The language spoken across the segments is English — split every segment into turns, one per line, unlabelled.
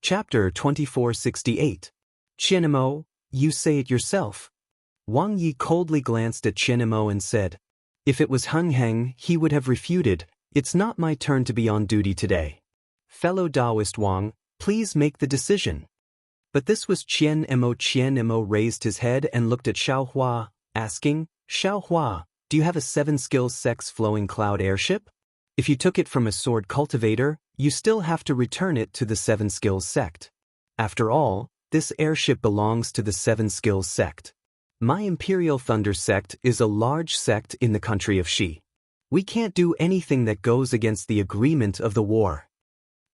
Chapter 2468. Qianemo, you say it yourself. Wang Yi coldly glanced at Qianemo and said, if it was Heng Heng, he would have refuted, it's not my turn to be on duty today. Fellow Taoist Wang, please make the decision. But this was Qianemo. Qianemo raised his head and looked at Xiaohua, asking, Xiaohua, do you have a 7-skills sex flowing cloud airship? If you took it from a sword cultivator, you still have to return it to the 7-skills sect. After all, this airship belongs to the 7-skills sect. My Imperial Thunder sect is a large sect in the country of Shi. We can't do anything that goes against the agreement of the war.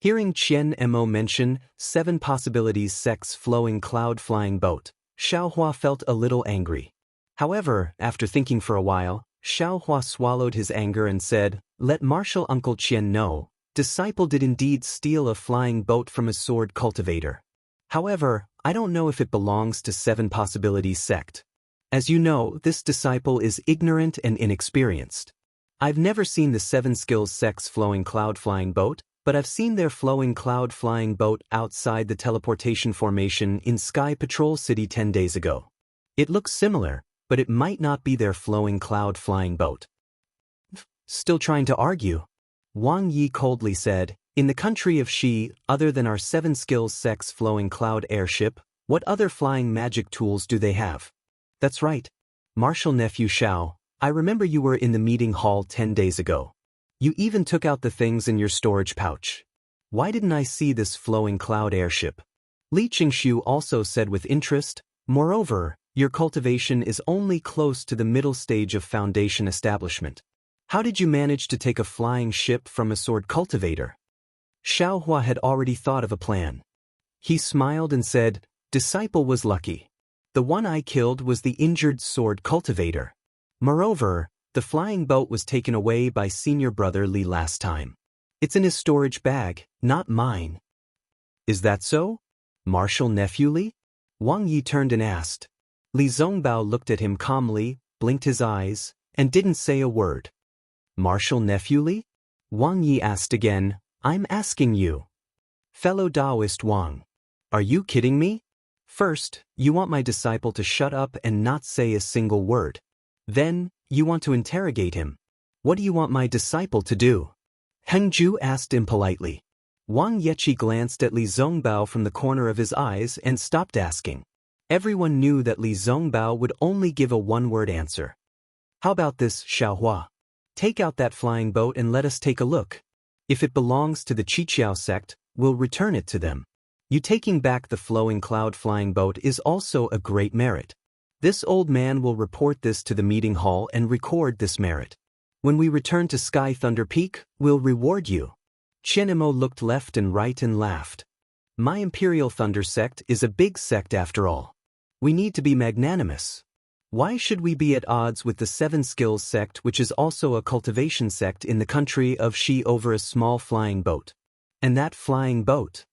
Hearing Qianemo mention 7 possibilities sex flowing cloud flying boat, Xiaohua felt a little angry. However, after thinking for a while, Xiaohua swallowed his anger and said, let Martial Uncle Qian know, disciple did indeed steal a flying boat from a sword cultivator. However, I don't know if it belongs to 7 possibilities sect. As you know, this disciple is ignorant and inexperienced. I've never seen the 7 skills sex flowing cloud flying boat, but I've seen their flowing cloud flying boat outside the teleportation formation in Sky Patrol City 10 days ago. It looks similar, but it might not be their flowing cloud flying boat. Still trying to argue? Wang Yi coldly said, in the country of Shi, other than our 7 skills sex flowing cloud airship, what other flying magic tools do they have? That's right. Martial Nephew Xiao, I remember you were in the meeting hall 10 days ago. You even took out the things in your storage pouch. Why didn't I see this flowing cloud airship? Li Qingshu also said with interest, moreover, your cultivation is only close to the middle stage of foundation establishment. How did you manage to take a flying ship from a sword cultivator? Xiaohua had already thought of a plan. He smiled and said, disciple was lucky. The one I killed was the injured sword cultivator. Moreover, the flying boat was taken away by senior brother Li last time. It's in his storage bag, not mine. Is that so? Martial Nephew Li? Wang Yi turned and asked. Li Zongbao looked at him calmly, blinked his eyes, and didn't say a word. Martial Nephew Li? Wang Yi asked again, I'm asking you. Fellow Taoist Wang. Are you kidding me? First, you want my disciple to shut up and not say a single word. Then, you want to interrogate him. What do you want my disciple to do? Hengju asked impolitely. Wang Yeqi glanced at Li Zongbao from the corner of his eyes and stopped asking. Everyone knew that Li Zongbao would only give a one-word answer. How about this, Xiaohua? Take out that flying boat and let us take a look. If it belongs to the Qiqiao sect, we'll return it to them. You taking back the flowing cloud flying boat is also a great merit. This old man will report this to the meeting hall and record this merit. When we return to Sky Thunder Peak, we'll reward you. Qianemo looked left and right and laughed. My Imperial Thunder sect is a big sect after all. We need to be magnanimous. Why should we be at odds with the 7 skills sect, which is also a cultivation sect in the country of Shi, over a small flying boat? And that flying boat?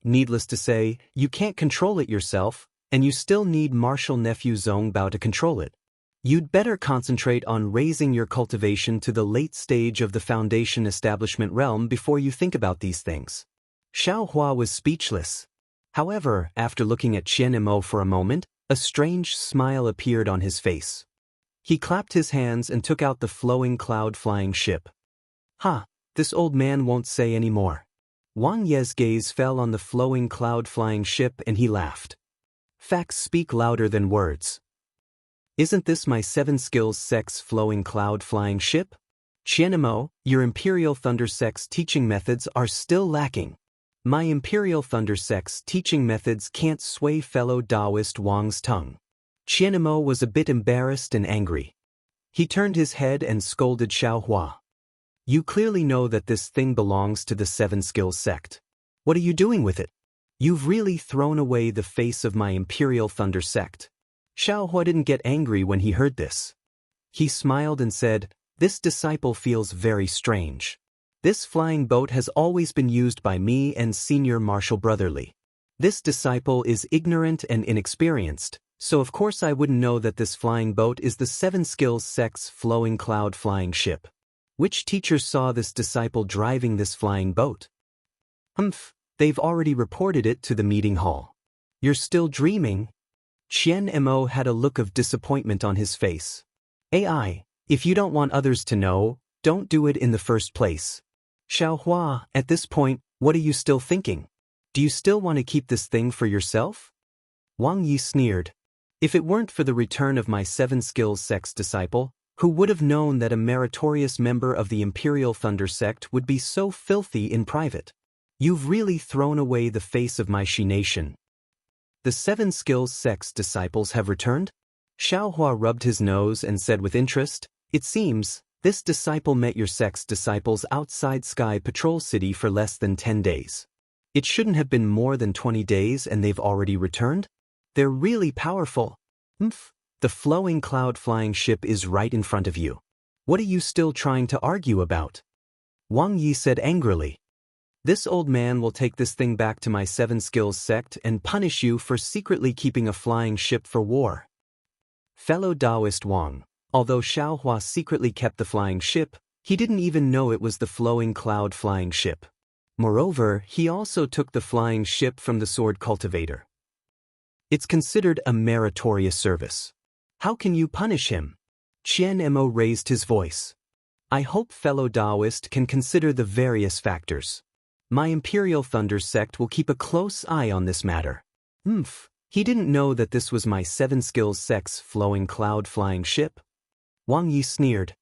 Needless to say, you can't control it yourself, and you still need Martial Nephew Zongbao to control it. You'd better concentrate on raising your cultivation to the late stage of the foundation establishment realm before you think about these things. Xiaohua was speechless. However, after looking at Qianemo for a moment, a strange smile appeared on his face. He clapped his hands and took out the flowing cloud flying ship. This old man won't say any more. Wang Ye's gaze fell on the flowing cloud flying ship and he laughed. Facts speak louder than words. Isn't this my 7 skills sex flowing cloud flying ship? Qianemo, your Imperial Thunder sect's teaching methods are still lacking. My Imperial Thunder sect's teaching methods can't sway fellow Taoist Wang's tongue. Qianemo was a bit embarrassed and angry. He turned his head and scolded Xiaohua. You clearly know that this thing belongs to the 7 skills sect. What are you doing with it? You've really thrown away the face of my Imperial Thunder sect. Xiaohua didn't get angry when he heard this. He smiled and said, this disciple feels very strange. This flying boat has always been used by me and senior Martial Brother Li. This disciple is ignorant and inexperienced, so of course I wouldn't know that this flying boat is the 7 skills sect's flowing cloud flying ship. Which teacher saw this disciple driving this flying boat? They've already reported it to the meeting hall. You're still dreaming? Qian Mo had a look of disappointment on his face. AI, if you don't want others to know, don't do it in the first place. Xiaohua, at this point, what are you still thinking? Do you still want to keep this thing for yourself? Wang Yi sneered. If it weren't for the return of my 7 skills sect's disciple, who would have known that a meritorious member of the Imperial Thunder sect would be so filthy in private? You've really thrown away the face of my Shi nation. The 7 skills sect's disciples have returned? Xiaohua rubbed his nose and said with interest, it seems, this disciple met your sect's disciples outside Sky Patrol City for less than 10 days. It shouldn't have been more than 20 days and they've already returned? They're really powerful. The flowing cloud flying ship is right in front of you. What are you still trying to argue about? Wang Yi said angrily. This old man will take this thing back to my 7 skills sect and punish you for secretly keeping a flying ship for war. Fellow Taoist Wang, although Xiaohua secretly kept the flying ship, he didn't even know it was the flowing cloud flying ship. Moreover, he also took the flying ship from the sword cultivator. It's considered a meritorious service. How can you punish him? Qian Mo raised his voice. I hope fellow Taoist can consider the various factors. My Imperial Thunder sect will keep a close eye on this matter. He didn't know that this was my 7 skills sect's flowing cloud flying ship? Wang Yi sneered.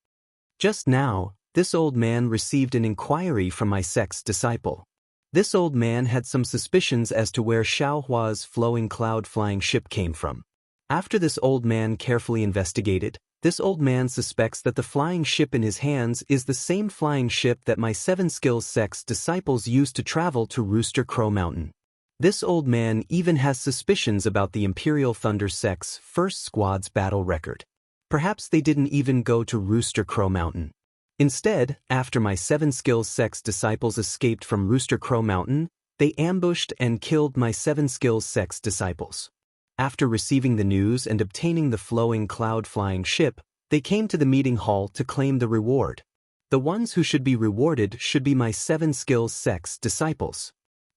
Just now, this old man received an inquiry from my sect's disciple. This old man had some suspicions as to where Xiaohua's flowing cloud flying ship came from. After this old man carefully investigated, this old man suspects that the flying ship in his hands is the same flying ship that my 7 skills sect's disciples used to travel to Rooster Crow Mountain. This old man even has suspicions about the Imperial Thunder sect's first squad's battle record. Perhaps they didn't even go to Rooster Crow Mountain. Instead, after my 7 skills sect's disciples escaped from Rooster Crow Mountain, they ambushed and killed my 7 skills sect's disciples. After receiving the news and obtaining the flowing cloud flying ship, they came to the meeting hall to claim the reward. The ones who should be rewarded should be my 7 skills sect's disciples.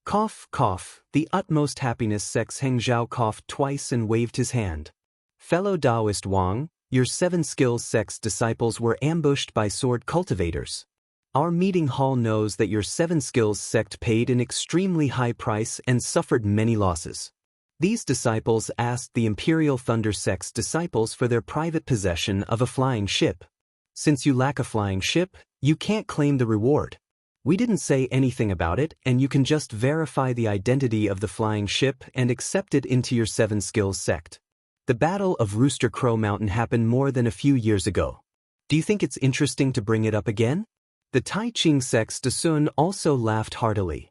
Cough, cough, the utmost happiness sect's Heng Zhao coughed twice and waved his hand. Fellow Taoist Wang, your 7 skills sect's disciples were ambushed by sword cultivators. Our meeting hall knows that your 7 skills sect paid an extremely high price and suffered many losses. These disciples asked the Imperial Thunder sect's disciples for their private possession of a flying ship. Since you lack a flying ship, you can't claim the reward. We didn't say anything about it, and you can just verify the identity of the flying ship and accept it into your 7 skills sect. The Battle of Rooster Crow Mountain happened more than a few years ago. Do you think it's interesting to bring it up again? The Tai Ching sect's Dasun also laughed heartily.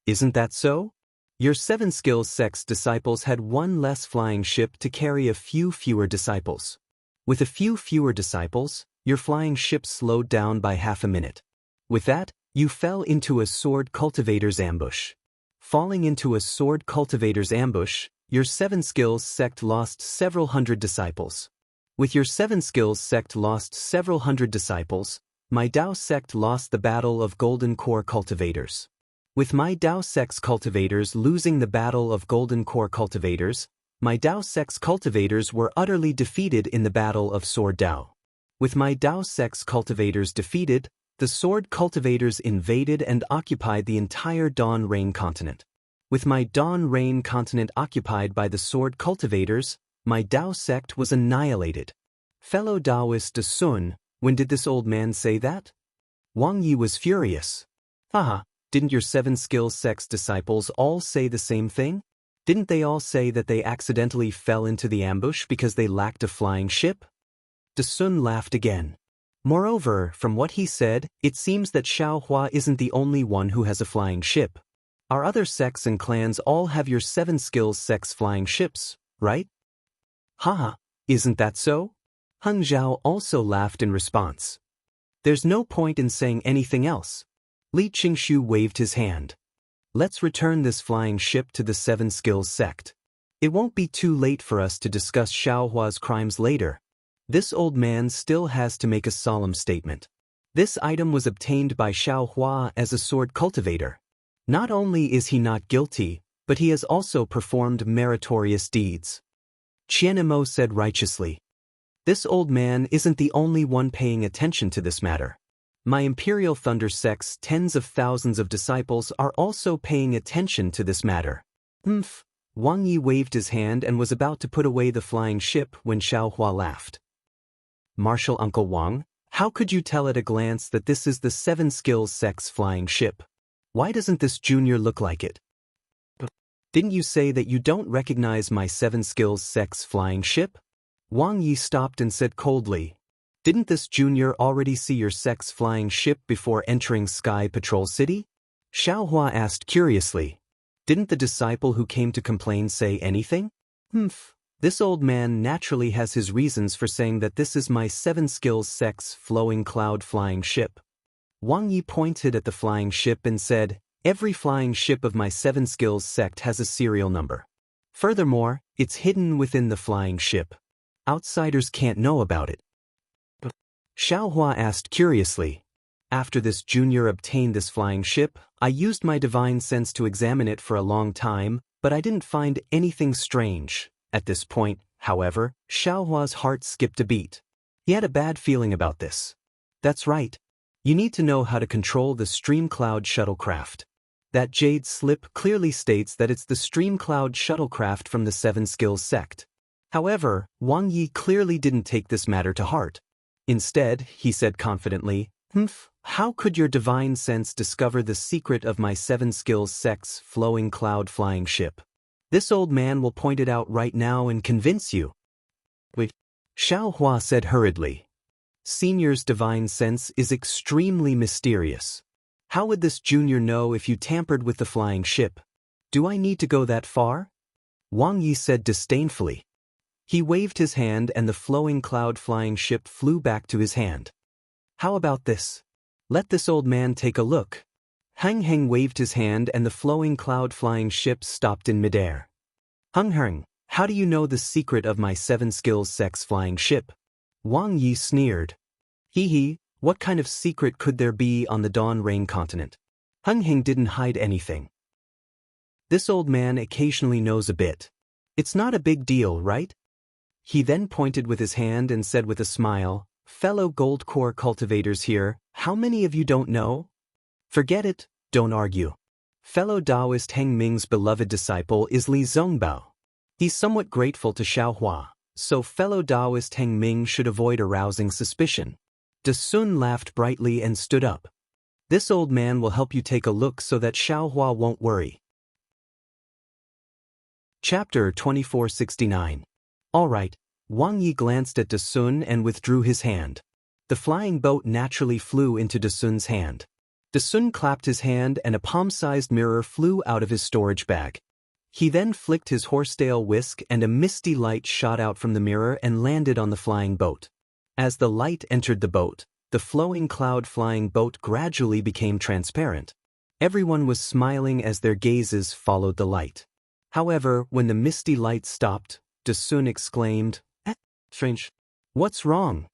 Isn't that so? Your 7 skills sect's disciples had one less flying ship to carry a few fewer disciples. With a few fewer disciples, your flying ship slowed down by half a minute. With that, you fell into a sword cultivator's ambush. Falling into a sword cultivator's ambush, your 7 skills sect lost several hundred disciples. With your 7 skills sect lost several hundred disciples, my Dao sect lost the battle of Golden Core cultivators. With my Dao sect's cultivators losing the battle of Golden Core cultivators, my Dao sect's cultivators were utterly defeated in the battle of Sword Dao. With my Dao sect's cultivators defeated, the sword cultivators invaded and occupied the entire Dawn Rain continent. With my Dawn Rain continent occupied by the sword cultivators, my Dao sect was annihilated. Fellow Taoist Dasun, when did this old man say that? Wang Yi was furious. Haha, didn't your 7 skills sect's disciples all say the same thing? Didn't they all say that they accidentally fell into the ambush because they lacked a flying ship? Dasun laughed again. Moreover, from what he said, it seems that Xiaohua isn't the only one who has a flying ship. Our other sects and clans all have your 7 skills sect's flying ships, right? Haha, isn't that so? Heng Zhao also laughed in response. There's no point in saying anything else. Li Qingshu waved his hand. Let's return this flying ship to the 7 skills sect. It won't be too late for us to discuss Xiaohua's crimes later. This old man still has to make a solemn statement. This item was obtained by Xiaohua as a sword cultivator. Not only is he not guilty, but he has also performed meritorious deeds. Qianmo said righteously. This old man isn't the only one paying attention to this matter. My Imperial Thunder Sect's tens of thousands of disciples are also paying attention to this matter. Wang Yi waved his hand and was about to put away the flying ship when Xiaohua laughed. Martial Uncle Wang, how could you tell at a glance that this is the Seven Skills Sect's flying ship? Why doesn't this junior look like it? Didn't you say that you don't recognize my Seven Skills Sect's flying ship? Wang Yi stopped and said coldly, didn't this junior already see your sect's flying ship before entering Sky Patrol City? Xiaohua asked curiously. Didn't the disciple who came to complain say anything? This old man naturally has his reasons for saying that this is my Seven Skills Sect's flowing cloud flying ship. Wang Yi pointed at the flying ship and said, every flying ship of my Seven Skills Sect has a serial number. Furthermore, it's hidden within the flying ship. Outsiders can't know about it. Xiaohua asked curiously. After this junior obtained this flying ship, I used my divine sense to examine it for a long time, but I didn't find anything strange. At this point, however, Xiaohua's heart skipped a beat. He had a bad feeling about this. That's right. You need to know how to control the Streamcloud shuttlecraft. That jade slip clearly states that it's the Streamcloud shuttlecraft from the Seven Skills Sect. However, Wang Yi clearly didn't take this matter to heart. Instead, he said confidently, how could your divine sense discover the secret of my Seven Skills Sect's flowing cloud flying ship? This old man will point it out right now and convince you. Wait, Xiaohua said hurriedly. Senior's divine sense is extremely mysterious. How would this junior know if you tampered with the flying ship? Do I need to go that far? Wang Yi said disdainfully. He waved his hand and the flowing cloud flying ship flew back to his hand. How about this? Let this old man take a look. Heng waved his hand and the flowing cloud flying ship stopped in midair. Heng, how do you know the secret of my Seven Skills Sect's flying ship? Wang Yi sneered. What kind of secret could there be on the Dawn Rain continent? Heng didn't hide anything. This old man occasionally knows a bit. It's not a big deal, right? He then pointed with his hand and said with a smile, fellow Gold Core cultivators here, how many of you don't know? Forget it, don't argue. Fellow Taoist Heng Ming's beloved disciple is Li Zongbao. He's somewhat grateful to Xiaohua, so fellow Taoist Heng Ming should avoid arousing suspicion. De Sun laughed brightly and stood up. This old man will help you take a look so that Xiaohua won't worry. Chapter 2469. All right. Wang Yi glanced at De Sun and withdrew his hand. The flying boat naturally flew into De Sun's hand. De Sun clapped his hand and a palm-sized mirror flew out of his storage bag. He then flicked his horsetail whisk and a misty light shot out from the mirror and landed on the flying boat. As the light entered the boat, the flowing cloud flying boat gradually became transparent. Everyone was smiling as their gazes followed the light. However, when the misty light stopped, De Sun exclaimed, strange. What's wrong?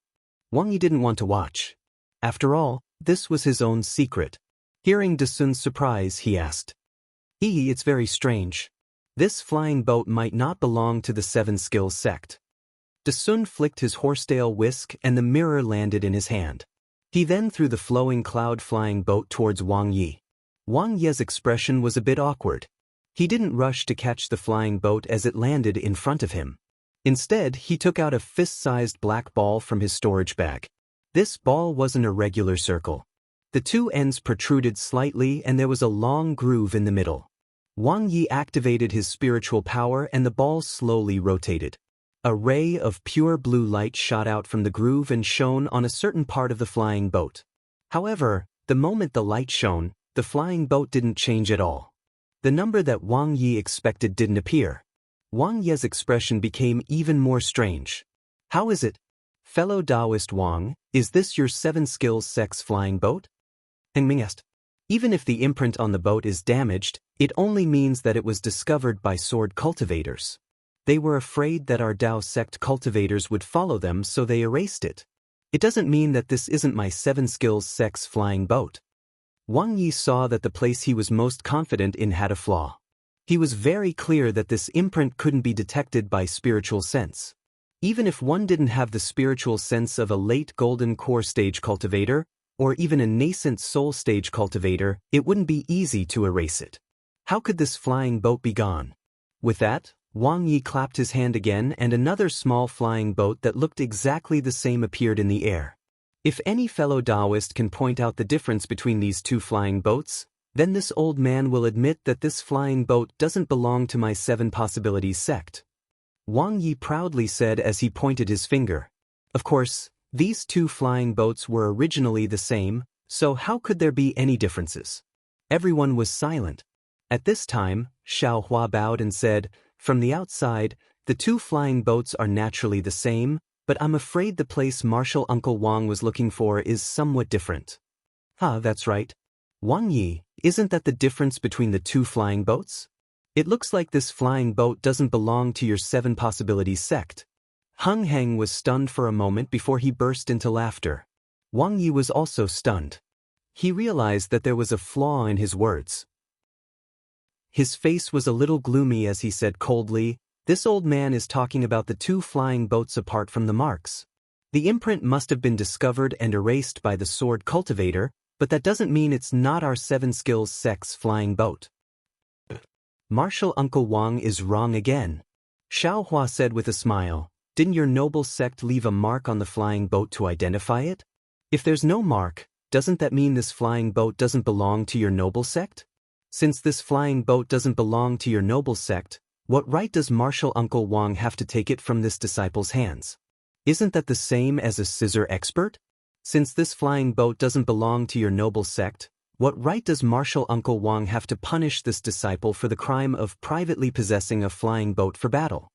Wang Yi didn't want to watch. After all, this was his own secret. Hearing De Sun's surprise, he asked. It's very strange. This flying boat might not belong to the Seven Skills Sect. De Sun flicked his horsetail whisk and the mirror landed in his hand. He then threw the flowing cloud flying boat towards Wang Yi. Wang Yi's expression was a bit awkward. He didn't rush to catch the flying boat as it landed in front of him. Instead, he took out a fist-sized black ball from his storage bag. This ball wasn't a regular circle. The two ends protruded slightly and there was a long groove in the middle. Wang Yi activated his spiritual power and the ball slowly rotated. A ray of pure blue light shot out from the groove and shone on a certain part of the flying boat. However, the moment the light shone, the flying boat didn't change at all. The number that Wang Yi expected didn't appear. Wang Yi's expression became even more strange. How is it? Fellow Taoist Wang, is this your Seven Skills Sect's flying boat? Heng Ming asked. Even if the imprint on the boat is damaged, it only means that it was discovered by sword cultivators. They were afraid that our Tao sect cultivators would follow them, so they erased it. It doesn't mean that this isn't my Seven Skills Sect's flying boat. Wang Yi saw that the place he was most confident in had a flaw. He was very clear that this imprint couldn't be detected by spiritual sense. Even if one didn't have the spiritual sense of a late golden core stage cultivator, or even a nascent soul stage cultivator, it wouldn't be easy to erase it. How could this flying boat be gone? With that, Wang Yi clapped his hand again and another small flying boat that looked exactly the same appeared in the air. If any fellow Taoist can point out the difference between these two flying boats, then this old man will admit that this flying boat doesn't belong to my 7 possibilities sect. Wang Yi proudly said as he pointed his finger. Of course, these 2 flying boats were originally the same, so how could there be any differences? Everyone was silent. At this time, Xiao Hua bowed and said, "From the outside, the 2 flying boats are naturally the same, but I'm afraid the place Martial Uncle Wang was looking for is somewhat different." That's right. Wang Yi, isn't that the difference between the 2 flying boats? It looks like this flying boat doesn't belong to your 7 possibilities sect. Hung Heng was stunned for a moment before he burst into laughter. Wang Yi was also stunned. He realized that there was a flaw in his words. His face was a little gloomy as he said coldly, "This old man is talking about the 2 flying boats apart from the marks. The imprint must have been discovered and erased by the sword cultivator, but that doesn't mean it's not our 7 skills sect's flying boat." Martial Uncle Wang is wrong again. Xiao Hua said with a smile, "Didn't your noble sect leave a mark on the flying boat to identify it? If there's no mark, doesn't that mean this flying boat doesn't belong to your noble sect? Since this flying boat doesn't belong to your noble sect, what right does Martial Uncle Wang have to take it from this disciple's hands? Isn't that the same as a scissor expert? Since this flying boat doesn't belong to your noble sect, what right does Martial Uncle Wang have to punish this disciple for the crime of privately possessing a flying boat for battle?"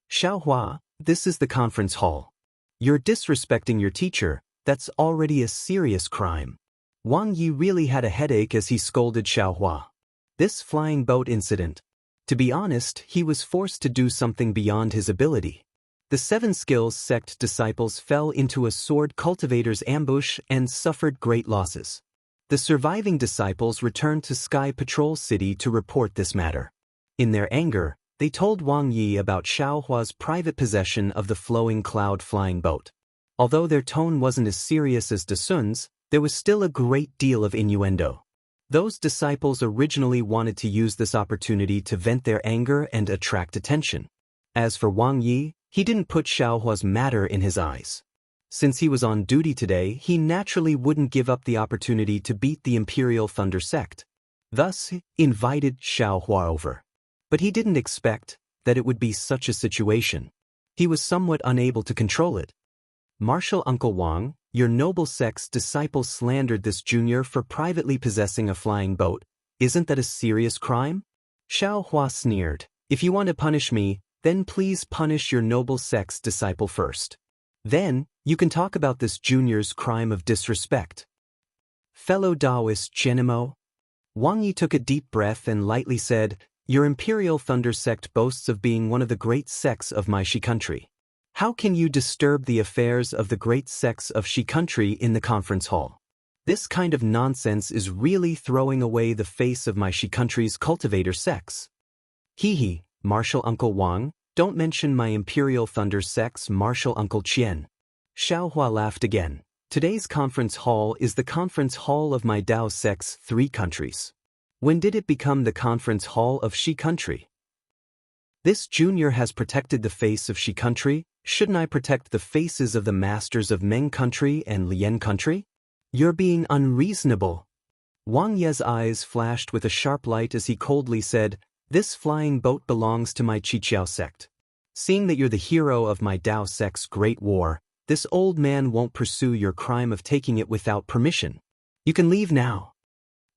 "Xiao Hua, this is the conference hall. You're disrespecting your teacher, that's already a serious crime." Wang Yi really had a headache as he scolded Xiao Hua. This flying boat incident. To be honest, he was forced to do something beyond his ability. The 7 skills sect disciples fell into a sword cultivator's ambush and suffered great losses. The surviving disciples returned to Sky Patrol City to report this matter. In their anger, they told Wang Yi about Xiao Hua's private possession of the flowing cloud flying boat. Although their tone wasn't as serious as Desun's, there was still a great deal of innuendo. Those disciples originally wanted to use this opportunity to vent their anger and attract attention. As for Wang Yi, he didn't put Xiao Hua's matter in his eyes. Since he was on duty today, he naturally wouldn't give up the opportunity to beat the Imperial Thunder sect. Thus, he invited Xiao Hua over. But he didn't expect that it would be such a situation. He was somewhat unable to control it. "Martial Uncle Wang, your noble sect's disciple slandered this junior for privately possessing a flying boat. Isn't that a serious crime?" Xiao Hua sneered. "If you want to punish me, then please punish your noble sect's disciple first. Then, you can talk about this junior's crime of disrespect." "Fellow Taoist Chenimo?" Wang Yi took a deep breath and lightly said, "Your Imperial Thunder sect boasts of being one of the great sects of my Shi country. How can you disturb the affairs of the great sects of Shi country in the conference hall? This kind of nonsense is really throwing away the face of my Shi country's cultivator sects." "Hee, Martial Uncle Wang, don't mention my Imperial Thunder sect's Martial Uncle Qian." Xiao Hua laughed again. "Today's conference hall is the conference hall of my Dao sect's 3 countries. When did it become the conference hall of Shi country? This junior has protected the face of Shi country. Shouldn't I protect the faces of the masters of Meng country and Lian country? You're being unreasonable." Wang Ye's eyes flashed with a sharp light as he coldly said, "This flying boat belongs to my Qiqiao sect. Seeing that you're the hero of my Dao sect's great war, this old man won't pursue your crime of taking it without permission. You can leave now."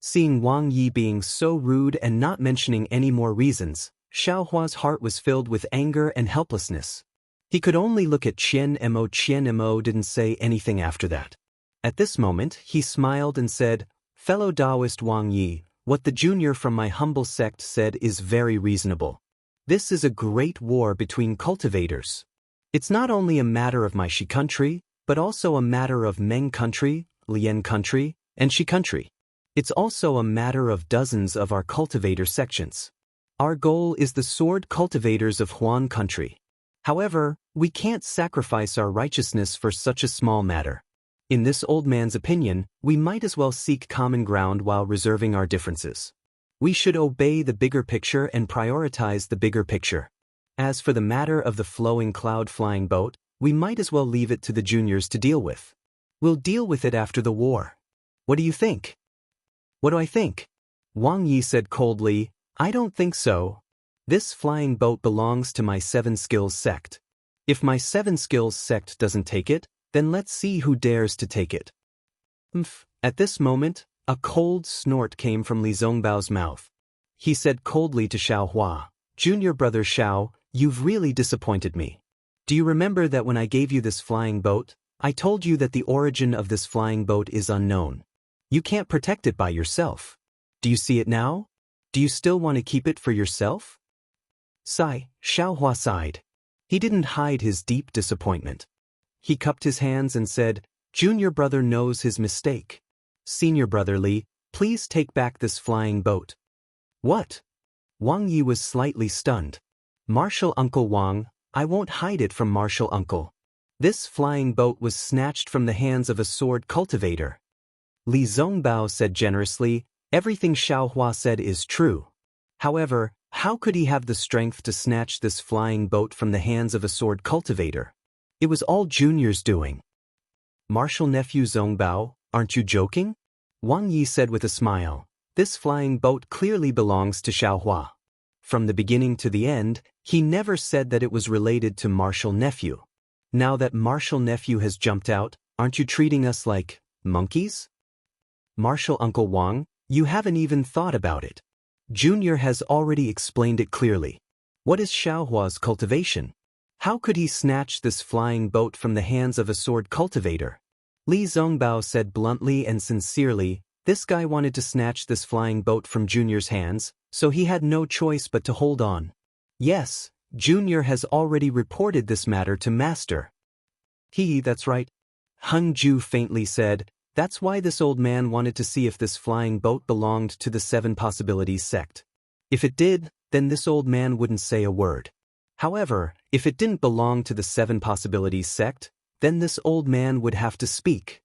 Seeing Wang Yi being so rude and not mentioning any more reasons, Xiao Hua's heart was filled with anger and helplessness. He could only look at Qian Mo. Qian Mo didn't say anything after that. At this moment, he smiled and said, "Fellow Taoist Wang Yi, what the junior from my humble sect said is very reasonable. This is a great war between cultivators. It's not only a matter of my Shi country, but also a matter of Meng country, Lian country, and Shi country. It's also a matter of dozens of our cultivator sections. Our goal is the sword cultivators of Huan country. However, we can't sacrifice our righteousness for such a small matter. In this old man's opinion, we might as well seek common ground while reserving our differences. We should obey the bigger picture and prioritize the bigger picture. As for the matter of the flowing cloud-flying boat, we might as well leave it to the juniors to deal with. We'll deal with it after the war. What do you think? What do I think? Wang Yi said coldly, I don't think so. This flying boat belongs to my 7 skills sect. If my 7 skills sect doesn't take it, then let's see who dares to take it. At this moment, a cold snort came from Li Zongbao's mouth. He said coldly to Xiao Hua, Junior brother Xiao, you've really disappointed me. Do you remember that when I gave you this flying boat, I told you that the origin of this flying boat is unknown. You can't protect it by yourself. Do you see it now? Do you still want to keep it for yourself? Xiao Hua sighed. He didn't hide his deep disappointment. He cupped his hands and said, Junior brother knows his mistake. Senior brother Li, please take back this flying boat. What? Wang Yi was slightly stunned. Martial Uncle Wang, I won't hide it from Martial Uncle. This flying boat was snatched from the hands of a sword cultivator. Li Zongbao said generously, everything Xiao Hua said is true. However, how could he have the strength to snatch this flying boat from the hands of a sword cultivator? It was all Junior's doing. Martial nephew Zongbao, aren't you joking? Wang Yi said with a smile, this flying boat clearly belongs to Xiao Hua. From the beginning to the end, he never said that it was related to Martial nephew. Now that Martial nephew has jumped out, aren't you treating us like monkeys? Martial Uncle Wang, you haven't even thought about it. Junior has already explained it clearly. What is Xiao Hua's cultivation? How could he snatch this flying boat from the hands of a sword cultivator? Li Zongbao said bluntly and sincerely, this guy wanted to snatch this flying boat from Junior's hands, so he had no choice but to hold on. Yes, Junior has already reported this matter to Master. That's right. Hung Ju faintly said, that's why this old man wanted to see if this flying boat belonged to the 7 Possibilities sect. If it did, then this old man wouldn't say a word. However, if it didn't belong to the 7 Possibilities sect, then this old man would have to speak.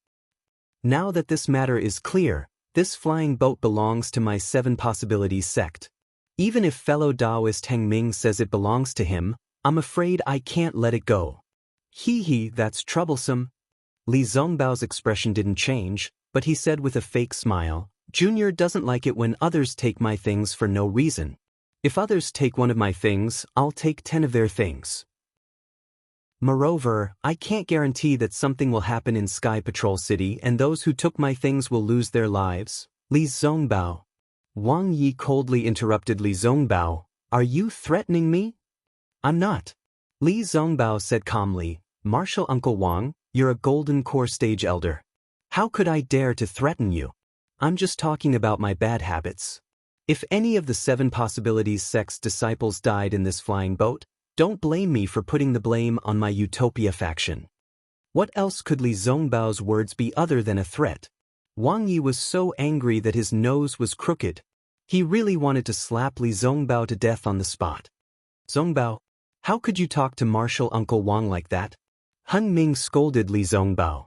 Now that this matter is clear, this flying boat belongs to my 7 Possibilities sect. Even if fellow Taoist Heng Ming says it belongs to him, I'm afraid I can't let it go. That's troublesome. Li Zongbao's expression didn't change, but he said with a fake smile, Junior doesn't like it when others take my things for no reason. If others take one of my things, I'll take 10 of their things. Moreover, I can't guarantee that something will happen in Sky Patrol City and those who took my things will lose their lives. Li Zongbao. Wang Yi coldly interrupted Li Zongbao, are you threatening me? I'm not. Li Zongbao said calmly, Martial Uncle Wang, you're a golden core stage elder. How could I dare to threaten you? I'm just talking about my bad habits. If any of the 7 Possibilities sect's disciples died in this flying boat, don't blame me for putting the blame on my Utopia faction. What else could Li Zongbao's words be other than a threat? Wang Yi was so angry that his nose was crooked. He really wanted to slap Li Zongbao to death on the spot. Zongbao, how could you talk to Martial Uncle Wang like that? Hun Ming scolded Li Zongbao.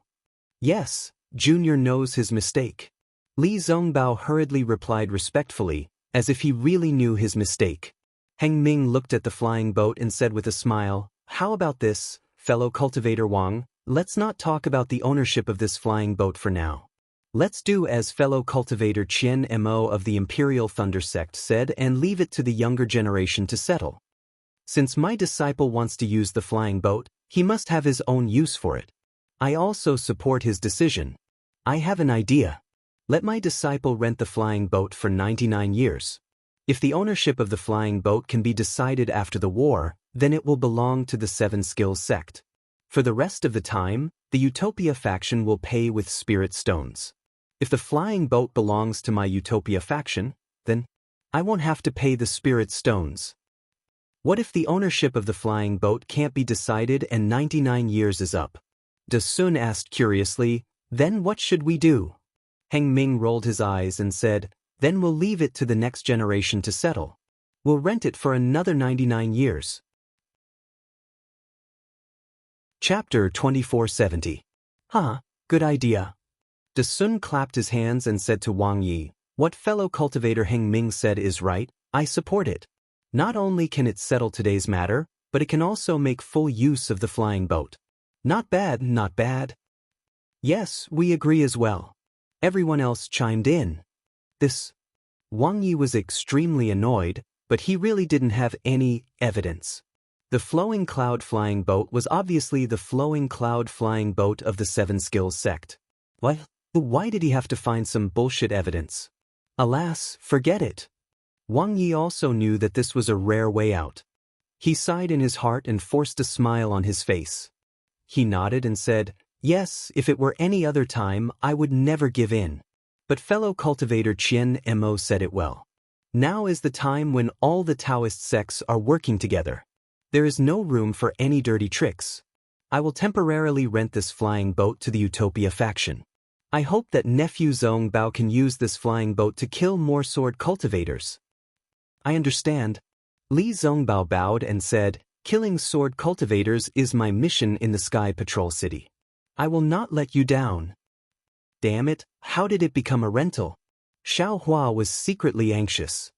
Yes, Junior knows his mistake. Li Zongbao hurriedly replied respectfully, as if he really knew his mistake. Heng Ming looked at the flying boat and said with a smile, how about this, fellow cultivator Wang, let's not talk about the ownership of this flying boat for now. Let's do as fellow cultivator Qian Mo of the Imperial Thunder Sect said and leave it to the younger generation to settle. Since my disciple wants to use the flying boat, he must have his own use for it. I also support his decision. I have an idea. Let my disciple rent the flying boat for 99 years. If the ownership of the flying boat can be decided after the war, then it will belong to the 7 Skills sect. For the rest of the time, the Utopia faction will pay with spirit stones. If the flying boat belongs to my Utopia faction, then I won't have to pay the spirit stones. What if the ownership of the flying boat can't be decided and 99 years is up? Da Sun asked curiously, then what should we do? Heng Ming rolled his eyes and said, then we'll leave it to the next generation to settle. We'll rent it for another 99 years. Chapter 2470. Huh, good idea. De Sun clapped his hands and said to Wang Yi, what fellow cultivator Heng Ming said is right, I support it. Not only can it settle today's matter, but it can also make full use of the flying boat. Not bad, not bad. Yes, we agree as well. Everyone else chimed in. Wang Yi was extremely annoyed, but he really didn't have any evidence. The flowing cloud flying boat was obviously the flowing cloud flying boat of the Seven Skills sect. Why did he have to find some bullshit evidence? Alas, forget it. Wang Yi also knew that this was a rare way out. He sighed in his heart and forced a smile on his face. He nodded and said, yes, if it were any other time, I would never give in. But fellow cultivator Qian Mo said it well. Now is the time when all the Taoist sects are working together. There is no room for any dirty tricks. I will temporarily rent this flying boat to the Utopia faction. I hope that nephew Zhong Bao can use this flying boat to kill more sword cultivators. I understand. Li Zongbao bowed and said, killing sword cultivators is my mission in the Sky Patrol City. I will not let you down. Damn it, how did it become a rental? Xiao Hua was secretly anxious.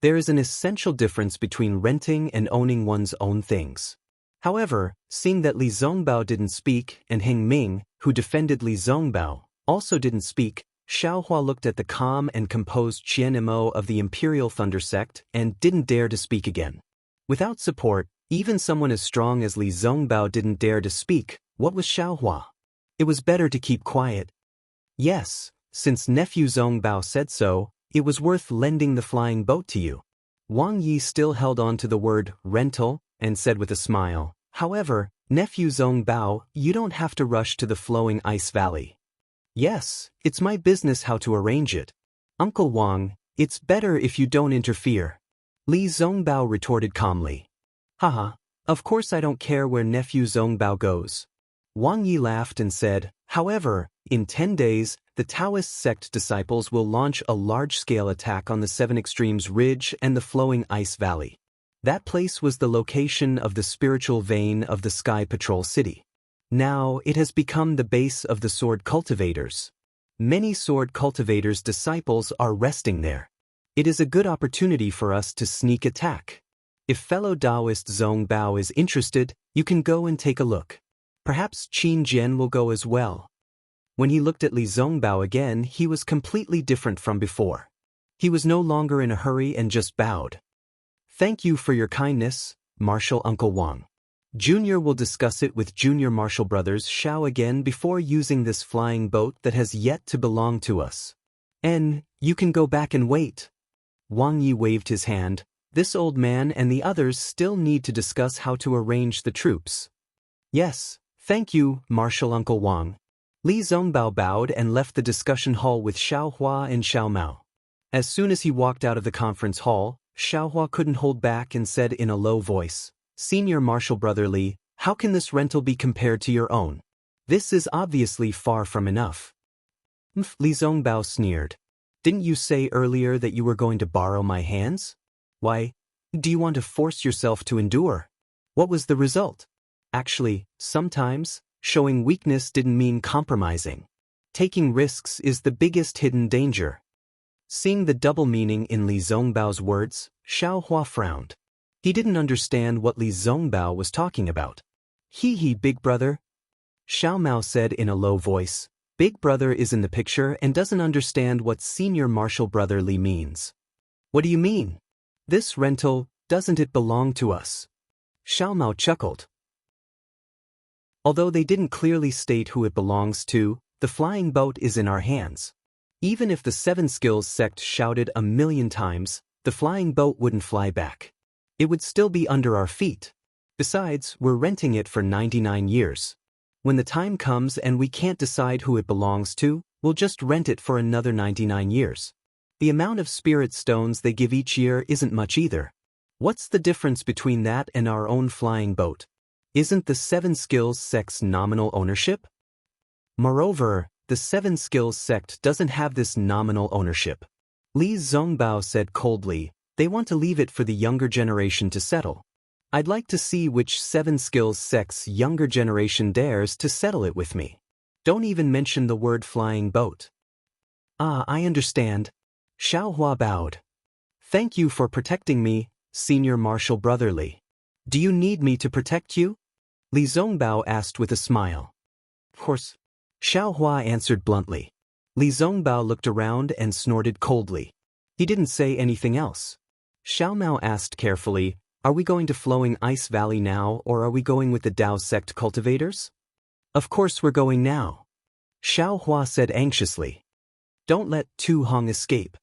There is an essential difference between renting and owning one's own things. However, seeing that Li Zongbao didn't speak and Heng Ming, who defended Li Zongbao, also didn't speak, Xiao Hua looked at the calm and composed Qian Mo of the Imperial Thunder sect and didn't dare to speak again. Without support, even someone as strong as Li Zongbao didn't dare to speak. What was Xiao Hua? It was better to keep quiet. Yes, since nephew Zongbao said so, it was worth lending the flying boat to you. Wang Yi still held on to the word rental and said with a smile, however, nephew Zongbao, you don't have to rush to the flowing ice valley. Yes, it's my business how to arrange it. Uncle Wang, it's better if you don't interfere. Li Zongbao retorted calmly. Haha, of course I don't care where nephew Zongbao goes. Wang Yi laughed and said, however, in 10 days, the Taoist sect disciples will launch a large-scale attack on the Seven Extremes Ridge and the flowing ice valley. That place was the location of the spiritual vein of the Sky Patrol City. Now, it has become the base of the sword cultivators. Many sword cultivators' disciples are resting there. It is a good opportunity for us to sneak attack. If fellow Taoist Zhong Bao is interested, you can go and take a look. Perhaps Qin Jian will go as well. When he looked at Li Zongbao again, he was completely different from before. He was no longer in a hurry and just bowed. Thank you for your kindness, Marshal Uncle Wang. Junior will discuss it with Junior Marshal Brothers Xiao again before using this flying boat that has yet to belong to us. And you can go back and wait. Wang Yi waved his hand. This old man and the others still need to discuss how to arrange the troops. Yes, thank you, Marshal Uncle Wang. Li Zongbao bowed and left the discussion hall with Xiao Hua and Xiao Mao. As soon as he walked out of the conference hall, Xiao Hua couldn't hold back and said in a low voice, Senior Marshal Brother Li, how can this rental be compared to your own? This is obviously far from enough. Li Zongbao sneered. Didn't you say earlier that you were going to borrow my hands? Why, do you want to force yourself to endure? What was the result? Actually, sometimes, showing weakness didn't mean compromising. Taking risks is the biggest hidden danger. Seeing the double meaning in Li Zongbao's words, Xiao Hua frowned. He didn't understand what Li Zongbao was talking about. Hee, big brother. Xiao Mao said in a low voice, Big brother is in the picture and doesn't understand what Senior Marshal Brother Li means. What do you mean? This rental, doesn't it belong to us? Xiao Mao chuckled. Although they didn't clearly state who it belongs to, the flying boat is in our hands. Even if the Seven Skills sect shouted 1,000,000 times, the flying boat wouldn't fly back. It would still be under our feet. Besides, we're renting it for 99 years. When the time comes and we can't decide who it belongs to, we'll just rent it for another 99 years. The amount of spirit stones they give each year isn't much either. What's the difference between that and our own flying boat? Isn't the Seven Skills sect's nominal ownership? Moreover, the Seven Skills sect doesn't have this nominal ownership. Li Zongbao said coldly, they want to leave it for the younger generation to settle. I'd like to see which Seven Skills sect's younger generation dares to settle it with me. Don't even mention the word flying boat. Ah, I understand. Xiaohua bowed. Thank you for protecting me, Senior Marshal Brotherly. Do you need me to protect you? Li Zongbao asked with a smile. Of course. Xiaohua answered bluntly. Li Zongbao looked around and snorted coldly. He didn't say anything else. Xiaomao asked carefully, are we going to Flowing Ice Valley now or are we going with the Dao sect cultivators? Of course we're going now. Xiaohua said anxiously. Don't let Tu Hong escape.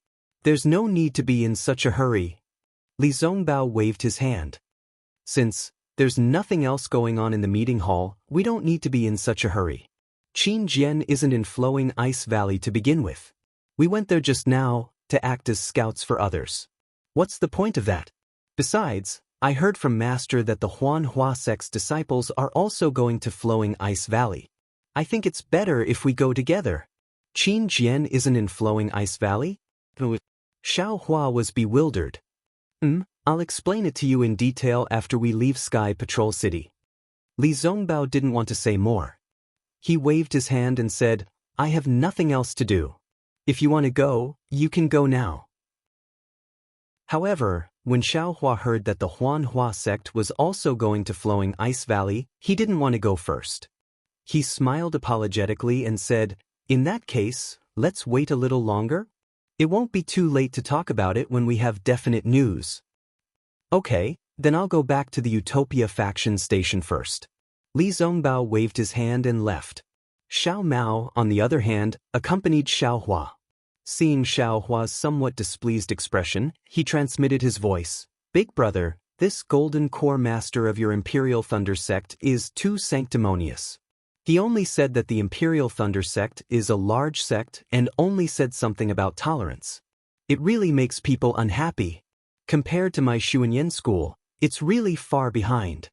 There's no need to be in such a hurry. Li Zongbao waved his hand. Since there's nothing else going on in the meeting hall, we don't need to be in such a hurry. Qin Jian isn't in Flowing Ice Valley to begin with. We went there just now to act as scouts for others. What's the point of that? Besides, I heard from Master that the Huanhua sect's disciples are also going to Flowing Ice Valley. I think it's better if we go together. Qin Jian isn't in Flowing Ice Valley? Xiaohua was bewildered. I'll explain it to you in detail after we leave Sky Patrol City. Li Zongbao didn't want to say more. He waved his hand and said, I have nothing else to do. If you want to go, you can go now. However, when Xiaohua heard that the Huanhua sect was also going to Flowing Ice Valley, he didn't want to go first. He smiled apologetically and said, in that case, let's wait a little longer. It won't be too late to talk about it when we have definite news. Okay, then I'll go back to the Utopia faction station first. Li Zongbao waved his hand and left. Xiao Mao, on the other hand, accompanied Xiaohua. Seeing Xiaohua's somewhat displeased expression, he transmitted his voice. Big brother, this golden core master of your Imperial Thunder sect is too sanctimonious. He only said that the Imperial Thunder sect is a large sect and only said something about tolerance. It really makes people unhappy. Compared to my Xuanyan school, it's really far behind.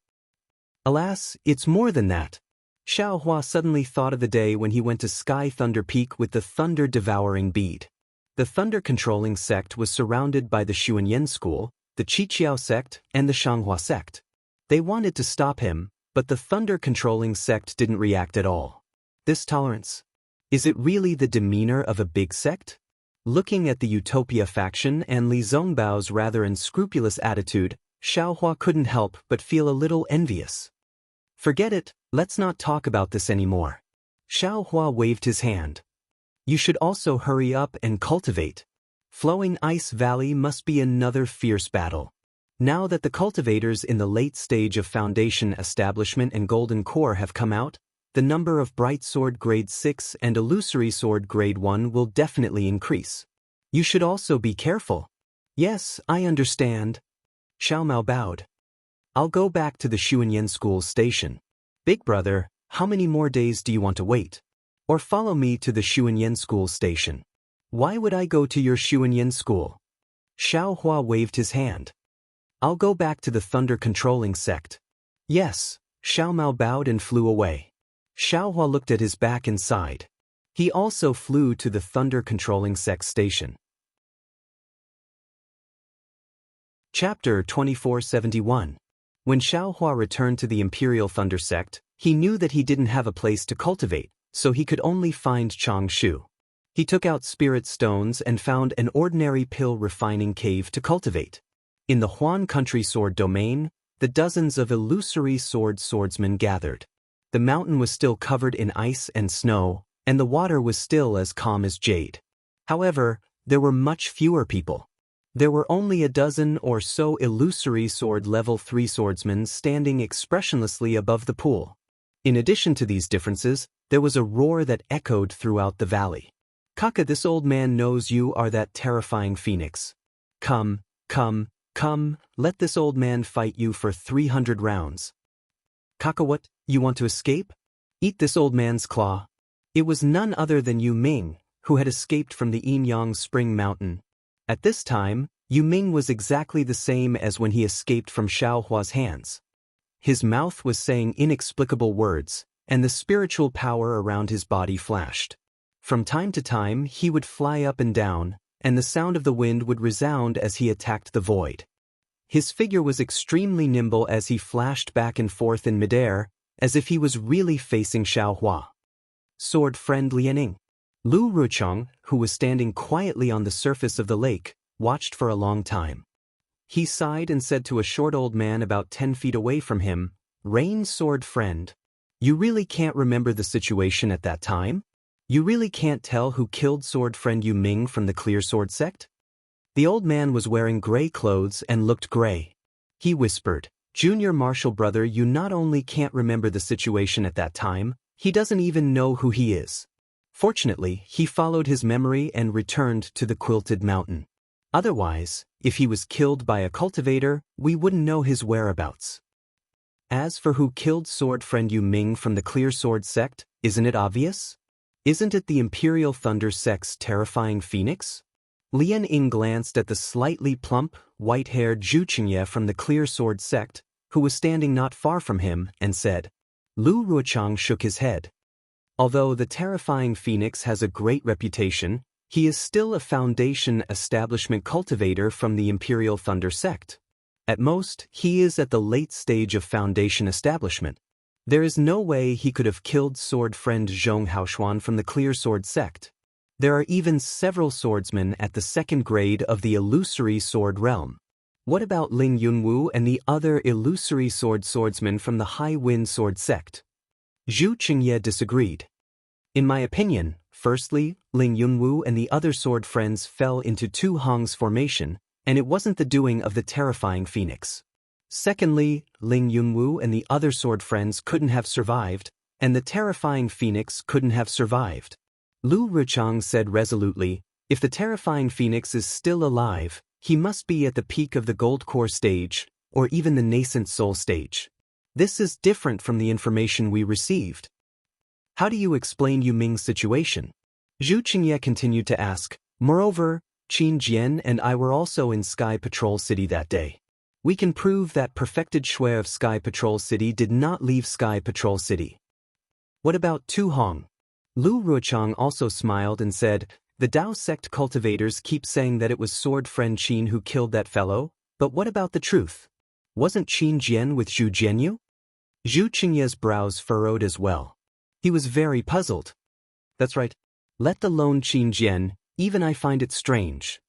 Alas, it's more than that. Xiaohua suddenly thought of the day when he went to Sky Thunder Peak with the thunder-devouring bead. The thunder-controlling sect was surrounded by the Xuanyan school, the Qiqiao sect, and the Shanghua sect. They wanted to stop him, but the thunder-controlling sect didn't react at all. This tolerance? Is it really the demeanor of a big sect? Looking at the Utopia faction and Li Zongbao's rather unscrupulous attitude, Xiaohua couldn't help but feel a little envious. Forget it, let's not talk about this anymore. Xiaohua waved his hand. You should also hurry up and cultivate. Flowing Ice Valley must be another fierce battle. Now that the cultivators in the late stage of Foundation Establishment and Golden Core have come out, the number of Bright Sword Grade 6 and Illusory Sword Grade 1 will definitely increase. You should also be careful. Yes, I understand. Xiao Mao bowed. I'll go back to the Xuanyan School station. Big brother, how many more days do you want to wait? Or follow me to the Xuanyan School station. Why would I go to your Xuanyan School? Xiaohua waved his hand. I'll go back to the thunder-controlling sect. Yes, Xiao Mao bowed and flew away. Xiaohua looked at his back and sighed. He also flew to the thunder-controlling sect station. Chapter 2471. When Xiaohua returned to the Imperial Thunder sect, he knew that he didn't have a place to cultivate, so he could only find Changshu. He took out spirit stones and found an ordinary pill refining cave to cultivate. In the Huan Country Sword domain, the dozens of illusory swordsmen gathered. The mountain was still covered in ice and snow, and the water was still as calm as jade. However, there were much fewer people. There were only a dozen or so illusory sword level 3 swordsmen standing expressionlessly above the pool. In addition to these differences, there was a roar that echoed throughout the valley. Kaka, this old man knows you are that terrifying phoenix. Come, let this old man fight you for 300 rounds. Kaka, what, you want to escape? Eat this old man's claw. It was none other than Yu Ming, who had escaped from the Yinyang Spring Mountain. At this time, Yu Ming was exactly the same as when he escaped from Xiaohua's hands. His mouth was saying inexplicable words, and the spiritual power around his body flashed. From time to time he would fly up and down, and the sound of the wind would resound as he attacked the void. His figure was extremely nimble as he flashed back and forth in midair, as if he was really facing Xiaohua. Sword friend Lianing. Lu Ruchang, who was standing quietly on the surface of the lake, watched for a long time. He sighed and said to a short old man about 10 feet away from him, "Rain sword friend. You really can't remember the situation at that time? You really can't tell who killed sword friend Yu Ming from the Clear Sword sect?" The old man was wearing gray clothes and looked gray. He whispered, "Junior martial brother, you not only can't remember the situation at that time, he doesn't even know who he is." Fortunately, he followed his memory and returned to the Quilted Mountain. Otherwise, if he was killed by a cultivator, we wouldn't know his whereabouts. As for who killed sword friend Yu Ming from the Clear Sword sect, isn't it obvious? Isn't it the Imperial Thunder sect's terrifying phoenix? Lian Ying glanced at the slightly plump, white-haired Zhu Qingye from the Clear Sword sect, who was standing not far from him, and said. Lu Ruchang shook his head. Although the terrifying phoenix has a great reputation, he is still a Foundation establishment cultivator from the Imperial Thunder sect. At most, he is at the late stage of Foundation establishment. There is no way he could have killed sword friend Zhong Haoshuan from the Clear Sword sect. There are even several swordsmen at the second grade of the illusory sword realm. What about Ling Yunwu and the other illusory swordsmen from the High Wind Sword sect? Zhu Qingye disagreed. In my opinion, firstly, Ling Yunwu and the other sword friends fell into Tu Hong's formation, and it wasn't the doing of the terrifying phoenix. Secondly, Ling Yunwu and the other sword friends couldn't have survived, and the terrifying phoenix couldn't have survived. Lu Ruchang said resolutely, if the terrifying phoenix is still alive, he must be at the peak of the gold core stage, or even the nascent soul stage. This is different from the information we received. How do you explain Yu Ming's situation? Zhu Qingye continued to ask. Moreover, Qin Jian and I were also in Sky Patrol City that day. We can prove that perfected Shui of Sky Patrol City did not leave Sky Patrol City. What about Tu Hong? Lu Ruchang also smiled and said, the Dao sect cultivators keep saying that it was sword friend Qin who killed that fellow, but what about the truth? Wasn't Qin Jian with Zhu Jianyu? Zhu Qingye's brows furrowed as well. He was very puzzled. That's right. Let alone Qin Jian, even I find it strange.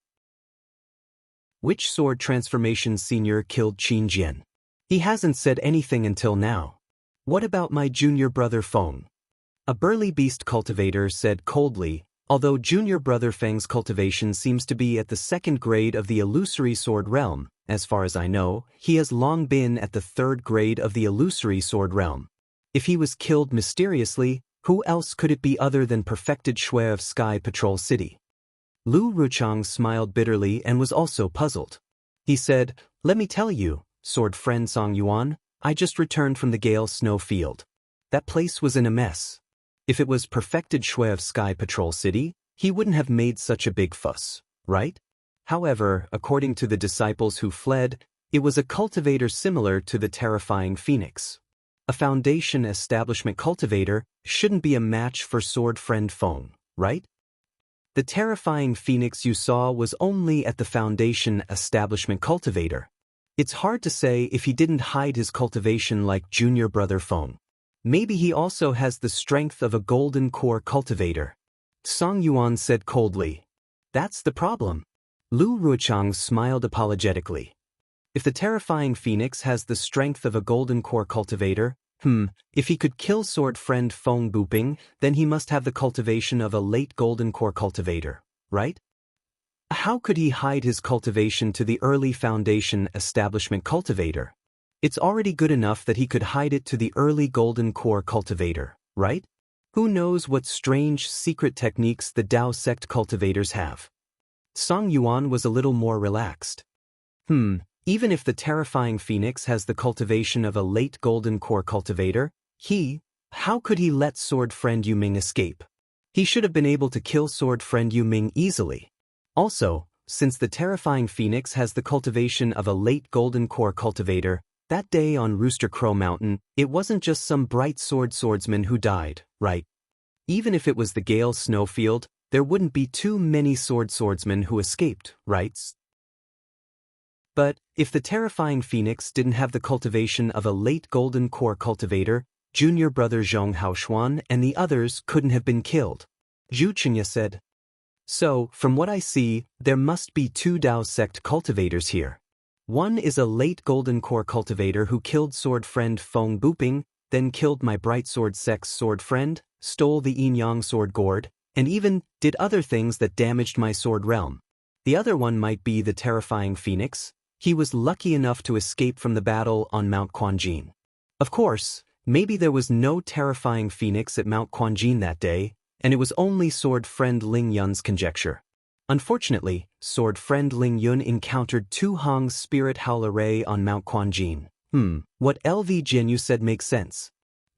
Which sword transformation senior killed Qin Jian? He hasn't said anything until now. What about my junior brother Feng? A burly beast cultivator said coldly, although junior brother Feng's cultivation seems to be at the second grade of the illusory sword realm, as far as I know, he has long been at the third grade of the illusory sword realm. If he was killed mysteriously, who else could it be other than perfected Shui of Sky Patrol City? Lu Ruchang smiled bitterly and was also puzzled. He said, let me tell you, sword friend Song Yuan, I just returned from the Gale Snow Field. That place was in a mess. If it was perfected Shui of Sky Patrol City, he wouldn't have made such a big fuss, right? However, according to the disciples who fled, it was a cultivator similar to the terrifying phoenix. A Foundation establishment cultivator shouldn't be a match for sword friend Feng, right? The terrifying phoenix you saw was only at the Foundation establishment cultivator. It's hard to say if he didn't hide his cultivation like junior brother Feng. Maybe he also has the strength of a golden core cultivator. Song Yuan said coldly. That's the problem. Lu Ruchang smiled apologetically. If the terrifying phoenix has the strength of a golden core cultivator, if he could kill sword friend Feng Buping, then he must have the cultivation of a late golden core cultivator, right? How could he hide his cultivation to the early Foundation establishment cultivator? It's already good enough that he could hide it to the early golden core cultivator, right? Who knows what strange secret techniques the Dao sect cultivators have? Song Yuan was a little more relaxed. Even if the terrifying phoenix has the cultivation of a late golden core cultivator, how could he let sword friend Yu Ming escape? He should have been able to kill sword friend Yu Ming easily. Also, since the terrifying phoenix has the cultivation of a late golden core cultivator, that day on Rooster Crow Mountain, it wasn't just some bright swordsman who died, right? Even if it was the Gale snowfield, there wouldn't be too many swordsmen who escaped, right? But if the terrifying phoenix didn't have the cultivation of a late golden core cultivator, junior brother Zhong Haoshuan and the others couldn't have been killed. Zhu Qingye said. So, from what I see, there must be two Dao sect cultivators here. One is a late golden core cultivator who killed sword friend Feng Buping, then killed my bright sword sect's sword friend, stole the Yin Yang sword gourd, and even did other things that damaged my sword realm. The other one might be the terrifying phoenix. He was lucky enough to escape from the battle on Mount Quanjin. Of course, maybe there was no terrifying phoenix at Mount Quanjin that day, and it was only sword friend Ling Yun's conjecture. Unfortunately, sword friend Ling Yun encountered Tu Hong's spirit howl array on Mount Quanjin. What LV Jianyu said makes sense.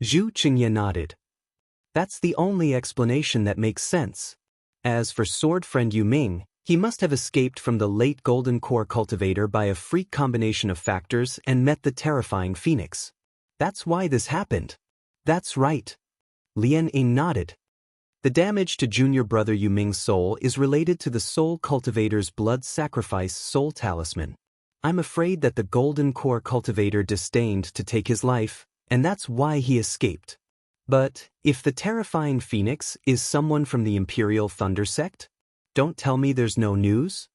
Zhu Qingye nodded. That's the only explanation that makes sense. As for sword friend Yu Ming, he must have escaped from the late golden core cultivator by a freak combination of factors and met the terrifying phoenix. That's why this happened. That's right. Lian Ying nodded. The damage to junior brother Yu Ming's soul is related to the soul cultivator's blood sacrifice soul talisman. I'm afraid that the golden core cultivator disdained to take his life, and that's why he escaped. But if the terrifying phoenix is someone from the Imperial Thunder sect, don't tell me there's no news?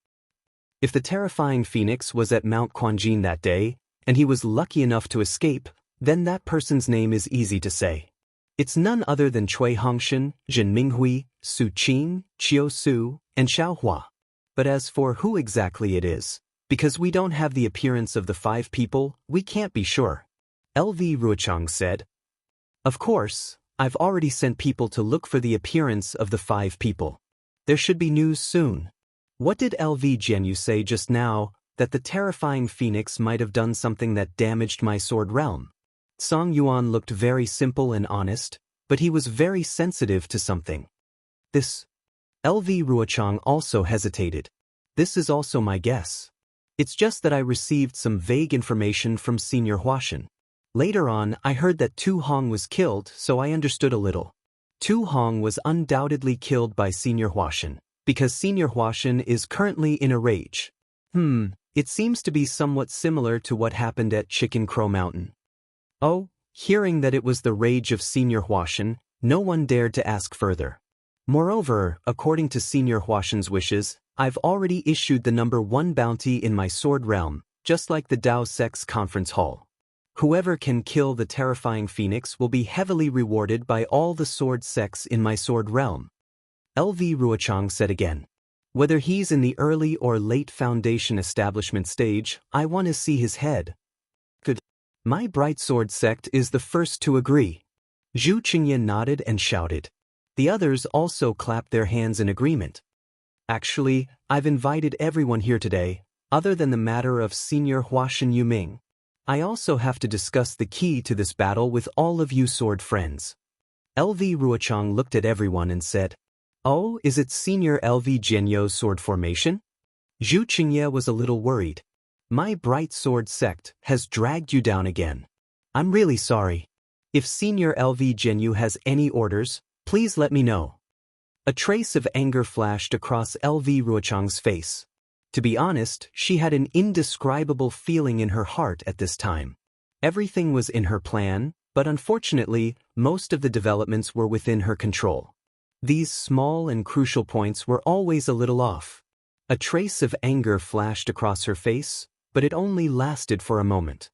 If the terrifying phoenix was at Mount Quanjin that day, and he was lucky enough to escape, then that person's name is easy to say. It's none other than Cui Hongshan, Jin Minghui, Su Qing, Qiu Su, and Xiao Hua. But as for who exactly it is, because we don't have the appearance of the 5 people, we can't be sure. LV Ruochang said. Of course, I've already sent people to look for the appearance of the 5 people. There should be news soon. What did LV Jianyu say just now, that the terrifying phoenix might have done something that damaged my sword realm? Song Yuan looked very simple and honest, but he was very sensitive to something. This. LV Ruochang also hesitated. This is also my guess. It's just that I received some vague information from Senior Huashan. Later on, I heard that Tu Hong was killed, so I understood a little. Tu Hong was undoubtedly killed by Senior Huashan, because Senior Huashan is currently in a rage. It seems to be somewhat similar to what happened at Chicken Crow Mountain. Oh, hearing that it was the rage of Senior Huashan, no one dared to ask further. Moreover, according to Senior Huashan's wishes, I've already issued the number 1 bounty in my sword realm, just like the Dao Sect's conference hall. Whoever can kill the terrifying phoenix will be heavily rewarded by all the sword sects in my sword realm. LV Ruochang said again. Whether he's in the early or late foundation establishment stage, I want to see his head. Good. My bright sword sect is the first to agree. Zhu Qingye nodded and shouted. The others also clapped their hands in agreement. Actually, I've invited everyone here today, other than the matter of Senior Huashan Yu Ming. I also have to discuss the key to this battle with all of you sword friends. LV Ruochang looked at everyone and said, Oh, is it Senior LV Jianyu's sword formation? Zhu Qingye was a little worried. My bright sword sect has dragged you down again. I'm really sorry. If Senior LV Jianyu has any orders, please let me know. A trace of anger flashed across LV Ruochang's face. To be honest, she had an indescribable feeling in her heart at this time. Everything was in her plan, but unfortunately, most of the developments were within her control. These small and crucial points were always a little off. A trace of anger flashed across her face, but it only lasted for a moment.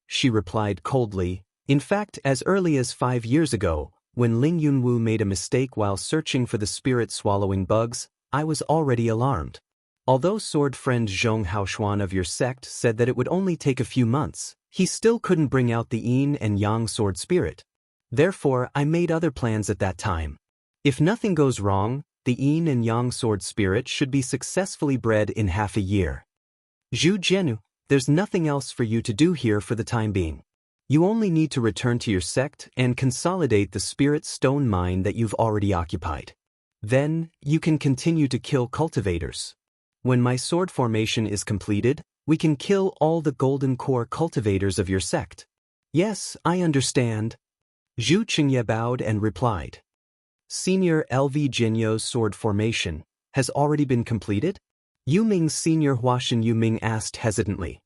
She replied coldly, in fact, as early as 5 years ago, when Ling Yunwu made a mistake while searching for the spirit-swallowing bugs, I was already alarmed. Although sword friend Zhong Haoshuan of your sect said that it would only take a few months, he still couldn't bring out the Yin and Yang sword spirit. Therefore, I made other plans at that time. If nothing goes wrong, the Yin and Yang sword spirit should be successfully bred in half a year. Zhu Jianyu, there's nothing else for you to do here for the time being. You only need to return to your sect and consolidate the spirit stone mine that you've already occupied. Then, you can continue to kill cultivators. When my sword formation is completed, we can kill all the golden core cultivators of your sect. Yes, I understand. Zhu Qingye bowed and replied. Senior LV Jinyo's sword formation has already been completed? Yu Ming's senior Huashan Yu Ming asked hesitantly.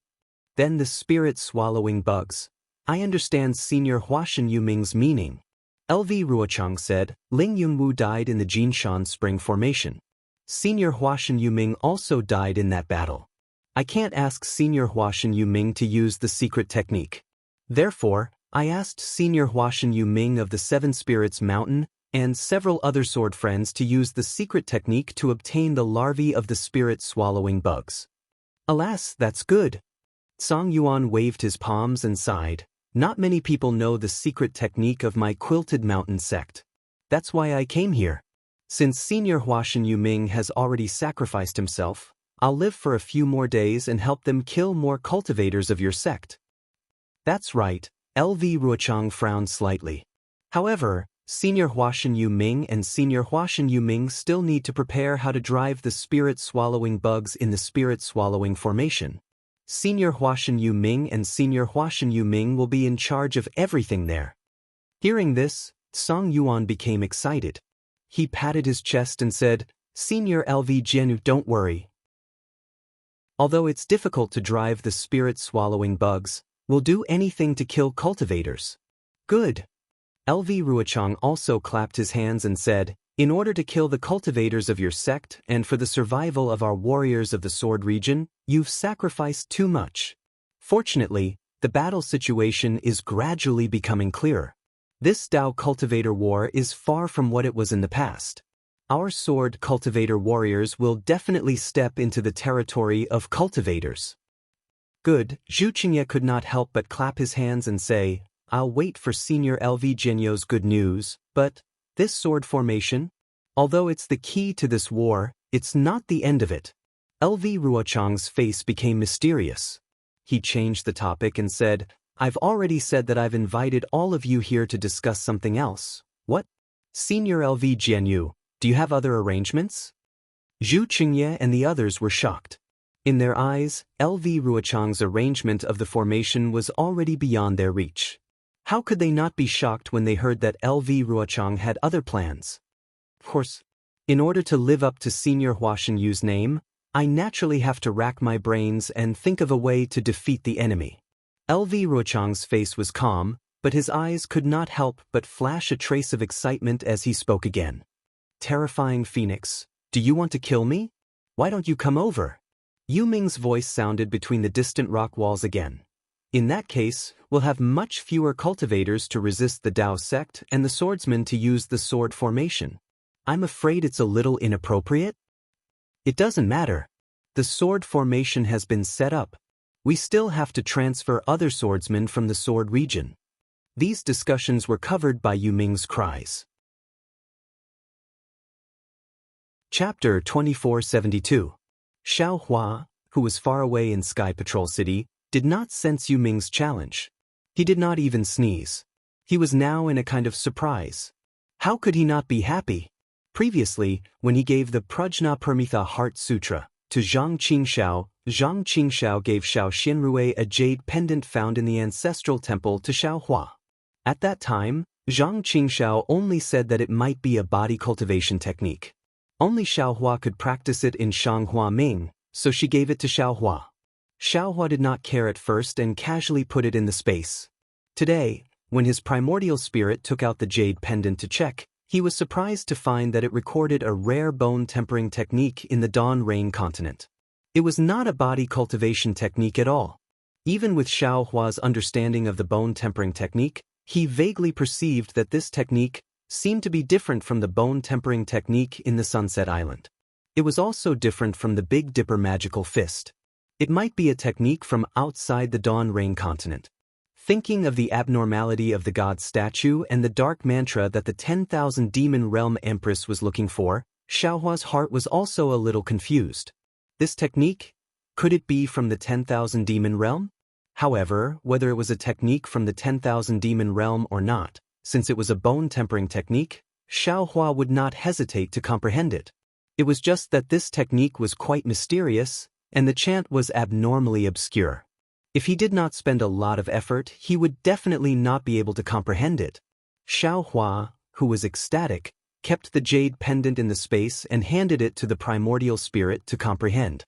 Then the spirit swallowing bugs. I understand senior Huashan Yu Ming's meaning. LV Ruochang said, Ling Yunwu died in the Jinshan Spring Formation. Senior Huashan Yu Ming also died in that battle. I can't ask Senior Huashan Yu Ming to use the secret technique. Therefore, I asked Senior Huashan Yu Ming of the Seven Spirits Mountain and several other sword friends to use the secret technique to obtain the larvae of the spirit-swallowing bugs. Alas, that's good. Song Yuan waved his palms and sighed. Not many people know the secret technique of my quilted mountain sect. That's why I came here. Since Senior Huashan Yu Ming has already sacrificed himself, I'll live for a few more days and help them kill more cultivators of your sect. That's right, LV Ruochang frowned slightly. However, Senior Huashan Yu Ming and Senior Huashan Yu Ming still need to prepare how to drive the spirit-swallowing bugs in the spirit-swallowing formation. Senior Huashan Yu Ming and Senior Huashan Yu Ming will be in charge of everything there. Hearing this, Song Yuan became excited. He patted his chest and said, Senior LV Jianu, don't worry. Although it's difficult to drive the spirit-swallowing bugs, we'll do anything to kill cultivators. Good. LV Ruochang also clapped his hands and said, in order to kill the cultivators of your sect and for the survival of our warriors of the Sword region, you've sacrificed too much. Fortunately, the battle situation is gradually becoming clearer. This Dao cultivator war is far from what it was in the past. Our sword cultivator warriors will definitely step into the territory of cultivators. Good, Zhu Qingye could not help but clap his hands and say, I'll wait for Senior LV Jinyo's good news, but this sword formation? Although it's the key to this war, it's not the end of it. LV Ruochang's face became mysterious. He changed the topic and said, I've already said that I've invited all of you here to discuss something else. What? Senior LV Jianyu, do you have other arrangements? Zhu Qingye and the others were shocked. In their eyes, LV Ruochang's arrangement of the formation was already beyond their reach. How could they not be shocked when they heard that LV Ruochang had other plans? Of course, in order to live up to Senior Huashan Yu's name, I naturally have to rack my brains and think of a way to defeat the enemy. LV Ruochang's face was calm, but his eyes could not help but flash a trace of excitement as he spoke again. Terrifying Phoenix, do you want to kill me? Why don't you come over? Yu Ming's voice sounded between the distant rock walls again. In that case, we'll have much fewer cultivators to resist the Dao sect and the swordsmen to use the sword formation. I'm afraid it's a little inappropriate. It doesn't matter. The sword formation has been set up. We still have to transfer other swordsmen from the sword region. These discussions were covered by Yu Ming's cries. Chapter 2472. Xiao Hua, who was far away in Sky Patrol City, did not sense Yu Ming's challenge. He did not even sneeze. He was now in a kind of surprise. How could he not be happy? Previously, when he gave the Prajna Parmitha Heart Sutra to Zhang Qingxiao gave Xiao Xinrui a jade pendant found in the ancestral temple to Xiao Hua. At that time, Zhang Qingxiao only said that it might be a body cultivation technique. Only Xiao Hua could practice it in Shanghua Ming, so she gave it to Xiao Hua. Xiao Hua did not care at first and casually put it in the space. Today, when his primordial spirit took out the jade pendant to check, he was surprised to find that it recorded a rare bone tempering technique in the Dawn Rain continent. It was not a body cultivation technique at all. Even with Xiao Hua's understanding of the bone tempering technique, he vaguely perceived that this technique seemed to be different from the bone tempering technique in the Sunset Island. It was also different from the Big Dipper magical fist. It might be a technique from outside the Dawn Rain continent. Thinking of the abnormality of the god statue and the dark mantra that the 10,000 Demon Realm Empress was looking for, Xiaohua's heart was also a little confused. This technique? Could it be from the 10,000 Demon Realm? However, whether it was a technique from the 10,000 Demon Realm or not, since it was a bone tempering technique, Xiaohua would not hesitate to comprehend it. It was just that this technique was quite mysterious, and the chant was abnormally obscure. If he did not spend a lot of effort, he would definitely not be able to comprehend it. Xiao Hua, who was ecstatic, kept the jade pendant in the space and handed it to the primordial spirit to comprehend.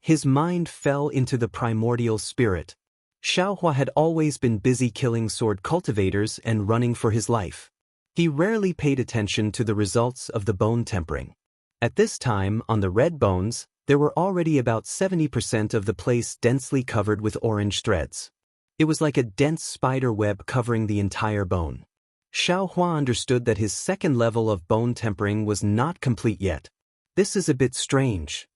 His mind fell into the primordial spirit. Xiao Hua had always been busy killing sword cultivators and running for his life. He rarely paid attention to the results of the bone tempering. At this time, on the red bones, there were already about 70% of the place densely covered with orange threads. It was like a dense spider web covering the entire bone. Xiao Hua understood that his second level of bone tempering was not complete yet. This is a bit strange.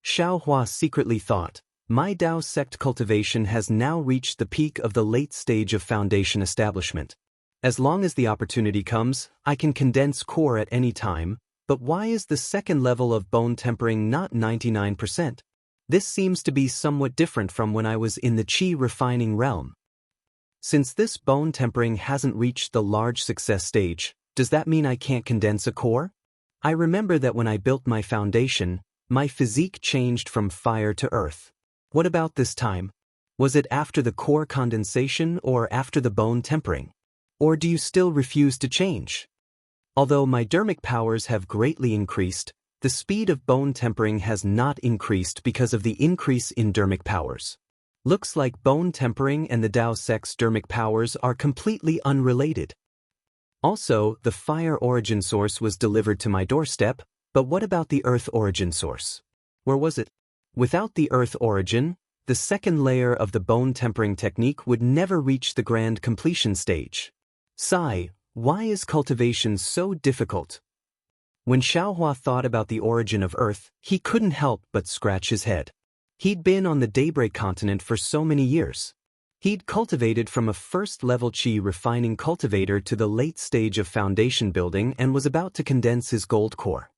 Xiao Hua secretly thought, my Dao sect cultivation has now reached the peak of the late stage of foundation establishment. As long as the opportunity comes, I can condense core at any time, but why is the second level of bone tempering not 99%? This seems to be somewhat different from when I was in the Qi refining realm. Since this bone tempering hasn't reached the large success stage, does that mean I can't condense a core? I remember that when I built my foundation, my physique changed from fire to earth. What about this time? Was it after the core condensation or after the bone tempering? Or do you still refuse to change? Although my dermic powers have greatly increased, the speed of bone tempering has not increased because of the increase in dermic powers. Looks like bone tempering and the Dao sect's dermic powers are completely unrelated. Also, the fire origin source was delivered to my doorstep, but what about the earth origin source? Where was it? Without the earth origin, the second layer of the bone tempering technique would never reach the grand completion stage. Sigh, why is cultivation so difficult? When Xiao Hua thought about the origin of Earth, he couldn't help but scratch his head. He'd been on the Daybreak continent for so many years. He'd cultivated from a first-level Qi refining cultivator to the late stage of foundation building and was about to condense his gold core.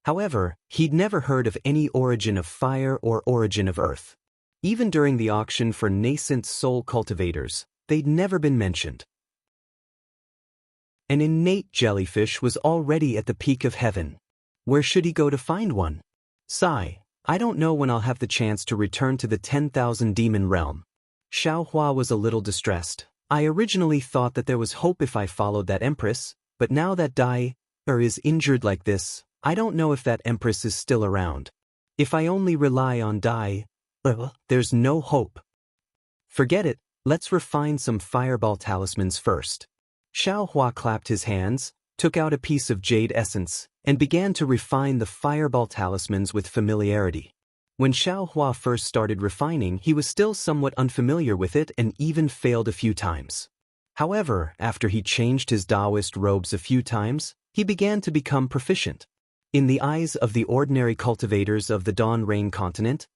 However, he'd never heard of any origin of fire or origin of Earth. Even during the auction for nascent soul cultivators, they'd never been mentioned. An innate jellyfish was already at the peak of heaven. Where should he go to find one? Sigh, I don't know when I'll have the chance to return to the 10,000 demon realm. Xiao Hua was a little distressed. I originally thought that there was hope if I followed that empress, but now that Dai is injured like this, I don't know if that empress is still around. If I only rely on Dai, there's no hope. Forget it, let's refine some fireball talismans first. Xiao Hua clapped his hands, took out a piece of jade essence, and began to refine the fireball talismans with familiarity. When Xiao Hua first started refining, he was still somewhat unfamiliar with it and even failed a few times. However, after he changed his Taoist robes a few times, he began to become proficient. In the eyes of the ordinary cultivators of the Dawn Rain continent,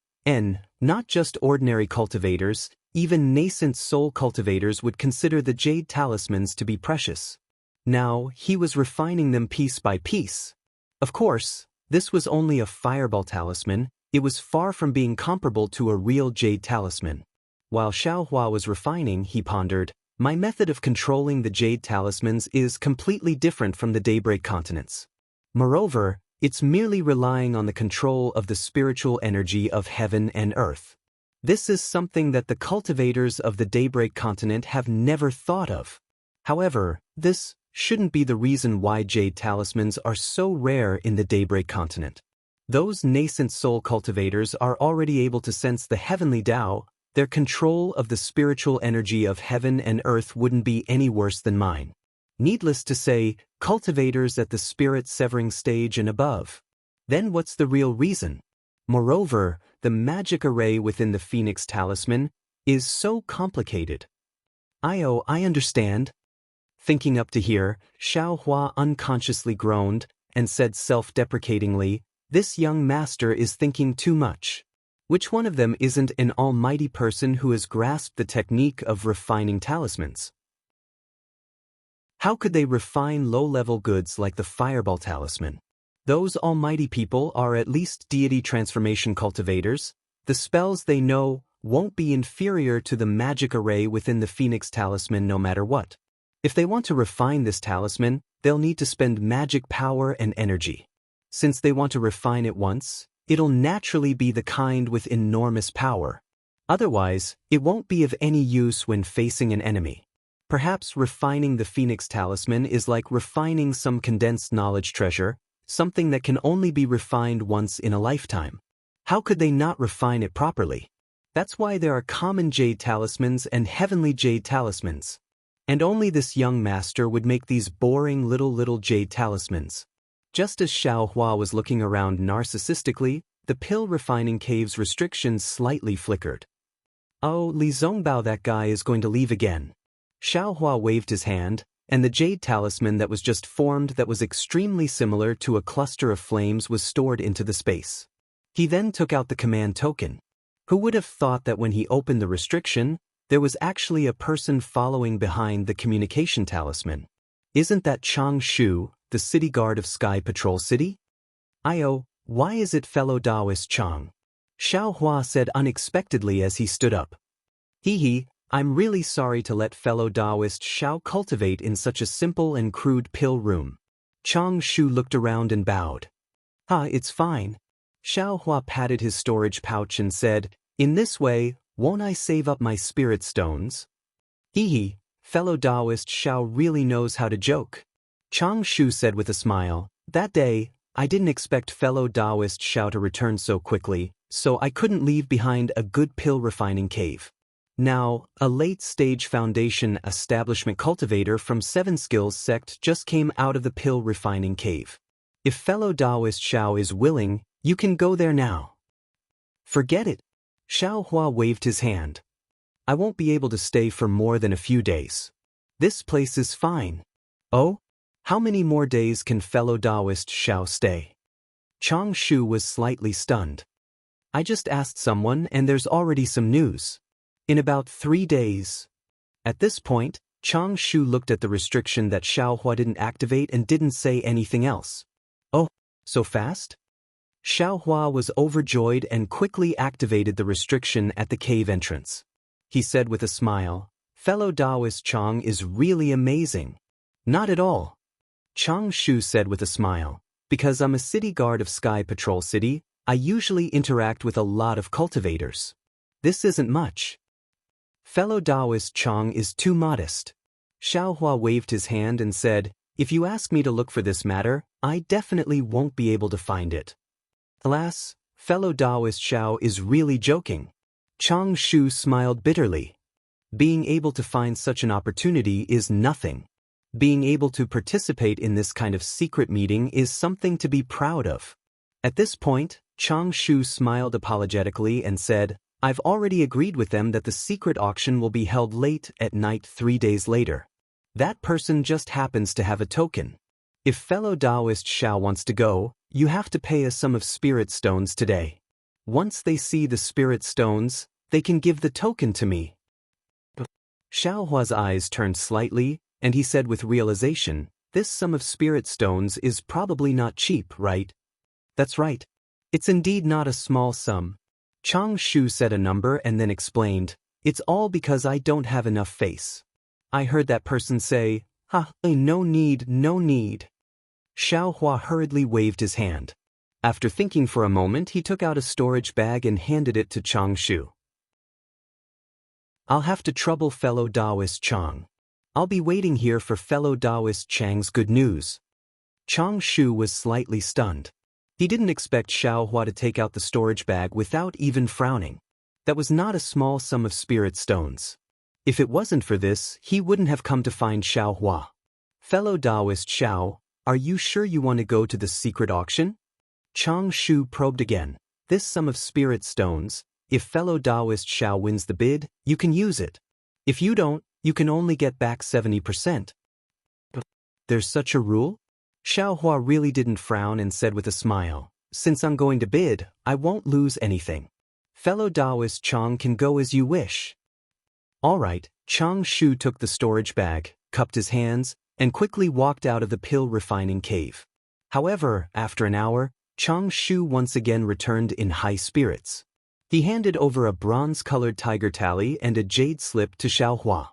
not just ordinary cultivators, even nascent soul cultivators would consider the jade talismans to be precious. Now, he was refining them piece by piece. Of course, this was only a fireball talisman. It was far from being comparable to a real jade talisman. While Xiao Hua was refining, he pondered, my method of controlling the jade talismans is completely different from the Daybreak continents. Moreover, it's merely relying on the control of the spiritual energy of heaven and earth. This is something that the cultivators of the Daybreak continent have never thought of. However, this shouldn't be the reason why jade talismans are so rare in the Daybreak continent. Those nascent soul cultivators are already able to sense the heavenly Tao. Their control of the spiritual energy of heaven and earth wouldn't be any worse than mine. Needless to say, cultivators at the spirit severing stage and above. Then what's the real reason? Moreover, the magic array within the Phoenix Talisman is so complicated. I understand. Thinking up to here, Xiao Hua unconsciously groaned and said self-deprecatingly, this young master is thinking too much. Which one of them isn't an almighty person who has grasped the technique of refining talismans? How could they refine low-level goods like the fireball talisman? Those almighty people are at least deity transformation cultivators. The spells they know won't be inferior to the magic array within the Phoenix Talisman no matter what. If they want to refine this talisman, they'll need to spend magic power and energy. Since they want to refine it once, it'll naturally be the kind with enormous power. Otherwise, it won't be of any use when facing an enemy. Perhaps refining the Phoenix Talisman is like refining some condensed knowledge treasure, something that can only be refined once in a lifetime. How could they not refine it properly? That's why there are common jade talismans and heavenly jade talismans. And only this young master would make these boring little jade talismans. Just as Xiao Hua was looking around narcissistically, the pill refining cave's restrictions slightly flickered. Oh, Li Zongbao, that guy is going to leave again. Xiao Hua waved his hand, and the jade talisman that was just formed that was extremely similar to a cluster of flames was stored into the space. He then took out the command token. Who would have thought that when he opened the restriction, there was actually a person following behind the communication talisman? Isn't that Chang Shu, the city guard of Sky Patrol City? Why is it fellow Taoist Chang? Xiao Hua said unexpectedly as he stood up. I'm really sorry to let fellow Taoist Xiao cultivate in such a simple and crude pill room. Chang Shu looked around and bowed. It's fine. Xiao Hua patted his storage pouch and said, in this way, won't I save up my spirit stones? Fellow Taoist Xiao really knows how to joke. Chang Shu said with a smile, that day, I didn't expect fellow Taoist Xiao to return so quickly, so I couldn't leave behind a good pill refining cave. Now, a late-stage foundation establishment cultivator from 7 Skills sect just came out of the pill refining cave. If fellow Taoist Xiao is willing, you can go there now. Forget it. Xiao Hua waved his hand. I won't be able to stay for more than a few days. This place is fine. Oh? How many more days can fellow Taoist Xiao stay? Chang Shu was slightly stunned. I just asked someone and there's already some news. In about 3 days. At this point, Chang Shu looked at the restriction that Xiao Hua didn't activate and didn't say anything else. Oh, so fast? Xiao Hua was overjoyed and quickly activated the restriction at the cave entrance. He said with a smile, fellow Taoist Chang is really amazing. Not at all. Chang Shu said with a smile, because I'm a city guard of Sky Patrol City, I usually interact with a lot of cultivators. This isn't much. Fellow Taoist Chang is too modest. Xiao Hua waved his hand and said, if you ask me to look for this matter, I definitely won't be able to find it. Alas, fellow Taoist Xiao is really joking. Chang Shu smiled bitterly. Being able to find such an opportunity is nothing. Being able to participate in this kind of secret meeting is something to be proud of. At this point, Chang Shu smiled apologetically and said, I've already agreed with them that the secret auction will be held late at night 3 days later. That person just happens to have a token. If fellow Taoist Xiao wants to go, you have to pay a sum of spirit stones today. Once they see the spirit stones, they can give the token to me. Xiao Hua's eyes turned slightly, and he said with realization, this sum of spirit stones is probably not cheap, right? That's right. It's indeed not a small sum. Chang Shu said a number and then explained, it's all because I don't have enough face. I heard that person say, no need. Xiao Hua hurriedly waved his hand. After thinking for a moment, he took out a storage bag and handed it to Chang Shu. I'll have to trouble fellow Taoist Chang. I'll be waiting here for fellow Taoist Chang's good news. Chang Shu was slightly stunned. He didn't expect Xiao Hua to take out the storage bag without even frowning. That was not a small sum of spirit stones. If it wasn't for this, he wouldn't have come to find Xiao Hua. Fellow Taoist Xiao, are you sure you want to go to the secret auction? Chang Shu probed again. This sum of spirit stones, if fellow Taoist Xiao wins the bid, you can use it. If you don't, you can only get back 70%. There's such a rule? Xiao Hua really didn't frown and said with a smile, since I'm going to bid, I won't lose anything. Fellow Taoist Chang can go as you wish. All right, Chang Shu took the storage bag, cupped his hands, and quickly walked out of the pill refining cave. However, after an hour, Chang Shu once again returned in high spirits. He handed over a bronze-colored tiger tally and a jade slip to Xiao Hua.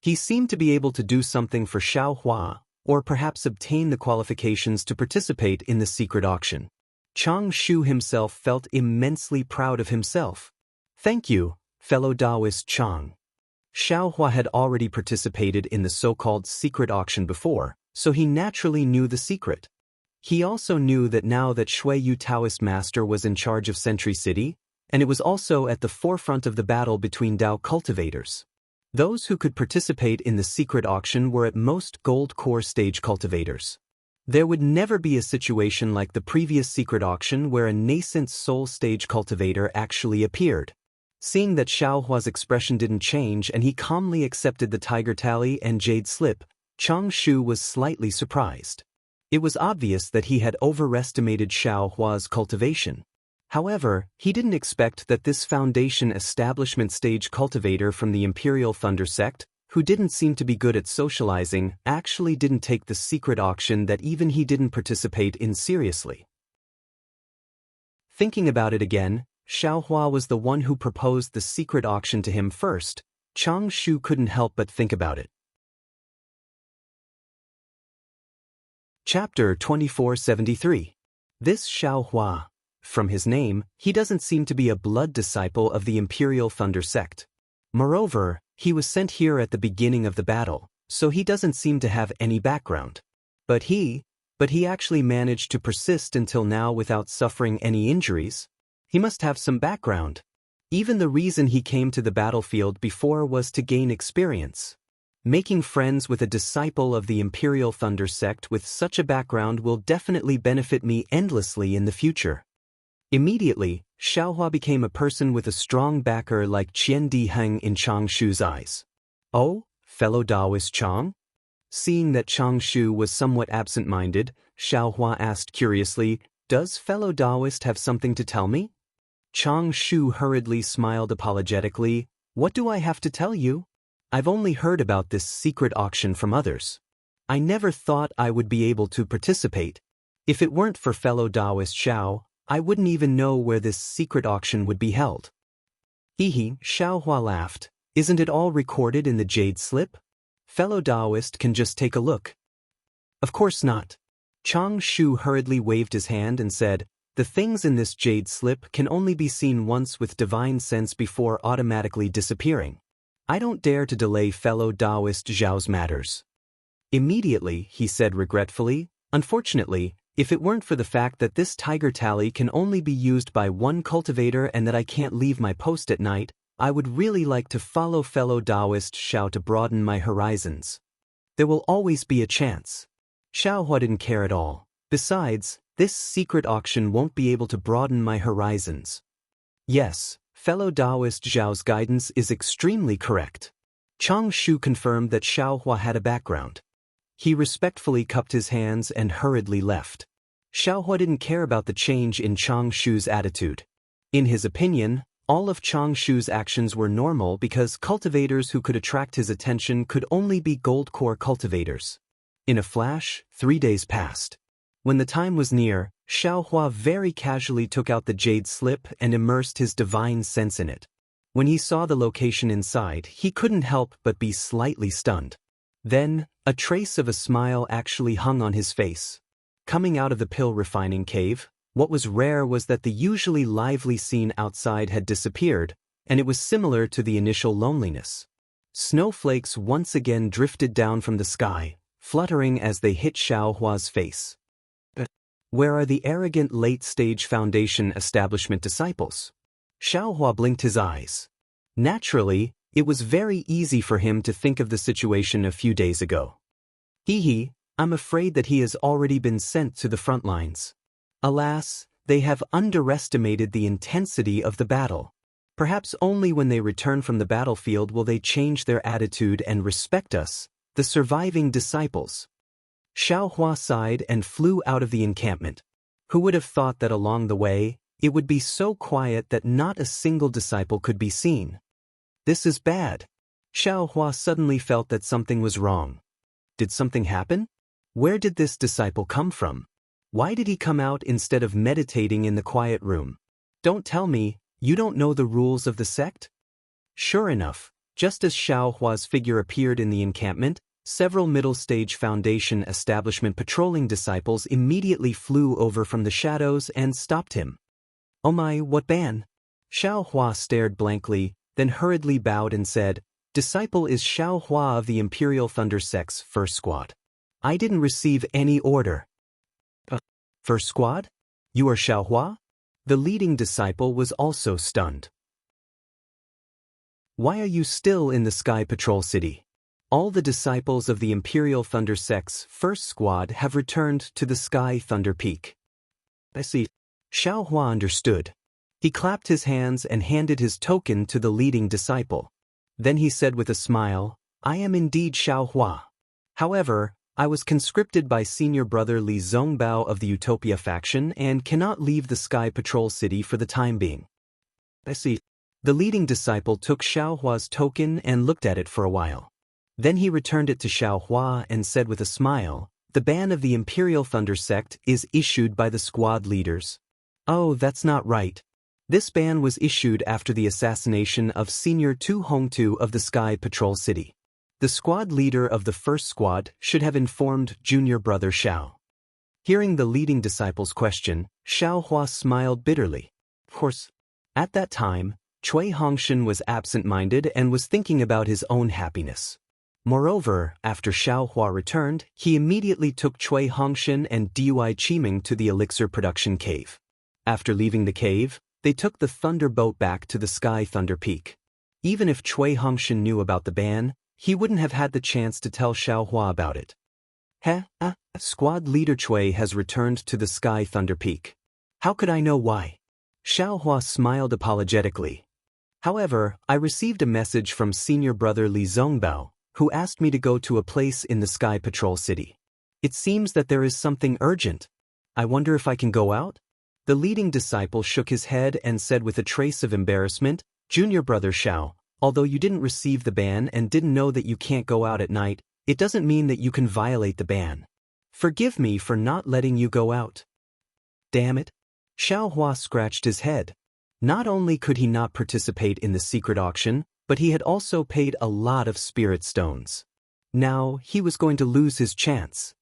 He seemed to be able to do something for Xiao Hua, or perhaps obtain the qualifications to participate in the secret auction. Chang Shu himself felt immensely proud of himself. Thank you, fellow Taoist Chang. Xiao Hua had already participated in the so-called secret auction before, so he naturally knew the secret. He also knew that now that Shui Yu Taoist master was in charge of Sentry City, and it was also at the forefront of the battle between Dao cultivators. Those who could participate in the secret auction were at most gold core stage cultivators. There would never be a situation like the previous secret auction where a nascent soul stage cultivator actually appeared. Seeing that Xiao Hua's expression didn't change and he calmly accepted the tiger tally and jade slip, Chang Shu was slightly surprised. It was obvious that he had overestimated Xiao Hua's cultivation. However, he didn't expect that this foundation establishment stage cultivator from the Imperial Thunder sect, who didn't seem to be good at socializing, actually didn't take the secret auction that even he didn't participate in seriously. Thinking about it again, Xiao Hua was the one who proposed the secret auction to him first. Chang Shu couldn't help but think about it. Chapter 2473. This Xiao Hua. From his name, he doesn't seem to be a blood disciple of the Imperial Thunder sect. Moreover, he was sent here at the beginning of the battle, so he doesn't seem to have any background. But he actually managed to persist until now without suffering any injuries. He must have some background. Even the reason he came to the battlefield before was to gain experience. Making friends with a disciple of the Imperial Thunder sect with such a background will definitely benefit me endlessly in the future. Immediately, Xiao Hua became a person with a strong backer like Qian Di Heng in Chang Shu's eyes. Oh, fellow Taoist Chang? Seeing that Chang Shu was somewhat absent-minded, Xiao Hua asked curiously, "Does fellow Taoist have something to tell me?" Chang Shu hurriedly smiled apologetically. "What do I have to tell you? I've only heard about this secret auction from others. I never thought I would be able to participate. If it weren't for fellow Taoist Xiao, I wouldn't even know where this secret auction would be held." Hehe, Xiao Hua laughed. "Isn't it all recorded in the jade slip? Fellow Taoist can just take a look." "Of course not." Chang Shu hurriedly waved his hand and said, "The things in this jade slip can only be seen once with divine sense before automatically disappearing. I don't dare to delay fellow Taoist Zhao's matters." Immediately, he said regretfully, "Unfortunately, if it weren't for the fact that this tiger tally can only be used by one cultivator and that I can't leave my post at night, I would really like to follow fellow Taoist Xiao to broaden my horizons. There will always be a chance." Xiao Hua didn't care at all. "Besides, this secret auction won't be able to broaden my horizons." Yes, fellow Taoist Zhao's guidance is extremely correct. Chang Shu confirmed that Xiao Hua had a background. He respectfully cupped his hands and hurriedly left. Xiao Hua didn't care about the change in Chang Shu's attitude. In his opinion, all of Chang Shu's actions were normal because cultivators who could attract his attention could only be gold core cultivators. In a flash, 3 days passed. When the time was near, Xiao Hua very casually took out the jade slip and immersed his divine sense in it. When he saw the location inside, he couldn't help but be slightly stunned. Then, a trace of a smile actually hung on his face. Coming out of the pill refining cave, what was rare was that the usually lively scene outside had disappeared, and it was similar to the initial loneliness. Snowflakes once again drifted down from the sky, fluttering as they hit Xiao Hua's face. But where are the arrogant late-stage foundation establishment disciples? Xiao Hua blinked his eyes. Naturally, it was very easy for him to think of the situation a few days ago. I'm afraid that he has already been sent to the front lines. Alas, they have underestimated the intensity of the battle. Perhaps only when they return from the battlefield will they change their attitude and respect us, the surviving disciples. Xiao Hua sighed and flew out of the encampment. Who would have thought that along the way, it would be so quiet that not a single disciple could be seen? This is bad. Xiao Hua suddenly felt that something was wrong. Did something happen? Where did this disciple come from? Why did he come out instead of meditating in the quiet room? Don't tell me, you don't know the rules of the sect? Sure enough, just as Xiao Hua's figure appeared in the encampment, several middle-stage foundation establishment patrolling disciples immediately flew over from the shadows and stopped him. "Oh my, what ban?" Xiao Hua stared blankly, then hurriedly bowed and said, Disciple is Xiao Hua of the Imperial Thunder Sect's first squad. I didn't receive any order. First squad? You are Xiao Hua? The leading disciple was also stunned. Why are you still in the Sky Patrol City? All the disciples of the Imperial Thunder Sect's first squad have returned to the Sky Thunder Peak. I see. Xiao Hua understood. He clapped his hands and handed his token to the leading disciple. Then he said with a smile, I am indeed Xiao Hua. However, I was conscripted by senior brother Li Zongbao of the Utopia faction and cannot leave the Sky Patrol City for the time being. I see. The leading disciple took Xiao Hua's token and looked at it for a while. Then he returned it to Xiao Hua and said with a smile, the ban of the Imperial Thunder Sect is issued by the squad leaders. Oh, that's not right. This ban was issued after the assassination of Senior Tu Hongtu of the Sky Patrol City. The squad leader of the first squad should have informed junior brother Xiao. Hearing the leading disciple's question, Xiao Hua smiled bitterly. Of course, at that time, Cui Hongshan was absent-minded and was thinking about his own happiness. Moreover, after Xiao Hua returned, he immediately took Cui Hongshan and Dui Qiming to the elixir production cave. After leaving the cave, they took the Thunder Boat back to the Sky Thunder Peak. Even if Cui Hongshan knew about the ban, he wouldn't have had the chance to tell Xiao Hua about it. Squad leader Cui has returned to the Sky Thunder Peak. How could I know why? Xiao Hua smiled apologetically. However, I received a message from senior brother Li Zongbao, who asked me to go to a place in the Sky Patrol City. It seems that there is something urgent. I wonder if I can go out? The leading disciple shook his head and said with a trace of embarrassment, Junior brother Xiao, although you didn't receive the ban and didn't know that you can't go out at night, it doesn't mean that you can violate the ban. Forgive me for not letting you go out. Damn it. Xiao Hua scratched his head. Not only could he not participate in the secret auction, but he had also paid a lot of spirit stones. Now, he was going to lose his chance.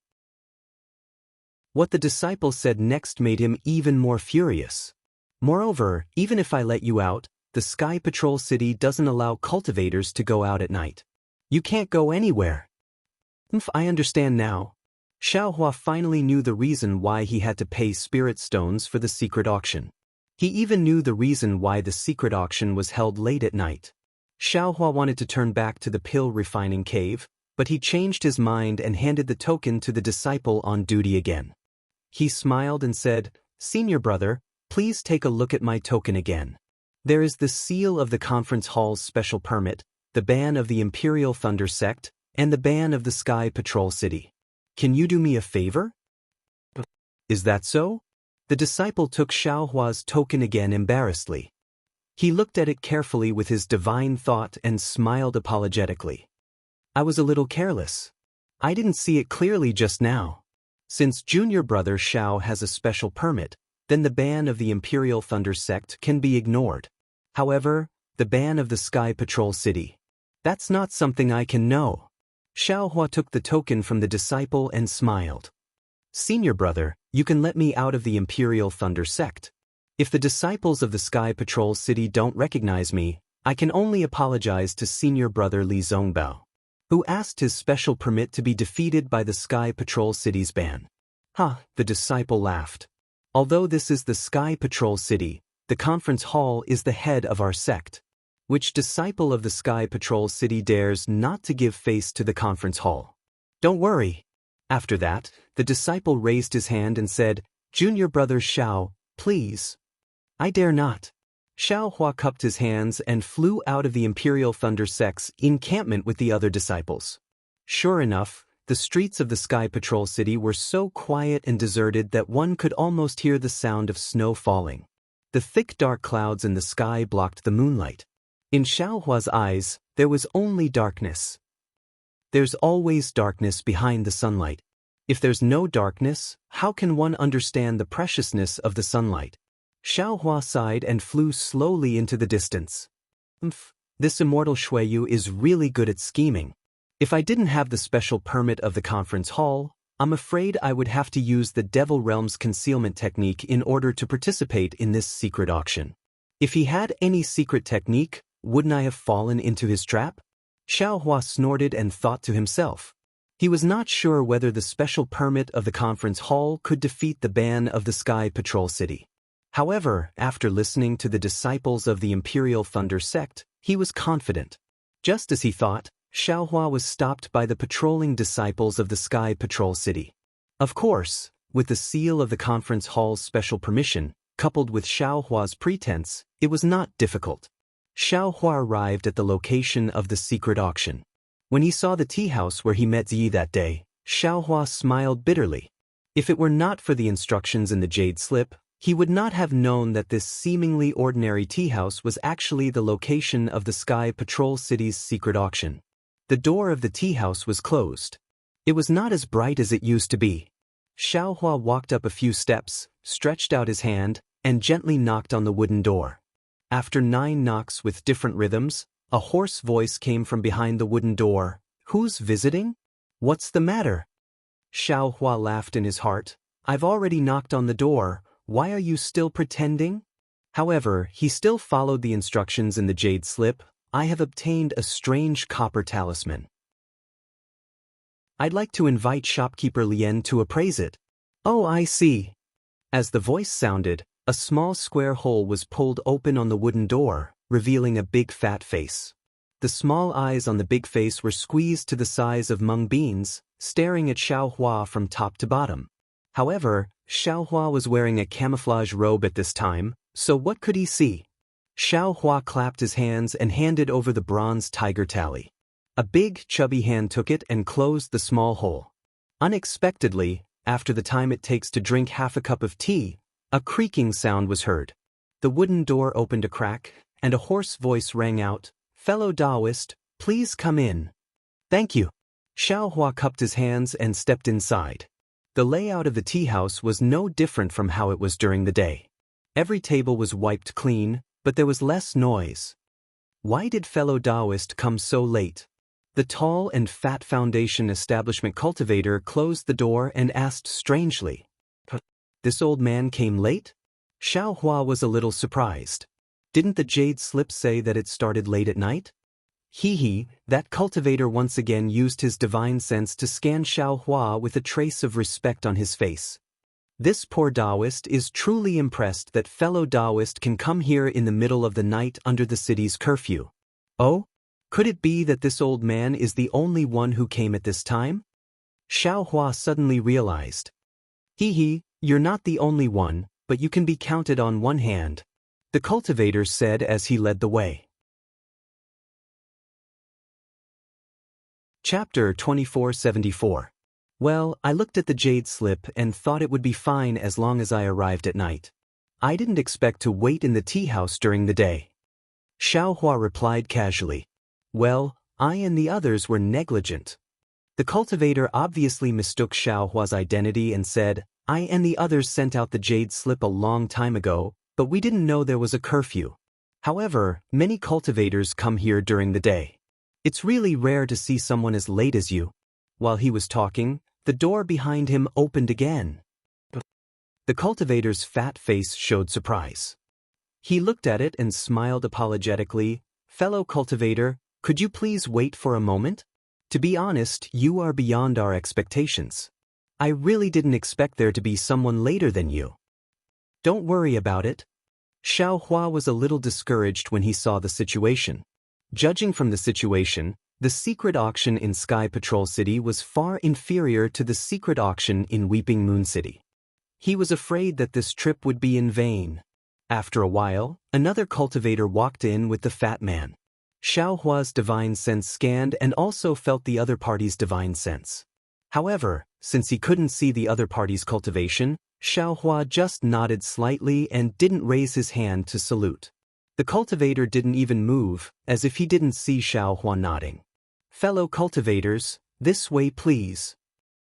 What the disciple said next made him even more furious. Moreover, even if I let you out, the Sky Patrol City doesn't allow cultivators to go out at night. You can't go anywhere. I understand now. Xiao Hua finally knew the reason why he had to pay spirit stones for the secret auction. He even knew the reason why the secret auction was held late at night. Xiao Hua wanted to turn back to the pill refining cave, but he changed his mind and handed the token to the disciple on duty again. He smiled and said, Senior brother, please take a look at my token again. There is the seal of the conference hall's special permit, the ban of the Imperial Thunder Sect, and the ban of the Sky Patrol City. Can you do me a favor? Is that so? The disciple took Xiao Hua's token again embarrassedly. He looked at it carefully with his divine thought and smiled apologetically. I was a little careless. I didn't see it clearly just now. Since junior brother Xiao has a special permit, then the ban of the Imperial Thunder Sect can be ignored. However, the ban of the Sky Patrol City. That's not something I can know. Xiao Hua took the token from the disciple and smiled. Senior brother, you can let me out of the Imperial Thunder Sect. If the disciples of the Sky Patrol City don't recognize me, I can only apologize to senior brother Li Zongbao, who asked his special permit to be defeated by the Sky Patrol City's ban. The disciple laughed. Although this is the Sky Patrol City, the conference hall is the head of our sect. Which disciple of the Sky Patrol City dares not to give face to the conference hall? Don't worry. After that, the disciple raised his hand and said, Junior brother Xiao, please. I dare not. Xiao Hua cupped his hands and flew out of the Imperial Thunder Sect's encampment with the other disciples. Sure enough, the streets of the Sky Patrol City were so quiet and deserted that one could almost hear the sound of snow falling. The thick dark clouds in the sky blocked the moonlight. In Xiao Hua's eyes, there was only darkness. There's always darkness behind the sunlight. If there's no darkness, how can one understand the preciousness of the sunlight? Xiao Hua sighed and flew slowly into the distance. This immortal Xueyu is really good at scheming. If I didn't have the special permit of the conference hall, I'm afraid I would have to use the Devil Realm's concealment technique in order to participate in this secret auction. If he had any secret technique, wouldn't I have fallen into his trap? Xiaohua snorted and thought to himself. He was not sure whether the special permit of the conference hall could defeat the ban of the Sky Patrol City. However, after listening to the disciples of the Imperial Thunder sect, he was confident. Just as he thought, Xiaohua was stopped by the patrolling disciples of the Sky Patrol City. Of course, with the seal of the conference hall's special permission, coupled with Xiaohua's pretense, it was not difficult. Xiaohua arrived at the location of the secret auction. When he saw the tea house where he met Yi that day, Xiaohua smiled bitterly. If it were not for the instructions in the jade slip, he would not have known that this seemingly ordinary tea house was actually the location of the Sky Patrol City's secret auction. The door of the tea house was closed. It was not as bright as it used to be. Xiaohua walked up a few steps, stretched out his hand, and gently knocked on the wooden door. After 9 knocks with different rhythms, a hoarse voice came from behind the wooden door. "Who's visiting? What's the matter?" Xiaohua laughed in his heart. "I've already knocked on the door. Why are you still pretending?" However, he still followed the instructions in the jade slip. "I have obtained a strange copper talisman. I'd like to invite shopkeeper Lien to appraise it." "Oh, I see." As the voice sounded, a small square hole was pulled open on the wooden door, revealing a big fat face. The small eyes on the big face were squeezed to the size of mung beans, staring at Xiaohua from top to bottom. However, Xiaohua was wearing a camouflage robe at this time, so what could he see? Xiaohua clapped his hands and handed over the bronze tiger tally. A big, chubby hand took it and closed the small hole. Unexpectedly, after the time it takes to drink half a cup of tea, a creaking sound was heard. The wooden door opened a crack, and a hoarse voice rang out, "Fellow Taoist, please come in." "Thank you." Xiaohua cupped his hands and stepped inside. The layout of the tea house was no different from how it was during the day. Every table was wiped clean, but there was less noise. Why did fellow Taoist come so late? The tall and fat foundation establishment cultivator closed the door and asked strangely, "This old man came late?" Xiaohua was a little surprised. Didn't the jade slip say that it started late at night? That cultivator once again used his divine sense to scan Xiaohua with a trace of respect on his face. This poor Taoist is truly impressed that fellow Taoist can come here in the middle of the night under the city's curfew. Oh? Could it be that this old man is the only one who came at this time? Xiaohua suddenly realized. You're not the only one, but you can be counted on one hand, the cultivator said as he led the way. Chapter 2474. Well, I looked at the jade slip and thought it would be fine as long as I arrived at night. I didn't expect to wait in the tea house during the day. Xiaohua replied casually. Well, I and the others were negligent. The cultivator obviously mistook Xiaohua's identity and said, I and the others sent out the jade slip a long time ago, but we didn't know there was a curfew. However, many cultivators come here during the day. It's really rare to see someone as late as you. While he was talking, the door behind him opened again. The cultivator's fat face showed surprise. He looked at it and smiled apologetically. Fellow cultivator, could you please wait for a moment? To be honest, you are beyond our expectations. I really didn't expect there to be someone later than you. Don't worry about it. Xiaohua was a little discouraged when he saw the situation. Judging from the situation, the secret auction in Sky Patrol City was far inferior to the secret auction in Weeping Moon City. He was afraid that this trip would be in vain. After a while, another cultivator walked in with the fat man. Xiaohua's divine sense scanned and also felt the other party's divine sense. However, since he couldn't see the other party's cultivation, Xiaohua just nodded slightly and didn't raise his hand to salute. The cultivator didn't even move, as if he didn't see Xiaohua nodding. Fellow cultivators, this way please.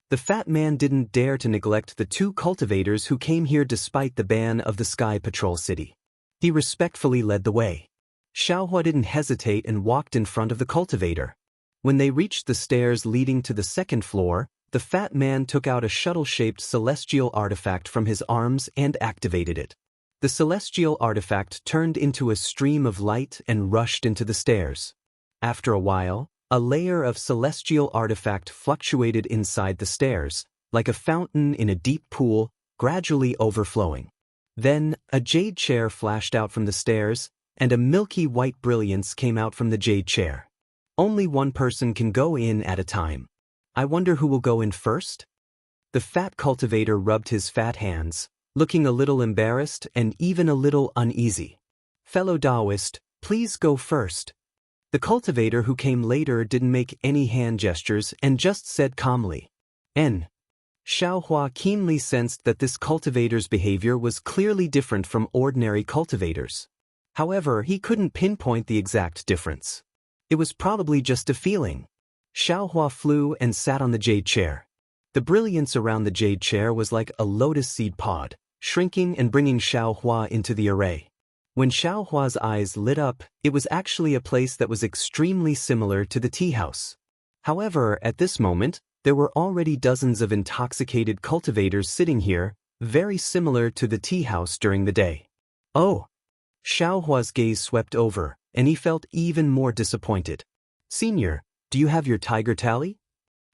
The fat man didn't dare to neglect the two cultivators who came here despite the ban of the Sky Patrol City. He respectfully led the way. Xiaohua didn't hesitate and walked in front of the cultivator. When they reached the stairs leading to the second floor, the fat man took out a shuttle-shaped celestial artifact from his arms and activated it. The celestial artifact turned into a stream of light and rushed into the stairs. After a while, A layer of celestial artifact fluctuated inside the stairs, like a fountain in a deep pool, gradually overflowing. Then, a jade chair flashed out from the stairs, and a milky white brilliance came out from the jade chair. Only one person can go in at a time. I wonder who will go in first? The fat cultivator rubbed his fat hands, looking a little embarrassed and even a little uneasy. Fellow Taoist, please go first. The cultivator who came later didn't make any hand gestures and just said calmly, N. Xiaohua keenly sensed that this cultivator's behavior was clearly different from ordinary cultivators. However, he couldn't pinpoint the exact difference. It was probably just a feeling. Xiaohua flew and sat on the jade chair. The brilliance around the jade chair was like a lotus seed pod, shrinking and bringing Xiaohua into the array. When Xiaohua's eyes lit up, it was actually a place that was extremely similar to the tea house. However, at this moment, there were already dozens of intoxicated cultivators sitting here, very similar to the tea house during the day. Oh! Xiaohua's gaze swept over, and he felt even more disappointed. Senior, do you have your tiger tally?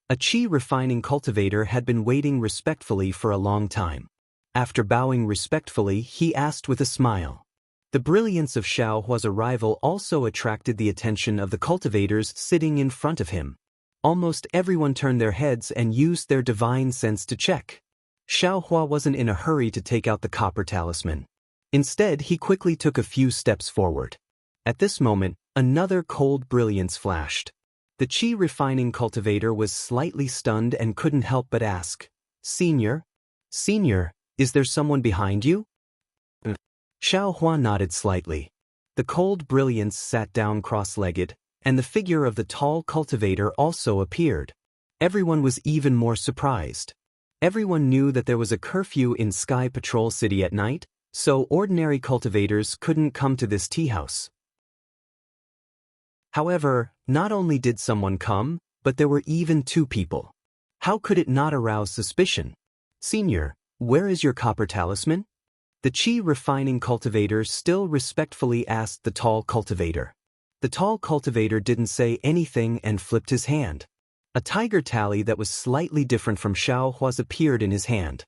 A qi refining cultivator had been waiting respectfully for a long time. After bowing respectfully, he asked with a smile. The brilliance of Xiaohua's arrival also attracted the attention of the cultivators sitting in front of him. Almost everyone turned their heads and used their divine sense to check. Xiaohua wasn't in a hurry to take out the copper talisman. Instead, he quickly took a few steps forward. At this moment, another cold brilliance flashed. The qi refining cultivator was slightly stunned and couldn't help but ask, Senior? Senior, is there someone behind you? Xiaohua nodded slightly. The cold brilliance sat down cross-legged, and the figure of the tall cultivator also appeared. Everyone was even more surprised. Everyone knew that there was a curfew in Sky Patrol City at night, so ordinary cultivators couldn't come to this tea house. However, not only did someone come, but there were even two people. How could it not arouse suspicion? Senior, where is your copper talisman? The qi refining cultivator still respectfully asked the tall cultivator. The tall cultivator didn't say anything and flipped his hand. A tiger tally that was slightly different from Xiaohua's appeared in his hand.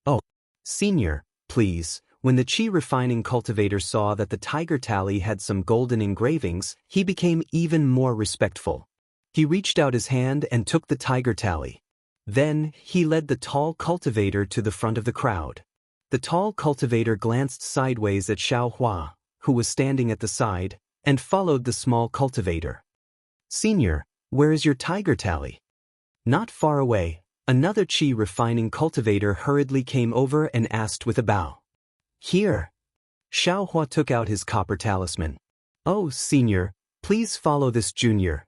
Oh, Senior, please. When the qi refining cultivator saw that the tiger tally had some golden engravings, he became even more respectful. He reached out his hand and took the tiger tally. Then, he led the tall cultivator to the front of the crowd. The tall cultivator glanced sideways at Xiaohua, who was standing at the side, and followed the small cultivator. Senior, where is your tiger tally? Not far away, another qi refining cultivator hurriedly came over and asked with a bow. Here. Xiaohua took out his copper talisman. Oh, Senior, please follow this junior.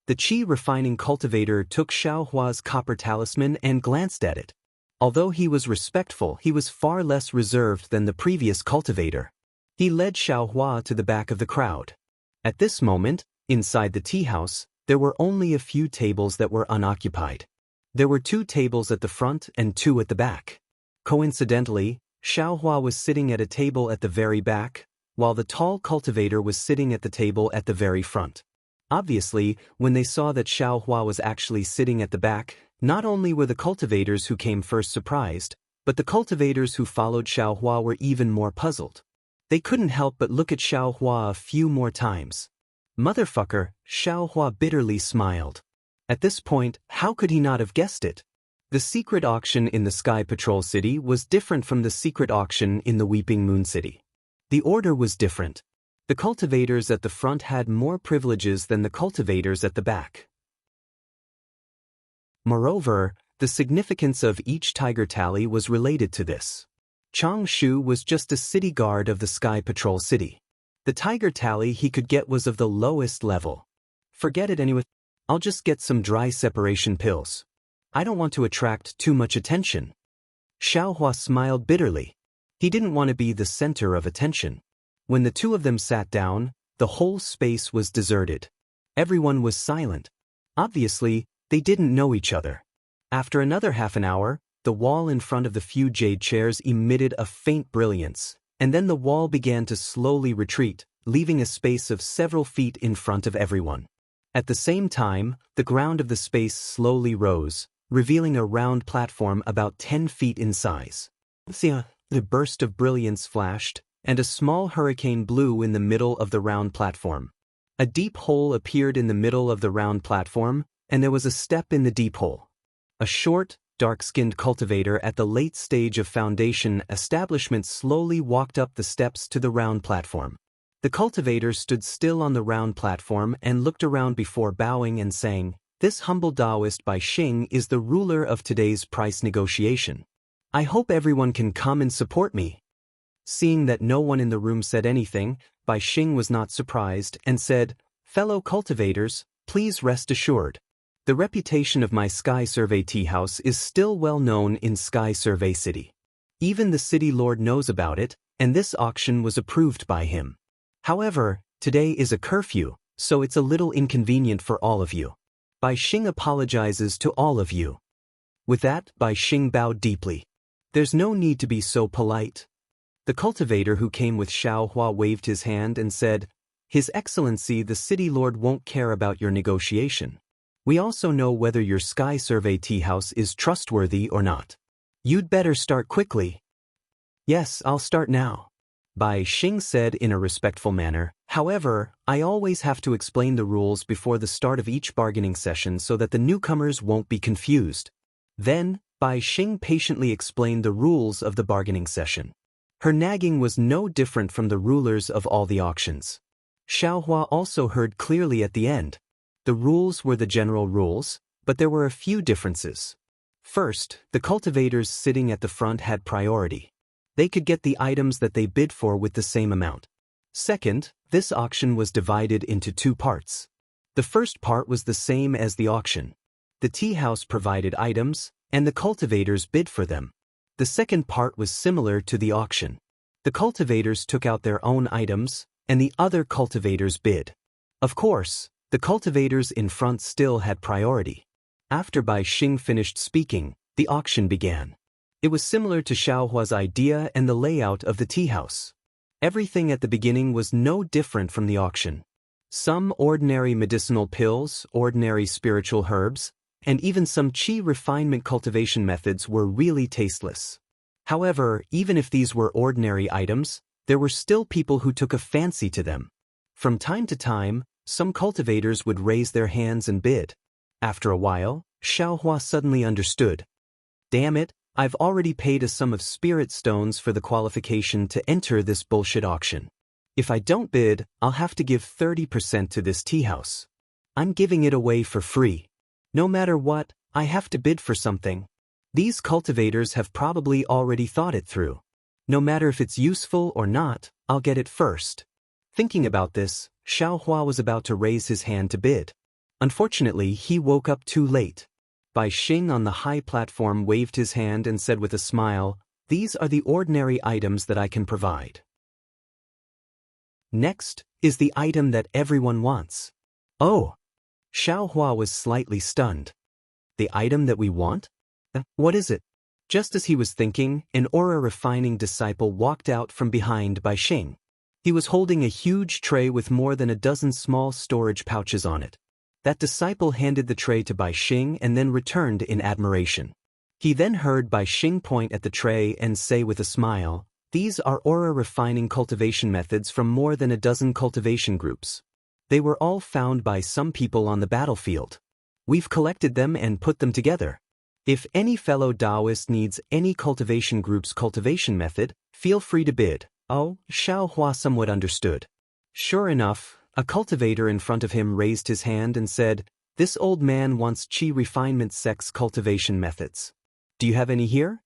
The qi refining cultivator took Xiaohua's copper talisman and glanced at it. Although he was respectful, he was far less reserved than the previous cultivator. He led Xiaohua to the back of the crowd. At this moment, inside the tea house, there were only a few tables that were unoccupied. There were 2 tables at the front and 2 at the back. Coincidentally, Xiaohua was sitting at a table at the very back, while the tall cultivator was sitting at the table at the very front. Obviously, when they saw that Xiaohua was actually sitting at the back, not only were the cultivators who came first surprised, but the cultivators who followed Xiaohua were even more puzzled. They couldn't help but look at Xiaohua a few more times. Motherfucker, Xiaohua bitterly smiled. At this point, how could he not have guessed it? The secret auction in the Sky Patrol City was different from the secret auction in the Weeping Moon City. The order was different. The cultivators at the front had more privileges than the cultivators at the back. Moreover, the significance of each tiger tally was related to this. Chang Shu was just a city guard of the Sky Patrol City. The tiger tally he could get was of the lowest level. Forget it anyway. I'll just get some dry separation pills. I don't want to attract too much attention. Xiaohua smiled bitterly. He didn't want to be the center of attention. When the two of them sat down, the whole space was deserted. Everyone was silent. Obviously, they didn't know each other. After another half an hour, the wall in front of the few jade chairs emitted a faint brilliance, and then the wall began to slowly retreat, leaving a space of several feet in front of everyone. At the same time, the ground of the space slowly rose, revealing a round platform about 10 feet in size. The burst of brilliance flashed, and a small hurricane blew in the middle of the round platform. A deep hole appeared in the middle of the round platform, and there was a step in the deep hole. A short, dark-skinned cultivator at the late stage of foundation establishment slowly walked up the steps to the round platform. The cultivator stood still on the round platform and looked around before bowing and saying, "This humble Taoist Bai Xing is the ruler of today's price negotiation. I hope everyone can come and support me." Seeing that no one in the room said anything, Bai Xing was not surprised and said, "Fellow cultivators, please rest assured. The reputation of my Sky Survey tea house is still well known in Sky Survey City. Even the city lord knows about it, and this auction was approved by him. However, today is a curfew, so it's a little inconvenient for all of you. Bai Xing apologizes to all of you." With that, Bai Xing bowed deeply. "There's no need to be so polite." The cultivator who came with Xiao Hua waved his hand and said, "His Excellency the city lord won't care about your negotiation. We also know whether your Sky Survey tea house is trustworthy or not. You'd better start quickly." "Yes, I'll start now," Bai Xing said in a respectful manner. "However, I always have to explain the rules before the start of each bargaining session so that the newcomers won't be confused." Then, Bai Xing patiently explained the rules of the bargaining session. Her nagging was no different from the rulers of all the auctions. Xiao Hua also heard clearly at the end. The rules were the general rules, but there were a few differences. First, the cultivators sitting at the front had priority. They could get the items that they bid for with the same amount. Second, this auction was divided into two parts. The first part was the same as the auction. The tea house provided items, and the cultivators bid for them. The second part was similar to the auction. The cultivators took out their own items, and the other cultivators bid. Of course, the cultivators in front still had priority. After Bai Xing finished speaking, the auction began. It was similar to Xiao Hua's idea and the layout of the tea house. Everything at the beginning was no different from the auction. Some ordinary medicinal pills, ordinary spiritual herbs, and even some qi refinement cultivation methods were really tasteless. However, even if these were ordinary items, there were still people who took a fancy to them. From time to time, some cultivators would raise their hands and bid. After a while, Xiao Hua suddenly understood. "Damn it, I've already paid a sum of spirit stones for the qualification to enter this bullshit auction. If I don't bid, I'll have to give 30% to this tea house. I'm giving it away for free. No matter what, I have to bid for something. These cultivators have probably already thought it through. No matter if it's useful or not, I'll get it first." Thinking about this, Xiao Hua was about to raise his hand to bid. Unfortunately, he woke up too late. Bai Xing on the high platform waved his hand and said with a smile, "These are the ordinary items that I can provide. Next is the item that everyone wants." "Oh!" Xiao Hua was slightly stunned. "The item that we want? What is it?" Just as he was thinking, an aura-refining disciple walked out from behind Bai Xing. He was holding a huge tray with more than a dozen small storage pouches on it. That disciple handed the tray to Bai Xing and then returned in admiration. He then heard Bai Xing point at the tray and say with a smile, "These are aura-refining cultivation methods from more than a dozen cultivation groups. They were all found by some people on the battlefield. We've collected them and put them together. If any fellow Taoist needs any cultivation group's cultivation method, feel free to bid." Oh, Xiao Hua somewhat understood. Sure enough, a cultivator in front of him raised his hand and said, "This old man wants qi refinement sex cultivation methods. Do you have any here?"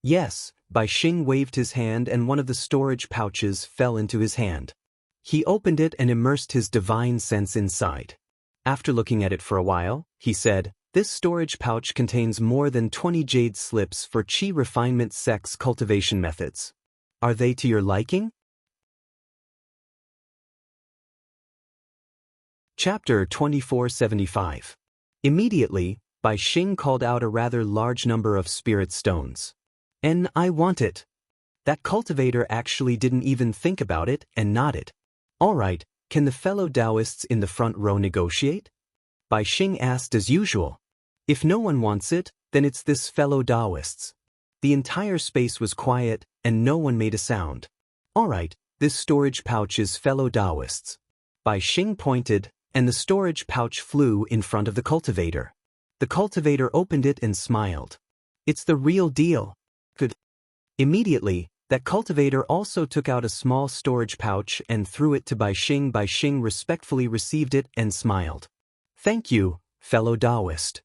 "Yes," Bai Xing waved his hand and one of the storage pouches fell into his hand. He opened it and immersed his divine sense inside. After looking at it for a while, he said, "This storage pouch contains more than 20 jade slips for qi refinement sex cultivation methods. Are they to your liking?" Chapter 2475. Immediately, Bai Xing called out a rather large number of spirit stones. "And I want it." That cultivator actually didn't even think about it and nodded. "All right, Can the fellow Taoists in the front row negotiate? Bai Xing asked as usual. If no one wants it, then it's this fellow Taoists. The entire space was quiet, and no one made a sound. All right, this storage pouch is fellow Taoists. Bai Xing pointed, and the storage pouch flew in front of the cultivator. The cultivator opened it and smiled. It's the real deal. Good. Immediately, that cultivator also took out a small storage pouch and threw it to Bai Xing. Bai Xing respectfully received it and smiled. Thank you, fellow Taoist.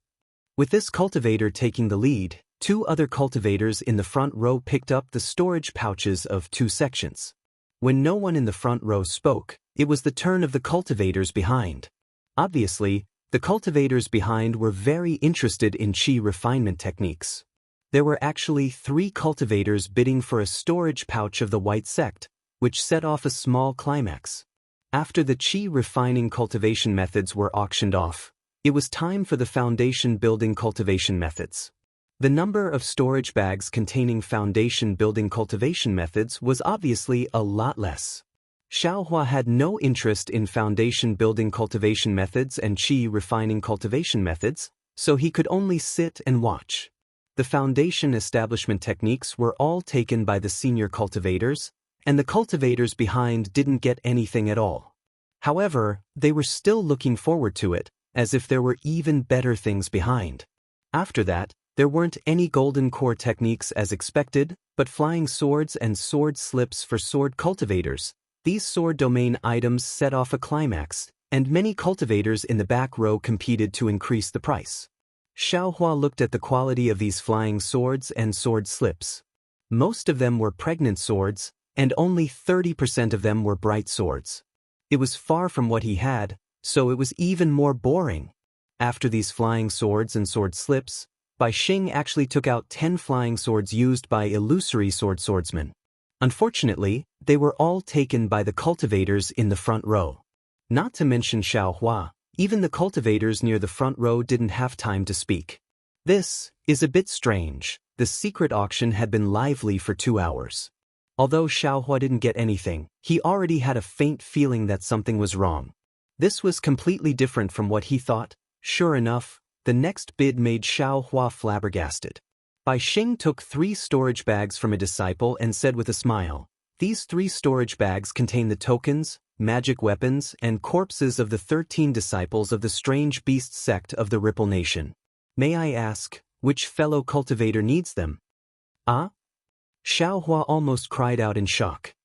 With this cultivator taking the lead, 2 other cultivators in the front row picked up the storage pouches of 2 sections. When no one in the front row spoke, it was the turn of the cultivators behind. Obviously, the cultivators behind were very interested in qi refinement techniques. There were actually 3 cultivators bidding for a storage pouch of the white sect, which set off a small climax. After the qi refining cultivation methods were auctioned off, it was time for the foundation building cultivation methods. The number of storage bags containing foundation building cultivation methods was obviously a lot less. Xiaohua had no interest in foundation building cultivation methods and qi refining cultivation methods, so he could only sit and watch. The foundation establishment techniques were all taken by the senior cultivators, and the cultivators behind didn't get anything at all. However, they were still looking forward to it, as if there were even better things behind. After that, there weren't any golden core techniques as expected, but flying swords and sword slips for sword cultivators. These sword domain items set off a climax, and many cultivators in the back row competed to increase the price. Xiaohua looked at the quality of these flying swords and sword slips. Most of them were pregnant swords, and only 30% of them were bright swords. It was far from what he had, so it was even more boring. After these flying swords and sword slips, Bai Xing actually took out 10 flying swords used by illusory swordsmen. Unfortunately, they were all taken by the cultivators in the front row. Not to mention Xiaohua, even the cultivators near the front row didn't have time to speak. This is a bit strange. The secret auction had been lively for 2 hours. Although Xiaohua didn't get anything, he already had a faint feeling that something was wrong. This was completely different from what he thought. Sure enough, the next bid made Xiaohua flabbergasted. Bai Xing took 3 storage bags from a disciple and said with a smile, "These 3 storage bags contain the tokens, magic weapons, and corpses of the 13 disciples of the strange beast sect of the Ripple Nation. May I ask, which fellow cultivator needs them?" Ah? Xiaohua almost cried out in shock.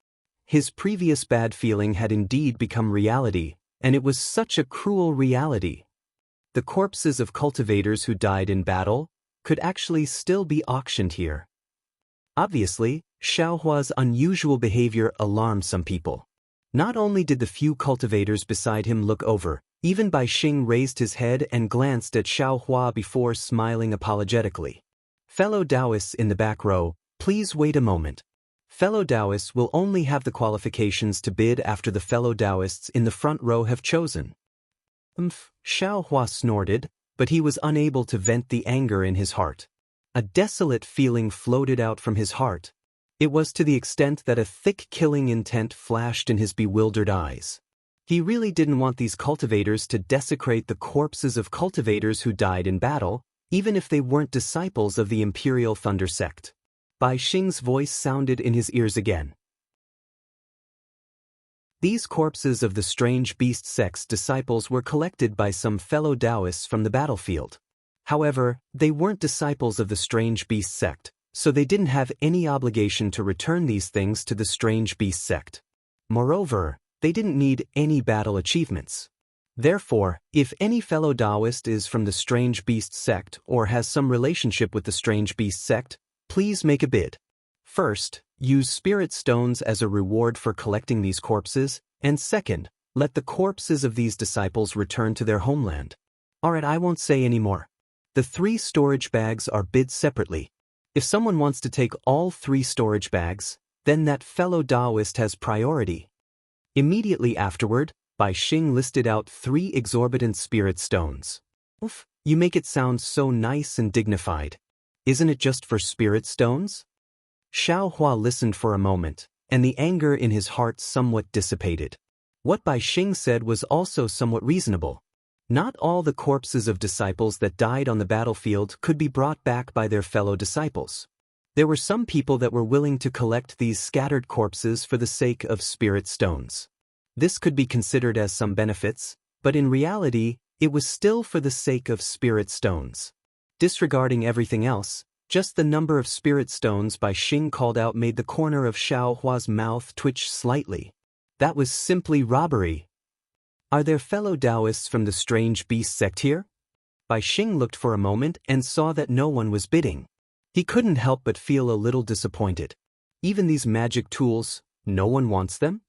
His previous bad feeling had indeed become reality, and it was such a cruel reality. The corpses of cultivators who died in battle could actually still be auctioned here. Obviously, Xiaohua's unusual behavior alarmed some people. Not only did the few cultivators beside him look over, even Bai Xing raised his head and glanced at Xiaohua before smiling apologetically. Fellow Taoists in the back row, please wait a moment. Fellow Taoists will only have the qualifications to bid after the fellow Taoists in the front row have chosen. Xiaohua snorted, but he was unable to vent the anger in his heart. A desolate feeling floated out from his heart. It was to the extent that a thick killing intent flashed in his bewildered eyes. He really didn't want these cultivators to desecrate the corpses of cultivators who died in battle, even if they weren't disciples of the Imperial Thunder Sect. Bai Xing's voice sounded in his ears again. These corpses of the strange beast sect's disciples were collected by some fellow Taoists from the battlefield. However, they weren't disciples of the strange beast sect, so they didn't have any obligation to return these things to the strange beast sect. Moreover, they didn't need any battle achievements. Therefore, if any fellow Taoist is from the strange beast sect or has some relationship with the strange beast sect, please make a bid. First, use spirit stones as a reward for collecting these corpses, and second, let the corpses of these disciples return to their homeland. Alright, I won't say any more. The 3 storage bags are bid separately. If someone wants to take all 3 storage bags, then that fellow Taoist has priority. Immediately afterward, Bai Xing listed out 3 exorbitant spirit stones. Oof, you make it sound so nice and dignified. Isn't it just for spirit stones? Xiaohua listened for a moment, and the anger in his heart somewhat dissipated. What Bai Xing said was also somewhat reasonable. Not all the corpses of disciples that died on the battlefield could be brought back by their fellow disciples. There were some people that were willing to collect these scattered corpses for the sake of spirit stones. This could be considered as some benefits, but in reality, it was still for the sake of spirit stones. Disregarding everything else, just the number of spirit stones Bai Xing called out made the corner of Xiao Hua's mouth twitch slightly. That was simply robbery. Are there fellow Taoists from the strange beast sect here? Bai Xing looked for a moment and saw that no one was bidding. He couldn't help but feel a little disappointed. Even these magic tools, no one wants them?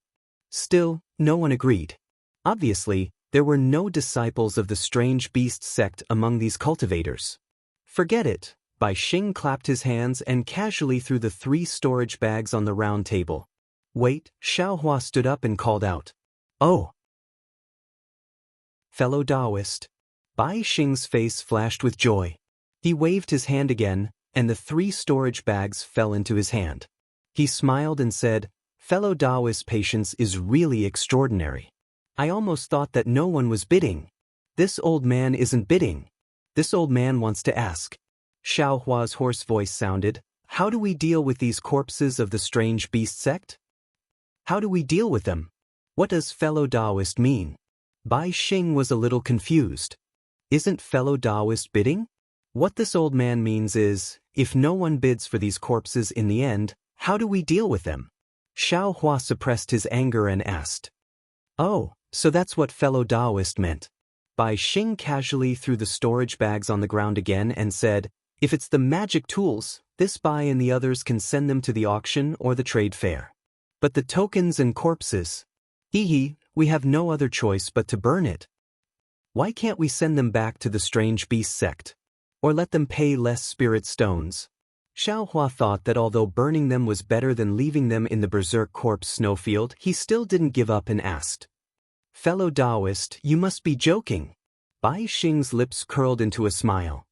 Still, no one agreed. Obviously, there were no disciples of the strange beast sect among these cultivators. Forget it, Bai Xing clapped his hands and casually threw the 3 storage bags on the round table. Wait, Xiao Hua stood up and called out. Oh! Fellow Taoist. Bai Xing's face flashed with joy. He waved his hand again, and the 3 storage bags fell into his hand. He smiled and said, Fellow Taoist patience is really extraordinary. I almost thought that no one was bidding. This old man isn't bidding. This old man wants to ask. Xiao Hua's hoarse voice sounded, how do we deal with these corpses of the strange beast sect? How do we deal with them? What does fellow Taoist mean? Bai Xing was a little confused. Isn't fellow Taoist bidding? What this old man means is, if no one bids for these corpses in the end, how do we deal with them? Xiao Hua suppressed his anger and asked. Oh, so that's what fellow Taoist meant. Bai Xing casually threw the storage bags on the ground again and said, if it's the magic tools, this Bai and the others can send them to the auction or the trade fair. But the tokens and corpses? We have no other choice but to burn it. Why can't we send them back to the strange beast sect? Or let them pay less spirit stones? Xiao Hua thought that although burning them was better than leaving them in the berserk corpse snowfield, he still didn't give up and asked. Fellow Taoist, you must be joking. Bai Xing's lips curled into a smile.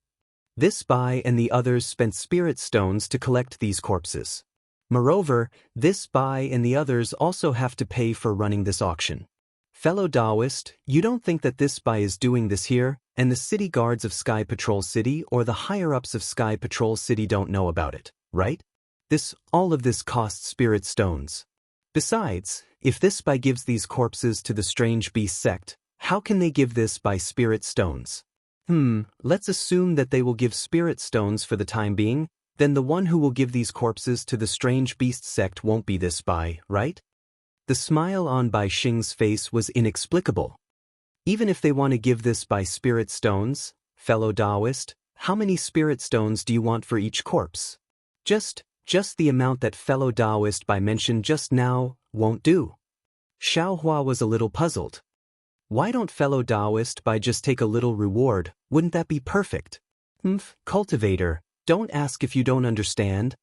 This Bai and the others spent spirit stones to collect these corpses. Moreover, this Bai and the others also have to pay for running this auction. Fellow Taoist, you don't think that this Bai is doing this here, and the city guards of Sky Patrol City or the higher-ups of Sky Patrol City don't know about it, right? All of this costs spirit stones. Besides, if this Bai gives these corpses to the strange beast sect, how can they give this Bai spirit stones? Let's assume that they will give spirit stones for the time being, then the one who will give these corpses to the strange beast sect won't be this Bai, right? The smile on Bai Xing's face was inexplicable. Even if they want to give this Bai spirit stones, fellow Taoist, how many spirit stones do you want for each corpse? Just the amount that fellow Taoist Bai mentioned just now won't do. Xiao Hua was a little puzzled. Why don't fellow Taoist Bai just take a little reward? Wouldn't that be perfect? Cultivator, don't ask if you don't understand.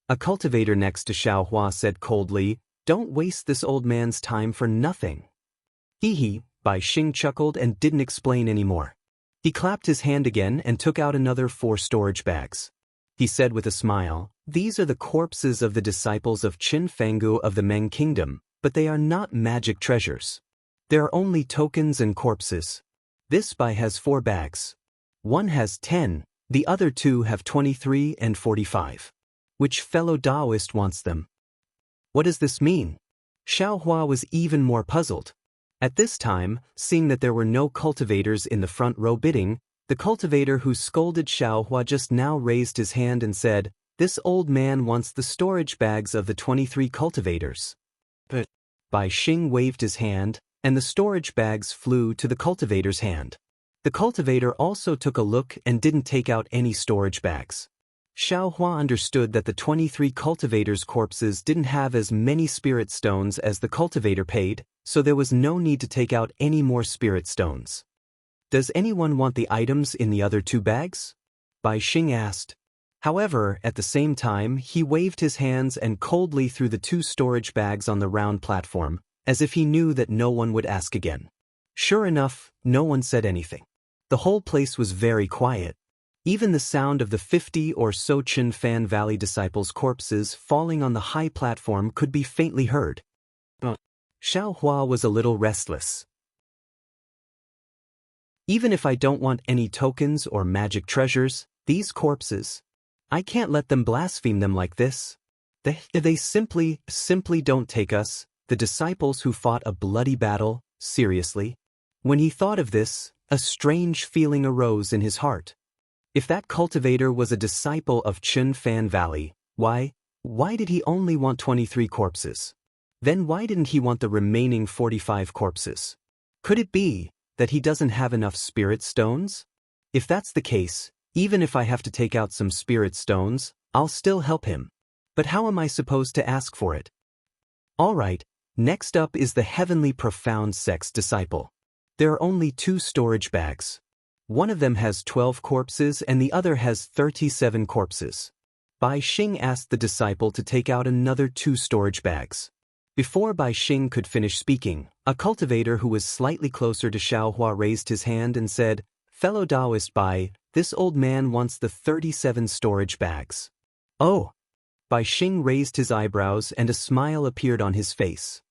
A cultivator next to Xiao Hua said coldly, don't waste this old man's time for nothing. Bai Xing chuckled and didn't explain anymore. He clapped his hand again and took out another 4 storage bags. He said with a smile, these are the corpses of the disciples of Qin Fangu of the Meng Kingdom, but they are not magic treasures. There are only tokens and corpses. This Bai has 4 bags. One has 10, the other 2 have 23 and 45. Which fellow Taoist wants them? What does this mean? Xiao Hua was even more puzzled. At this time, seeing that there were no cultivators in the front row bidding, the cultivator who scolded Xiao Hua just now raised his hand and said, this old man wants the storage bags of the 23 cultivators. But Bai Xing waved his hand, and the storage bags flew to the cultivator's hand. The cultivator also took a look and didn't take out any storage bags. Xiao Hua understood that the 23 cultivators' corpses didn't have as many spirit stones as the cultivator paid, so there was no need to take out any more spirit stones. Does anyone want the items in the other 2 bags? Bai Xing asked. However, at the same time, he waved his hands and coldly threw the 2 storage bags on the round platform, as if he knew that no one would ask again. Sure enough, no one said anything. The whole place was very quiet. Even the sound of the 50 or so Qin Fan Valley disciples' corpses falling on the high platform could be faintly heard. Xiao Hua was a little restless. Even if I don't want any tokens or magic treasures, these corpses, I can't let them blaspheme them like this. They simply don't take us, the disciples who fought a bloody battle, seriously. When he thought of this, a strange feeling arose in his heart. If that cultivator was a disciple of Chun Fan Valley, why did he only want 23 corpses? Then why didn't he want the remaining 45 corpses? Could it be that he doesn't have enough spirit stones? If that's the case, even if I have to take out some spirit stones, I'll still help him. But how am I supposed to ask for it? Alright, next up is the Heavenly Profound Sex Disciple. There are only 2 storage bags. One of them has 12 corpses and the other has 37 corpses. Bai Xing asked the disciple to take out another 2 storage bags. Before Bai Xing could finish speaking, a cultivator who was slightly closer to Xiao Hua raised his hand and said, "Fellow Taoist Bai, this old man wants the 37 storage bags." Oh! Bai Xing raised his eyebrows and a smile appeared on his face.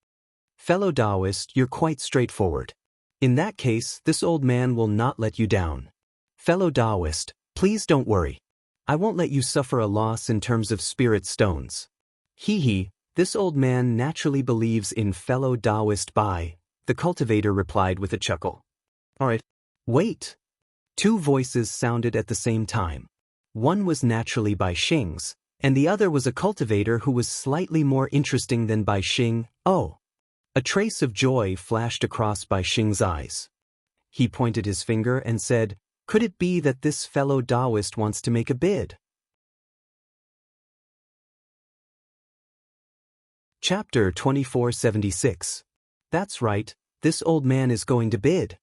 "Fellow Taoist, you're quite straightforward. In that case, this old man will not let you down. Fellow Taoist, please don't worry. I won't let you suffer a loss in terms of spirit stones." Hee, this old man naturally believes in fellow Taoist Bai, the cultivator replied with a chuckle. Alright. Wait. 2 voices sounded at the same time. One was naturally Bai Xing's, and the other was a cultivator who was slightly more interesting than Bai Xing. Oh! A trace of joy flashed across Bai Xing's eyes. He pointed his finger and said, "Could it be that this fellow Taoist wants to make a bid?" Chapter 2476. That's right, this old man is going to bid.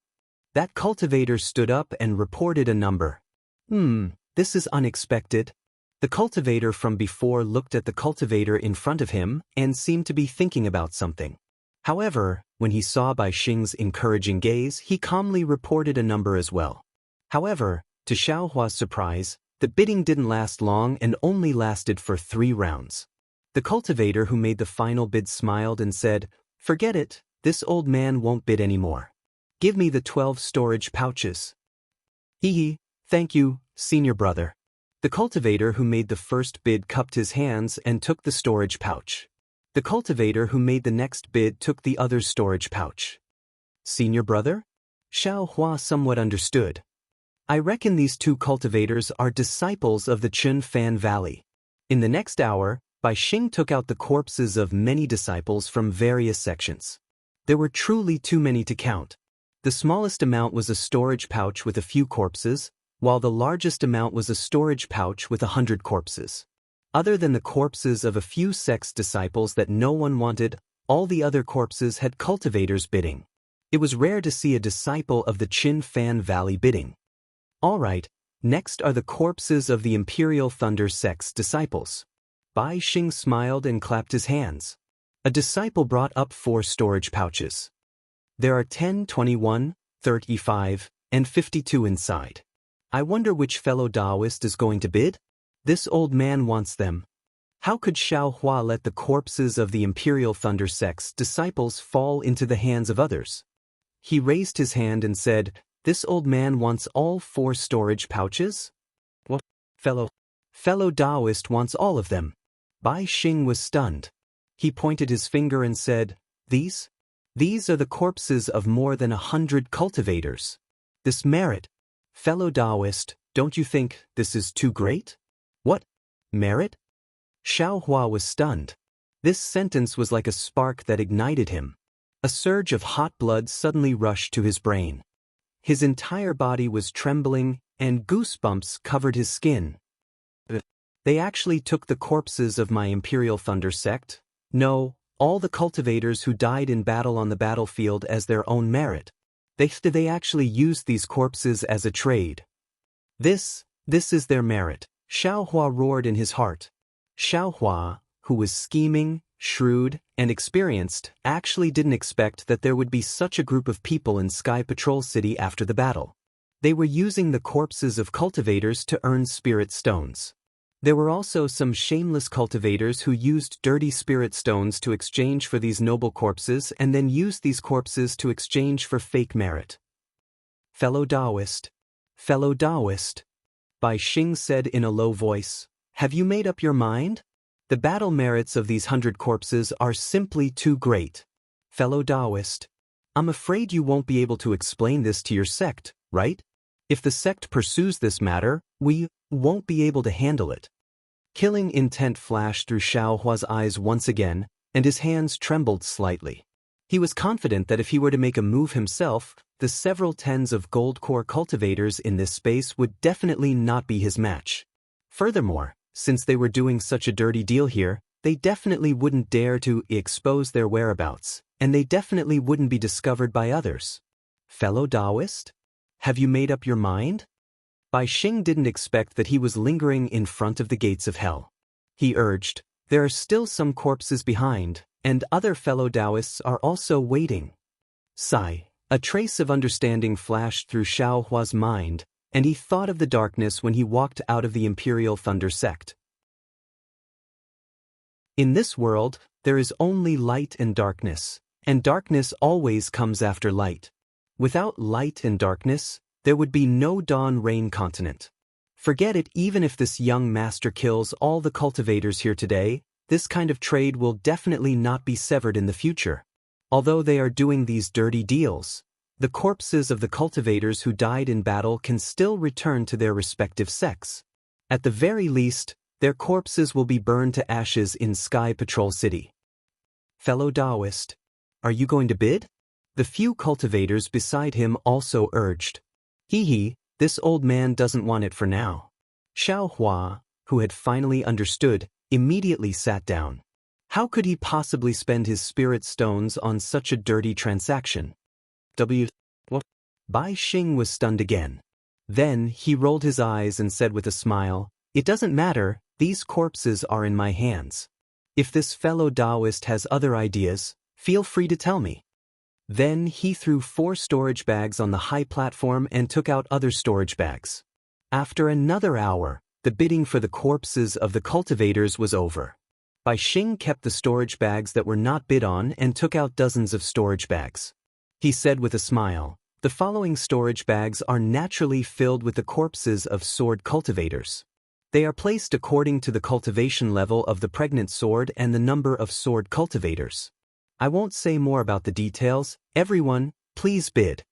That cultivator stood up and reported a number. This is unexpected. The cultivator from before looked at the cultivator in front of him and seemed to be thinking about something. However, when he saw Bai Xing's encouraging gaze, he calmly reported a number as well. However, to Xiao Hua's surprise, the bidding didn't last long and only lasted for 3 rounds. The cultivator who made the final bid smiled and said, "Forget it, this old man won't bid anymore. Give me the 12 storage pouches." Hee, thank you, senior brother. The cultivator who made the first bid cupped his hands and took the storage pouch. The cultivator who made the next bid took the other storage pouch. Senior brother? Xiao Hua somewhat understood. I reckon these 2 cultivators are disciples of the Chun Fan Valley. In the next hour, Bai Xing took out the corpses of many disciples from various sections. There were truly too many to count. The smallest amount was a storage pouch with a few corpses, while the largest amount was a storage pouch with 100 corpses. Other than the corpses of a few sex disciples that no one wanted, all the other corpses had cultivators bidding. It was rare to see a disciple of the Chun Fan Valley bidding. Alright, next are the corpses of the Imperial Thunder sex disciples. Bai Xing smiled and clapped his hands. A disciple brought up 4 storage pouches. There are 10, 21, 35, and 52 inside. I wonder which fellow Taoist is going to bid? This old man wants them. How could Xiao Hua let the corpses of the Imperial Thunder sex disciples fall into the hands of others? He raised his hand and said, "This old man wants all 4 storage pouches?" What? Fellow Taoist wants all of them. Bai Xing was stunned. He pointed his finger and said, These are the corpses of more than 100 cultivators. This merit. Fellow Taoist, don't you think this is too great? What? Merit? Xiao Hua was stunned. This sentence was like a spark that ignited him. A surge of hot blood suddenly rushed to his brain. His entire body was trembling, and goosebumps covered his skin. They actually took the corpses of my Imperial Thunder sect? No, all the cultivators who died in battle on the battlefield as their own merit. They actually used these corpses as a trade. This is their merit. Xiao Hua roared in his heart. Xiao Hua, who was scheming, shrewd, and experienced, actually didn't expect that there would be such a group of people in Sky Patrol City after the battle. They were using the corpses of cultivators to earn spirit stones. There were also some shameless cultivators who used dirty spirit stones to exchange for these noble corpses and then used these corpses to exchange for fake merit. Fellow Taoist, Bai Xing said in a low voice, have you made up your mind? The battle merits of these 100 corpses are simply too great. Fellow Taoist, I'm afraid you won't be able to explain this to your sect, right? If the sect pursues this matter, we won't be able to handle it. Killing intent flashed through Xiao Hua's eyes once again, and his hands trembled slightly. He was confident that if he were to make a move himself, the several tens of gold core cultivators in this space would definitely not be his match. Furthermore, since they were doing such a dirty deal here, they definitely wouldn't dare to expose their whereabouts, and they definitely wouldn't be discovered by others. Fellow Taoist? Have you made up your mind? Bai Xing didn't expect that he was lingering in front of the gates of hell. He urged, there are still some corpses behind, and other fellow Taoists are also waiting. Sigh. A trace of understanding flashed through Xiao Hua's mind, and he thought of the darkness when he walked out of the Imperial Thunder sect. In this world, there is only light and darkness always comes after light. Without light and darkness, there would be no dawn rain continent. Forget it. Even if this young master kills all the cultivators here today, this kind of trade will definitely not be severed in the future. Although they are doing these dirty deals, the corpses of the cultivators who died in battle can still return to their respective sects. At the very least, their corpses will be burned to ashes in Sky Patrol City. Fellow Taoist, are you going to bid? The few cultivators beside him also urged. This old man doesn't want it for now. Xiao Hua, who had finally understood, immediately sat down. How could he possibly spend his spirit stones on such a dirty transaction? What? Bai Xing was stunned again. Then he rolled his eyes and said with a smile, it doesn't matter, these corpses are in my hands. If this fellow Taoist has other ideas, feel free to tell me. Then he threw 4 storage bags on the high platform and took out other storage bags. After another hour, the bidding for the corpses of the cultivators was over. Bai Xing kept the storage bags that were not bid on and took out dozens of storage bags. He said with a smile, the following storage bags are naturally filled with the corpses of sword cultivators. They are placed according to the cultivation level of the pregnant sword and the number of sword cultivators. I won't say more about the details. Everyone, please bid.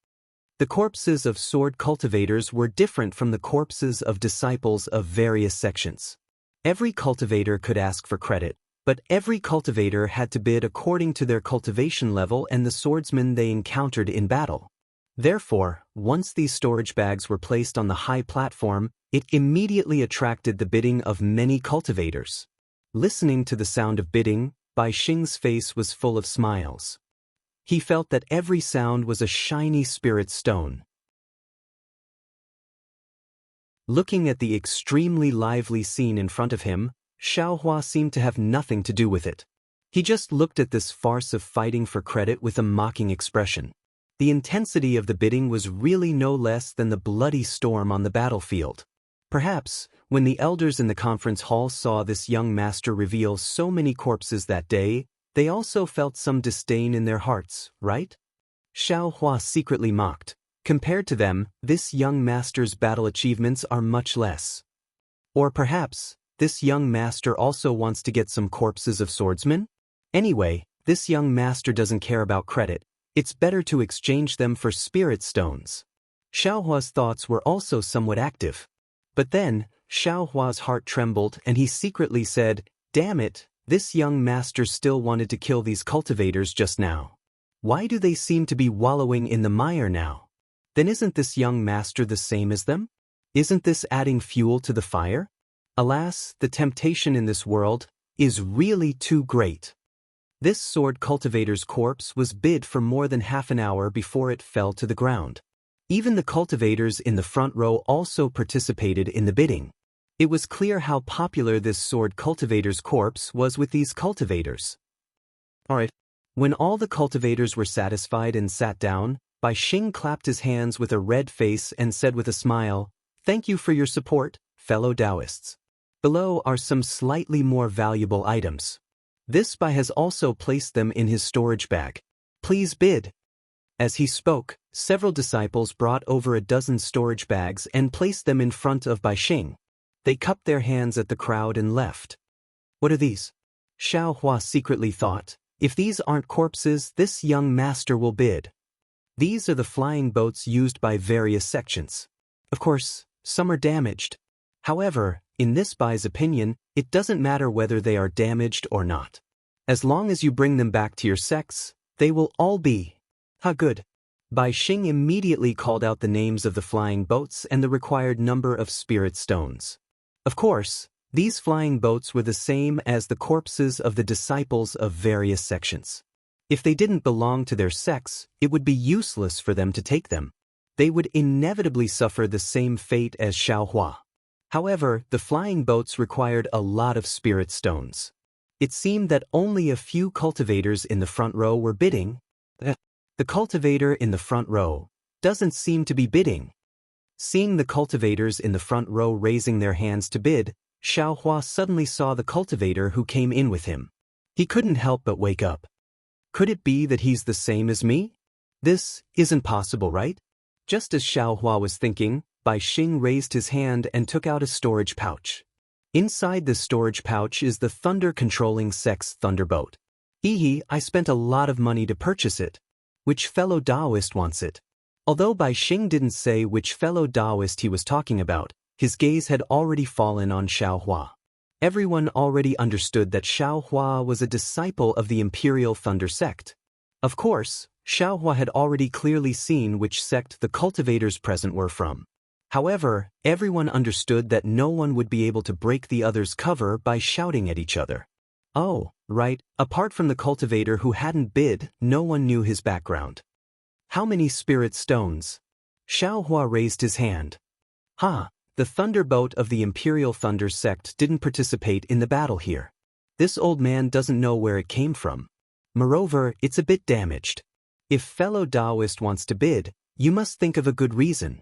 The corpses of sword cultivators were different from the corpses of disciples of various sections. Every cultivator could ask for credit, but every cultivator had to bid according to their cultivation level and the swordsmen they encountered in battle. Therefore, once these storage bags were placed on the high platform, it immediately attracted the bidding of many cultivators. Listening to the sound of bidding, Bai Xing's face was full of smiles. He felt that every sound was a shiny spirit stone. Looking at the extremely lively scene in front of him, Xiao Hua seemed to have nothing to do with it. He just looked at this farce of fighting for credit with a mocking expression. The intensity of the bidding was really no less than the bloody storm on the battlefield. Perhaps, when the elders in the conference hall saw this young master reveal so many corpses that day, they also felt some disdain in their hearts, right? Xiao Hua secretly mocked. Compared to them, this young master's battle achievements are much less. Or perhaps, this young master also wants to get some corpses of swordsmen? Anyway, this young master doesn't care about credit. It's better to exchange them for spirit stones. Xiao Hua's thoughts were also somewhat active. But then, Xiao Hua's heart trembled and he secretly said, damn it, this young master still wanted to kill these cultivators just now. Why do they seem to be wallowing in the mire now? Then isn't this young master the same as them? Isn't this adding fuel to the fire? Alas, the temptation in this world is really too great. This sword cultivator's corpse was bid for more than half an hour before it fell to the ground. Even the cultivators in the front row also participated in the bidding. It was clear how popular this sword cultivator's corpse was with these cultivators. Alright. When all the cultivators were satisfied and sat down, Bai Xing clapped his hands with a red face and said with a smile, thank you for your support, fellow Taoists. Below are some slightly more valuable items. This Bai has also placed them in his storage bag. Please bid. As he spoke, several disciples brought over a dozen storage bags and placed them in front of Bai Xing. They cupped their hands at the crowd and left. What are these? Xiao Hua secretly thought. If these aren't corpses, this young master will bid. These are the flying boats used by various sections. Of course, some are damaged. However, in this Bai's opinion, it doesn't matter whether they are damaged or not. As long as you bring them back to your sects, they will all be. Good. Bai Xing immediately called out the names of the flying boats and the required number of spirit stones. Of course, these flying boats were the same as the corpses of the disciples of various sections. If they didn't belong to their sects, it would be useless for them to take them. They would inevitably suffer the same fate as Xiao Hua. However, the flying boats required a lot of spirit stones. It seemed that only a few cultivators in the front row were bidding. The cultivator in the front row doesn't seem to be bidding. Seeing the cultivators in the front row raising their hands to bid, Xiao Hua suddenly saw the cultivator who came in with him. He couldn't help but wake up. Could it be that he's the same as me? This isn't possible, right? Just as Xiao Hua was thinking, Bai Xing raised his hand and took out a storage pouch. Inside the storage pouch is the thunder-controlling sex thunderboat. I spent a lot of money to purchase it. Which fellow Taoist wants it? Although Bai Xing didn't say which fellow Taoist he was talking about, his gaze had already fallen on Xiao Hua. Everyone already understood that Xiao Hua was a disciple of the Imperial Thunder sect. Of course, Xiao Hua had already clearly seen which sect the cultivators present were from. However, everyone understood that no one would be able to break the other's cover by shouting at each other. Oh, right, apart from the cultivator who hadn't bid, no one knew his background. How many spirit stones? Xiao Hua raised his hand. The thunderboat of the Imperial Thunder sect didn't participate in the battle here. This old man doesn't know where it came from. Moreover, it's a bit damaged. If fellow Taoist wants to bid, you must think of a good reason.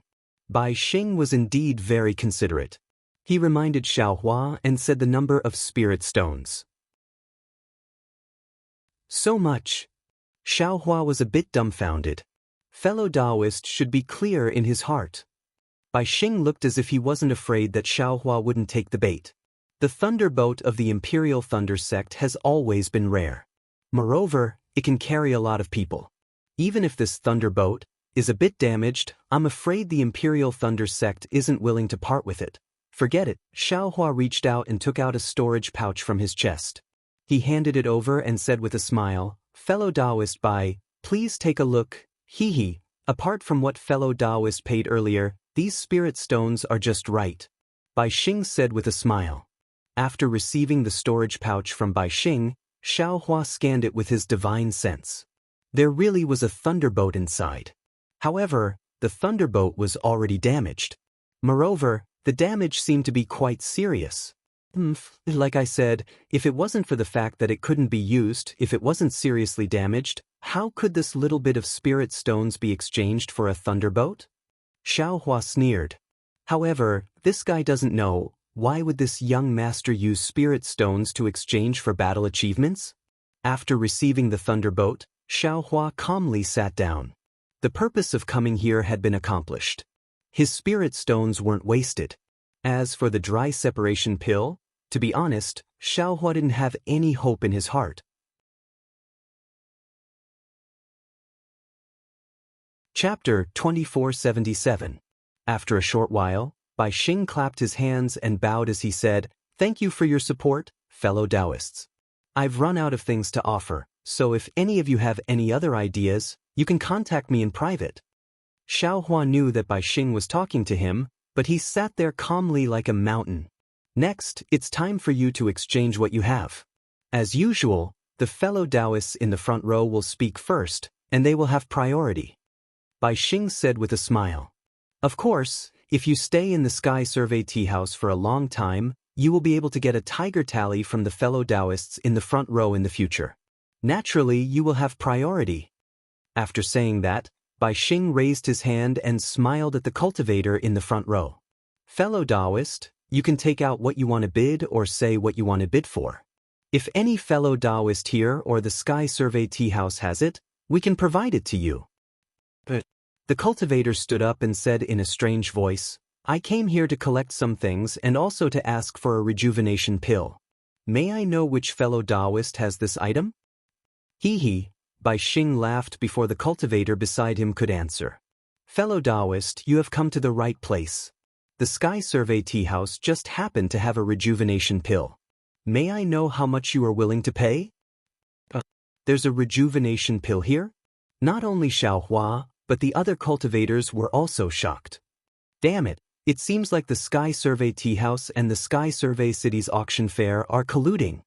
Bai Xing was indeed very considerate. He reminded Xiao Hua and said the number of spirit stones. So much. Xiao Hua was a bit dumbfounded. Fellow Taoist should be clear in his heart. Bai Xing looked as if he wasn't afraid that Xiao Hua wouldn't take the bait. The thunderboat of the Imperial Thunder sect has always been rare. Moreover, it can carry a lot of people. Even if this thunderboat is a bit damaged, I'm afraid the Imperial Thunder sect isn't willing to part with it. Forget it. Xiao Hua reached out and took out a storage pouch from his chest. He handed it over and said with a smile, "Fellow Taoist Bai, please take a look. Apart from what fellow Taoist paid earlier, these spirit stones are just right." Bai Xing said with a smile. After receiving the storage pouch from Bai Xing, Xiao Hua scanned it with his divine sense. There really was a thunderboat inside. However, the thunderboat was already damaged. Moreover, the damage seemed to be quite serious. Like I said, if it wasn't for the fact that it couldn't be used, if it wasn't seriously damaged, how could this little bit of spirit stones be exchanged for a thunderboat? Xiao Hua sneered. However, this guy doesn't know. Why would this young master use spirit stones to exchange for battle achievements? After receiving the thunderboat, Xiao Hua calmly sat down. The purpose of coming here had been accomplished. His spirit stones weren't wasted. As for the dry separation pill, to be honest, Xiao Hua didn't have any hope in his heart. Chapter 2477. After a short while, Bai Xing clapped his hands and bowed as he said, "Thank you for your support, fellow Taoists. I've run out of things to offer, so if any of you have any other ideas, you can contact me in private." Xiao Hua knew that Bai Xing was talking to him, but he sat there calmly like a mountain. Next, it's time for you to exchange what you have. As usual, the fellow Taoists in the front row will speak first, and they will have priority. Bai Xing said with a smile. Of course, if you stay in the Sky Survey Tea House for a long time, you will be able to get a tiger tally from the fellow Taoists in the front row in the future. Naturally, you will have priority. After saying that, Bai Xing raised his hand and smiled at the cultivator in the front row. Fellow Taoist, You can take out what you want to bid or say what you want to bid for. If any fellow Taoist here or the Sky Survey Tea House has it, we can provide it to you. But the cultivator stood up and said in a strange voice, I came here to collect some things and also to ask for a rejuvenation pill. May I know which fellow Taoist has this item? Hee. Bai Xing laughed before the cultivator beside him could answer. Fellow Taoist, you have come to the right place. The Sky Survey Tea House just happened to have a rejuvenation pill. May I know how much you are willing to pay? There's a rejuvenation pill here? Not only Xiao Hua, but the other cultivators were also shocked. Damn it, it seems like the Sky Survey Tea House and the Sky Survey City's auction fair are colluding.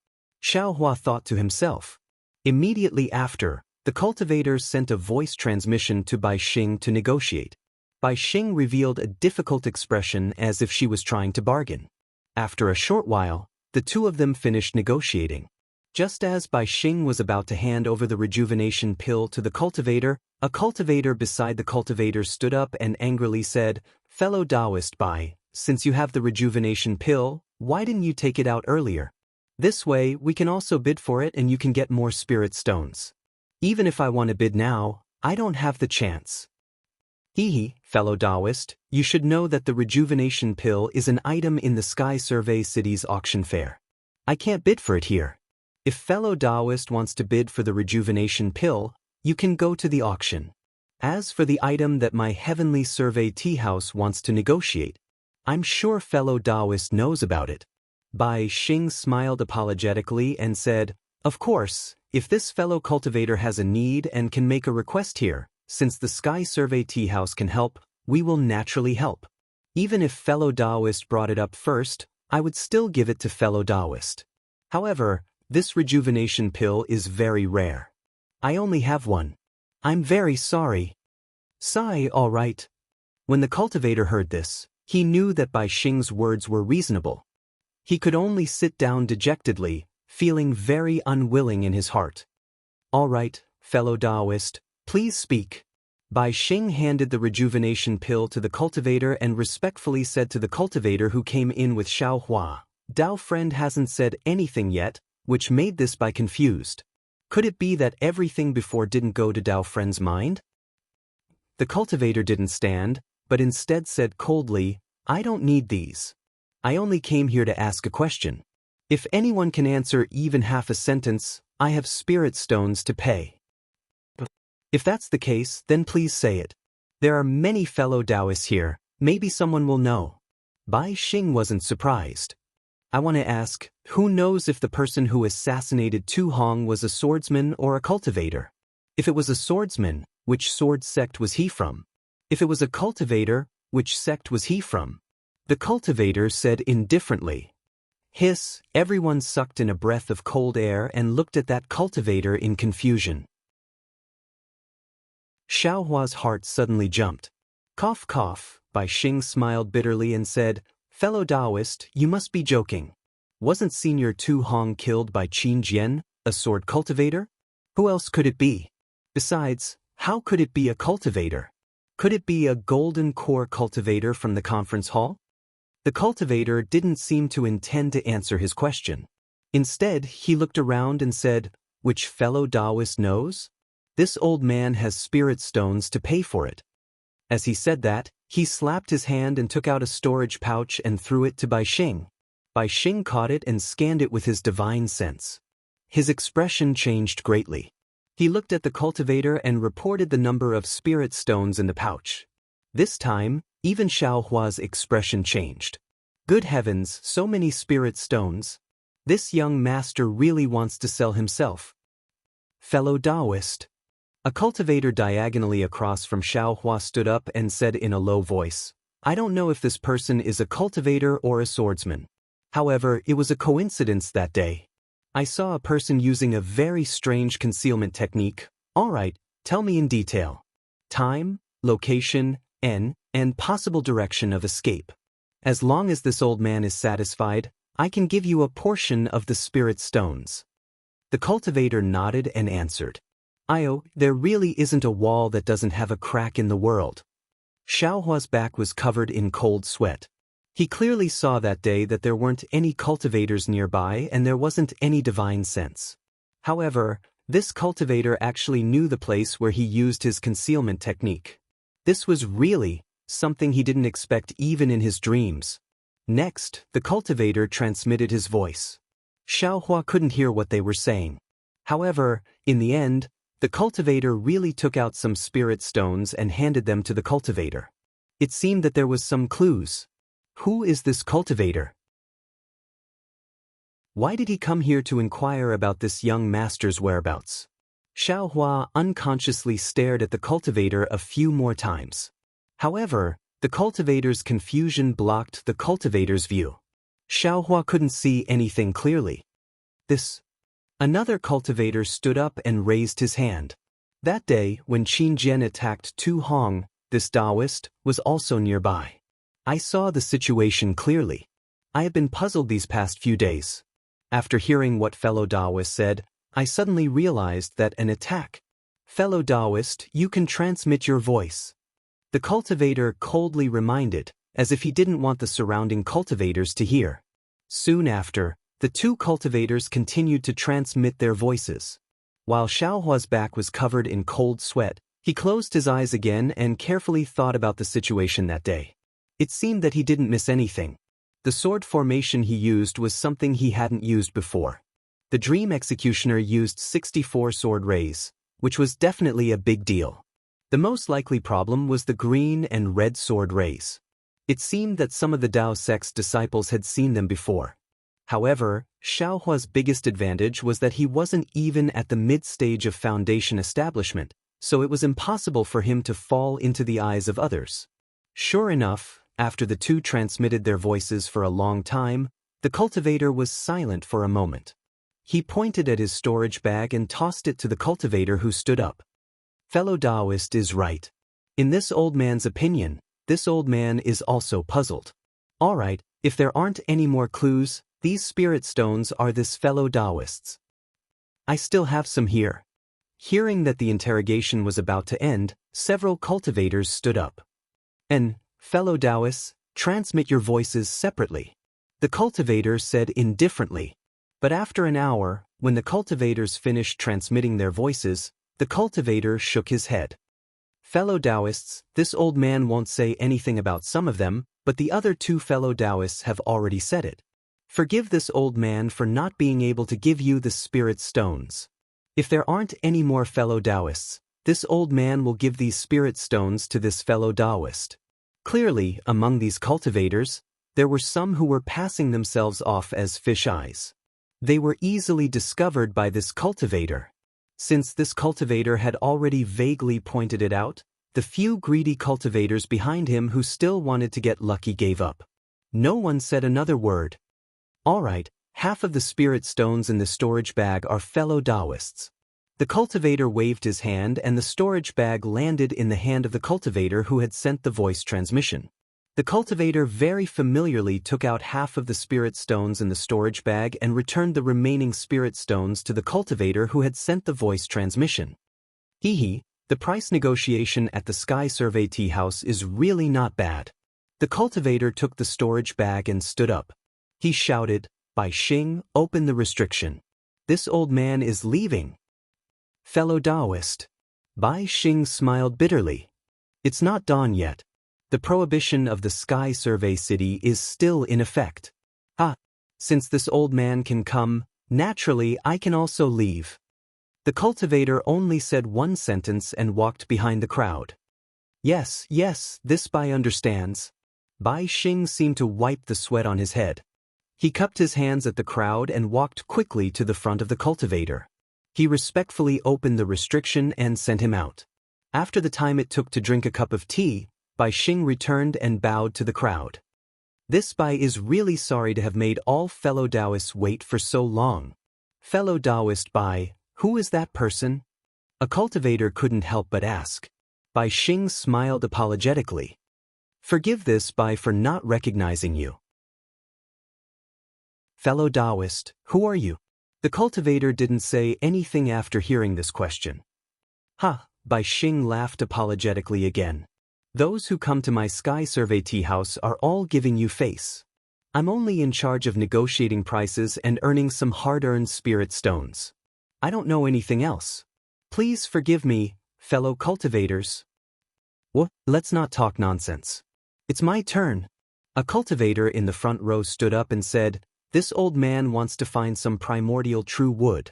Xiao Hua thought to himself. Immediately after, the cultivators sent a voice transmission to Bai Xing to negotiate. Bai Xing revealed a difficult expression as if she was trying to bargain. After a short while, the two of them finished negotiating. Just as Bai Xing was about to hand over the rejuvenation pill to the cultivator, a cultivator beside the cultivator stood up and angrily said, Fellow Taoist Bai, since you have the rejuvenation pill, why didn't you take it out earlier? This way, we can also bid for it and you can get more spirit stones. Even if I want to bid now, I don't have the chance. Hee, fellow Taoist, you should know that the rejuvenation pill is an item in the Sky Survey City's auction fair. I can't bid for it here. If fellow Taoist wants to bid for the rejuvenation pill, you can go to the auction. As for the item that my Heavenly Survey Tea House wants to negotiate, I'm sure fellow Taoist knows about it. Bai Xing smiled apologetically and said, Of course, if this fellow cultivator has a need and can make a request here, since the Sky Survey Tea House can help, we will naturally help. Even if fellow Taoist brought it up first, I would still give it to fellow Taoist. However, this rejuvenation pill is very rare. I only have one. I'm very sorry. Sigh, all right. When the cultivator heard this, he knew that Bai Xing's words were reasonable. He could only sit down dejectedly, feeling very unwilling in his heart. All right, fellow Taoist, please speak. Bai Xing handed the rejuvenation pill to the cultivator and respectfully said to the cultivator who came in with Xiao Hua, Dao friend hasn't said anything yet, which made this Bai confused. Could it be that everything before didn't go to Dao friend's mind? The cultivator didn't stand, but instead said coldly, I don't need these. I only came here to ask a question. If anyone can answer even half a sentence, I have spirit stones to pay. If that's the case, then please say it. There are many fellow Taoists here, maybe someone will know. Bai Xing wasn't surprised. I want to ask, who knows if the person who assassinated Tu Hong was a swordsman or a cultivator? If it was a swordsman, which sword sect was he from? If it was a cultivator, which sect was he from? The cultivator said indifferently. Hiss, everyone sucked in a breath of cold air and looked at that cultivator in confusion. Xiao Hua's heart suddenly jumped. Cough cough, Bai Xing smiled bitterly and said, Fellow Taoist, you must be joking. Wasn't Senior Tu Hong killed by Qin Jian, a sword cultivator? Who else could it be? Besides, how could it be a cultivator? Could it be a golden core cultivator from the conference hall? The cultivator didn't seem to intend to answer his question. Instead, he looked around and said, Which fellow Taoist knows? This old man has spirit stones to pay for it. As he said that, he slapped his hand and took out a storage pouch and threw it to Bai Xing. Bai Xing caught it and scanned it with his divine sense. His expression changed greatly. He looked at the cultivator and reported the number of spirit stones in the pouch. This time, even Xiao Hua's expression changed. Good heavens, so many spirit stones. This young master really wants to sell himself. Fellow Taoist. A cultivator diagonally across from Xiao Hua stood up and said in a low voice, I don't know if this person is a cultivator or a swordsman. However, it was a coincidence that day. I saw a person using a very strange concealment technique. All right, tell me in detail. Time, location, and possible direction of escape. As long as this old man is satisfied, I can give you a portion of the spirit stones. The cultivator nodded and answered. There really isn't a wall that doesn't have a crack in the world. Xiao Hua's back was covered in cold sweat. He clearly saw that day that there weren't any cultivators nearby and there wasn't any divine sense. However, this cultivator actually knew the place where he used his concealment technique. This was really something he didn't expect even in his dreams. Next, the cultivator transmitted his voice. Xiaohua couldn't hear what they were saying. However, in the end, the cultivator really took out some spirit stones and handed them to the cultivator. It seemed that there was some clues. Who is this cultivator? Why did he come here to inquire about this young master's whereabouts? Xiaohua unconsciously stared at the cultivator a few more times. However, the cultivator's confusion blocked the cultivator's view. Xiaohua couldn't see anything clearly. Another cultivator stood up and raised his hand. That day, when Qin Jian attacked Tu Hong, this Taoist was also nearby. I saw the situation clearly. I have been puzzled these past few days. After hearing what fellow Taoist said, I suddenly realized that an attack. Fellow Taoist, you can transmit your voice. The cultivator coldly reminded, as if he didn't want the surrounding cultivators to hear. Soon after, the two cultivators continued to transmit their voices. While Xiaohua's back was covered in cold sweat, he closed his eyes again and carefully thought about the situation that day. It seemed that he didn't miss anything. The sword formation he used was something he hadn't used before. The Dream Executioner used 64 sword rays, which was definitely a big deal. The most likely problem was the green and red sword rays. It seemed that some of the Dao sect's disciples had seen them before. However, Xiaohua's biggest advantage was that he wasn't even at the mid-stage of foundation establishment, so it was impossible for him to fall into the eyes of others. Sure enough, after the two transmitted their voices for a long time, the cultivator was silent for a moment. He pointed at his storage bag and tossed it to the cultivator, who stood up. Fellow Taoist is right. In this old man's opinion, this old man is also puzzled. All right, if there aren't any more clues, these spirit stones are this fellow Taoist's. I still have some here. Hearing that the interrogation was about to end, several cultivators stood up. And, fellow Taoists, transmit your voices separately. The cultivator said indifferently. But after an hour, when the cultivators finished transmitting their voices, the cultivator shook his head. Fellow Taoists, this old man won't say anything about some of them, but the other two fellow Taoists have already said it. Forgive this old man for not being able to give you the spirit stones. If there aren't any more fellow Taoists, this old man will give these spirit stones to this fellow Taoist. Clearly, among these cultivators, there were some who were passing themselves off as fish eyes. They were easily discovered by this cultivator. Since this cultivator had already vaguely pointed it out, the few greedy cultivators behind him who still wanted to get lucky gave up. No one said another word. All right, half of the spirit stones in the storage bag are fellow Taoists. The cultivator waved his hand and the storage bag landed in the hand of the cultivator who had sent the voice transmission. The cultivator very familiarly took out half of the spirit stones in the storage bag and returned the remaining spirit stones to the cultivator who had sent the voice transmission. Hee, the price negotiation at the Sky Survey Tea House is really not bad. The cultivator took the storage bag and stood up. He shouted, "Bai Xing, open the restriction. This old man is leaving." Fellow Taoist. Bai Xing smiled bitterly. It's not dawn yet. The prohibition of the Sky Survey City is still in effect. Since this old man can come, naturally I can also leave. The cultivator only said one sentence and walked behind the crowd. Yes, this Bai understands. Bai Xing seemed to wipe the sweat on his head. He cupped his hands at the crowd and walked quickly to the front of the cultivator. He respectfully opened the restriction and sent him out. After the time it took to drink a cup of tea, Bai Xing returned and bowed to the crowd. This Bai is really sorry to have made all fellow Taoists wait for so long. Fellow Taoist Bai, who is that person? A cultivator couldn't help but ask. Bai Xing smiled apologetically. Forgive this Bai for not recognizing you. Fellow Taoist, who are you? The cultivator didn't say anything after hearing this question. Bai Xing laughed apologetically again. Those who come to my Sky Survey tea house are all giving you face. I'm only in charge of negotiating prices and earning some hard-earned spirit stones. I don't know anything else. Please forgive me, fellow cultivators. Let's not talk nonsense. It's my turn. A cultivator in the front row stood up and said, "This old man wants to find some primordial true wood.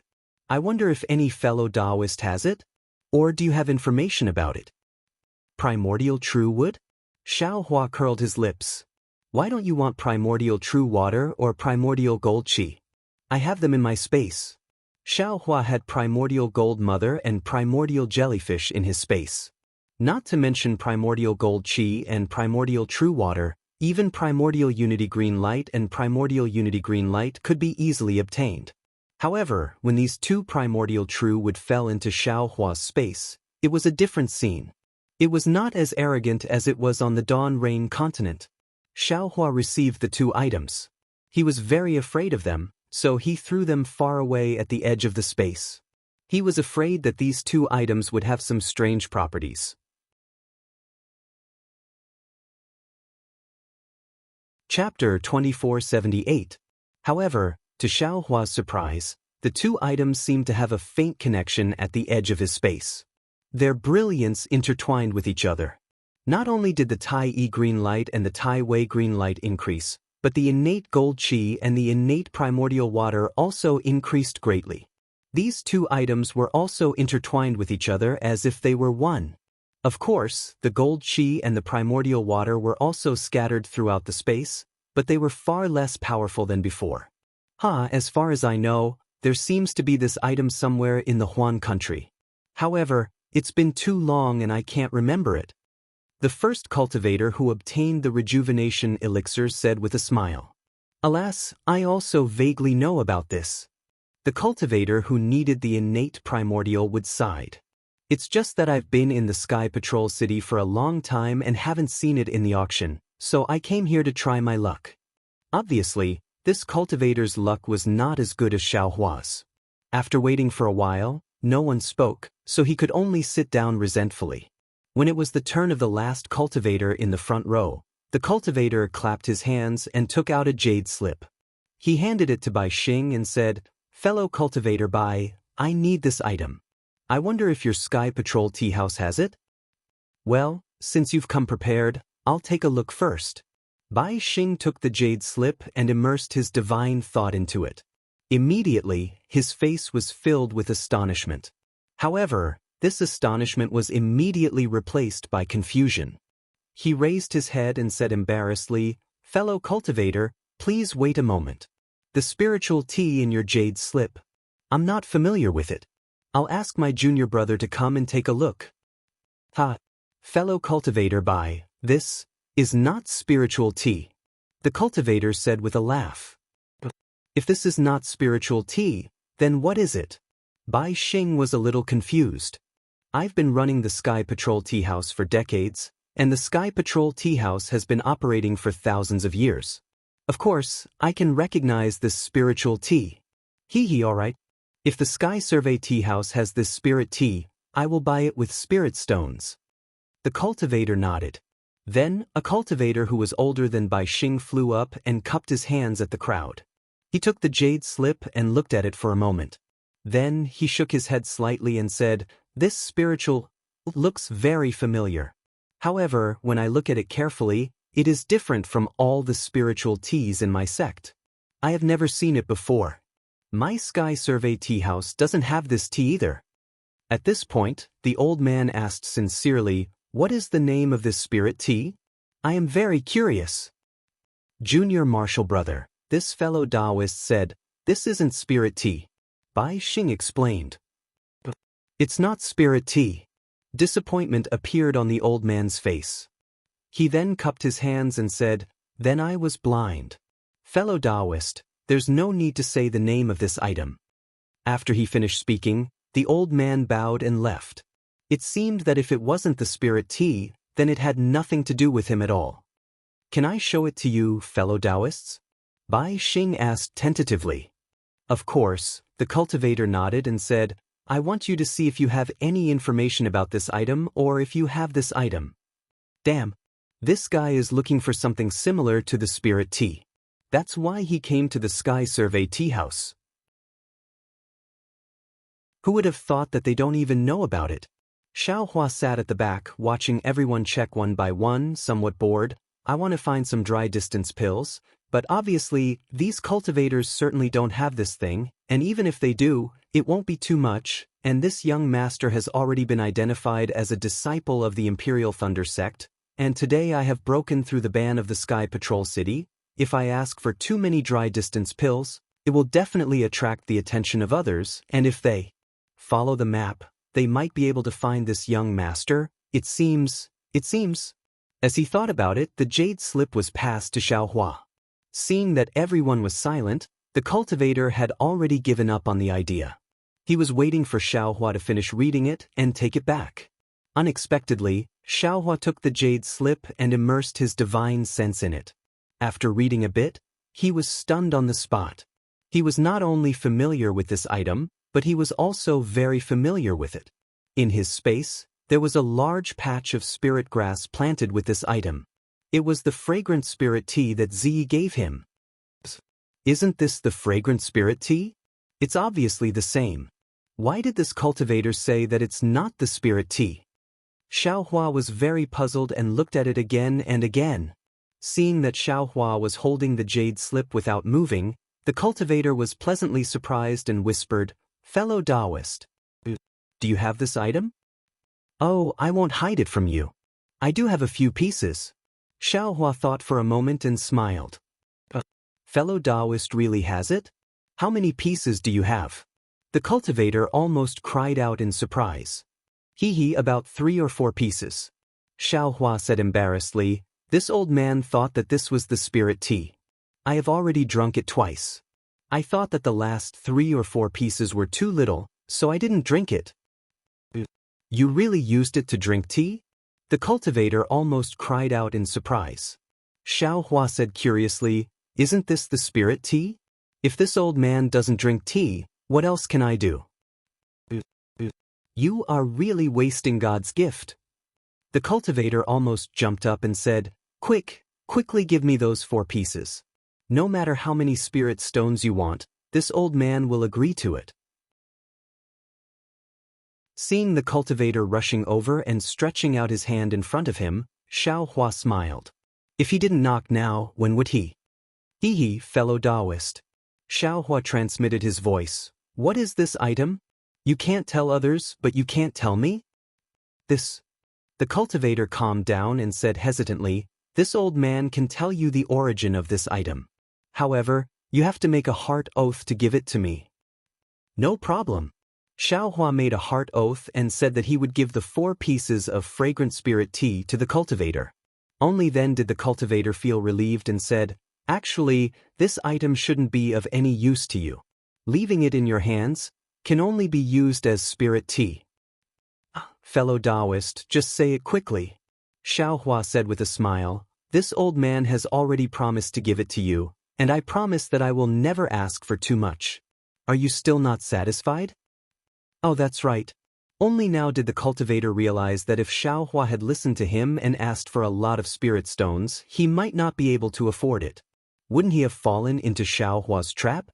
I wonder if any fellow Taoist has it? Or do you have information about it?" Primordial true wood? Xiao Hua curled his lips. Why don't you want primordial true water or primordial gold qi? I have them in my space. Xiao Hua had primordial gold mother and primordial jellyfish in his space. Not to mention primordial gold qi and primordial true water, even primordial unity green light and primordial unity green light could be easily obtained. However, when these two primordial true wood fell into Xiao Hua's space, it was a different scene. It was not as arrogant as it was on the Dawn Rain continent. Xiao Hua received the two items. He was very afraid of them, so he threw them far away at the edge of the space. He was afraid that these two items would have some strange properties. Chapter 2478. However, to Xiao Hua's surprise, the two items seemed to have a faint connection at the edge of his space. Their brilliance intertwined with each other. Not only did the Tai Yi green light and the Tai Wei green light increase, but the innate gold qi and the innate primordial water also increased greatly. These two items were also intertwined with each other as if they were one. Of course, the gold qi and the primordial water were also scattered throughout the space, but they were far less powerful than before. As far as I know, there seems to be this item somewhere in the Huan country. However, it's been too long and I can't remember it. The first cultivator who obtained the rejuvenation elixir said with a smile. Alas, I also vaguely know about this. The cultivator who needed the innate primordial wood sighed. It's just that I've been in the Sky Patrol City for a long time and haven't seen it in the auction, so I came here to try my luck. Obviously, this cultivator's luck was not as good as Xiao Hua's. After waiting for a while, no one spoke, so he could only sit down resentfully. When it was the turn of the last cultivator in the front row, the cultivator clapped his hands and took out a jade slip. He handed it to Bai Xing and said, "Fellow cultivator Bai, I need this item. I wonder if your Sky Patrol tea house has it?" "Well, since you've come prepared, I'll take a look first." Bai Xing took the jade slip and immersed his divine thought into it. Immediately, his face was filled with astonishment. However, this astonishment was immediately replaced by confusion. He raised his head and said embarrassedly, "Fellow cultivator, please wait a moment. The spiritual tea in your jade slip. I'm not familiar with it. I'll ask my junior brother to come and take a look." Fellow cultivator Bai, this is not spiritual tea. The cultivator said with a laugh. "If this is not spiritual tea, then what is it?" Bai Xing was a little confused. "I've been running the Sky Patrol Tea House for decades, and the Sky Patrol Tea House has been operating for thousands of years. Of course, I can recognize this spiritual tea. Alright. If the Sky Survey Tea House has this spirit tea, I will buy it with spirit stones." The cultivator nodded. Then, a cultivator who was older than Bai Xing flew up and cupped his hands at the crowd. He took the jade slip and looked at it for a moment. Then, he shook his head slightly and said, "This spiritual looks very familiar. However, when I look at it carefully, it is different from all the spiritual teas in my sect. I have never seen it before. My Sky Survey tea house doesn't have this tea either." At this point, the old man asked sincerely, "What is the name of this spirit tea? I am very curious." "Junior Martial Brother," this fellow Taoist said, "this isn't spirit tea." Bai Xing explained. "It's not spirit tea." Disappointment appeared on the old man's face. He then cupped his hands and said, "Then I was blind. Fellow Taoist, there's no need to say the name of this item." After he finished speaking, the old man bowed and left. It seemed that if it wasn't the spirit tea, then it had nothing to do with him at all. "Can I show it to you, fellow Taoists?" Bai Xing asked tentatively. Of course, the cultivator nodded and said, "I want you to see if you have any information about this item or if you have this item." Damn. This guy is looking for something similar to the spirit tea. That's why he came to the Sky Survey Tea House. Who would have thought that they don't even know about it? Xiaohua sat at the back, watching everyone check one by one, somewhat bored. I want to find some dry distance pills, but obviously, these cultivators certainly don't have this thing, and even if they do, it won't be too much, and this young master has already been identified as a disciple of the Imperial Thunder sect, and today I have broken through the ban of the Sky Patrol City. If I ask for too many dry distance pills, it will definitely attract the attention of others, and if they follow the map, they might be able to find this young master. It seems. As he thought about it, the jade slip was passed to Xiaohua. Seeing that everyone was silent, the cultivator had already given up on the idea. He was waiting for Xiaohua to finish reading it and take it back. Unexpectedly, Xiaohua took the jade slip and immersed his divine sense in it. After reading a bit, he was stunned on the spot. He was not only familiar with this item, but he was also very familiar with it. In his space, there was a large patch of spirit grass planted with this item. It was the fragrant spirit tea that Zi gave him. Isn't this the fragrant spirit tea? It's obviously the same. Why did this cultivator say that it's not the spirit tea? Xiaohua was very puzzled and looked at it again and again. Seeing that Xiaohua was holding the jade slip without moving, the cultivator was pleasantly surprised and whispered, "Fellow Taoist, do you have this item?" "Oh, I won't hide it from you. I do have a few pieces." Xiaohua thought for a moment and smiled. "Fellow Taoist really has it? How many pieces do you have?" The cultivator almost cried out in surprise. About 3 or 4 pieces." Xiaohua said embarrassedly. This old man thought that this was the spirit tea. "I have already drunk it twice. I thought that the last 3 or 4 pieces were too little, so I didn't drink it." "You really used it to drink tea?" The cultivator almost cried out in surprise. Xiaohua said curiously, "Isn't this the spirit tea? If this old man doesn't drink tea, what else can I do?" "You are really wasting God's gift." The cultivator almost jumped up and said, Quickly give me those 4 pieces. No matter how many spirit stones you want, this old man will agree to it." Seeing the cultivator rushing over and stretching out his hand in front of him, Xiaohua smiled. If he didn't knock now, when would he? Fellow Taoist. Xiaohua transmitted his voice. "What is this item? You can't tell others, but you can't tell me?" "This." The cultivator calmed down and said hesitantly, "This old man can tell you the origin of this item. However, you have to make a heart oath to give it to me." "No problem." Xiaohua made a heart oath and said that he would give the 4 pieces of fragrant spirit tea to the cultivator. Only then did the cultivator feel relieved and said, "Actually, this item shouldn't be of any use to you. Leaving it in your hands can only be used as spirit tea." "Fellow Taoist, just say it quickly." Xiaohua said with a smile, "This old man has already promised to give it to you, and I promise that I will never ask for too much. Are you still not satisfied?" "Oh, that's right." Only now did the cultivator realize that if Xiaohua had listened to him and asked for a lot of spirit stones, he might not be able to afford it. Wouldn't he have fallen into Xiaohua's trap?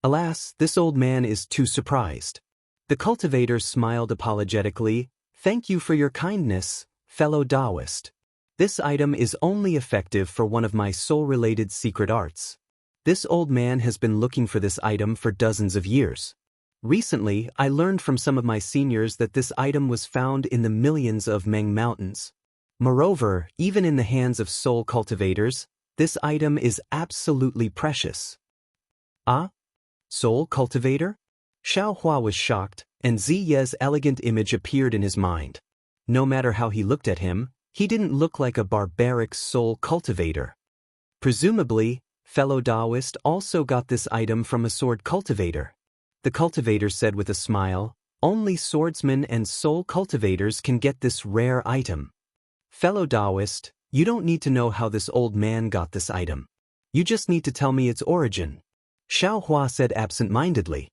Alas, this old man is too surprised. The cultivator smiled apologetically. "Thank you for your kindness, fellow Taoist. This item is only effective for one of my soul-related secret arts. This old man has been looking for this item for dozens of years. Recently, I learned from some of my seniors that this item was found in the millions of Meng Mountains. Moreover, even in the hands of soul cultivators, this item is absolutely precious." "Ah? Soul cultivator?" Xiaohua was shocked, and Ziye's elegant image appeared in his mind. No matter how he looked at him, he didn't look like a barbaric soul cultivator. Presumably, fellow Taoist also got this item from a sword cultivator. The cultivator said with a smile, "Only swordsmen and soul cultivators can get this rare item. Fellow Taoist, you don't need to know how this old man got this item. You just need to tell me its origin." Xiaohua said absent-mindedly.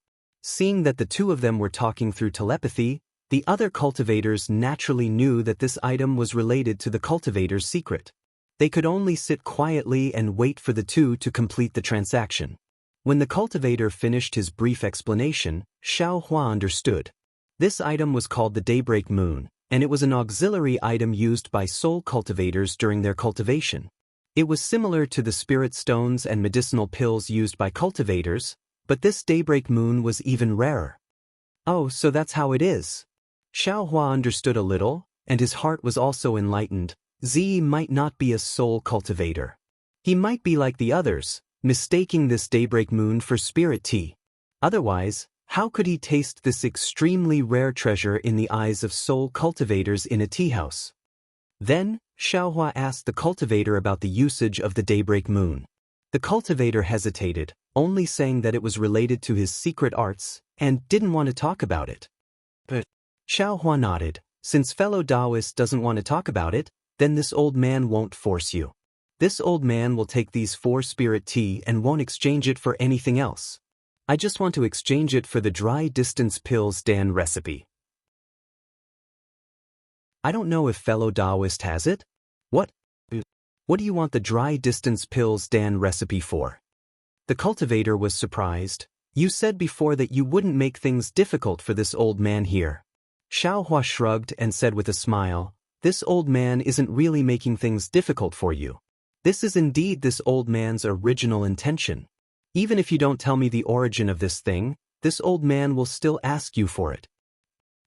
Seeing that the two of them were talking through telepathy, The other cultivators naturally knew that this item was related to the cultivator's secret. They could only sit quietly and wait for the two to complete the transaction. When the cultivator finished his brief explanation, Xiao Hua understood. This item was called the Daybreak Moon, and it was an auxiliary item used by soul cultivators during their cultivation. It was similar to the spirit stones and medicinal pills used by cultivators, but this Daybreak Moon was even rarer. Oh, so that's how it is. Xiao Hua understood a little, and his heart was also enlightened. Zi might not be a soul cultivator. He might be like the others, mistaking this Daybreak Moon for spirit tea. Otherwise, how could he taste this extremely rare treasure in the eyes of soul cultivators in a tea house? Then, Xiaohua asked the cultivator about the usage of the Daybreak Moon. The cultivator hesitated, only saying that it was related to his secret arts, and didn't want to talk about it. But Xiaohua nodded. Since fellow Taoist doesn't want to talk about it, then this old man won't force you. This old man will take these 4 spirit tea and won't exchange it for anything else. I just want to exchange it for the dry distance pills Dan recipe. I don't know if fellow Taoist has it. What do you want the dry distance pills Dan recipe for? The cultivator was surprised. You said before that you wouldn't make things difficult for this old man here. Xiao Hua shrugged and said with a smile, this old man isn't really making things difficult for you. This is indeed this old man's original intention. Even if you don't tell me the origin of this thing, this old man will still ask you for it.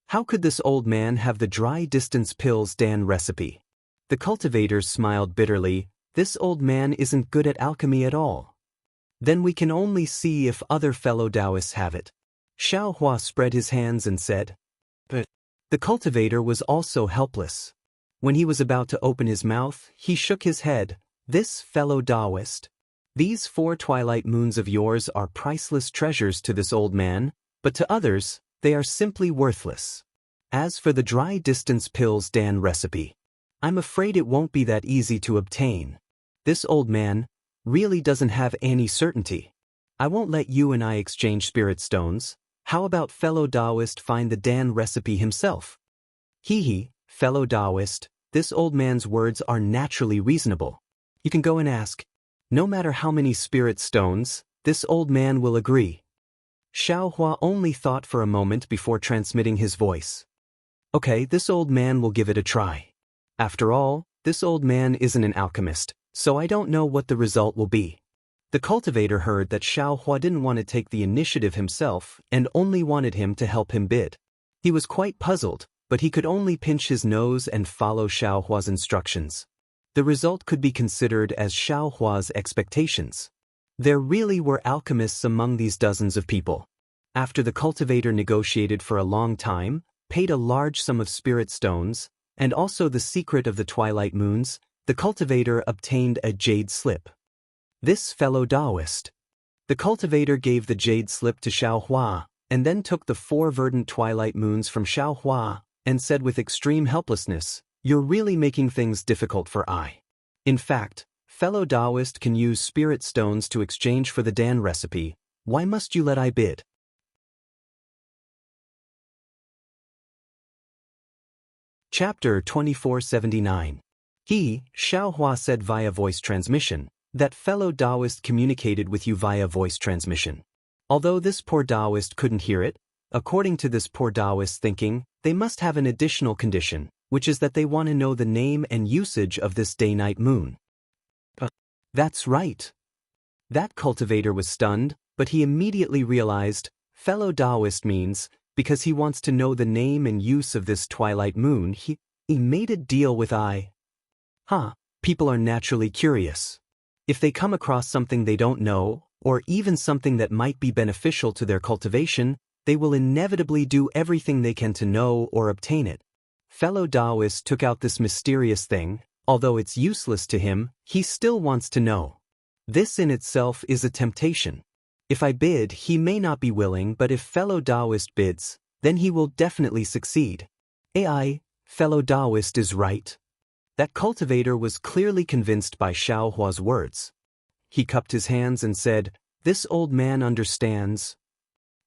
How could this old man have the dry distance pills Dan recipe? The cultivator smiled bitterly. This old man isn't good at alchemy at all. Then we can only see if other fellow Taoists have it. Xiao Hua spread his hands and said. But the cultivator was also helpless. When he was about to open his mouth, he shook his head. This fellow Taoist. These 4 twilight moons of yours are priceless treasures to this old man, but to others, they are simply worthless. As for the dry distance pills Dan recipe, I'm afraid it won't be that easy to obtain. This old man really doesn't have any certainty. I won't let you and I exchange spirit stones. How about fellow Taoist find the Dan recipe himself? Hee, fellow Taoist, this old man's words are naturally reasonable. You can go and ask. No matter how many spirit stones, this old man will agree. Xiao Hua only thought for a moment before transmitting his voice. Okay, this old man will give it a try. After all, this old man isn't an alchemist, so I don't know what the result will be. The cultivator heard that Xiao Hua didn't want to take the initiative himself and only wanted him to help him bid. He was quite puzzled, but he could only pinch his nose and follow Xiao Hua's instructions. The result could be considered as Xiao Hua's expectations. There really were alchemists among these dozens of people. After the cultivator negotiated for a long time, paid a large sum of spirit stones, and also the secret of the twilight moons, the cultivator obtained a jade slip. This fellow Taoist. The cultivator gave the jade slip to Xiao Hua, and then took the 4 verdant twilight moons from Xiao Hua, and said with extreme helplessness, you're really making things difficult for I. In fact, fellow Taoist can use spirit stones to exchange for the Dan recipe. Why must you let I bid? Chapter 2479. Xiao Hua said via voice transmission, that fellow Taoist communicated with you via voice transmission. Although this poor Taoist couldn't hear it, according to this poor Taoist's thinking, they must have an additional condition, which is that they want to know the name and usage of this day-night moon. That's right. That cultivator was stunned, but he immediately realized, fellow Taoist means, because he wants to know the name and use of this twilight moon, he made a deal with I. People are naturally curious. If they come across something they don't know, or even something that might be beneficial to their cultivation, they will inevitably do everything they can to know or obtain it. Fellow Taoist took out this mysterious thing. Although it's useless to him, he still wants to know. This in itself is a temptation. If I bid, he may not be willing, but if fellow Taoist bids, then he will definitely succeed. Fellow Taoist is right. That cultivator was clearly convinced by Xiao Hua's words. He cupped his hands and said, this old man understands.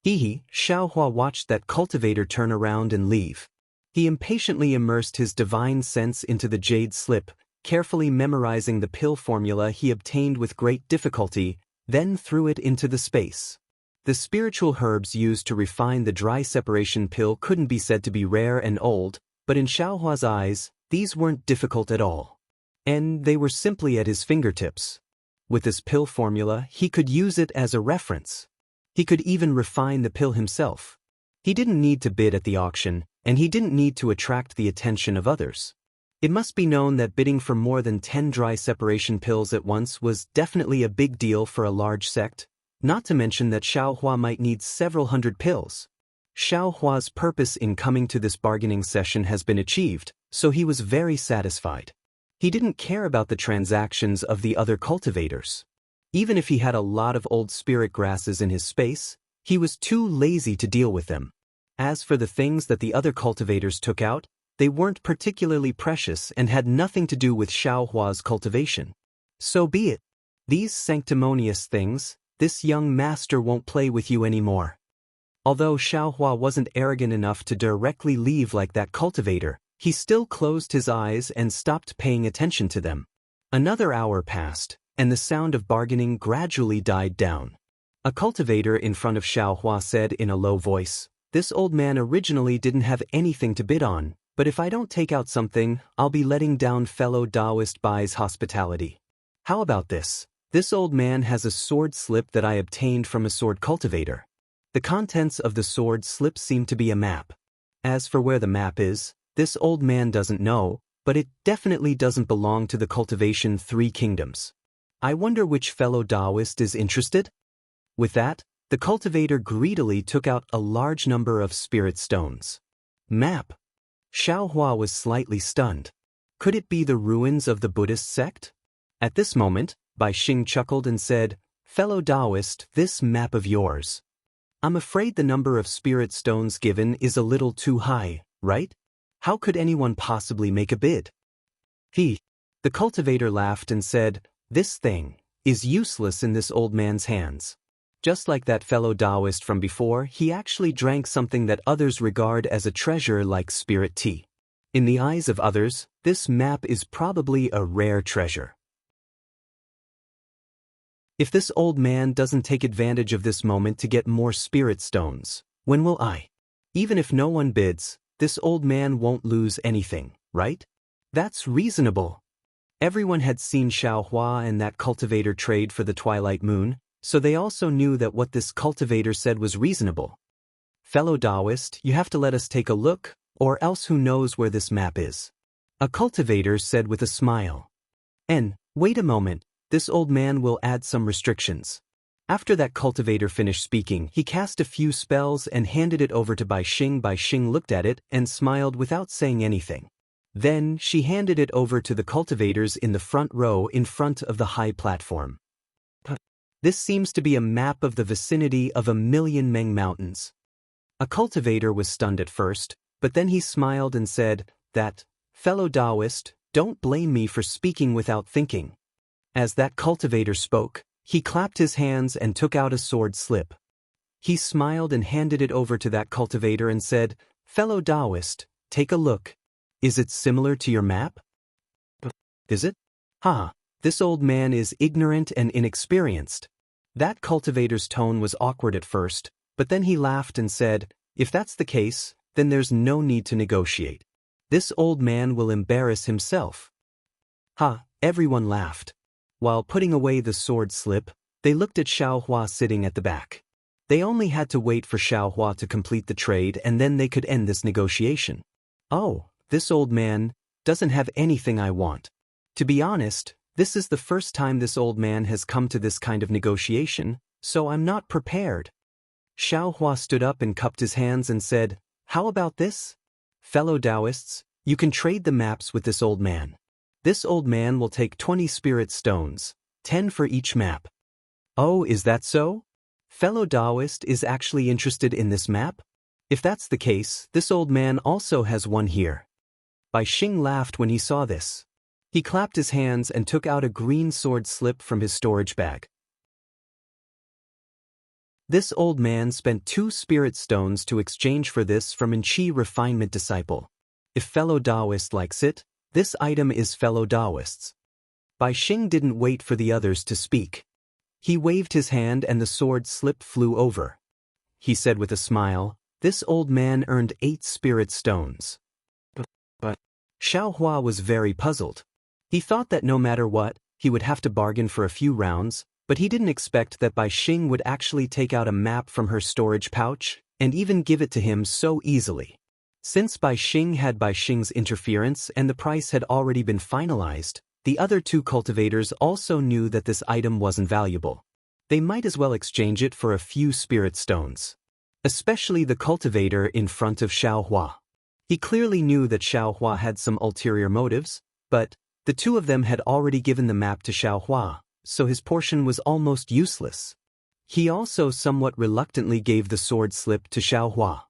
Xiaohua watched that cultivator turn around and leave. He impatiently immersed his divine sense into the jade slip, carefully memorizing the pill formula he obtained with great difficulty, then threw it into the space. The spiritual herbs used to refine the dry separation pill couldn't be said to be rare and old, but in Xiaohua's eyes, these weren't difficult at all. And they were simply at his fingertips. With this pill formula, he could use it as a reference. He could even refine the pill himself. He didn't need to bid at the auction, and he didn't need to attract the attention of others. It must be known that bidding for more than 10 dry separation pills at once was definitely a big deal for a large sect, not to mention that Xiaohua might need several hundred pills. Xiaohua's purpose in coming to this bargaining session has been achieved, so he was very satisfied. He didn't care about the transactions of the other cultivators. Even if he had a lot of old spirit grasses in his space, he was too lazy to deal with them. As for the things that the other cultivators took out, they weren't particularly precious and had nothing to do with Xiaohua's cultivation. So be it. These sanctimonious things, this young master won't play with you anymore. Although Xiaohua wasn't arrogant enough to directly leave like that cultivator, he still closed his eyes and stopped paying attention to them. Another hour passed, and the sound of bargaining gradually died down. A cultivator in front of Xiaohua said in a low voice, "This old man originally didn't have anything to bid on, but if I don't take out something, I'll be letting down fellow Taoist Bai's hospitality. How about this? This old man has a sword slip that I obtained from a sword cultivator." The contents of the sword slip seem to be a map. As for where the map is, this old man doesn't know, but it definitely doesn't belong to the Cultivation 3 Kingdoms. I wonder which fellow Taoist is interested? With that, the cultivator greedily took out a large number of spirit stones. Map. Xiaohua was slightly stunned. Could it be the ruins of the Buddhist sect? At this moment, Bai Xing chuckled and said, "Fellow Taoist, this map of yours. I'm afraid the number of spirit stones given is a little too high, right? How could anyone possibly make a bid?" The cultivator laughed and said, "This thing is useless in this old man's hands." Just like that fellow Taoist from before, he actually drank something that others regard as a treasure like spirit tea. In the eyes of others, this map is probably a rare treasure. If this old man doesn't take advantage of this moment to get more spirit stones, when will I? Even if no one bids, this old man won't lose anything, right? That's reasonable. Everyone had seen Xiaohua and that cultivator trade for the Twilight Moon, so they also knew that what this cultivator said was reasonable. "Fellow Taoist, you have to let us take a look, or else who knows where this map is?" A cultivator said with a smile. "And, wait a moment, this old man will add some restrictions." After that cultivator finished speaking, he cast a few spells and handed it over to Bai Xing. Bai Xing looked at it and smiled without saying anything. Then, she handed it over to the cultivators in the front row in front of the high platform. "This seems to be a map of the vicinity of 1,000,000 Meng Mountains." A cultivator was stunned at first, but then he smiled and said, "That, fellow Taoist, don't blame me for speaking without thinking." As that cultivator spoke, he clapped his hands and took out a sword slip. He smiled and handed it over to that cultivator and said, "Fellow Taoist, take a look. Is it similar to your map?" "Is it? This old man is ignorant and inexperienced." That cultivator's tone was awkward at first, but then he laughed and said, "If that's the case, then there's no need to negotiate. This old man will embarrass himself." Everyone laughed. While putting away the sword slip, they looked at Xiaohua sitting at the back. They only had to wait for Xiaohua to complete the trade and then they could end this negotiation. "Oh, this old man doesn't have anything I want. To be honest, this is the first time this old man has come to this kind of negotiation, so I'm not prepared." Xiaohua stood up and cupped his hands and said, "How about this? Fellow Taoists, you can trade the maps with this old man. This old man will take 20 spirit stones, 10 for each map." "Oh, is that so? Fellow Taoist is actually interested in this map? If that's the case, this old man also has one here." Bai Xing laughed when he saw this. He clapped his hands and took out a green sword slip from his storage bag. This old man spent 2 spirit stones to exchange for this from Enchi refinement disciple. If fellow Taoist likes it, this item is fellow Taoist's. Bai Xing didn't wait for the others to speak. He waved his hand and the sword slip flew over. He said with a smile, "This old man earned 8 spirit stones." But Xiao Hua was very puzzled. He thought that no matter what, he would have to bargain for a few rounds, but he didn't expect that Bai Xing would actually take out a map from her storage pouch and even give it to him so easily. Since Bai Xing had Bai Xing's interference and the price had already been finalized, the other 2 cultivators also knew that this item wasn't valuable. They might as well exchange it for a few spirit stones. Especially the cultivator in front of Xiao Hua. He clearly knew that Xiao Hua had some ulterior motives, but the 2 of them had already given the map to Xiao Hua, so his portion was almost useless. He also somewhat reluctantly gave the sword slip to Xiao Hua.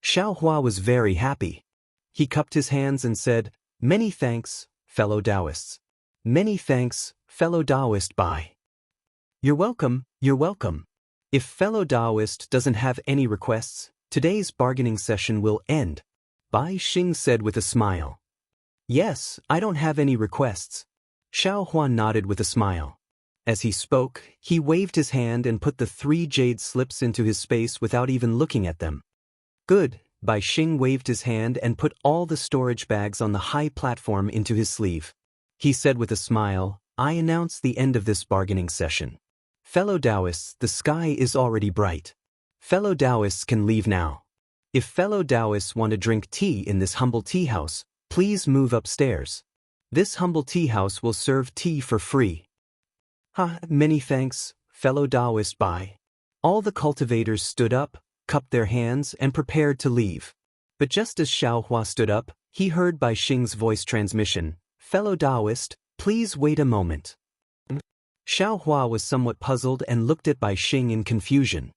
Xiao Hua was very happy. He cupped his hands and said, "Many thanks, fellow Taoists. Many thanks, fellow Taoist Bai." "You're welcome, you're welcome. If fellow Taoist doesn't have any requests, today's bargaining session will end," Bai Xing said with a smile. "Yes, I don't have any requests." Xiao Hua nodded with a smile. As he spoke, he waved his hand and put the 3 jade slips into his space without even looking at them. "Good," Bai Xing waved his hand and put all the storage bags on the high platform into his sleeve. He said with a smile, "I announce the end of this bargaining session. Fellow Taoists, the sky is already bright. Fellow Taoists can leave now. If fellow Taoists want to drink tea in this humble tea house, please move upstairs. This humble tea house will serve tea for free." Many thanks, fellow Taoist Bai." All the cultivators stood up, cupped their hands and prepared to leave. But just as Xiao Hua stood up, he heard Bai Xing's voice transmission, "Fellow Taoist, please wait a moment." Xiao Hua was somewhat puzzled and looked at Bai Xing in confusion.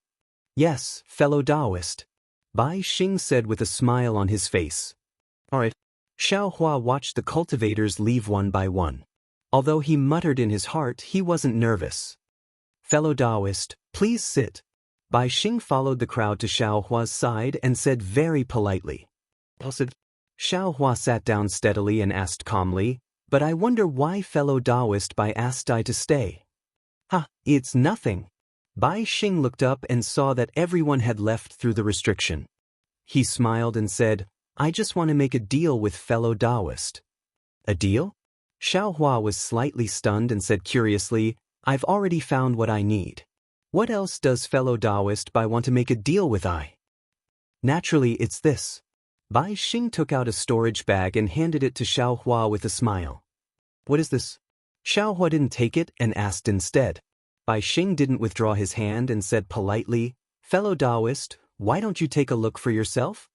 "Yes, fellow Taoist," Bai Xing said with a smile on his face. "All right." Xiao Hua watched the cultivators leave one by one. Although he muttered in his heart, he wasn't nervous. "Fellow Taoist, please sit." Bai Xing followed the crowd to Xiao Hua's side and said very politely. Xiao Hua sat down steadily and asked calmly, "But I wonder why fellow Taoist Bai asked I to stay." It's nothing." Bai Xing looked up and saw that everyone had left through the restriction. He smiled and said, "I just want to make a deal with fellow Taoist." "A deal?" Xiao Hua was slightly stunned and said curiously, "I've already found what I need. What else does fellow Taoist Bai want to make a deal with I?" "Naturally it's this." Bai Xing took out a storage bag and handed it to Xiao Hua with a smile. "What is this?" Xiao Hua didn't take it and asked instead. Bai Xing didn't withdraw his hand and said politely, "Fellow Taoist, why don't you take a look for yourself?"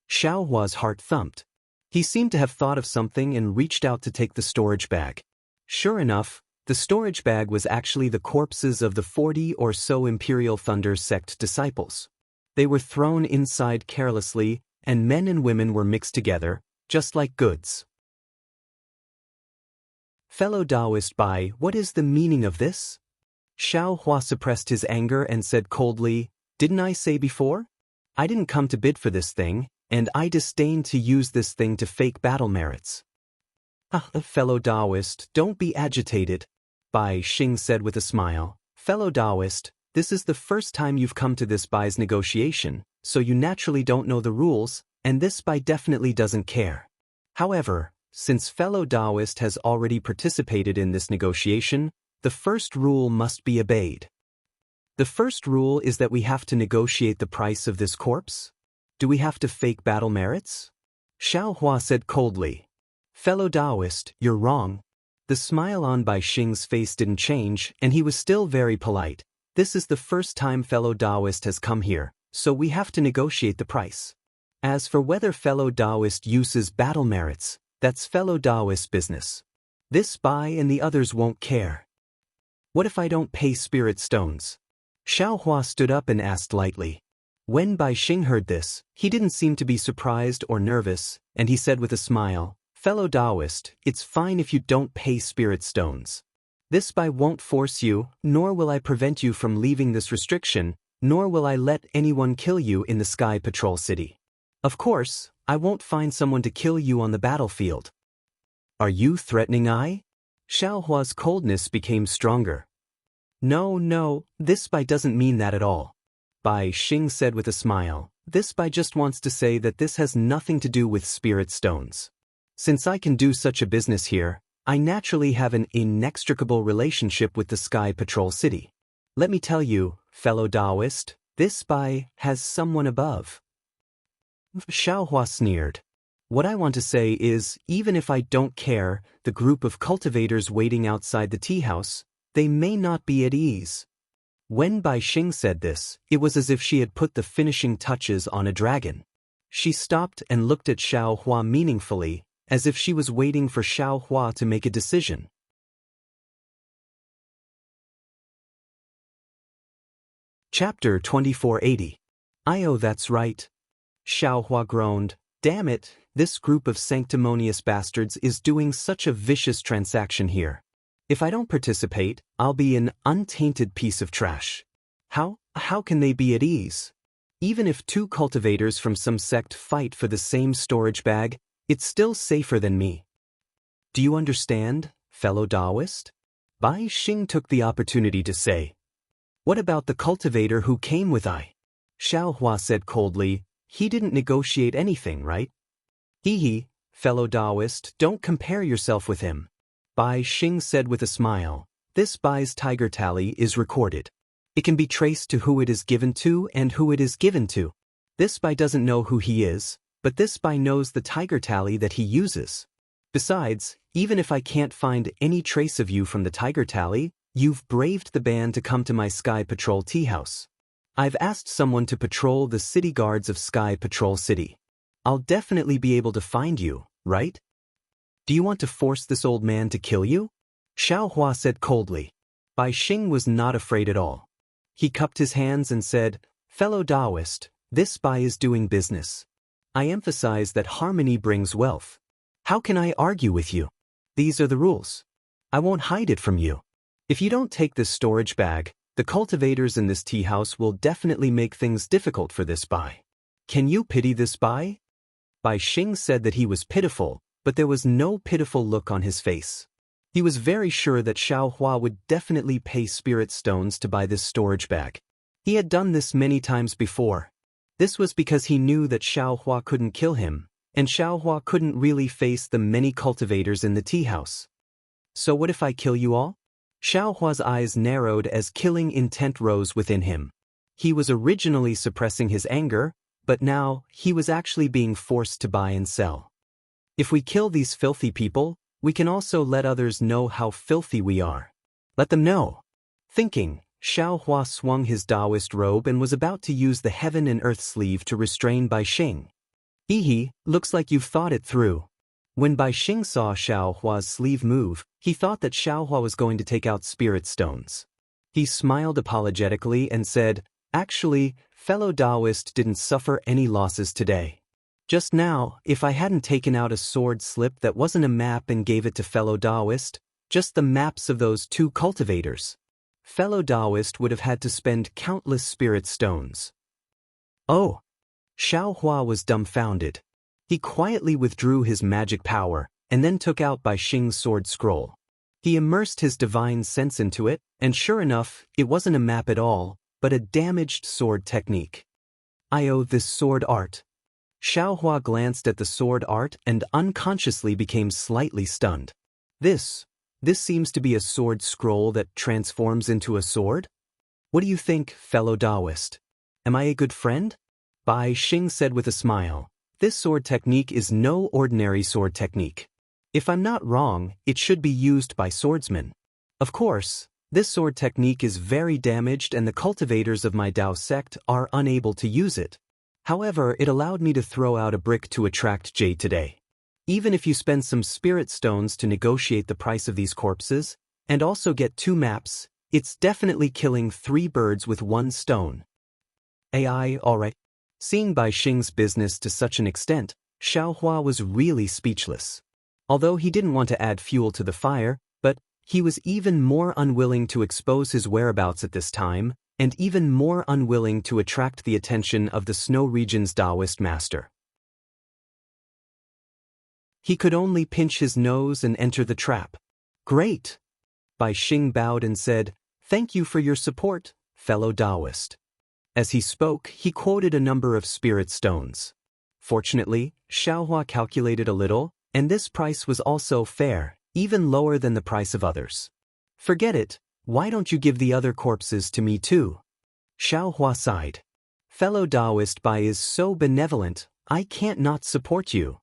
Xiao Hua's heart thumped. He seemed to have thought of something and reached out to take the storage bag. Sure enough, the storage bag was actually the corpses of the 40 or so Imperial Thunder sect disciples. They were thrown inside carelessly, and men and women were mixed together, just like goods. "Fellow Taoist Bai, what is the meaning of this?" Xiao Hua suppressed his anger and said coldly, "Didn't I say before? I didn't come to bid for this thing, and I disdain to use this thing to fake battle merits." "Fellow Taoist, don't be agitated," Bai Xing said with a smile. "Fellow Taoist, this is the first time you've come to this Bai's negotiation, so you naturally don't know the rules, and this Bai definitely doesn't care. However, since fellow Taoist has already participated in this negotiation, the first rule must be obeyed. The first rule is that we have to negotiate the price of this corpse? Do we have to fake battle merits?" Xiao Hua said coldly. "Fellow Taoist, you're wrong." The smile on Bai Xing's face didn't change, and he was still very polite. "This is the first time fellow Taoist has come here, so we have to negotiate the price. As for whether fellow Taoist uses battle merits, that's fellow Taoist business. This Bai and the others won't care." "What if I don't pay spirit stones?" Xiao Hua stood up and asked lightly. When Bai Xing heard this, he didn't seem to be surprised or nervous, and he said with a smile, "Fellow Taoist, it's fine if you don't pay spirit stones. This Bai won't force you, nor will I prevent you from leaving this restriction, nor will I let anyone kill you in the Sky Patrol City. Of course, I won't find someone to kill you on the battlefield. Are you threatening I? Xiao Hua's coldness became stronger. No, this Bai doesn't mean that at all. Bai Xing said with a smile, this Bai just wants to say that this has nothing to do with spirit stones. Since I can do such a business here, I naturally have an inextricable relationship with the Sky Patrol City. Let me tell you, fellow Taoist, this Bai has someone above. Xiao Hua sneered. What I want to say is, even if I don't care, the group of cultivators waiting outside the tea house, they may not be at ease. When Bai Xing said this, it was as if she had put the finishing touches on a dragon. She stopped and looked at Xiao Hua meaningfully, as if she was waiting for Xiao Hua to make a decision. Chapter 2480. Oh, that's right. Xiao Hua groaned. Damn it, this group of sanctimonious bastards is doing such a vicious transaction here. If I don't participate, I'll be an untainted piece of trash. How can they be at ease? Even if two cultivators from some sect fight for the same storage bag, it's still safer than me. Do you understand, fellow Taoist? Bai Xing took the opportunity to say. What about the cultivator who came with I? Xiao Hua said coldly, he didn't negotiate anything, right? Hee, fellow Taoist, don't compare yourself with him. Bai Xing said with a smile, this Bai's tiger tally is recorded. It can be traced to who it is given to and who it is given to. This Bai doesn't know who he is, but this Bai knows the tiger tally that he uses. Besides, even if I can't find any trace of you from the tiger tally, you've braved the ban to come to my Sky Patrol tea house. I've asked someone to patrol the city guards of Sky Patrol City. I'll definitely be able to find you, right? Do you want to force this old man to kill you? Xiao Hua said coldly. Bai Xing was not afraid at all. He cupped his hands and said, fellow Taoist, this Bai is doing business. I emphasize that harmony brings wealth. How can I argue with you? These are the rules. I won't hide it from you. If you don't take this storage bag, the cultivators in this tea house will definitely make things difficult for this Bai. Can you pity this Bai? Bai Xing said that he was pitiful, but there was no pitiful look on his face. He was very sure that Xiao Hua would definitely pay spirit stones to buy this storage bag. He had done this many times before. This was because he knew that Xiao Hua couldn't kill him, and Xiao Hua couldn't really face the many cultivators in the tea house. So what if I kill you all? Xiao Hua's eyes narrowed as killing intent rose within him. He was originally suppressing his anger, but now he was actually being forced to buy and sell. If we kill these filthy people, we can also let others know how filthy we are. Let them know. Thinking, Xiao Hua swung his Taoist robe and was about to use the heaven and earth sleeve to restrain Bai Xing. Hee, looks like you've thought it through. When Bai Xing saw Xiao Hua's sleeve move, he thought that Xiao Hua was going to take out spirit stones. He smiled apologetically and said, actually, fellow Taoist didn't suffer any losses today. Just now, if I hadn't taken out a sword slip that wasn't a map and gave it to fellow Taoist, just the maps of those two cultivators, fellow Taoist would have had to spend countless spirit stones. Oh! Xiao Hua was dumbfounded. He quietly withdrew his magic power, and then took out Bai Xing's sword scroll. He immersed his divine sense into it, and sure enough, it wasn't a map at all, but a damaged sword technique. This sword art. Xiao Hua glanced at the sword art and unconsciously became slightly stunned. This seems to be a sword scroll that transforms into a sword? What do you think, fellow Taoist? Am I a good friend? Bai Xing said with a smile. This sword technique is no ordinary sword technique. If I'm not wrong, it should be used by swordsmen. Of course, this sword technique is very damaged and the cultivators of my Dao sect are unable to use it. However, it allowed me to throw out a brick to attract jade today. Even if you spend some spirit stones to negotiate the price of these corpses, and also get 2 maps, it's definitely killing 3 birds with 1 stone. Alright. Seeing Bai Xing's business to such an extent, Xiao Hua was really speechless. Although he didn't want to add fuel to the fire, but He was even more unwilling to expose his whereabouts at this time, and even more unwilling to attract the attention of the Snow Region's Taoist master. He could only pinch his nose and enter the trap. "Great!" Bai Xing bowed and said, "Thank you for your support, fellow Taoist." As he spoke, he quoted a number of spirit stones. Fortunately, Xiaohua calculated a little, and this price was also fair, even lower than the price of others. "Forget it, why don't you give the other corpses to me too?" Xiaohua sighed. "Fellow Taoist Bai is so benevolent, I can't not support you."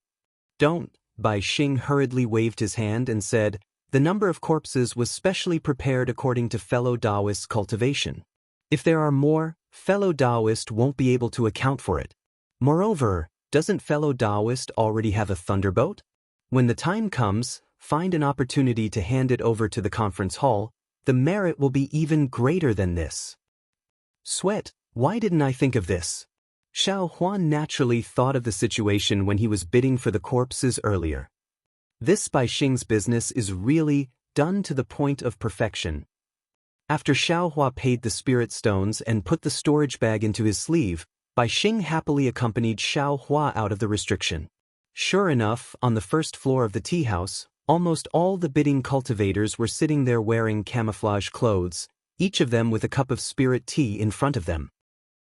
"Don't," Bai Xing hurriedly waved his hand and said, "The number of corpses was specially prepared according to fellow Taoist's cultivation. If there are more, fellow Taoist won't be able to account for it. Moreover, doesn't fellow Taoist already have a thunderboat? When the time comes, find an opportunity to hand it over to the conference hall. The merit will be even greater than this." Sweat, why didn't I think of this? Xiao Huan naturally thought of the situation when he was bidding for the corpses earlier. This Bai Xing's business is really done to the point of perfection. After Xiao Hua paid the spirit stones and put the storage bag into his sleeve, Bai Xing happily accompanied Xiao Hua out of the restriction. Sure enough, on the first floor of the tea house, almost all the bidding cultivators were sitting there wearing camouflage clothes, each of them with a cup of spirit tea in front of them.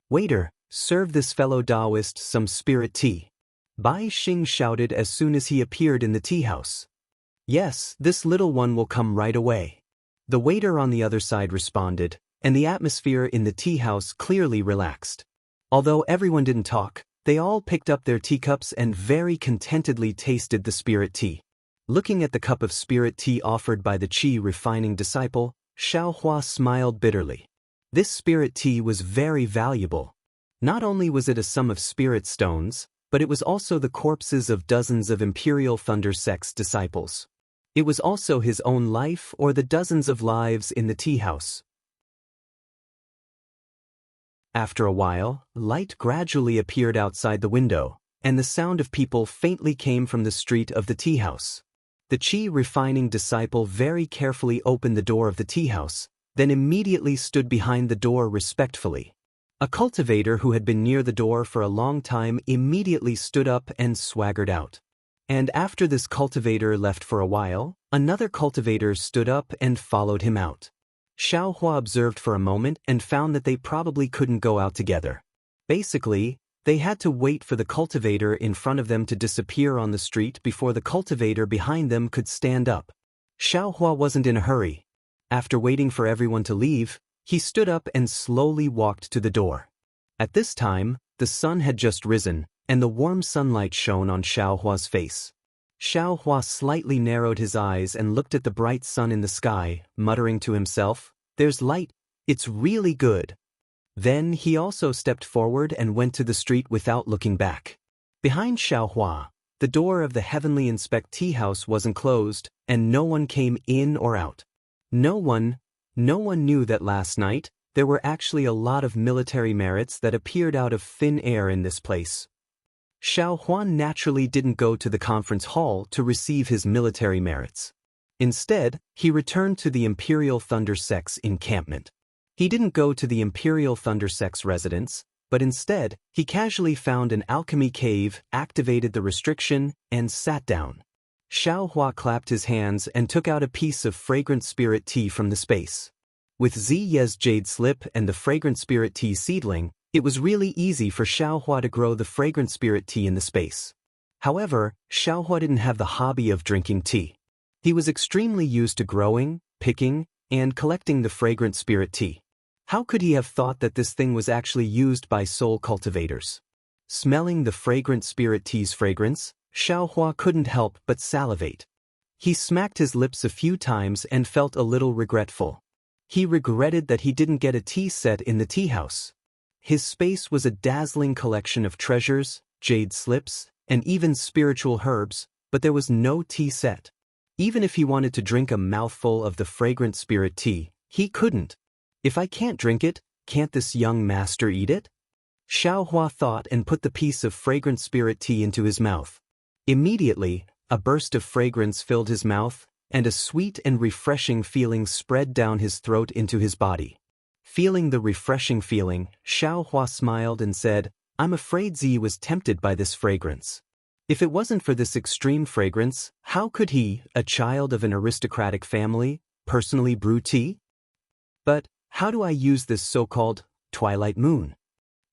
"Waiter, serve this fellow Taoist some spirit tea," Bai Xing shouted as soon as he appeared in the tea house. "Yes, this little one will come right away," the waiter on the other side responded, and the atmosphere in the tea house clearly relaxed. Although everyone didn't talk, they all picked up their teacups and very contentedly tasted the spirit tea. Looking at the cup of spirit tea offered by the qi refining disciple, Xiao Hua smiled bitterly. This spirit tea was very valuable. Not only was it a sum of spirit stones, but it was also the corpses of dozens of Imperial Thunder Sect's disciples. It was also his own life or the dozens of lives in the tea house. After a while, light gradually appeared outside the window, and the sound of people faintly came from the street of the tea house. The qi refining disciple very carefully opened the door of the tea house, then immediately stood behind the door respectfully. A cultivator who had been near the door for a long time immediately stood up and swaggered out. And after this cultivator left for a while, another cultivator stood up and followed him out. Xiao Hua observed for a moment and found that they probably couldn't go out together. Basically, they had to wait for the cultivator in front of them to disappear on the street before the cultivator behind them could stand up. Xiao Hua wasn't in a hurry. After waiting for everyone to leave, he stood up and slowly walked to the door. At this time, the sun had just risen, and the warm sunlight shone on Xiao Hua's face. Xiao Hua slightly narrowed his eyes and looked at the bright sun in the sky, muttering to himself, "There's light, it's really good." Then he also stepped forward and went to the street without looking back. Behind Xiao Hua, the door of the Heavenly Inspect tea house wasn't closed, and no one came in or out. No one knew that last night, there were actually a lot of military merits that appeared out of thin air in this place. Xiao Huan naturally didn't go to the conference hall to receive his military merits. Instead, he returned to the Imperial Thunder Sect's encampment. He didn't go to the Imperial Thunder Sect's residence, but instead, he casually found an alchemy cave, activated the restriction, and sat down. Xiao Hua clapped his hands and took out a piece of fragrant spirit tea from the space. With Ziyes jade slip and the fragrant spirit tea seedling, it was really easy for Xiao Hua to grow the fragrant spirit tea in the space. However, Xiao Hua didn't have the hobby of drinking tea. He was extremely used to growing, picking, and collecting the fragrant spirit tea. How could he have thought that this thing was actually used by soul cultivators? Smelling the fragrant spirit tea's fragrance, Xiao Hua couldn't help but salivate. He smacked his lips a few times and felt a little regretful. He regretted that he didn't get a tea set in the tea house. His space was a dazzling collection of treasures, jade slips, and even spiritual herbs, but there was no tea set. Even if he wanted to drink a mouthful of the fragrant spirit tea, he couldn't. If I can't drink it, can't this young master eat it? Xiao Hua thought and put the piece of fragrant spirit tea into his mouth. Immediately, a burst of fragrance filled his mouth, and a sweet and refreshing feeling spread down his throat into his body. Feeling the refreshing feeling, Xiaohua smiled and said, "I'm afraid Zi was tempted by this fragrance. If it wasn't for this extreme fragrance, how could he, a child of an aristocratic family, personally brew tea? But how do I use this so-called twilight moon?"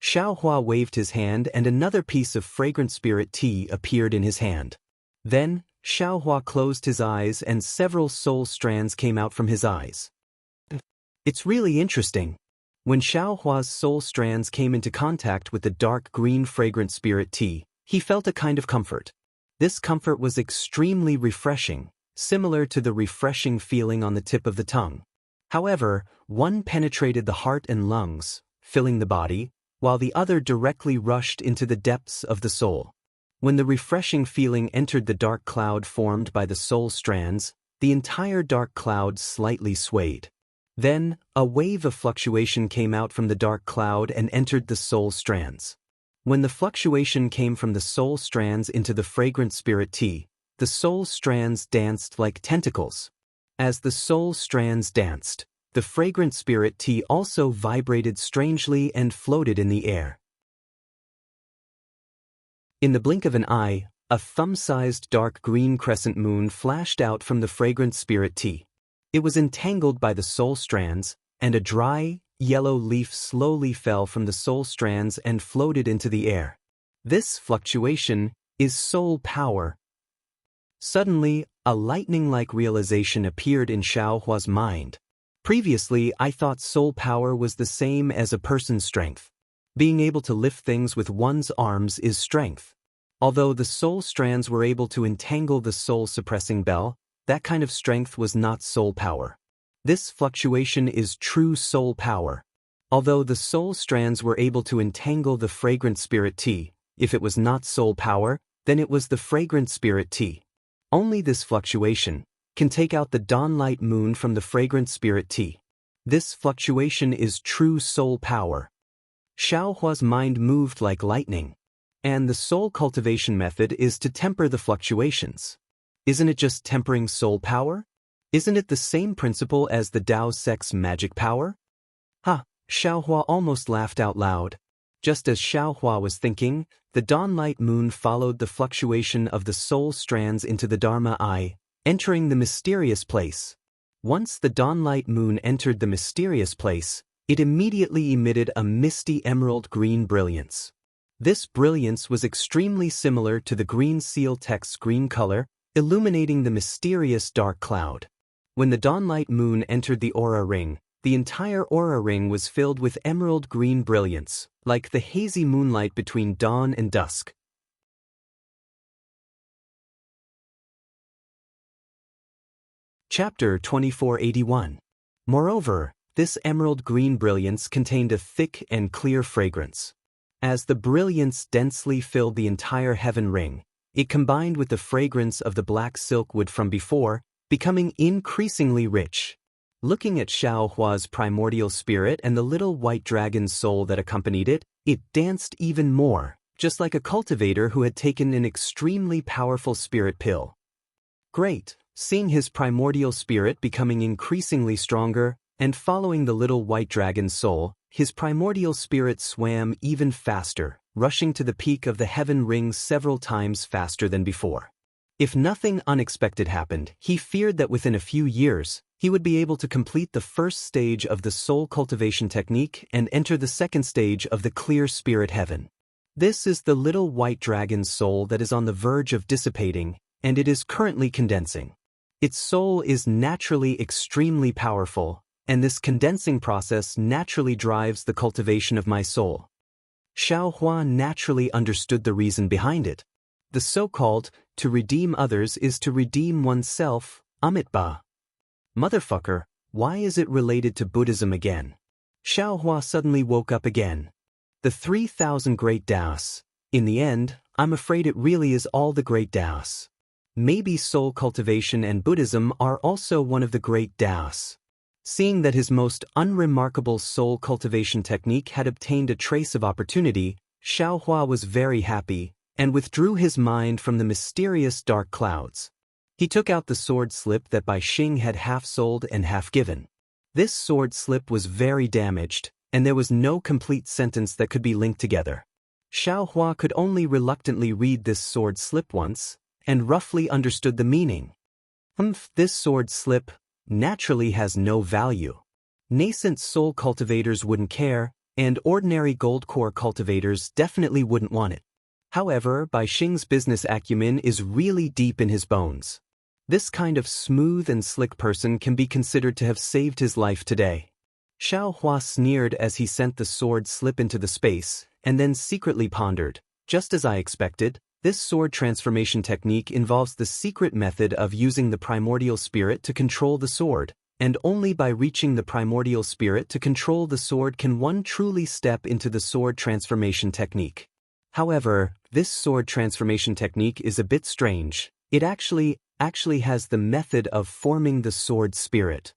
Xiaohua waved his hand and another piece of fragrant spirit tea appeared in his hand. Then, Xiaohua closed his eyes and several soul strands came out from his eyes. It's really interesting. When Xiaohua's soul strands came into contact with the dark green fragrant spirit tea, he felt a kind of comfort. This comfort was extremely refreshing, similar to the refreshing feeling on the tip of the tongue. However, one penetrated the heart and lungs, filling the body, while the other directly rushed into the depths of the soul. When the refreshing feeling entered the dark cloud formed by the soul strands, the entire dark cloud slightly swayed. Then, a wave of fluctuation came out from the dark cloud and entered the soul strands. When the fluctuation came from the soul strands into the fragrant spirit tea, the soul strands danced like tentacles. As the soul strands danced, the fragrant spirit tea also vibrated strangely and floated in the air. In the blink of an eye, a thumb-sized dark green crescent moon flashed out from the fragrant spirit tea. It was entangled by the soul strands, and a dry, yellow leaf slowly fell from the soul strands and floated into the air. This fluctuation is soul power. Suddenly, a lightning-like realization appeared in Xiaohua's mind. Previously, I thought soul power was the same as a person's strength. Being able to lift things with one's arms is strength. Although the soul strands were able to entangle the soul-suppressing bell, that kind of strength was not soul power. This fluctuation is true soul power. Although the soul strands were able to entangle the fragrant spirit tea, if it was not soul power, then it was the fragrant spirit tea. Only this fluctuation can take out the dawnlight moon from the fragrant spirit tea. This fluctuation is true soul power. Xiaohua's mind moved like lightning. And the soul cultivation method is to temper the fluctuations. Isn't it just tempering soul power? Isn't it the same principle as the Tao Sect's magic power? Ha! Xiaohua almost laughed out loud. Just as Xiaohua was thinking, the dawnlight moon followed the fluctuation of the soul strands into the Dharma eye, entering the mysterious place. Once the dawnlight moon entered the mysterious place, it immediately emitted a misty emerald green brilliance. This brilliance was extremely similar to the green seal text's green color, illuminating the mysterious dark cloud. When the dawnlight moon entered the aura ring, the entire aura ring was filled with emerald green brilliance, like the hazy moonlight between dawn and dusk. Chapter 2481. Moreover, this emerald green brilliance contained a thick and clear fragrance. As the brilliance densely filled the entire heaven ring, it combined with the fragrance of the black silk wood from before, becoming increasingly rich. Looking at Xiaohua's primordial spirit and the little white dragon's soul that accompanied it, it danced even more, just like a cultivator who had taken an extremely powerful spirit pill. Great! Seeing his primordial spirit becoming increasingly stronger, and following the little white dragon's soul, his primordial spirit swam even faster, rushing to the peak of the heaven ring several times faster than before. If nothing unexpected happened, he feared that within a few years, he would be able to complete the first stage of the soul cultivation technique and enter the second stage of the clear spirit heaven. This is the little white dragon's soul that is on the verge of dissipating, and it is currently condensing. Its soul is naturally extremely powerful, and this condensing process naturally drives the cultivation of my soul. Xiaohua naturally understood the reason behind it. The so-called, to redeem others is to redeem oneself, Amitba. Motherfucker, why is it related to Buddhism again? Xiaohua suddenly woke up again. The 3,000 great Taos. In the end, I'm afraid it really is all the great Taos. Maybe soul cultivation and Buddhism are also one of the great Taos. Seeing that his most unremarkable soul cultivation technique had obtained a trace of opportunity, Xiaohua was very happy, and withdrew his mind from the mysterious dark clouds. He took out the sword slip that Bai Xing had half sold and half given. This sword slip was very damaged, and there was no complete sentence that could be linked together. Xiao Hua could only reluctantly read this sword slip once, and roughly understood the meaning. This sword slip naturally has no value. Nascent soul cultivators wouldn't care, and ordinary gold core cultivators definitely wouldn't want it. However, Bai Xing's business acumen is really deep in his bones. This kind of smooth and slick person can be considered to have saved his life today. Xiao Hua sneered as he sent the sword slip into the space, and then secretly pondered, just as I expected. This sword transformation technique involves the secret method of using the primordial spirit to control the sword, and only by reaching the primordial spirit to control the sword can one truly step into the sword transformation technique. However, this sword transformation technique is a bit strange. It actually has the method of forming the sword spirit.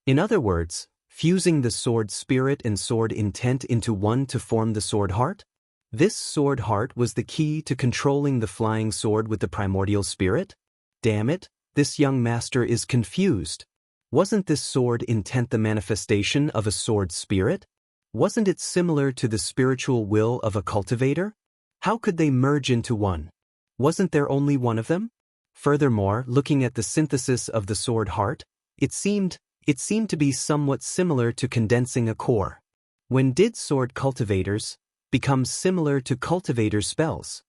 In other words, fusing the sword spirit and sword intent into one to form the sword heart? This sword heart was the key to controlling the flying sword with the primordial spirit? Damn it, this young master is confused. Wasn't this sword intent the manifestation of a sword spirit? Wasn't it similar to the spiritual will of a cultivator? How could they merge into one? Wasn't there only one of them? Furthermore, looking at the synthesis of the sword heart, it seemed to be somewhat similar to condensing a core. When did sword cultivators become similar to cultivator spells?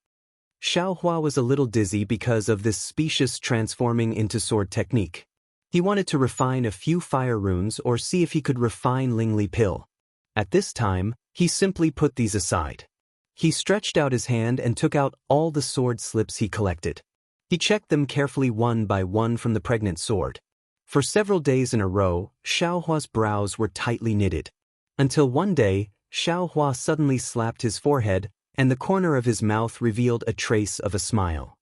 Xiao Hua was a little dizzy because of this specious transforming into sword technique. He wanted to refine a few fire runes or see if he could refine Lingli Pill. At this time, he simply put these aside. He stretched out his hand and took out all the sword slips he collected. He checked them carefully one by one from the pregnant sword. For several days in a row, Xiao Hua's brows were tightly knitted. Until one day, Xiao Hua suddenly slapped his forehead, and the corner of his mouth revealed a trace of a smile.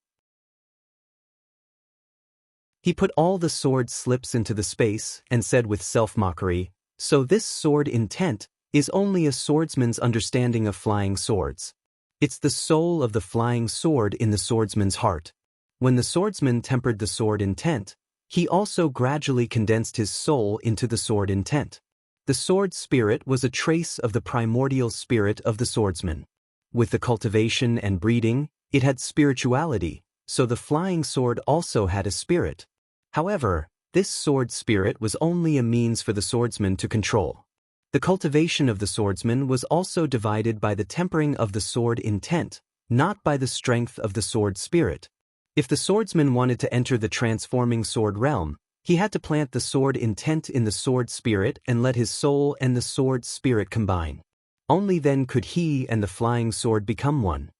He put all the sword slips into the space and said with self-mockery, "So this sword intent is only a swordsman's understanding of flying swords. It's the soul of the flying sword in the swordsman's heart. When the swordsman tempered the sword intent, he also gradually condensed his soul into the sword intent. The sword spirit was a trace of the primordial spirit of the swordsman. With the cultivation and breeding, it had spirituality, so the flying sword also had a spirit. However, this sword spirit was only a means for the swordsman to control. The cultivation of the swordsman was also divided by the tempering of the sword intent, not by the strength of the sword spirit. If the swordsman wanted to enter the transforming sword realm, he had to plant the sword intent in the sword spirit and let his soul and the sword spirit combine. Only then could he and the flying sword become one.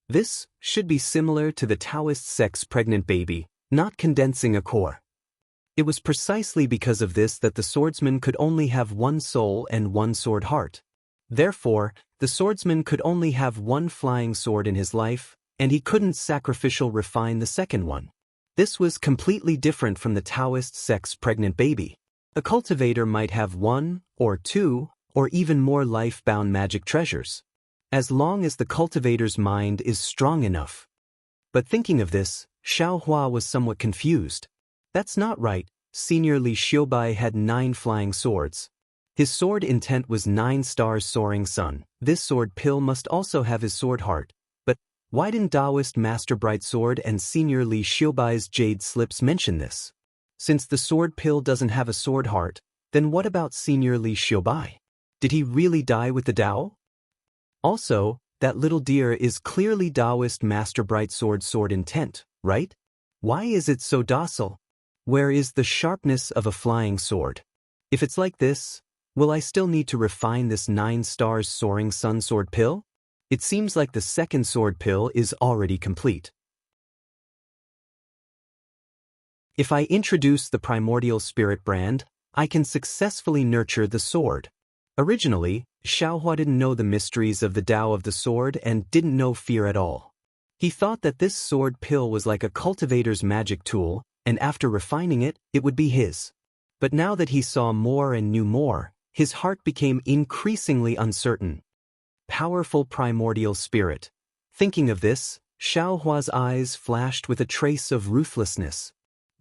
This should be similar to the Taoist sex pregnant baby, not condensing a core. It was precisely because of this that the swordsman could only have one soul and one sword heart. Therefore, the swordsman could only have one flying sword in his life, and he couldn't sacrificial refine the second one. This was completely different from the Taoist sex pregnant baby. A cultivator might have one, or two, or even more life-bound magic treasures, as long as the cultivator's mind is strong enough. But thinking of this, Xiao Hua was somewhat confused. That's not right. Senior Li Xiubai had 9 flying swords. His sword intent was 9 stars soaring sun. This sword pill must also have his sword heart. But why didn't Taoist Master Bright Sword and Senior Li Xiubai's jade slips mention this? Since the sword pill doesn't have a sword heart, then what about Senior Li Xiubai? Did he really die with the Tao? Also, that little deer is clearly Taoist Master Bright sword intent, right? Why is it so docile? Where is the sharpness of a flying sword? If it's like this, will I still need to refine this 9 stars soaring sun sword pill? It seems like the second sword pill is already complete. If I introduce the primordial spirit brand, I can successfully nurture the sword. Originally, Xiao Hua didn't know the mysteries of the Tao of the sword and didn't know fear at all. He thought that this sword pill was like a cultivator's magic tool, and after refining it, it would be his. But now that he saw more and knew more, his heart became increasingly uncertain. Powerful primordial spirit. Thinking of this, Xiao Hua's eyes flashed with a trace of ruthlessness.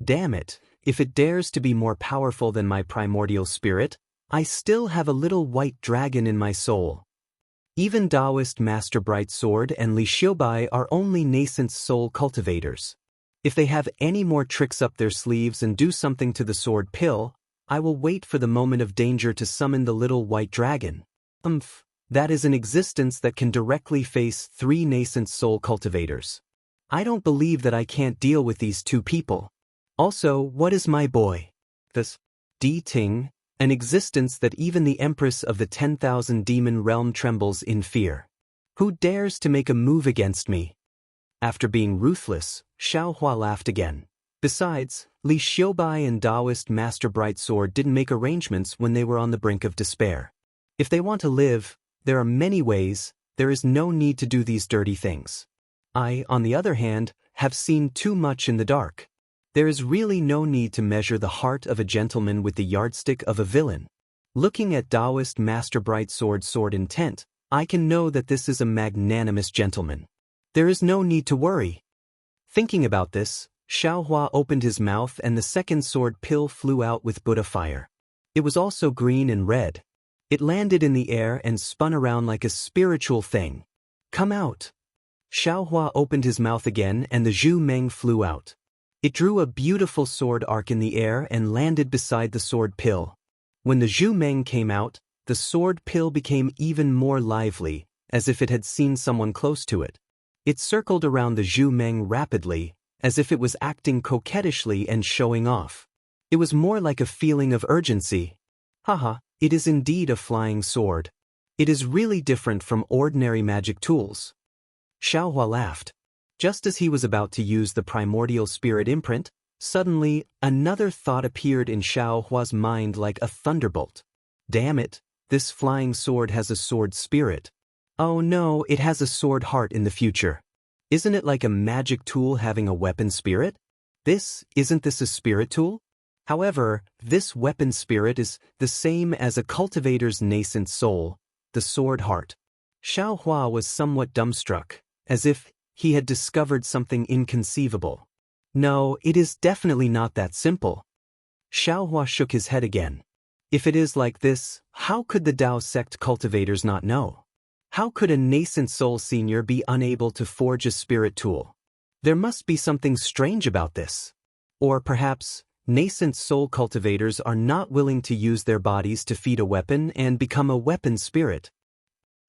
Damn it, if it dares to be more powerful than my primordial spirit, I still have a little white dragon in my soul. Even Taoist Master Bright Sword and Li Xiubai are only nascent soul cultivators. If they have any more tricks up their sleeves and do something to the sword pill, I will wait for the moment of danger to summon the little white dragon. That is an existence that can directly face 3 nascent soul cultivators. I don't believe that I can't deal with these 2 people. Also, what is my boy? This Di Ting, an existence that even the Empress of the 10,000 demon realm trembles in fear. Who dares to make a move against me? After being ruthless, Xiao Hua laughed again. Besides, Li Xiubai and Taoist Master Bright Sword didn't make arrangements when they were on the brink of despair. If they want to live, there are many ways. There is no need to do these dirty things. I, on the other hand, have seen too much in the dark. There is really no need to measure the heart of a gentleman with the yardstick of a villain. Looking at Taoist Master Bright Sword's sword intent, I can know that this is a magnanimous gentleman. There is no need to worry. Thinking about this, Xiao Hua opened his mouth and the second sword pill flew out with Buddha fire. It was also green and red. It landed in the air and spun around like a spiritual thing. Come out. Xiao Hua opened his mouth again and the Zhu Meng flew out. It drew a beautiful sword arc in the air and landed beside the sword pill. When the Zhu Meng came out, the sword pill became even more lively, as if it had seen someone close to it. It circled around the Zhu Meng rapidly, as if it was acting coquettishly and showing off. It was more like a feeling of urgency. Haha, it is indeed a flying sword. It is really different from ordinary magic tools. Xiao Hua laughed. Just as he was about to use the primordial spirit imprint, suddenly, another thought appeared in Xiao Hua's mind like a thunderbolt. Damn it, this flying sword has a sword spirit. Oh no, it has a sword heart in the future. Isn't it like a magic tool having a weapon spirit? Isn't this a spirit tool? However, this weapon spirit is the same as a cultivator's nascent soul, the sword heart. Xiao Hua was somewhat dumbstruck, as if he had discovered something inconceivable. No, it is definitely not that simple. Xiao Hua shook his head again. If it is like this, how could the Dao sect cultivators not know? How could a nascent soul senior be unable to forge a spirit tool? There must be something strange about this. Or perhaps, nascent soul cultivators are not willing to use their bodies to feed a weapon and become a weapon spirit.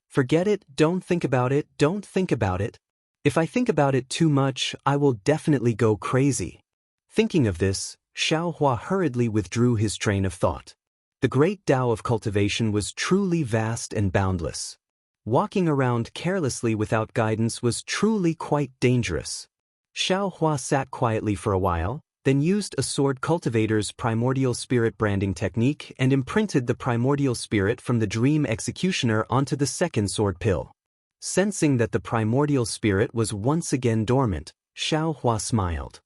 Forget it, don't think about it, don't think about it. If I think about it too much, I will definitely go crazy. Thinking of this, Xiao Hua hurriedly withdrew his train of thought. The great Tao of cultivation was truly vast and boundless. Walking around carelessly without guidance was truly quite dangerous. Xiao Hua sat quietly for a while, then used a sword cultivator's primordial spirit branding technique and imprinted the primordial spirit from the Dream Executioner onto the second sword pill. Sensing that the primordial spirit was once again dormant, Xiao Hua smiled.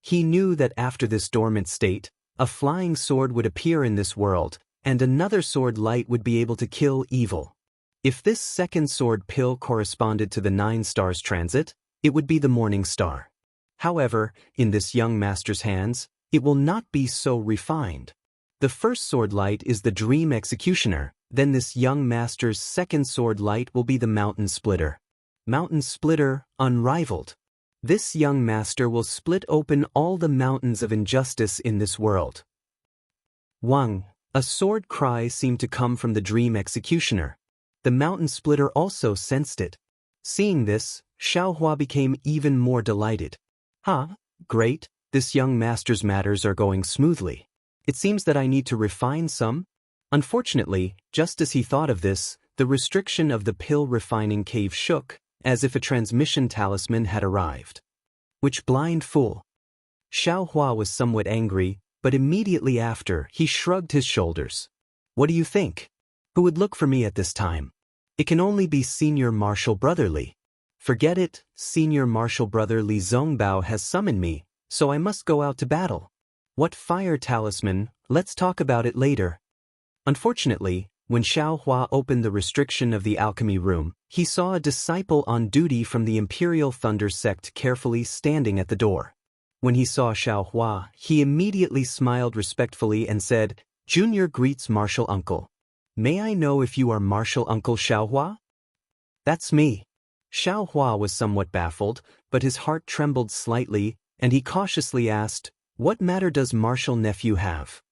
He knew that after this dormant state, a flying sword would appear in this world, and another sword light would be able to kill evil. If this second sword pill corresponded to the 9 stars transit, it would be the morning star. However, in this young master's hands, it will not be so refined. The first sword light is the Dream Executioner, then this young master's second sword light will be the Mountain Splitter. Mountain Splitter, unrivaled. This young master will split open all the mountains of injustice in this world. Wang, a sword cry seemed to come from the Dream Executioner. The Mountain Splitter also sensed it. Seeing this, Xiao Hua became even more delighted. Great, this young master's matters are going smoothly. It seems that I need to refine some. Unfortunately, just as he thought of this, the restriction of the pill refining cave shook, as if a transmission talisman had arrived. Which blind fool! Xiao Hua was somewhat angry, but immediately after, he shrugged his shoulders. What do you think? Who would look for me at this time? It can only be Senior Marshal Brother Li. Forget it, Senior Marshal Brother Li Zongbao has summoned me, so I must go out to battle. What fire talisman? Let's talk about it later. Unfortunately, When Xiaohua opened the restriction of the alchemy room, he saw a disciple on duty from the Imperial Thunder sect carefully standing at the door. When he saw Xiaohua, he immediately smiled respectfully and said, "Junior greets Martial Uncle. May I know if you are Martial Uncle Xiaohua?" "That's me." Xiaohua was somewhat baffled, but his heart trembled slightly, and he cautiously asked, "What matter does Martial Nephew have?"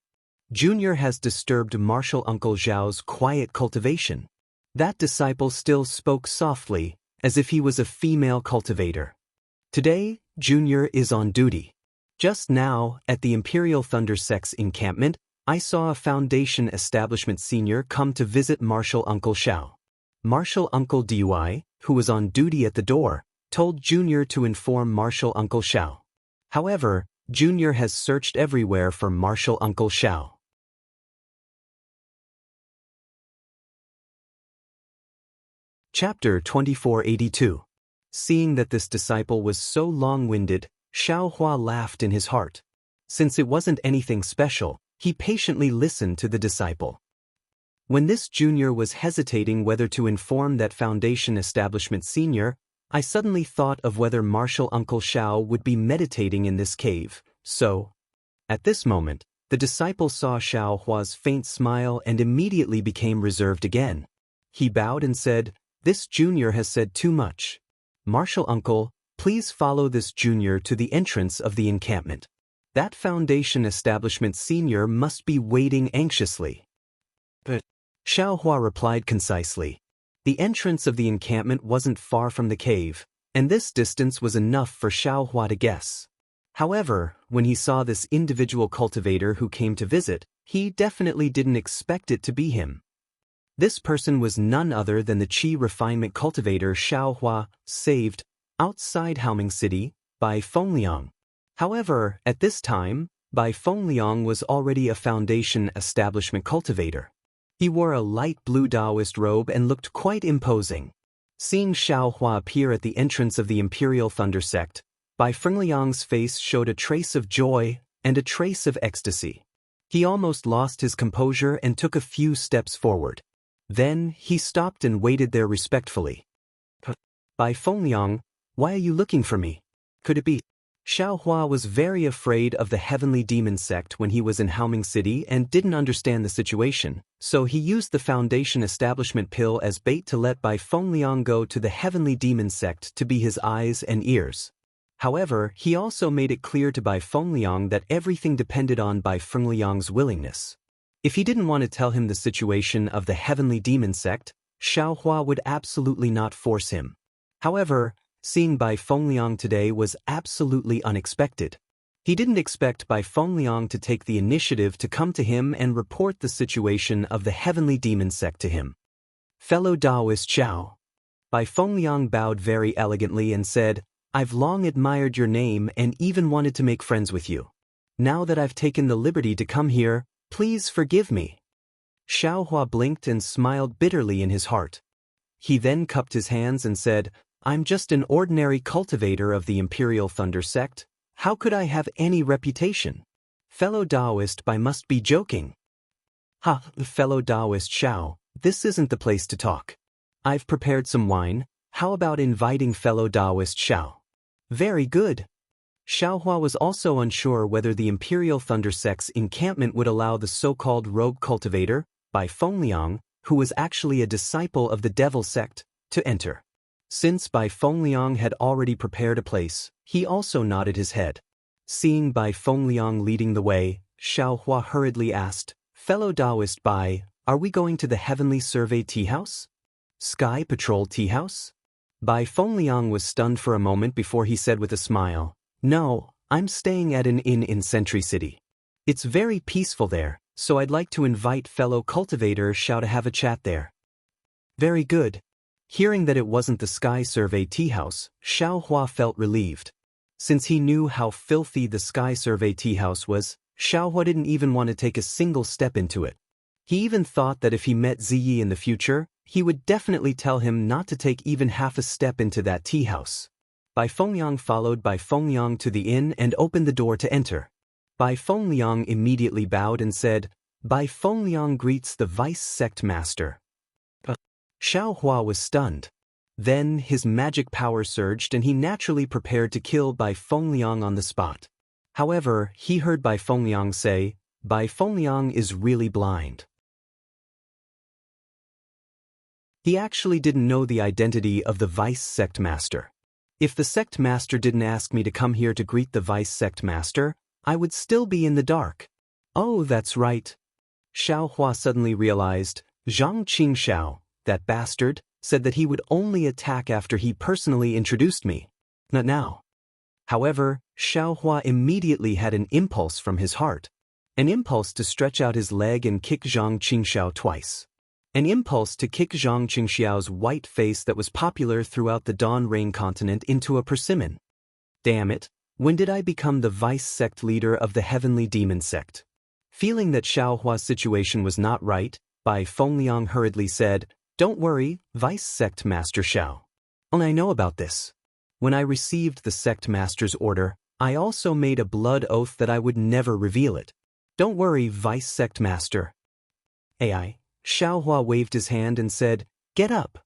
"Junior has disturbed Martial Uncle Zhao's quiet cultivation." That disciple still spoke softly, as if he was a female cultivator. "Today, Junior is on duty. Just now, at the Imperial Thunder Sect's encampment, I saw a Foundation Establishment senior come to visit Martial Uncle Xiao. Martial Uncle Dui, who was on duty at the door, told Junior to inform Martial Uncle Xiao. However, Junior has searched everywhere for Martial Uncle Xiao." Chapter 2482. Seeing that this disciple was so long-winded, Xiaohua laughed in his heart. Since it wasn't anything special, he patiently listened to the disciple. When this junior was hesitating whether to inform that Foundation Establishment senior, I suddenly thought of whether Martial Uncle Xiao would be meditating in this cave, so... At this moment, the disciple saw Xiaohua's faint smile and immediately became reserved again. He bowed and said, "This junior has said too much. Martial Uncle, please follow this junior to the entrance of the encampment. That Foundation Establishment senior must be waiting anxiously." "But," Xiaohua replied concisely. The entrance of the encampment wasn't far from the cave, and this distance was enough for Xiaohua to guess. However, when he saw this individual cultivator who came to visit, he definitely didn't expect it to be him. This person was none other than the Qi refinement cultivator Xiaohua, saved, outside Haoming City, by Fengliang. However, at this time, Bai Fengliang was already a Foundation Establishment cultivator. He wore a light blue Taoist robe and looked quite imposing. Seeing Xiaohua appear at the entrance of the Imperial Thunder sect, Bai Fengliang's face showed a trace of joy and a trace of ecstasy. He almost lost his composure and took a few steps forward. Then, he stopped and waited there respectfully. "Bai Fengliang, why are you looking for me? Could it be?" Xiaohua was very afraid of the Heavenly Demon sect when he was in Haoming City and didn't understand the situation, so he used the Foundation Establishment pill as bait to let Bai Fengliang go to the Heavenly Demon sect to be his eyes and ears. However, he also made it clear to Bai Fengliang that everything depended on Bai Fengliang's willingness. If he didn't want to tell him the situation of the Heavenly Demon sect, Xiaohua would absolutely not force him. However, seeing Bai Fengliang today was absolutely unexpected. He didn't expect Bai Fengliang to take the initiative to come to him and report the situation of the Heavenly Demon sect to him. "Fellow Taoist Xiao." Bai Fengliang bowed very elegantly and said, "I've long admired your name and even wanted to make friends with you. Now that I've taken the liberty to come here, please forgive me." Xiaohua blinked and smiled bitterly in his heart. He then cupped his hands and said, "I'm just an ordinary cultivator of the Imperial Thunder sect. How could I have any reputation? Fellow Taoist Bai must be joking." "Ha, fellow Taoist Xiao, this isn't the place to talk. I've prepared some wine. How about inviting fellow Taoist Xiao?" "Very good." Xiaohua was also unsure whether the Imperial Thunder sect's encampment would allow the so-called rogue cultivator, Bai Fengliang, who was actually a disciple of the Devil sect, to enter. Since Bai Fengliang had already prepared a place, he also nodded his head. Seeing Bai Fengliang leading the way, Xiaohua hurriedly asked, "Fellow Taoist Bai, are we going to the Heavenly Survey Tea House? Sky Patrol Tea House?" Bai Fengliang was stunned for a moment before he said with a smile, "No, I'm staying at an inn in Sentry City. It's very peaceful there, so I'd like to invite fellow cultivator Xiao to have a chat there." "Very good." Hearing that it wasn't the Sky Survey Tea House, Xiaohua felt relieved. Since he knew how filthy the Sky Survey Tea House was, Xiaohua didn't even want to take a single step into it. He even thought that if he met Ziyi in the future, he would definitely tell him not to take even half a step into that tea house. Bai Fengliang followed Bai Fengliang to the inn and opened the door to enter. Bai Fengliang immediately bowed and said, Bai Fengliang greets the Vice Sect Master. Xiao Hua was stunned. Then his magic power surged and he naturally prepared to kill Bai Fengliang on the spot. However, he heard Bai Fengliang say, Bai Fengliang is really blind. He actually didn't know the identity of the Vice Sect Master. If the Sect Master didn't ask me to come here to greet the Vice Sect Master, I would still be in the dark. Oh, that's right. Xiao Hua suddenly realized, Zhang Qingxiao, that bastard, said that he would only attack after he personally introduced me. Not now. However, Xiao Hua immediately had an impulse from his heart. An impulse to stretch out his leg and kick Zhang Qingxiao twice. An impulse to kick Zhang Qingxiao's white face that was popular throughout the Dawn Rain continent into a persimmon. Damn it, when did I become the vice sect leader of the Heavenly Demon Sect? Feeling that Xiao Hua's situation was not right, Bai Fengliang hurriedly said, Don't worry, Vice Sect Master Xiao. I know about this. When I received the Sect Master's order, I also made a blood oath that I would never reveal it. Don't worry, Vice Sect Master. AI. Xiao Hua waved his hand and said, Get up.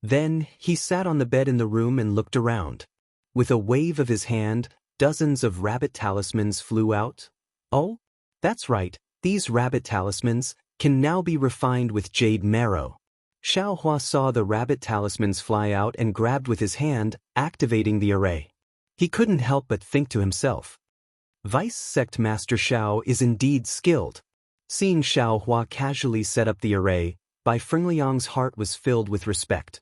Then, he sat on the bed in the room and looked around. With a wave of his hand, dozens of rabbit talismans flew out. Oh? That's right, these rabbit talismans can now be refined with jade marrow. Xiao Hua saw the rabbit talismans fly out and grabbed with his hand, activating the array. He couldn't help but think to himself. Vice Sect Master Xiao is indeed skilled. Seeing Xiao Hua casually set up the array, Bai Fengliang's heart was filled with respect.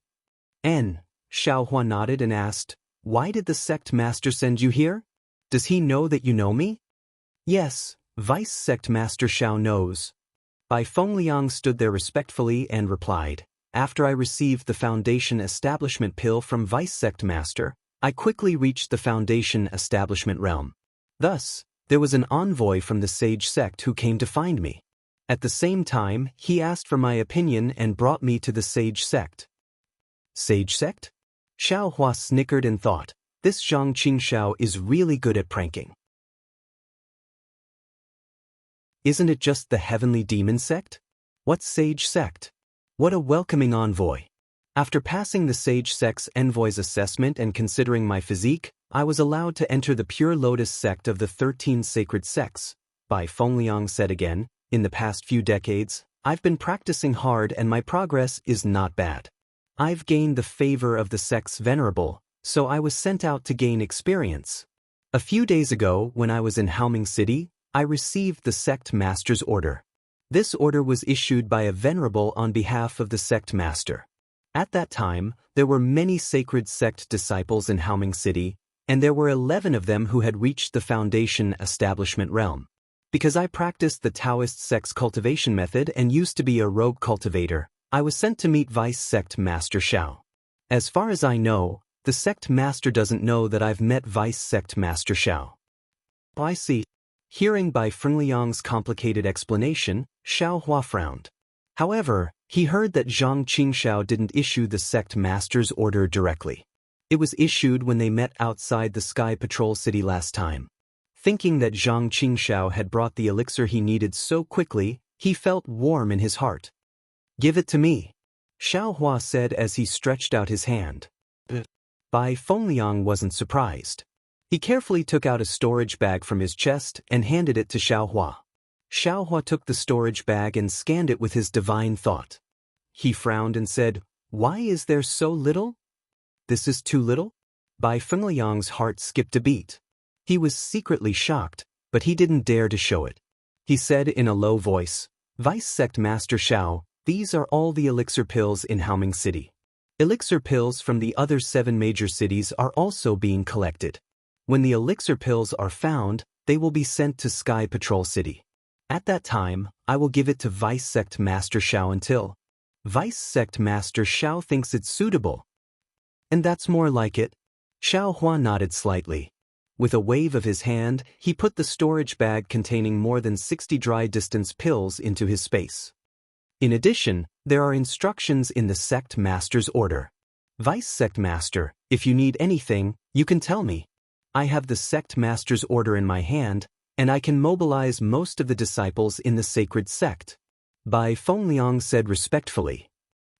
Xiao Hua nodded and asked, Why did the Sect Master send you here? Does he know that you know me? Yes, Vice Sect Master Xiao knows. Bai Fengliang stood there respectfully and replied, After I received the Foundation Establishment Pill from Vice Sect Master, I quickly reached the Foundation Establishment realm. Thus, there was an envoy from the Sage Sect who came to find me. At the same time, he asked for my opinion and brought me to the Sage Sect. Sage Sect? Xiao Hua snickered and thought, this Zhang Qingxiao is really good at pranking. Isn't it just the Heavenly Demon Sect? What Sage Sect? What a welcoming envoy. After passing the Sage Sect's envoy's assessment and considering my physique, I was allowed to enter the Pure Lotus Sect of the 13 Sacred Sects. Bai Fengliang said again, in the past few decades, I've been practicing hard and my progress is not bad. I've gained the favor of the sect's venerable, so I was sent out to gain experience. A few days ago, when I was in Haoming City, I received the Sect Master's order. This order was issued by a venerable on behalf of the Sect Master. At that time, there were many sacred sect disciples in Haoming City, and there were 11 of them who had reached the Foundation Establishment realm. Because I practiced the Taoist sect's cultivation method and used to be a rogue cultivator, I was sent to meet Vice Sect Master Xiao. As far as I know, the Sect Master doesn't know that I've met Vice Sect Master Xiao. I see. Hearing Bai Fengliang's complicated explanation, Xiao Hua frowned. However, he heard that Zhang Qingxiao didn't issue the Sect Master's order directly. It was issued when they met outside the Sky Patrol City last time. Thinking that Zhang Qingxiao had brought the elixir he needed so quickly, he felt warm in his heart. Give it to me, Xiao Hua said as he stretched out his hand. Bai Fengliang wasn't surprised. He carefully took out a storage bag from his chest and handed it to Xiao Hua. Xiao Hua took the storage bag and scanned it with his divine thought. He frowned and said, Why is there so little? This is too little? Bai Fengliang's heart skipped a beat. He was secretly shocked, but he didn't dare to show it. He said in a low voice, Vice Sect Master Xiao, these are all the elixir pills in Haoming City. Elixir pills from the other 7 major cities are also being collected. When the elixir pills are found, they will be sent to Sky Patrol City. At that time, I will give it to Vice Sect Master Xiao until Vice Sect Master Xiao thinks it's suitable. And that's more like it. Xiao Hua nodded slightly. With a wave of his hand, he put the storage bag containing more than 60 dry distance pills into his space. In addition, there are instructions in the Sect Master's order. Vice Sect Master, if you need anything, you can tell me. I have the Sect Master's order in my hand, and I can mobilize most of the disciples in the sacred sect. Bai Fengliang said respectfully.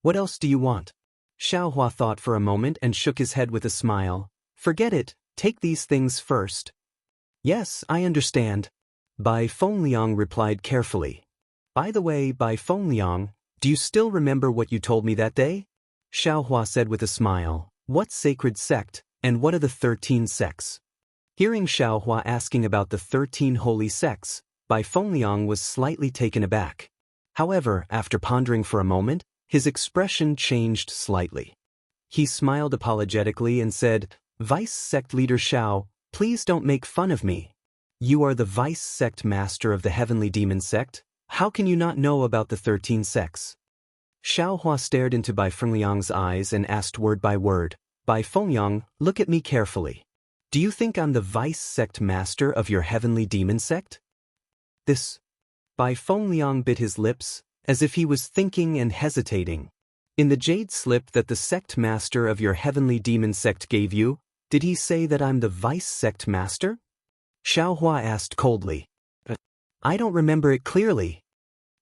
What else do you want? Xiaohua thought for a moment and shook his head with a smile. Forget it, take these things first. Yes, I understand. Bai Fengliang replied carefully. By the way, Bai Fengliang, do you still remember what you told me that day? Xiaohua said with a smile. What sacred sect, and what are the 13 sects? Hearing Xiaohua asking about the 13 holy sects, Bai Fengliang was slightly taken aback. However, after pondering for a moment, his expression changed slightly. He smiled apologetically and said, Vice Sect Leader Xiao, please don't make fun of me. You are the Vice Sect Master of the Heavenly Demon Sect. How can you not know about the 13 sects? Xiaohua stared into Bai Fengliang's eyes and asked word by word, Bai Fengliang, look at me carefully. Do you think I'm the Vice Sect Master of your Heavenly Demon Sect? This. Bai Fengliang bit his lips, as if he was thinking and hesitating. In the jade slip that the Sect Master of your Heavenly Demon Sect gave you, did he say that I'm the Vice Sect Master? Xiaohua asked coldly. I don't remember it clearly.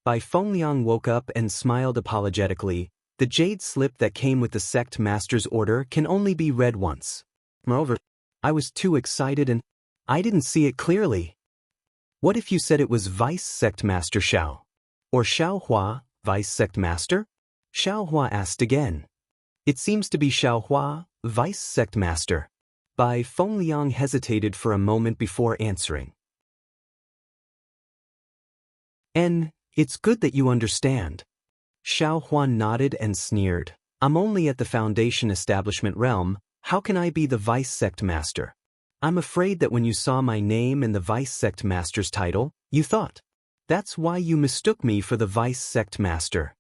Bai Fengliang woke up and smiled apologetically. The jade slip that came with the Sect Master's order can only be read once. Moreover, I was too excited and I didn't see it clearly. What if you said it was Vice Sect Master Xiao? Or Xiaohua, Vice Sect Master? Xiaohua asked again. It seems to be Xiaohua, Vice Sect Master. Bai Fengliang hesitated for a moment before answering. It's good that you understand. Xiaohua nodded and sneered. I'm only at the Foundation Establishment realm, how can I be the Vice Sect Master? I'm afraid that when you saw my name and the Vice Sect Master's title, you thought. That's why you mistook me for the Vice Sect Master.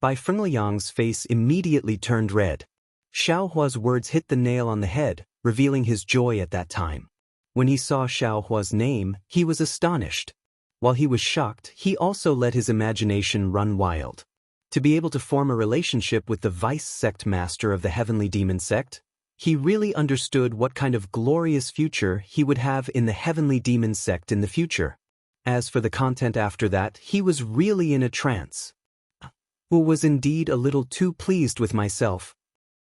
Bai Fengliang's face immediately turned red. Xiaohua's words hit the nail on the head, revealing his joy at that time. When he saw Xiaohua's name, he was astonished. While he was shocked, he also let his imagination run wild. To be able to form a relationship with the Vice Sect Master of the Heavenly Demon Sect, he really understood what kind of glorious future he would have in the Heavenly Demon Sect in the future. As for the content after that, he was really in a trance. I was indeed a little too pleased with myself.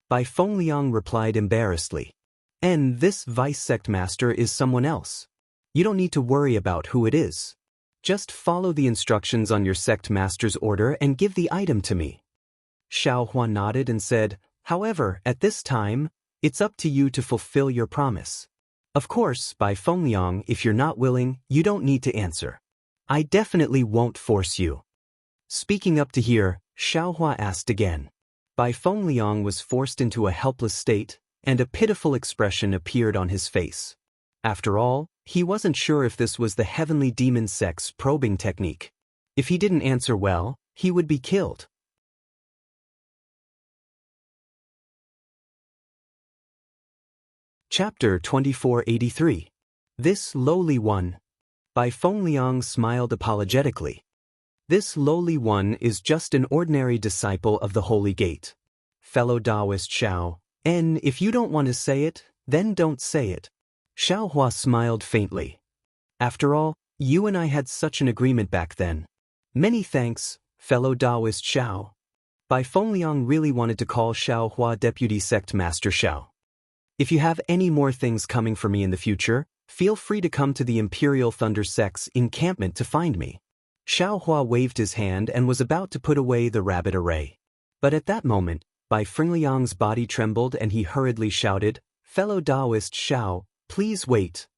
Bai Fengliang replied embarrassedly. And this Vice Sect Master is someone else. You don't need to worry about who it is. Just follow the instructions on your Sect Master's order and give the item to me. Xiaohua nodded and said, However, at this time, it's up to you to fulfill your promise. Of course, Bai Fengliang, if you're not willing, you don't need to answer. I definitely won't force you. Speaking up to here, Xiaohua asked again. Bai Fengliang was forced into a helpless state, and a pitiful expression appeared on his face. After all, he wasn't sure if this was the Heavenly Demon Sect's probing technique. If he didn't answer well, he would be killed. Chapter 2483. This lowly one. Bai Fengliang smiled apologetically. This lowly one is just an ordinary disciple of the Holy Gate. Fellow Taoist Xiao, and if you don't want to say it, then don't say it. Xiaohua smiled faintly. After all, you and I had such an agreement back then. Many thanks, fellow Taoist Xiao. Bai Fengliang really wanted to call Xiaohua Deputy Sect Master Xiao. If you have any more things coming for me in the future, feel free to come to the Imperial Thunder Sect's encampment to find me. Xiaohua waved his hand and was about to put away the rabbit array. But at that moment, Bai Fengliang's body trembled and he hurriedly shouted, Fellow Taoist Xiao, please wait.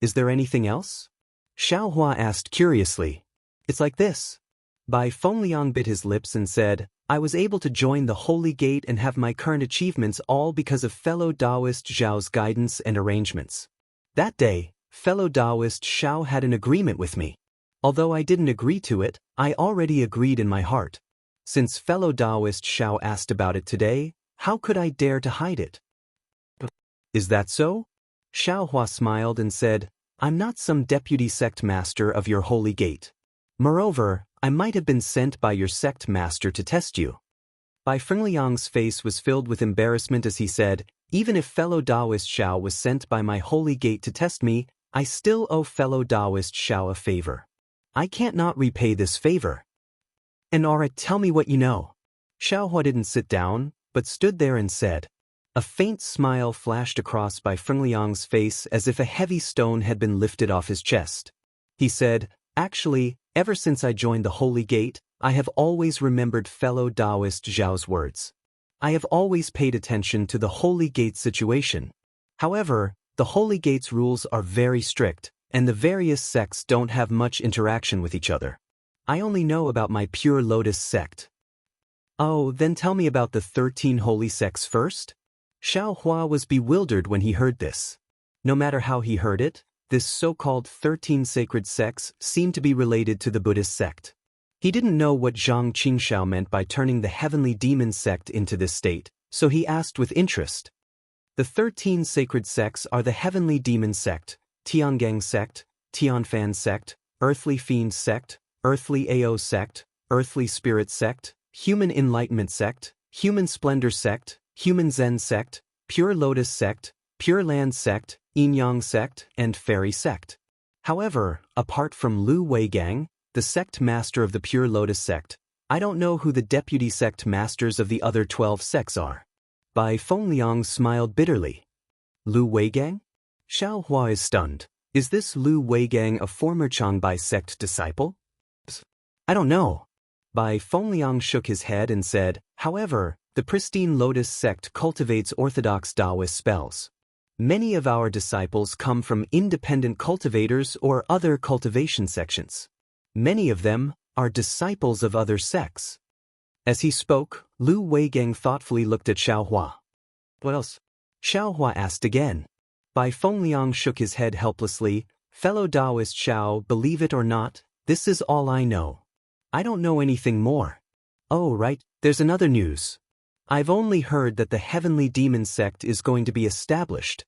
Is there anything else? Xiaohua asked curiously. It's like this. Bai Fengliang bit his lips and said, I was able to join the Holy Gate and have my current achievements all because of fellow Taoist Zhao's guidance and arrangements. That day, fellow Taoist Xiao had an agreement with me. Although I didn't agree to it, I already agreed in my heart. Since fellow Taoist Xiao asked about it today, how could I dare to hide it? Is that so? Xiaohua smiled and said, I'm not some deputy sect master of your Holy Gate. Moreover, I might have been sent by your sect master to test you. Bai Fengliang's face was filled with embarrassment as he said, even if fellow Taoist Xiao was sent by my Holy Gate to test me, I still owe fellow Taoist Xiao a favor. I can't not repay this favor. And alright, tell me what you know. Xiao Hua didn't sit down, but stood there and said. A faint smile flashed across Bai Fengliang's face as if a heavy stone had been lifted off his chest. He said, actually, ever since I joined the Holy Gate, I have always remembered fellow Taoist Zhao's words. I have always paid attention to the Holy Gate situation. However, the Holy Gate's rules are very strict, and the various sects don't have much interaction with each other. I only know about my Pure Lotus sect. Oh, then tell me about the 13 holy sects first? Xiao Hua was bewildered when he heard this. No matter how he heard it, this so-called 13 sacred sects seemed to be related to the Buddhist sect. He didn't know what Zhang Qingxiao meant by turning the heavenly demon sect into this state, so he asked with interest. The 13 sacred sects are the heavenly demon sect, Tiangang sect, Tianfan sect, earthly fiend sect, earthly Ao sect, earthly spirit sect, human enlightenment sect, human splendor sect, human Zen sect, pure lotus sect, pure land sect, yin-yang sect, and fairy sect. However, apart from Lu Weigang, the sect master of the Pure Lotus sect, I don't know who the deputy sect masters of the other 12 sects are. Bai Fengliang smiled bitterly. Lu Weigang? Xiao Hua is stunned. Is this Lu Weigang a former Changbai sect disciple? I don't know. Bai Fengliang shook his head and said, however, the pristine Lotus sect cultivates orthodox Taoist spells. Many of our disciples come from independent cultivators or other cultivation sections. Many of them are disciples of other sects. As he spoke, Lu Weigang thoughtfully looked at Xiao Hua. What else? Xiao Hua asked again. Bai Fengliang shook his head helplessly. Fellow Taoist Xiao, believe it or not, this is all I know. I don't know anything more. Oh right, there's another news. I've only heard that the heavenly demon sect is going to be established.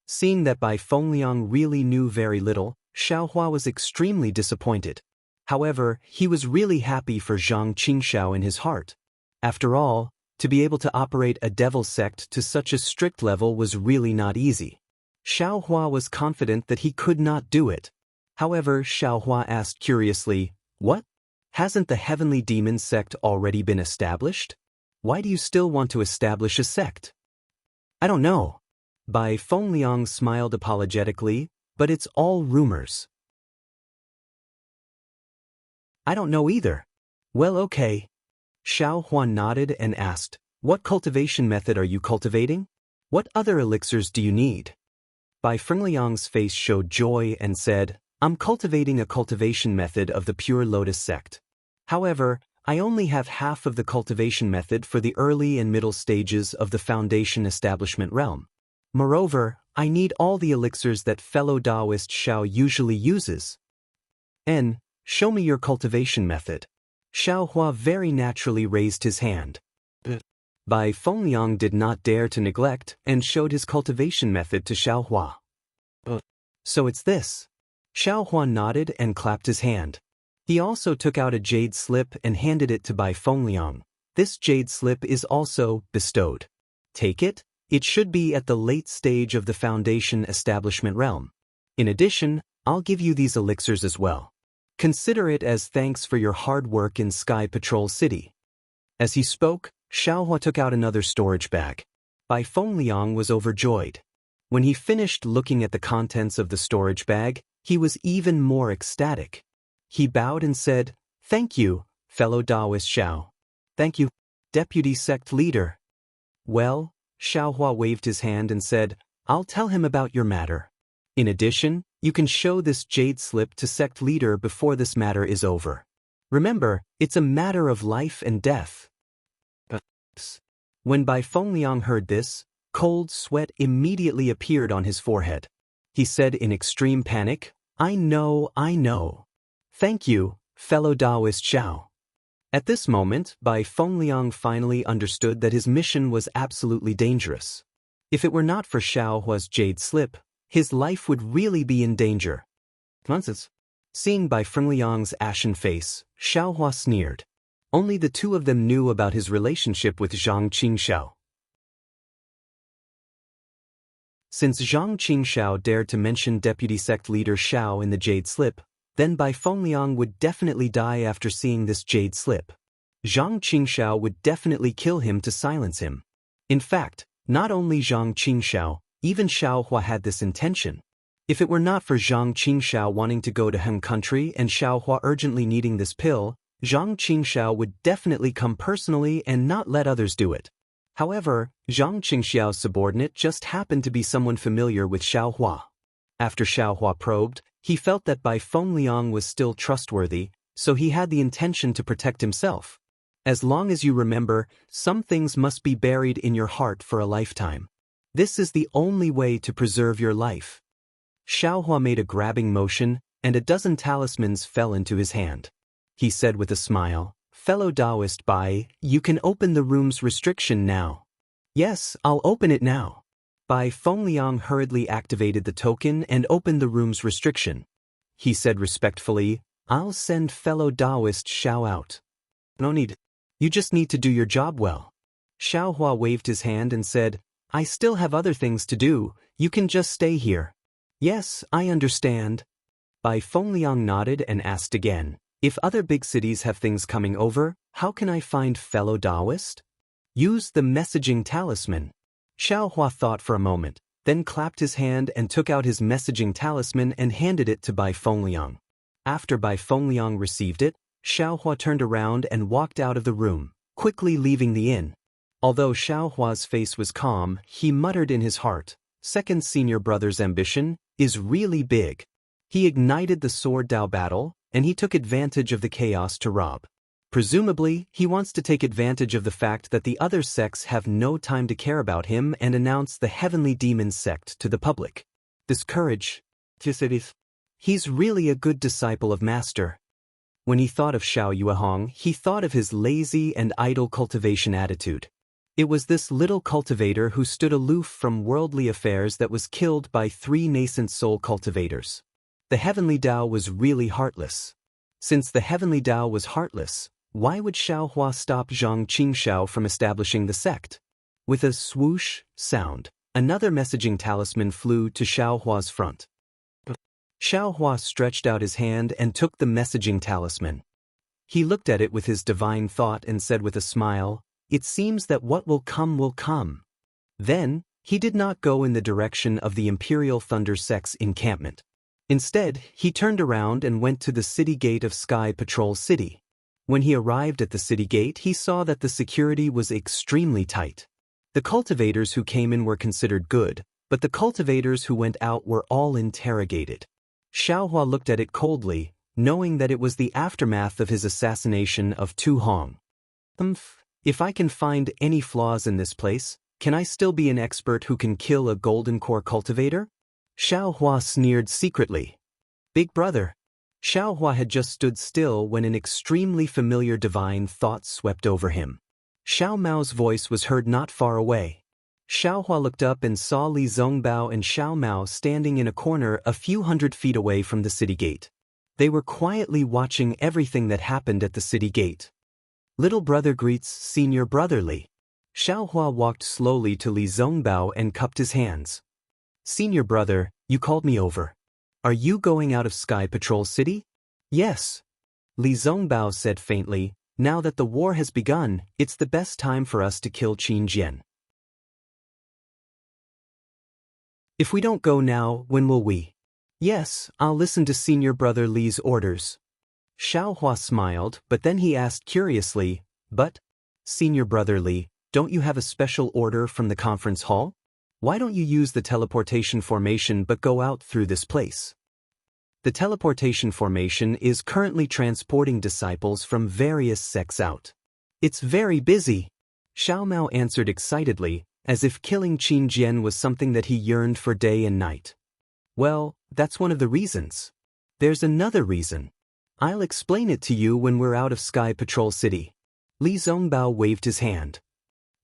Seeing that Bai Fengliang really knew very little, Xiao Hua was extremely disappointed. However, he was really happy for Zhang Qingxiao in his heart. After all, to be able to operate a devil sect to such a strict level was really not easy. Xiao Hua was confident that he could not do it. However, Xiao Hua asked curiously, what? Hasn't the heavenly demon sect already been established? Why do you still want to establish a sect? I don't know. Bai Fengliang smiled apologetically, but it's all rumors. I don't know either. Well, okay. Xiao Hua nodded and asked, what cultivation method are you cultivating? What other elixirs do you need? Bai Fengliang's face showed joy and said, I'm cultivating a cultivation method of the Pure Lotus sect. However, I only have half of the cultivation method for the early and middle stages of the foundation establishment realm. Moreover, I need all the elixirs that fellow Taoist Xiao usually uses. Show me your cultivation method. Xiao Hua very naturally raised his hand. Bai Fengliang did not dare to neglect and showed his cultivation method to Xiao Hua. So it's this. Xiao Hua nodded and clapped his hand. He also took out a jade slip and handed it to Bai Fengliang. This jade slip is also bestowed. Take it. It should be at the late stage of the foundation establishment realm. In addition, I'll give you these elixirs as well. Consider it as thanks for your hard work in Sky Patrol City. As he spoke, Xiao Hua took out another storage bag. Bai Fengliang was overjoyed. When he finished looking at the contents of the storage bag, he was even more ecstatic. He bowed and said, thank you, fellow Taoist Xiao. Thank you, deputy sect leader. Well, Xiao Hua waved his hand and said, I'll tell him about your matter. In addition, you can show this jade slip to sect leader before this matter is over. Remember, it's a matter of life and death. When Bai Fengliang heard this, cold sweat immediately appeared on his forehead. He said in extreme panic, I know. Thank you, fellow Taoist Xiao. At this moment, Bai Fengliang finally understood that his mission was absolutely dangerous. If it were not for Xiao Hua's jade slip, his life would really be in danger. Nonsense. Seeing Bai Fengliang's ashen face, Xiao Hua sneered. Only the two of them knew about his relationship with Zhang Qingxiao. Since Zhang Qingxiao dared to mention deputy sect leader Xiao in the jade slip, then Bai Fengliang would definitely die after seeing this jade slip. Zhang Qingxiao would definitely kill him to silence him. In fact, not only Zhang Qingxiao, even Xiao Hua had this intention. If it were not for Zhang Qingxiao wanting to go to Han country and Xiao Hua urgently needing this pill, Zhang Qingxiao would definitely come personally and not let others do it. However, Zhang Qingxiao's subordinate just happened to be someone familiar with Xiao Hua. After Xiao Hua probed, he felt that Bai Fengliang was still trustworthy, so he had the intention to protect himself. As long as you remember, some things must be buried in your heart for a lifetime. This is the only way to preserve your life. Xiao Hua made a grabbing motion, and a dozen talismans fell into his hand. He said with a smile, "Fellow Taoist Bai, you can open the room's restriction now." "Yes, I'll open it now." Bai Fengliang hurriedly activated the token and opened the room's restriction. He said respectfully, "I'll send fellow Taoist Xiao out." "No need. You just need to do your job well." Xiao Hua waved his hand and said, "I still have other things to do, you can just stay here." "Yes, I understand." Bai Fengliang nodded and asked again, "If other big cities have things coming over, how can I find fellow Taoist?" "Use the messaging talisman." Xiao Hua thought for a moment, then clapped his hand and took out his messaging talisman and handed it to Bai Fengliang. After Bai Fengliang received it, Xiao Hua turned around and walked out of the room, quickly leaving the inn. Although Xiao Hua's face was calm, he muttered in his heart, "Second senior brother's ambition is really big." He ignited the sword Dao battle, and he took advantage of the chaos to rob. Presumably, he wants to take advantage of the fact that the other sects have no time to care about him and announce the Heavenly Demon sect to the public. This courage. He's really a good disciple of Master. When he thought of Xiao Yuehong, he thought of his lazy and idle cultivation attitude. It was this little cultivator who stood aloof from worldly affairs that was killed by 3 nascent soul cultivators. The Heavenly Tao was really heartless. Since the Heavenly Tao was heartless, why would Xiao Hua stop Zhang Qingxiao from establishing the sect? With a swoosh sound, another messaging talisman flew to Xiao Hua's front. Xiao Hua stretched out his hand and took the messaging talisman. He looked at it with his divine thought and said with a smile, "It seems that what will come will come." Then, he did not go in the direction of the Imperial Thunder Sect's encampment. Instead, he turned around and went to the city gate of Sky Patrol City. When he arrived at the city gate, he saw that the security was extremely tight. The cultivators who came in were considered good, but the cultivators who went out were all interrogated. Xiao Hua looked at it coldly, knowing that it was the aftermath of his assassination of Tu Hong. If I can find any flaws in this place, can I still be an expert who can kill a golden core cultivator? Xiao Hua sneered secretly. "Big brother." Xiao Hua had just stood still when an extremely familiar divine thought swept over him. Xiao Mao's voice was heard not far away. Xiao Hua looked up and saw Li Zongbao and Xiao Mao standing in a corner a few hundred feet away from the city gate. They were quietly watching everything that happened at the city gate. "Little brother greets senior brotherly." Xiao Hua walked slowly to Li Zongbao and cupped his hands. "Senior brother, you called me over. Are you going out of Sky Patrol City?" "Yes." Li Zongbao said faintly, "Now that the war has begun, it's the best time for us to kill Qin Jian. If we don't go now, when will we?" "Yes, I'll listen to senior brother Li's orders." Xiao Hua smiled, but then he asked curiously, "But, senior brother Li, don't you have a special order from the conference hall? Why don't you use the teleportation formation but go out through this place?" The teleportation formation is currently transporting disciples from various sects out. "It's very busy." Xiao Mao answered excitedly, as if killing Qin Jian was something that he yearned for day and night. "Well, that's one of the reasons. There's another reason. I'll explain it to you when we're out of Sky Patrol City." Li Zongbao waved his hand.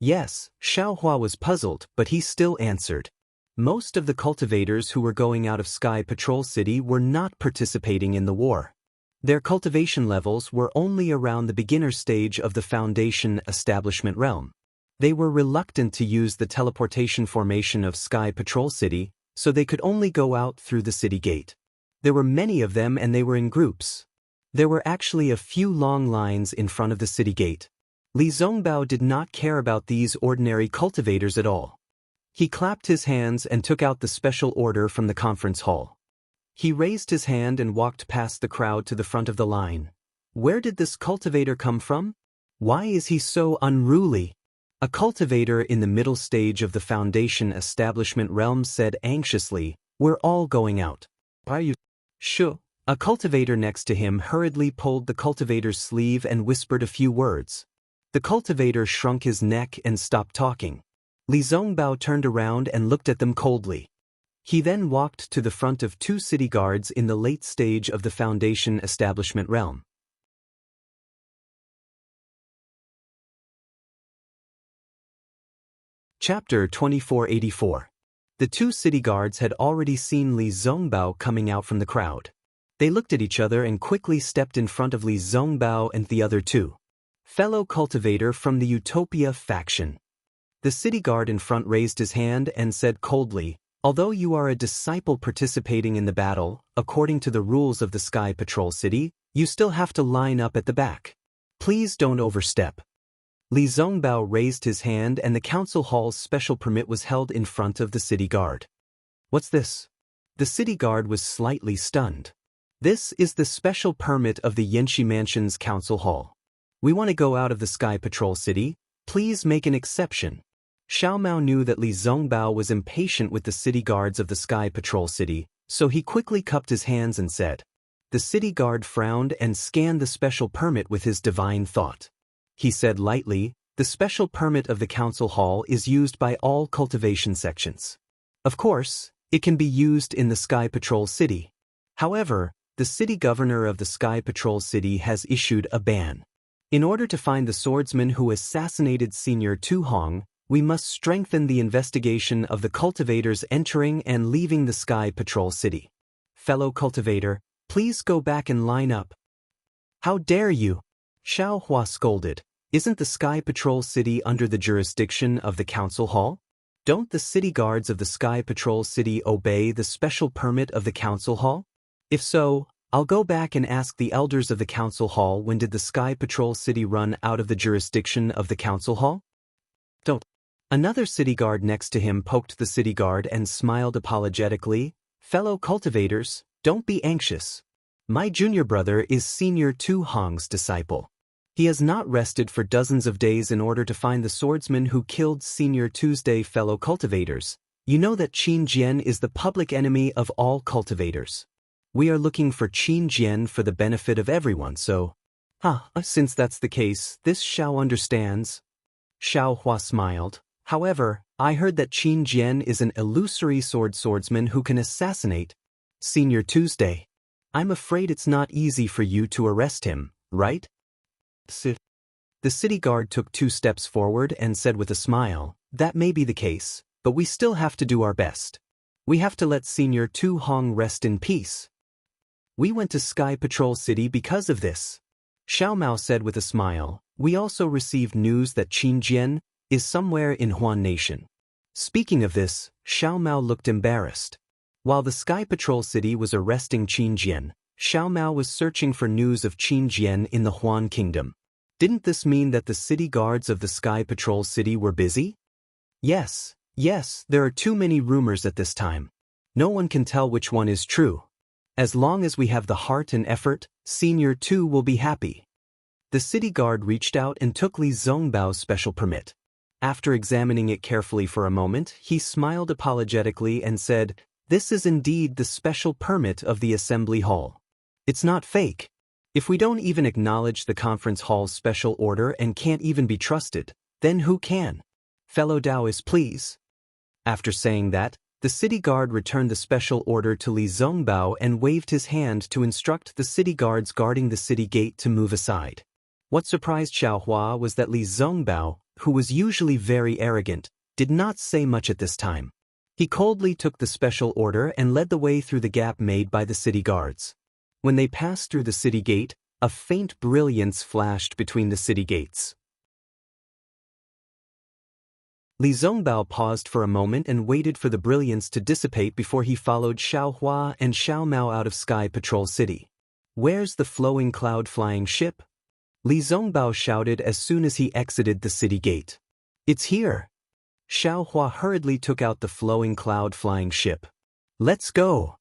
Yes, Xiao Hua was puzzled, but he still answered. Most of the cultivators who were going out of Sky Patrol City were not participating in the war. Their cultivation levels were only around the beginner stage of the Foundation establishment realm. They were reluctant to use the teleportation formation of Sky Patrol City, so they could only go out through the city gate. There were many of them and they were in groups. There were actually a few long lines in front of the city gate. Li Zongbao did not care about these ordinary cultivators at all. He clapped his hands and took out the special order from the conference hall. He raised his hand and walked past the crowd to the front of the line. Where did this cultivator come from? Why is he so unruly? A cultivator in the middle stage of the Foundation establishment realm said anxiously, "We're all going out." "Why are you?" "Shoo." A cultivator next to him hurriedly pulled the cultivator's sleeve and whispered a few words. The cultivator shrunk his neck and stopped talking. Li Zongbao turned around and looked at them coldly. He then walked to the front of two city guards in the late stage of the Foundation establishment realm. Chapter 2484. The two city guards had already seen Li Zongbao coming out from the crowd. They looked at each other and quickly stepped in front of Li Zongbao and the other two. Fellow cultivator from the Utopia faction. The city guard in front raised his hand and said coldly, "Although you are a disciple participating in the battle, according to the rules of the Sky Patrol City, you still have to line up at the back. Please don't overstep." Li Zongbao raised his hand and the council hall's special permit was held in front of the city guard. "What's this?" The city guard was slightly stunned. "This is the special permit of the Yanxi Mansion's council hall. We want to go out of the Sky Patrol City. Please make an exception." Xiao Mao knew that Li Zongbao was impatient with the city guards of the Sky Patrol City, so he quickly cupped his hands and said. The city guard frowned and scanned the special permit with his divine thought. He said lightly, "The special permit of the council hall is used by all cultivation sections. Of course, it can be used in the Sky Patrol City. However, the city governor of the Sky Patrol City has issued a ban. In order to find the swordsman who assassinated Senior Tu Hong, we must strengthen the investigation of the cultivators entering and leaving the Sky Patrol City. Fellow cultivator, please go back and line up." "How dare you?" Xiao Hua scolded. "Isn't the Sky Patrol City under the jurisdiction of the council hall? Don't the city guards of the Sky Patrol City obey the special permit of the council hall? If so, I'll go back and ask the elders of the council hall when did the Sky Patrol City run out of the jurisdiction of the council hall?" "Don't." Another city guard next to him poked the city guard and smiled apologetically. "Fellow cultivators, don't be anxious. My junior brother is Senior Tu Hong's disciple. He has not rested for dozens of days in order to find the swordsman who killed Senior Tuesday. Fellow cultivators, you know that Qin Jian is the public enemy of all cultivators. We are looking for Qin Jian for the benefit of everyone, so..." Since that's the case, this Xiao understands." Xiao Hua smiled. "However, I heard that Qin Jian is an illusory swordsman who can assassinate Senior Tuesday. I'm afraid it's not easy for you to arrest him, right?" The city guard took 2 steps forward and said with a smile, "That may be the case, but we still have to do our best. We have to let Senior Tu Hong rest in peace. We went to Sky Patrol City because of this." Xiao Mao said with a smile, "We also received news that Qin Jian is somewhere in Huan Nation." Speaking of this, Xiao Mao looked embarrassed. While the Sky Patrol City was arresting Qin Jian, Xiao Mao was searching for news of Qin Jian in the Huan Kingdom. Didn't this mean that the city guards of the Sky Patrol City were busy? Yes, there are too many rumors at this time. No one can tell which one is true. As long as we have the heart and effort, Senior Tu will be happy. The city guard reached out and took Li Zongbao's special permit. After examining it carefully for a moment, he smiled apologetically and said, "This is indeed the special permit of the Assembly Hall. It's not fake. If we don't even acknowledge the conference hall's special order and can't even be trusted, then who can? Fellow Taoists, please." After saying that, the city guard returned the special order to Li Zongbao and waved his hand to instruct the city guards guarding the city gate to move aside. What surprised Xiao Hua was that Li Zongbao, who was usually very arrogant, did not say much at this time. He coldly took the special order and led the way through the gap made by the city guards. When they passed through the city gate, a faint brilliance flashed between the city gates. Li Zongbao paused for a moment and waited for the brilliance to dissipate before he followed Xiao Hua and Xiao Mao out of Sky Patrol City. "Where's the flowing cloud-flying ship?" Li Zongbao shouted as soon as he exited the city gate. "It's here." Xiao Hua hurriedly took out the flowing cloud-flying ship. "Let's go."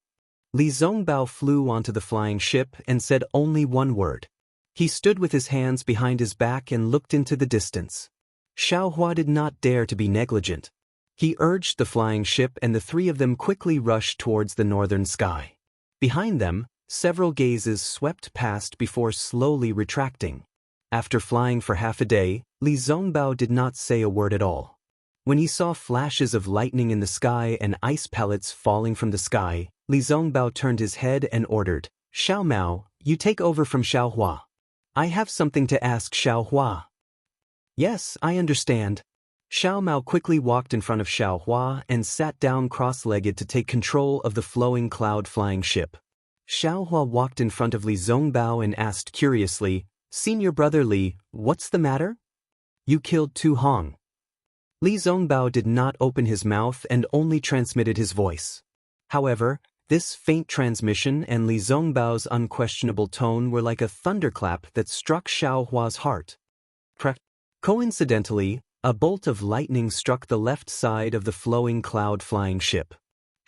Li Zongbao flew onto the flying ship and said only one word. He stood with his hands behind his back and looked into the distance. Xiao Hua did not dare to be negligent. He urged the flying ship and the three of them quickly rushed towards the northern sky. Behind them, several gazes swept past before slowly retracting. After flying for half a day, Li Zongbao did not say a word at all. When he saw flashes of lightning in the sky and ice pellets falling from the sky, Li Zongbao turned his head and ordered, "Xiao Mao, you take over from Xiao Hua. I have something to ask Xiao Hua." "Yes, I understand." Xiao Mao quickly walked in front of Xiao Hua and sat down cross-legged to take control of the flowing cloud-flying ship. Xiao Hua walked in front of Li Zongbao and asked curiously, "Senior brother Li, what's the matter?" "You killed Tu Hong." Li Zongbao did not open his mouth and only transmitted his voice. However, this faint transmission and Li Zongbao's unquestionable tone were like a thunderclap that struck Xiao Hua's heart. Coincidentally, a bolt of lightning struck the left side of the flowing cloud-flying ship.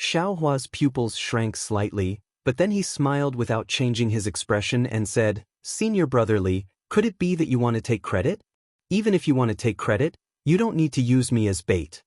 Xiao Hua's pupils shrank slightly, but then he smiled without changing his expression and said, "Senior brother Li, could it be that you want to take credit? Even if you want to take credit, you don't need to use me as bait."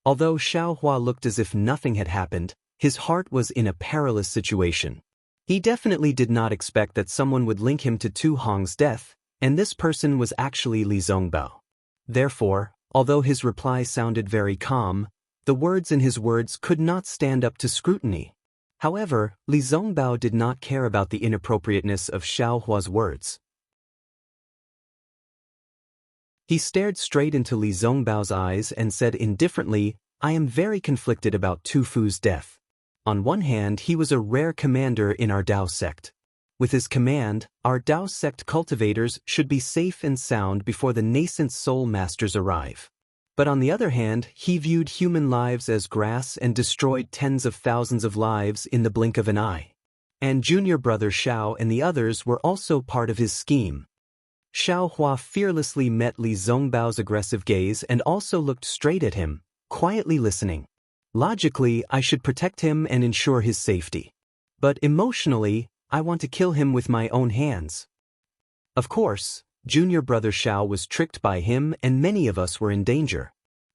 Although Xiao Hua looked as if nothing had happened, his heart was in a perilous situation. He definitely did not expect that someone would link him to Tu Hong's death, and this person was actually Li Zongbao. Therefore, although his reply sounded very calm, the words in his words could not stand up to scrutiny. However, Li Zongbao did not care about the inappropriateness of Xiao Hua's words. He stared straight into Li Zongbao's eyes and said indifferently, "I am very conflicted about Tu Fu's death. On one hand, he was a rare commander in our Dao sect. With his command, our Dao sect cultivators should be safe and sound before the nascent soul masters arrive. But on the other hand, he viewed human lives as grass and destroyed tens of thousands of lives in the blink of an eye. And junior brother Xiao and the others were also part of his scheme." Xiao Hua fearlessly met Li Zongbao's aggressive gaze and also looked straight at him, quietly listening. "Logically, I should protect him and ensure his safety. But emotionally, I want to kill him with my own hands." Of course, junior brother Xiao was tricked by him and many of us were in danger.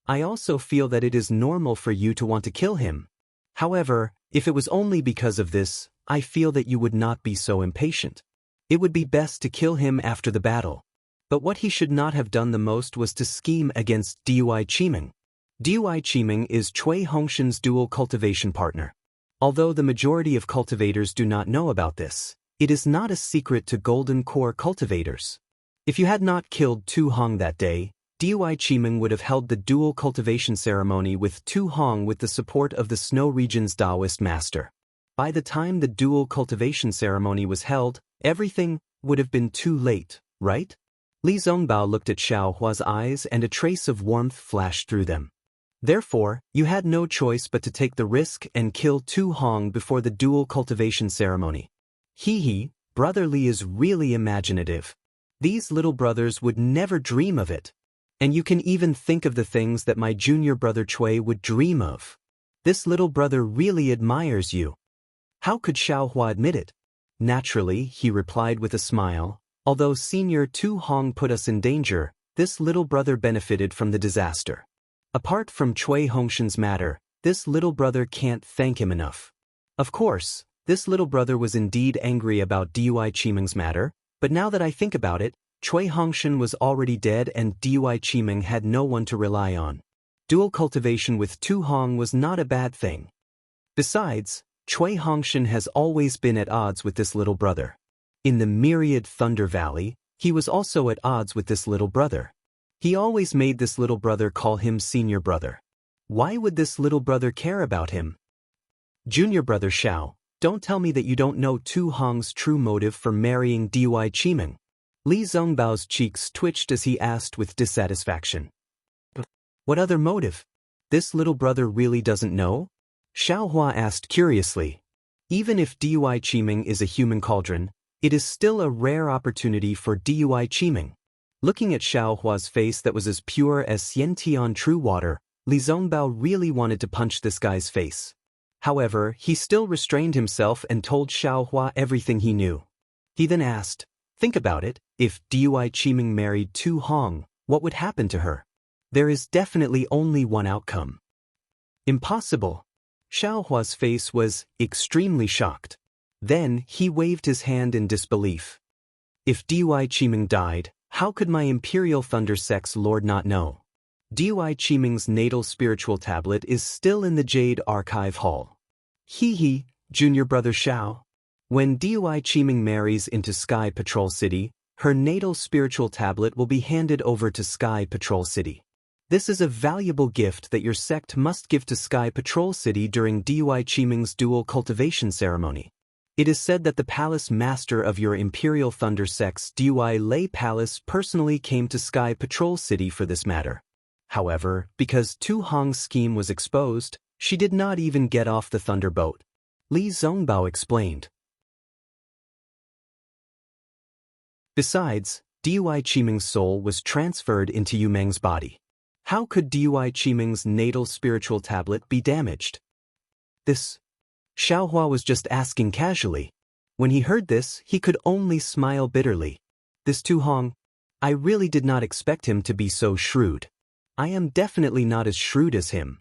I also feel that it is normal for you to want to kill him. However, if it was only because of this, I feel that you would not be so impatient. It would be best to kill him after the battle. But what he should not have done the most was to scheme against Dui Qiming. Dui Qiming is Cui Hongshan's dual cultivation partner. Although the majority of cultivators do not know about this, it is not a secret to Golden Core cultivators. If you had not killed Tu Hong that day, Dui Qiming would have held the dual cultivation ceremony with Tu Hong with the support of the Snow Region's Taoist master. By the time the dual cultivation ceremony was held, everything would have been too late, right? Li Zongbao looked at Xiao Hua's eyes and a trace of warmth flashed through them. Therefore, you had no choice but to take the risk and kill Tu Hong before the dual cultivation ceremony. Hee, brother Li is really imaginative. These little brothers would never dream of it. And you can even think of the things that my junior brother Cui would dream of. This little brother really admires you." How could Xiao Hua admit it? Naturally, he replied with a smile, "Although senior Tu Hong put us in danger, this little brother benefited from the disaster. Apart from Cui Hongshan's matter, this little brother can't thank him enough." Of course, this little brother was indeed angry about Dui Qiming's matter, but now that I think about it, Cui Hongshan was already dead and Dui Qiming had no one to rely on. Dual cultivation with Tu Hong was not a bad thing. Besides, Cui Hongshan has always been at odds with this little brother. In the myriad Thunder Valley, he was also at odds with this little brother. He always made this little brother call him senior brother. Why would this little brother care about him? Junior brother Xiao, don't tell me that you don't know Tu Hong's true motive for marrying Dui Qiming. Li Zongbao's cheeks twitched as he asked with dissatisfaction. What other motive? This little brother really doesn't know? Xiaohua asked curiously. Even if Dui Qiming is a human cauldron, it is still a rare opportunity for Dui Qiming. Looking at Xiaohua's face that was as pure as Xiantian true water, Li Zongbao really wanted to punch this guy's face. However, he still restrained himself and told Xiaohua everything he knew. He then asked, think about it, if Dui Qiming married Tu Hong, what would happen to her? There is definitely only one outcome. Impossible. Xiaohua's face was extremely shocked. Then he waved his hand in disbelief. If Dui Qiming died, how could my Imperial Thunder Sex Lord not know? Dui Qiming's natal spiritual tablet is still in the Jade Archive Hall. Hee, junior brother Xiao. When Dui Qiming marries into Sky Patrol City, her natal spiritual tablet will be handed over to Sky Patrol City. This is a valuable gift that your sect must give to Sky Patrol City during Dui Qiming's dual cultivation ceremony. It is said that the palace master of your Imperial Thunder Sex Dui Lei Palace personally came to Sky Patrol City for this matter. However, because Tu Hong's scheme was exposed, she did not even get off the Thunder Boat. Li Zongbao explained. Besides, Dui Qiming's soul was transferred into Yu Meng's body. How could Dui Qiming's natal spiritual tablet be damaged? This. Xiaohua was just asking casually. When he heard this, he could only smile bitterly. This Tu Hong, I really did not expect him to be so shrewd. I am definitely not as shrewd as him.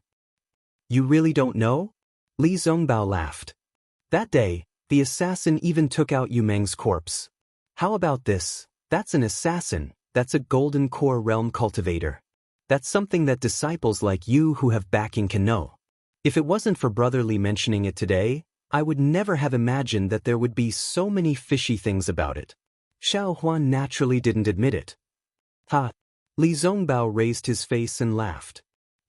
You really don't know? Li Zongbao laughed. That day, the assassin even took out Yu Meng's corpse. How about this? That's an assassin, that's a golden core realm cultivator. That's something that disciples like you who have backing can know. If it wasn't for Brother Li mentioning it today, I would never have imagined that there would be so many fishy things about it. Xiaohua naturally didn't admit it. Ha! Li Zongbao raised his face and laughed.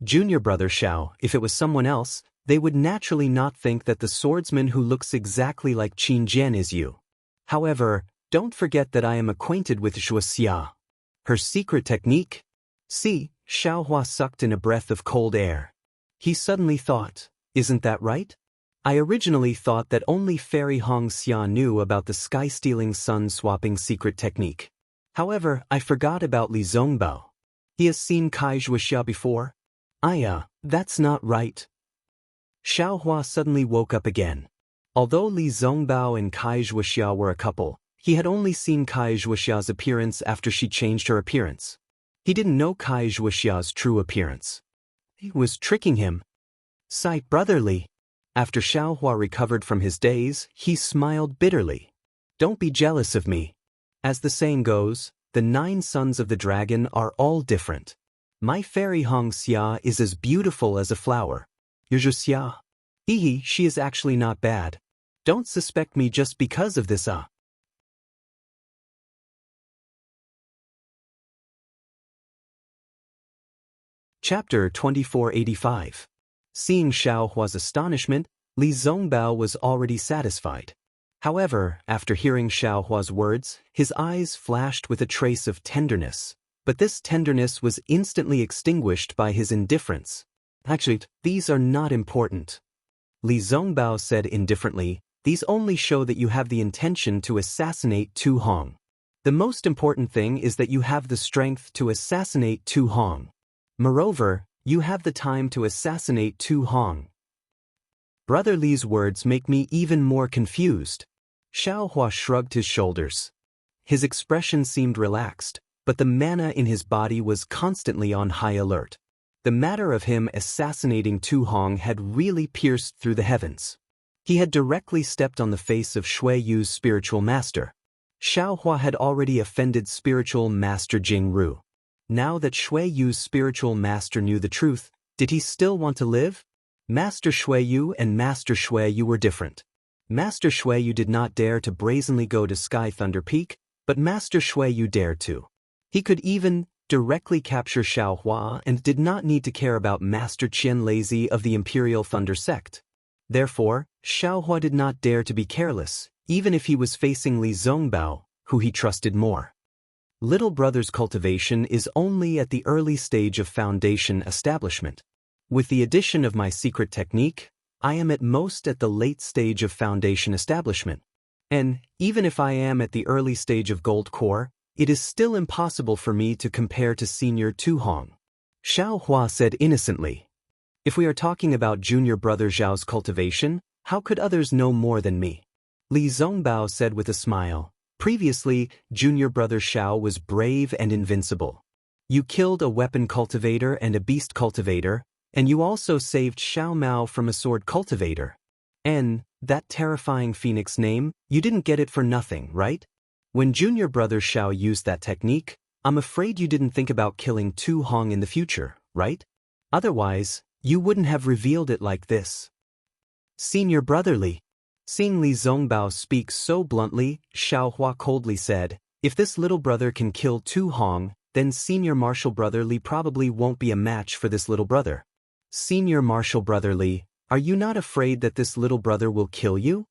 Junior brother Xiao, if it was someone else, they would naturally not think that the swordsman who looks exactly like Qin Jian is you. However, don't forget that I am acquainted with Zhuo Xia. Her secret technique? See, Xiaohua sucked in a breath of cold air. He suddenly thought, isn't that right? I originally thought that only Fairy Hong Xia knew about the sky-stealing sun-swapping secret technique. However, I forgot about Li Zongbao. He has seen Kai Zhuoxia before? That's not right. Xiaohua suddenly woke up again. Although Li Zongbao and Kai Zhuoxia were a couple, he had only seen Kai Zhuoxia's appearance after she changed her appearance. He didn't know Kai Zhuoxia's true appearance. He was tricking him. Sight brotherly. After Xiaohua recovered from his daze, he smiled bitterly. Don't be jealous of me. As the saying goes, the 9 sons of the dragon are all different. My fairy Hong Xia is as beautiful as a flower. Your Zhu Xia? She is actually not bad. Don't suspect me just because of this. Chapter 2485. Seeing Xiaohua's astonishment, Li Zongbao was already satisfied. However, after hearing Xiaohua's words, his eyes flashed with a trace of tenderness, but this tenderness was instantly extinguished by his indifference. Actually, these are not important. Li Zongbao said indifferently, these only show that you have the intention to assassinate Tu Hong. The most important thing is that you have the strength to assassinate Tu Hong. Moreover, you have the time to assassinate Tu Hong. Brother Li's words make me even more confused. Xiaohua shrugged his shoulders. His expression seemed relaxed, but the mana in his body was constantly on high alert. The matter of him assassinating Tu Hong had really pierced through the heavens. He had directly stepped on the face of Shui Yu's spiritual master. Xiaohua had already offended spiritual master Jing Ru. Now that Shui Yu's spiritual master knew the truth, did he still want to live? Master Shui Yu and Master Shui Yu were different. Master Shui Yu did not dare to brazenly go to Sky Thunder Peak, but Master Shui Yu dared to. He could even directly capture Xiaohua and did not need to care about Master Qian Lazy of the Imperial Thunder Sect. Therefore, Xiaohua did not dare to be careless, even if he was facing Li Zongbao, who he trusted more. Little brother's cultivation is only at the early stage of foundation establishment. With the addition of my secret technique, I am at most at the late stage of foundation establishment. And even if I am at the early stage of gold core, it is still impossible for me to compare to senior Tu Hong. Xiao Hua said innocently. If we are talking about junior brother Zhao's cultivation, how could others know more than me? Li Zongbao said with a smile. Previously, junior brother Xiao was brave and invincible. You killed a weapon cultivator and a beast cultivator, and you also saved Xiao Mao from a sword cultivator. And that terrifying phoenix name, you didn't get it for nothing, right? When junior brother Xiao used that technique, I'm afraid you didn't think about killing Tu Hong in the future, right? Otherwise, you wouldn't have revealed it like this. Senior brotherly. Seeing Li Zongbao speak so bluntly, Xiao Hua coldly said, if this little brother can kill Tu Hong, then senior martial brother Li probably won't be a match for this little brother. Senior martial brother Li, are you not afraid that this little brother will kill you?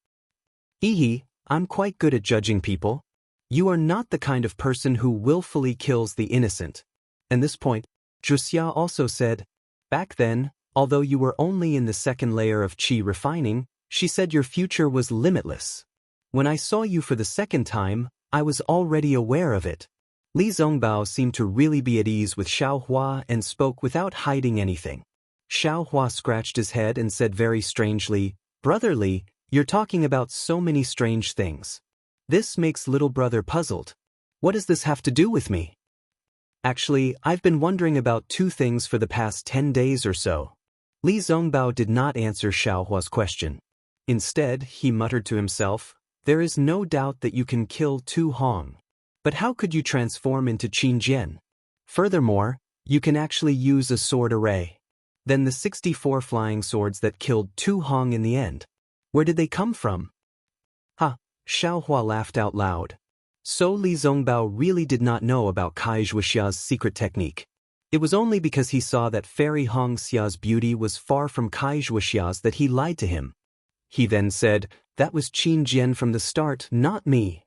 Hehe, I'm quite good at judging people. You are not the kind of person who willfully kills the innocent. At this point, Zhuxia also said, back then, although you were only in the second layer of qi refining, she said your future was limitless. When I saw you for the second time, I was already aware of it. Li Zongbao seemed to really be at ease with Xiao Hua and spoke without hiding anything. Xiao Hua scratched his head and said very strangely, Brother Li, you're talking about so many strange things. This makes little brother puzzled. What does this have to do with me? Actually, I've been wondering about two things for the past 10 days or so. Li Zongbao did not answer Xiao Hua's question. Instead, he muttered to himself, there is no doubt that you can kill Tu Hong. But how could you transform into Qin Jian? Furthermore, you can actually use a sword array. Then the 64 flying swords that killed Tu Hong in the end. Where did they come from? Ha! Xiao Hua laughed out loud. So Li Zongbao really did not know about Kai Zhuxia's secret technique. It was only because he saw that Fairy Hong Xia's beauty was far from Kai Zhuxia's that he lied to him. He then said, that was Qin Jian from the start, not me.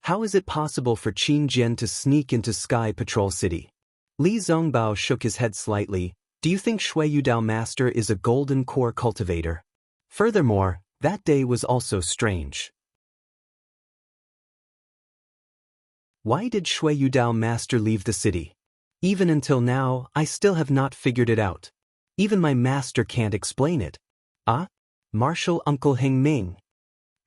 How is it possible for Qin Jian to sneak into Sky Patrol City? Li Zongbao shook his head slightly. Do you think Shui Yudao Master is a golden core cultivator? Furthermore, that day was also strange. Why did Shui Yudao Master leave the city? Even until now, I still have not figured it out. Even my master can't explain it. Ah? Martial Uncle Heng Ming.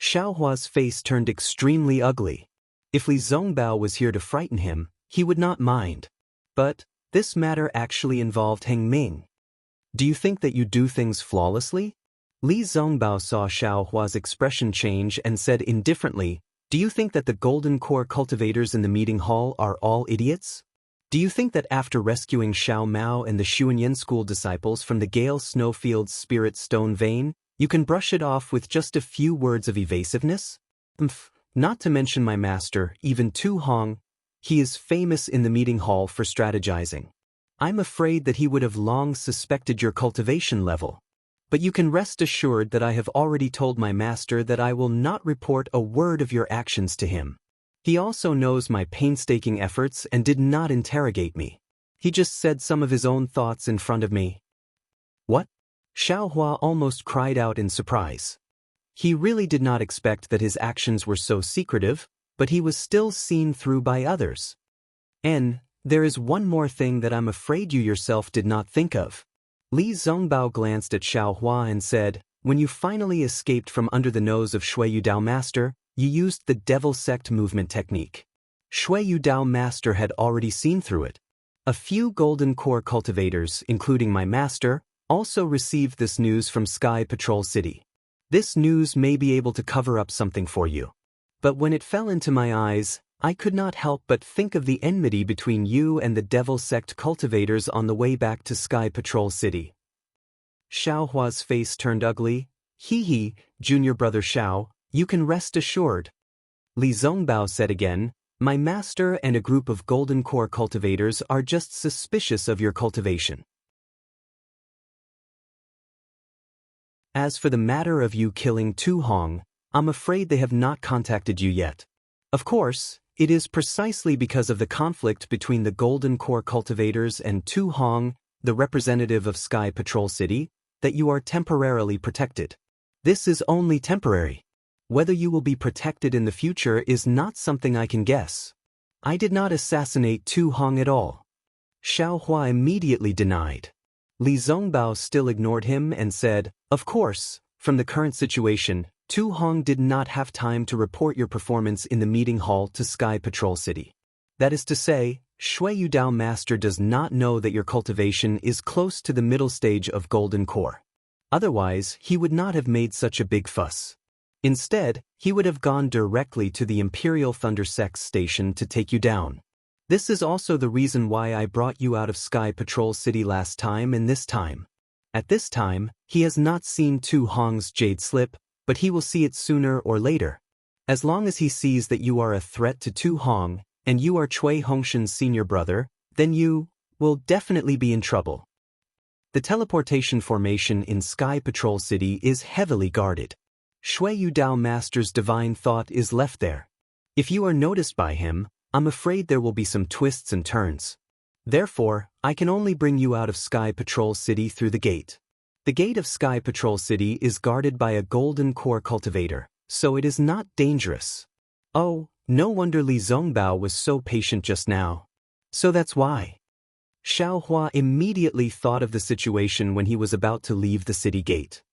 Xiao Hua's face turned extremely ugly. If Li Zongbao was here to frighten him, he would not mind. But this matter actually involved Heng Ming. Do you think that you do things flawlessly? Li Zongbao saw Xiao Hua's expression change and said indifferently, do you think that the Golden Core cultivators in the meeting hall are all idiots? Do you think that after rescuing Xiao Mao and the Xuanyan school disciples from the Gale Snowfield's spirit stone vein, you can brush it off with just a few words of evasiveness? Not to mention my master, even Tu Hong, he is famous in the meeting hall for strategizing. I'm afraid that he would have long suspected your cultivation level. But you can rest assured that I have already told my master that I will not report a word of your actions to him. He also knows my painstaking efforts and did not interrogate me. He just said some of his own thoughts in front of me. What? Xiao Hua almost cried out in surprise. He really did not expect that his actions were so secretive, but he was still seen through by others. And there is one more thing that I'm afraid you yourself did not think of. Li Zongbao glanced at Xiao Hua and said, when you finally escaped from under the nose of Shui Yudao Master, you used the Devil Sect movement technique. Shui Yudao Master had already seen through it. A few Golden Core cultivators, including my master, also received this news from Sky Patrol City. This news may be able to cover up something for you. But when it fell into my eyes, I could not help but think of the enmity between you and the Devil Sect cultivators on the way back to Sky Patrol City. Xiao Hua's face turned ugly. He, junior brother Xiao, you can rest assured. Li Zongbao said again, my master and a group of Golden Core cultivators are just suspicious of your cultivation. As for the matter of you killing Tu Hong, I'm afraid they have not contacted you yet. Of course, It is precisely because of the conflict between the Golden Core cultivators and Tu Hong, the representative of Sky Patrol City, that you are temporarily protected. This is only temporary. Whether you will be protected in the future is not something I can guess. I did not assassinate Tu Hong at all. Xiao Hua immediately denied. Li Zongbao still ignored him and said, "Of course, from the current situation, Tu Hong did not have time to report your performance in the meeting hall to Sky Patrol City. That is to say, Shui Yudao Master does not know that your cultivation is close to the middle stage of Golden Core. Otherwise, he would not have made such a big fuss. Instead, he would have gone directly to the Imperial Thunder Sect's station to take you down. This is also the reason why I brought you out of Sky Patrol City last time and this time. At this time, he has not seen Tu Hong's jade slip, but he will see it sooner or later. As long as he sees that you are a threat to Tu Hong, and you are Cui Hongshan's senior brother, then you will definitely be in trouble. The teleportation formation in Sky Patrol City is heavily guarded. Shui Yudao Master's divine thought is left there. If you are noticed by him, I'm afraid there will be some twists and turns. Therefore, I can only bring you out of Sky Patrol City through the gate. The gate of Sky Patrol City is guarded by a Golden Core cultivator, so it is not dangerous. Oh, no wonder Li Zongbao was so patient just now. So that's why. Xiao Hua immediately thought of the situation when he was about to leave the city gate.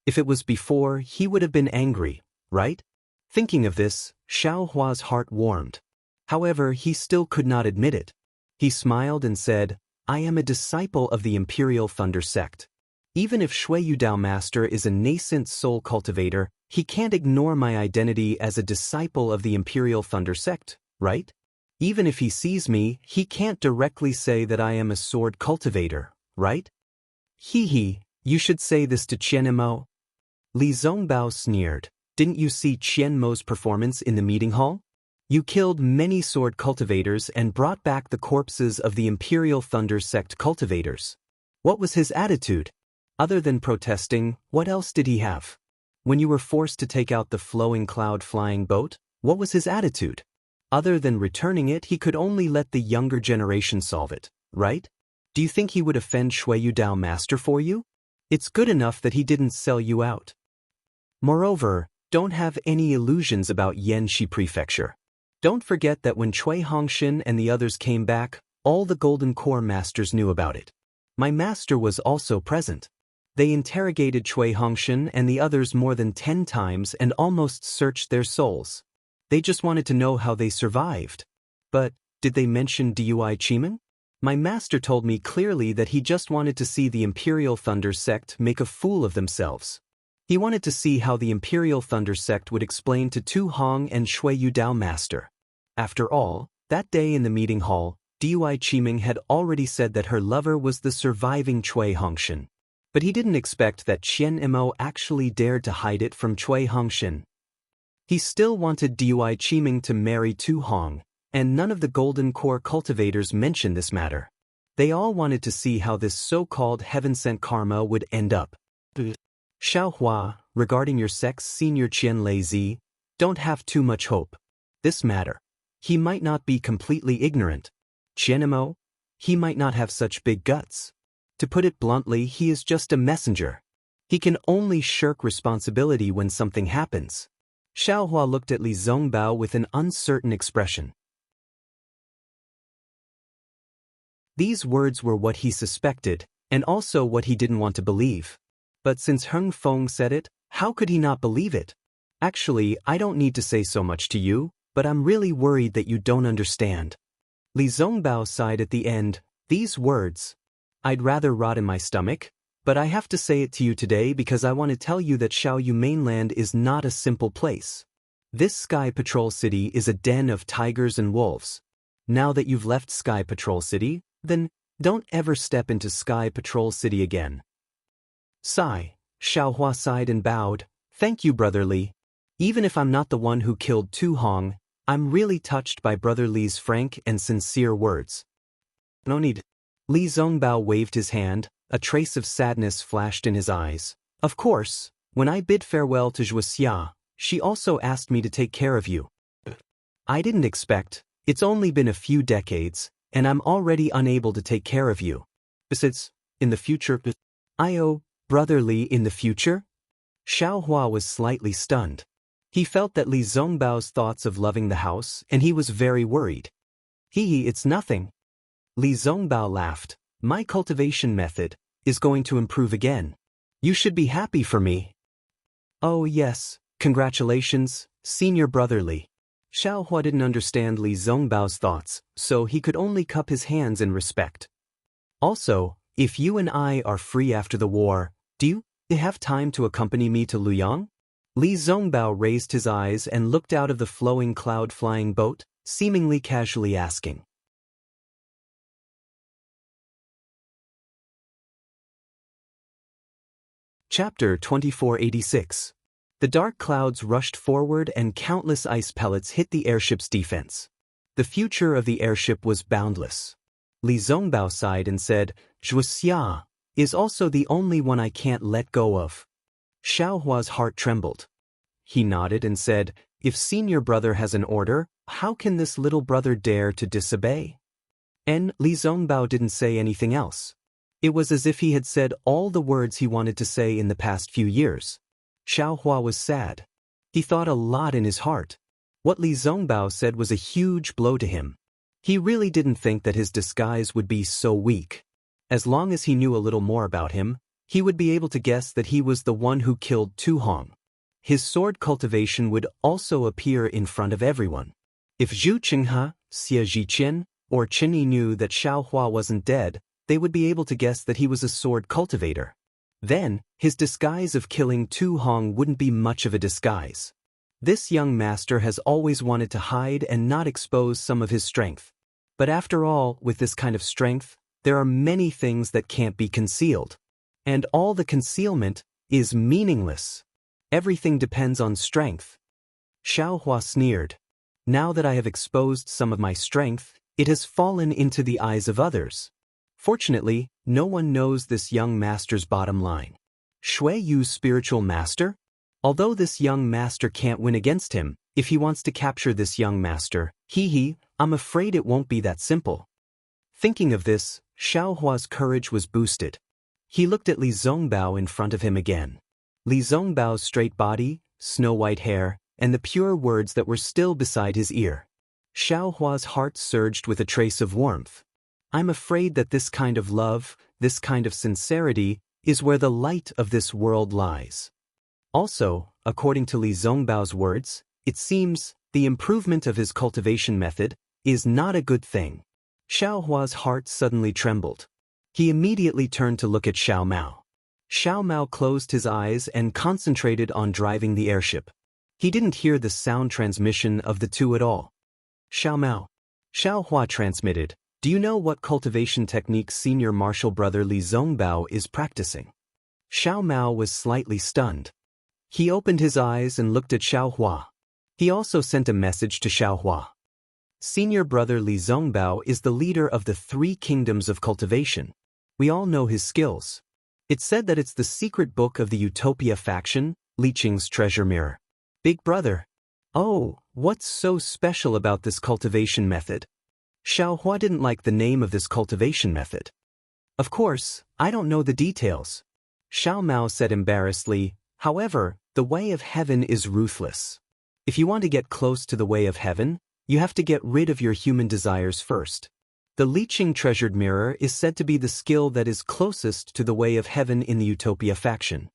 If it was before, he would have been angry, right? Thinking of this, Xiao Hua's heart warmed. However, he still could not admit it. He smiled and said, "I am a disciple of the Imperial Thunder Sect. Even if Shui Yudao Master is a nascent soul cultivator, he can't ignore my identity as a disciple of the Imperial Thunder Sect, right? Even if he sees me, he can't directly say that I am a sword cultivator, right? Hee, you should say this to Qian Mo." Li Zongbao sneered. "Didn't you see Qian Mo's performance in the meeting hall? You killed many sword cultivators and brought back the corpses of the Imperial Thunder Sect cultivators. What was his attitude? Other than protesting, what else did he have? When you were forced to take out the flowing cloud flying boat, what was his attitude? Other than returning it, he could only let the younger generation solve it, right? Do you think he would offend Shui Yudao Master for you? It's good enough that he didn't sell you out. Moreover, don't have any illusions about Yanxi Prefecture. Don't forget that when Cui Hongshan and the others came back, all the Golden Core masters knew about it. My master was also present. They interrogated Cui Hongshan and the others more than 10 times and almost searched their souls. They just wanted to know how they survived. But, did they mention Dui Chimen? My master told me clearly that he just wanted to see the Imperial Thunder Sect make a fool of themselves. He wanted to see how the Imperial Thunder Sect would explain to Tu Hong and Shui Yudao Master. After all, that day in the meeting hall, Dui Qiming had already said that her lover was the surviving Cui Hongshan. But he didn't expect that Qian Mo actually dared to hide it from Cui Hongshan. He still wanted Dui Qiming to marry Tu Hong, and none of the Golden Core cultivators mentioned this matter. They all wanted to see how this so-called heaven-sent karma would end up. Xiao Hua, regarding your sex senior Qian Lei, don't have too much hope. This matter. He might not be completely ignorant. Qian Mo, he might not have such big guts. To put it bluntly, he is just a messenger. He can only shirk responsibility when something happens. Xiao Hua looked at Li Zongbao with an uncertain expression. These words were what he suspected, and also what he didn't want to believe. But since Heng Feng said it, how could he not believe it? Actually, I don't need to say so much to you, but I'm really worried that you don't understand. Li Zongbao sighed at the end. These words. I'd rather rot in my stomach, but I have to say it to you today because I want to tell you that Xiaoyu mainland is not a simple place. This Sky Patrol City is a den of tigers and wolves. Now that you've left Sky Patrol City, then don't ever step into Sky Patrol City again. Sigh. Xiao Hua sighed and bowed. Thank you, Brother Li. Even if I'm not the one who killed Tu Hong, I'm really touched by Brother Li's frank and sincere words. No need. Li Zongbao waved his hand, a trace of sadness flashed in his eyes. Of course, when I bid farewell to Zhuo Xia, she also asked me to take care of you. I didn't expect, it's only been a few decades, and I'm already unable to take care of you. Besides, in the future, brotherly in the future? Xiaohua was slightly stunned. He felt that Li Zongbao's thoughts of loving the house, and he was very worried. It's nothing. Li Zongbao laughed. My cultivation method is going to improve again. You should be happy for me. Oh yes, congratulations, senior brotherly. Xiaohua didn't understand Li Zongbao's thoughts, so he could only cup his hands in respect. Also, if you and I are free after the war, do you have time to accompany me to Luoyang? Li Zongbao raised his eyes and looked out of the flowing cloud-flying boat, seemingly casually asking. Chapter 2486. The dark clouds rushed forward and countless ice pellets hit the airship's defense. The future of the airship was boundless. Li Zongbao sighed and said, Zhuxia is also the only one I can't let go of. Xiaohua's heart trembled. He nodded and said, if senior brother has an order, how can this little brother dare to disobey? And Li Zongbao didn't say anything else. It was as if he had said all the words he wanted to say in the past few years. Xiaohua was sad. He thought a lot in his heart. What Li Zongbao said was a huge blow to him. He really didn't think that his disguise would be so weak. As long as he knew a little more about him, he would be able to guess that he was the one who killed Tu Hong. His sword cultivation would also appear in front of everyone. If Zhu Qinghe, Xie Zhiqian, or Qin Yi knew that Xiaohua wasn't dead, they would be able to guess that he was a sword cultivator. Then, his disguise of killing Tu Hong wouldn't be much of a disguise. This young master has always wanted to hide and not expose some of his strength. But after all, with this kind of strength, there are many things that can't be concealed. And all the concealment is meaningless. Everything depends on strength. Xiaohua sneered. Now that I have exposed some of my strength, it has fallen into the eyes of others. Fortunately, no one knows this young master's bottom line. Shui Yu's spiritual master? Although this young master can't win against him, if he wants to capture this young master, I'm afraid it won't be that simple. Thinking of this, Xiaohua's courage was boosted. He looked at Li Zongbao in front of him again. Li Zongbao's straight body, snow-white hair, and the pure words that were still beside his ear. Xiaohua's heart surged with a trace of warmth. I'm afraid that this kind of love, this kind of sincerity, is where the light of this world lies. Also, according to Li Zongbao's words, it seems the improvement of his cultivation method is not a good thing. Xiaohua's heart suddenly trembled. He immediately turned to look at Xiao Mao. Xiao Mao closed his eyes and concentrated on driving the airship. He didn't hear the sound transmission of the two at all. Xiao Mao. Xiaohua transmitted, do you know what cultivation techniques senior martial brother Li Zongbao is practicing? Xiao Mao was slightly stunned. He opened his eyes and looked at Xiaohua. He also sent a message to Xiaohua. Senior brother Li Zongbao is the leader of the 3 kingdoms of cultivation. We all know his skills. It's said that it's the secret book of the Utopia faction, Li Qing's treasure mirror. Big brother. Oh, what's so special about this cultivation method? Xiaohua didn't like the name of this cultivation method. Of course, I don't know the details. Xiao Mao said embarrassedly, however, the way of heaven is ruthless. If you want to get close to the way of heaven, you have to get rid of your human desires first. The Li Qing treasured mirror is said to be the skill that is closest to the way of heaven in the Utopia faction.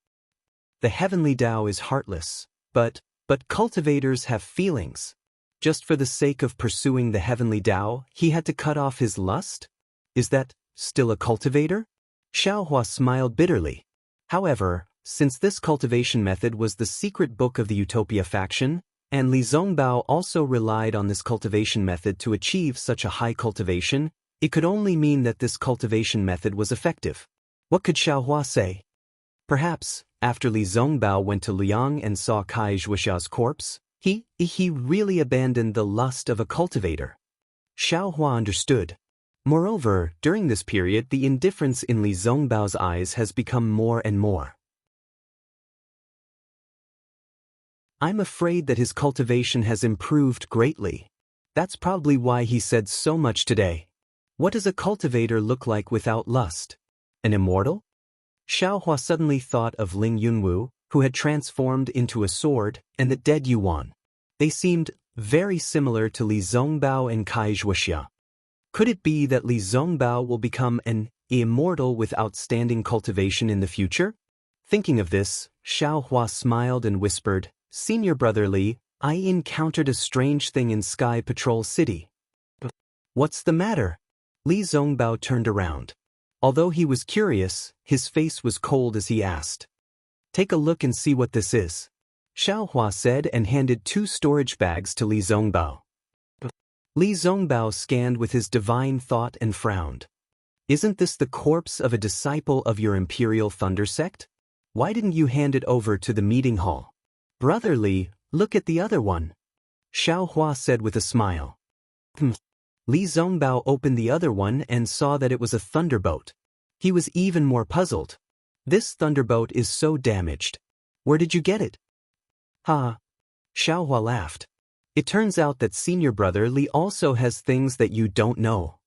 The heavenly Tao is heartless, but cultivators have feelings. Just for the sake of pursuing the heavenly Tao, he had to cut off his lust? Is that still a cultivator? Xiaohua smiled bitterly. However, since this cultivation method was the secret book of the Utopia faction, and Li Zongbao also relied on this cultivation method to achieve such a high cultivation, it could only mean that this cultivation method was effective. What could Xiaohua say? Perhaps, after Li Zongbao went to Luoyang and saw Kai Zhuxia's corpse, he really abandoned the lust of a cultivator. Xiaohua understood. Moreover, during this period the indifference in Li Zongbao's eyes has become more and more. I'm afraid that his cultivation has improved greatly. That's probably why he said so much today. What does a cultivator look like without lust? An immortal? Xiaohua suddenly thought of Ling Yunwu, who had transformed into a sword, and the dead Yuan. They seemed very similar to Li Zongbao and Kai Zhuoxia. Could it be that Li Zongbao will become an immortal with outstanding cultivation in the future? Thinking of this, Xiaohua smiled and whispered, "Senior brother Li, I encountered a strange thing in Sky Patrol City." "What's the matter?" Li Zongbao turned around. Although he was curious, his face was cold as he asked. "Take a look and see what this is," Xiaohua said and handed 2 storage bags to Li Zongbao. Li Zongbao scanned with his divine thought and frowned. "Isn't this the corpse of a disciple of your Imperial Thunder sect? Why didn't you hand it over to the meeting hall?" "Brother Li, look at the other one," Xiaohua said with a smile. Li Zongbao opened the other one and saw that it was a thunderbolt. He was even more puzzled. "This thunderbolt is so damaged. Where did you get it?" "Ha!" Xiaohua laughed. "It turns out that senior brother Li also has things that you don't know.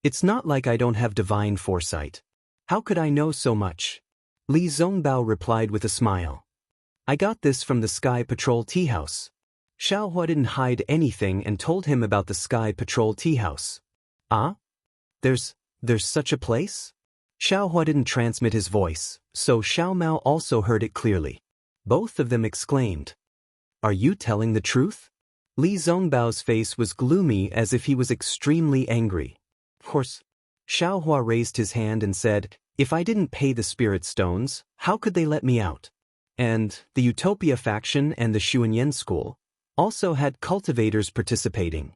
It's not like I don't have divine foresight. How could I know so much?" Li Zongbao replied with a smile. "I got this from the Sky Patrol tea house." Xiaohua didn't hide anything and told him about the Sky Patrol tea house. "Ah? There's such a place?" Xiaohua didn't transmit his voice, so Xiaomao also heard it clearly. Both of them exclaimed, "Are you telling the truth?" Li Zongbao's face was gloomy as if he was extremely angry. "Of course." Xiaohua raised his hand and said, "If I didn't pay the spirit stones, how could they let me out?" And the Utopia faction and the Xuanyan school also had cultivators participating.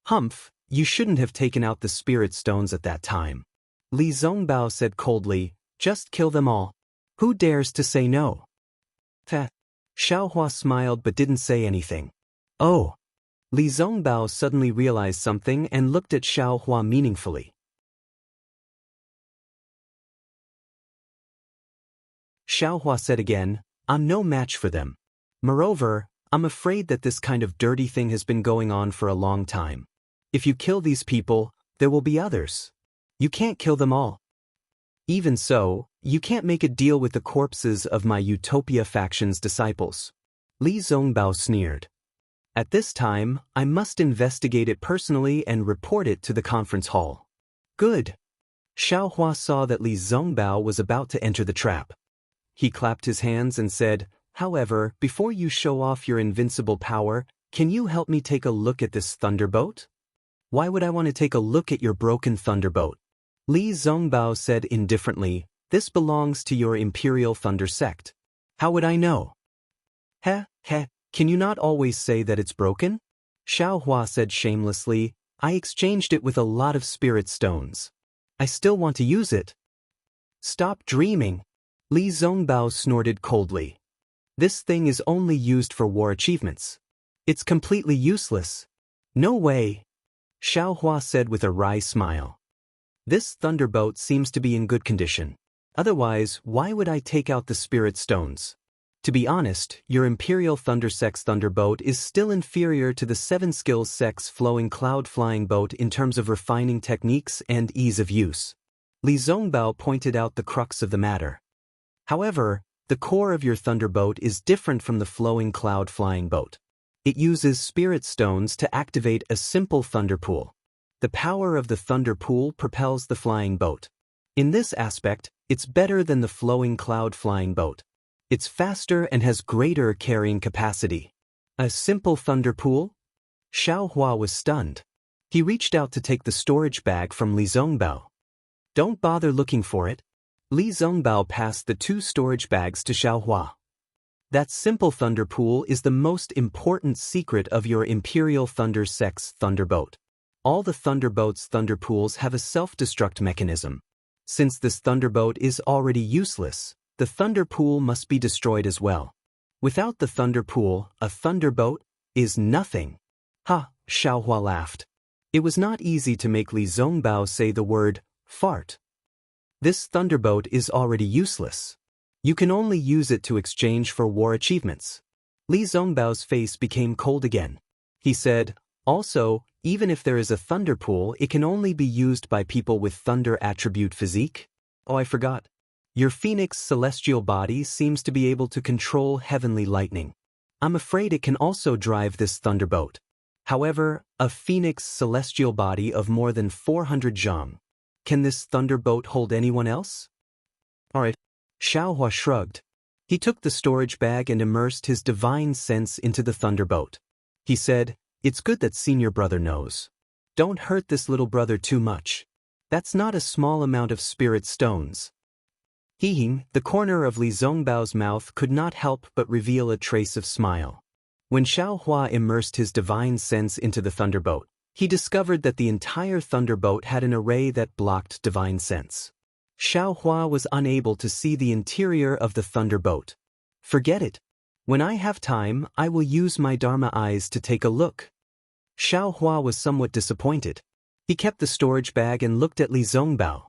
"Humph, you shouldn't have taken out the spirit stones at that time," Li Zongbao said coldly. "Just kill them all. Who dares to say no?" Xiaohua smiled but didn't say anything. "Oh." Li Zongbao suddenly realized something and looked at Xiaohua meaningfully. Xiaohua said again, "I'm no match for them. Moreover, I'm afraid that this kind of dirty thing has been going on for a long time. If you kill these people, there will be others. You can't kill them all. Even so, you can't make a deal with the corpses of my Utopia faction's disciples." Li Zongbao sneered. "At this time, I must investigate it personally and report it to the conference hall." "Good." Xiaohua saw that Li Zongbao was about to enter the trap. He clapped his hands and said, "However, before you show off your invincible power, can you help me take a look at this thunderbolt?" "Why would I want to take a look at your broken thunderbolt?" Li Zongbao said indifferently, "This belongs to your Imperial Thunder sect. How would I know?" Heh, can you not always say that it's broken?" Xiaohua said shamelessly, "I exchanged it with a lot of spirit stones. I still want to use it." "Stop dreaming," Li Zongbao snorted coldly. "This thing is only used for war achievements. It's completely useless." "No way," Xiaohua said with a wry smile. "This thunderbolt seems to be in good condition. Otherwise, why would I take out the spirit stones? To be honest, your Imperial Thunder Sect's thunderbolt is still inferior to the 7 Skills Sect's flowing cloud flying boat in terms of refining techniques and ease of use." Li Zongbao pointed out the crux of the matter. "However, the core of your thunderbolt is different from the flowing cloud flying boat. It uses spirit stones to activate a simple thunder pool. The power of the thunder pool propels the flying boat. In this aspect, it's better than the flowing cloud flying boat. It's faster and has greater carrying capacity." "A simple thunder pool?" Xiaohua was stunned. He reached out to take the storage bag from Li Zongbao. "Don't bother looking for it." Li Zongbao passed the 2 storage bags to Xiaohua. "That simple thunder pool is the most important secret of your Imperial Thunder Sect's thunderbolt. All the thunderbolt's thunder pools have a self-destruct mechanism. Since this thunderbolt is already useless, the thunder pool must be destroyed as well. Without the thunder pool, a thunderbolt is nothing." "Ha," Xiaohua laughed. It was not easy to make Li Zongbao say the word fart. "This thunderbolt is already useless. You can only use it to exchange for war achievements." Li Zongbao's face became cold again. He said, Also, even if there is a thunder pool, it can only be used by people with thunder attribute physique. Oh, I forgot. Your phoenix celestial body seems to be able to control heavenly lightning. I'm afraid it can also drive this thunderbolt. However, a phoenix celestial body of more than 400 zhang. Can this thunderbolt hold anyone else? Alright. Xiaohua shrugged. He took the storage bag and immersed his divine sense into the thunderbolt. He said, "It's good that senior brother knows. Don't hurt this little brother too much. That's not a small amount of spirit stones." Heeing, the corner of Li Zongbao's mouth could not help but reveal a trace of smile. When Xiaohua immersed his divine sense into the thunderbolt, he discovered that the entire thunderbolt had an array that blocked divine sense. Xiaohua was unable to see the interior of the thunderbolt. "Forget it. When I have time, I will use my Dharma eyes to take a look." Xiaohua was somewhat disappointed. He kept the storage bag and looked at Li Zongbao.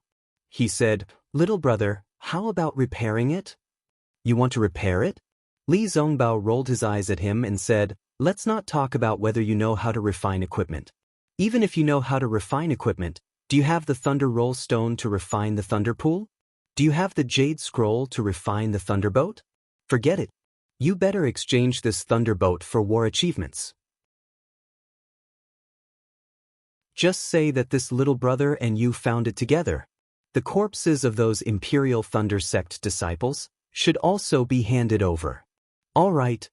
He said, "Little brother, how about repairing it?" "You want to repair it?" Li Zongbao rolled his eyes at him and said, "Let's not talk about whether you know how to refine equipment. Even if you know how to refine equipment, do you have the Thunder Roll Stone to refine the Thunder Pool? Do you have the Jade Scroll to refine the Thunderboat? Forget it. You better exchange this Thunderboat for war achievements. Just say that this little brother and you found it together. The corpses of those Imperial Thunder Sect disciples should also be handed over." "All right."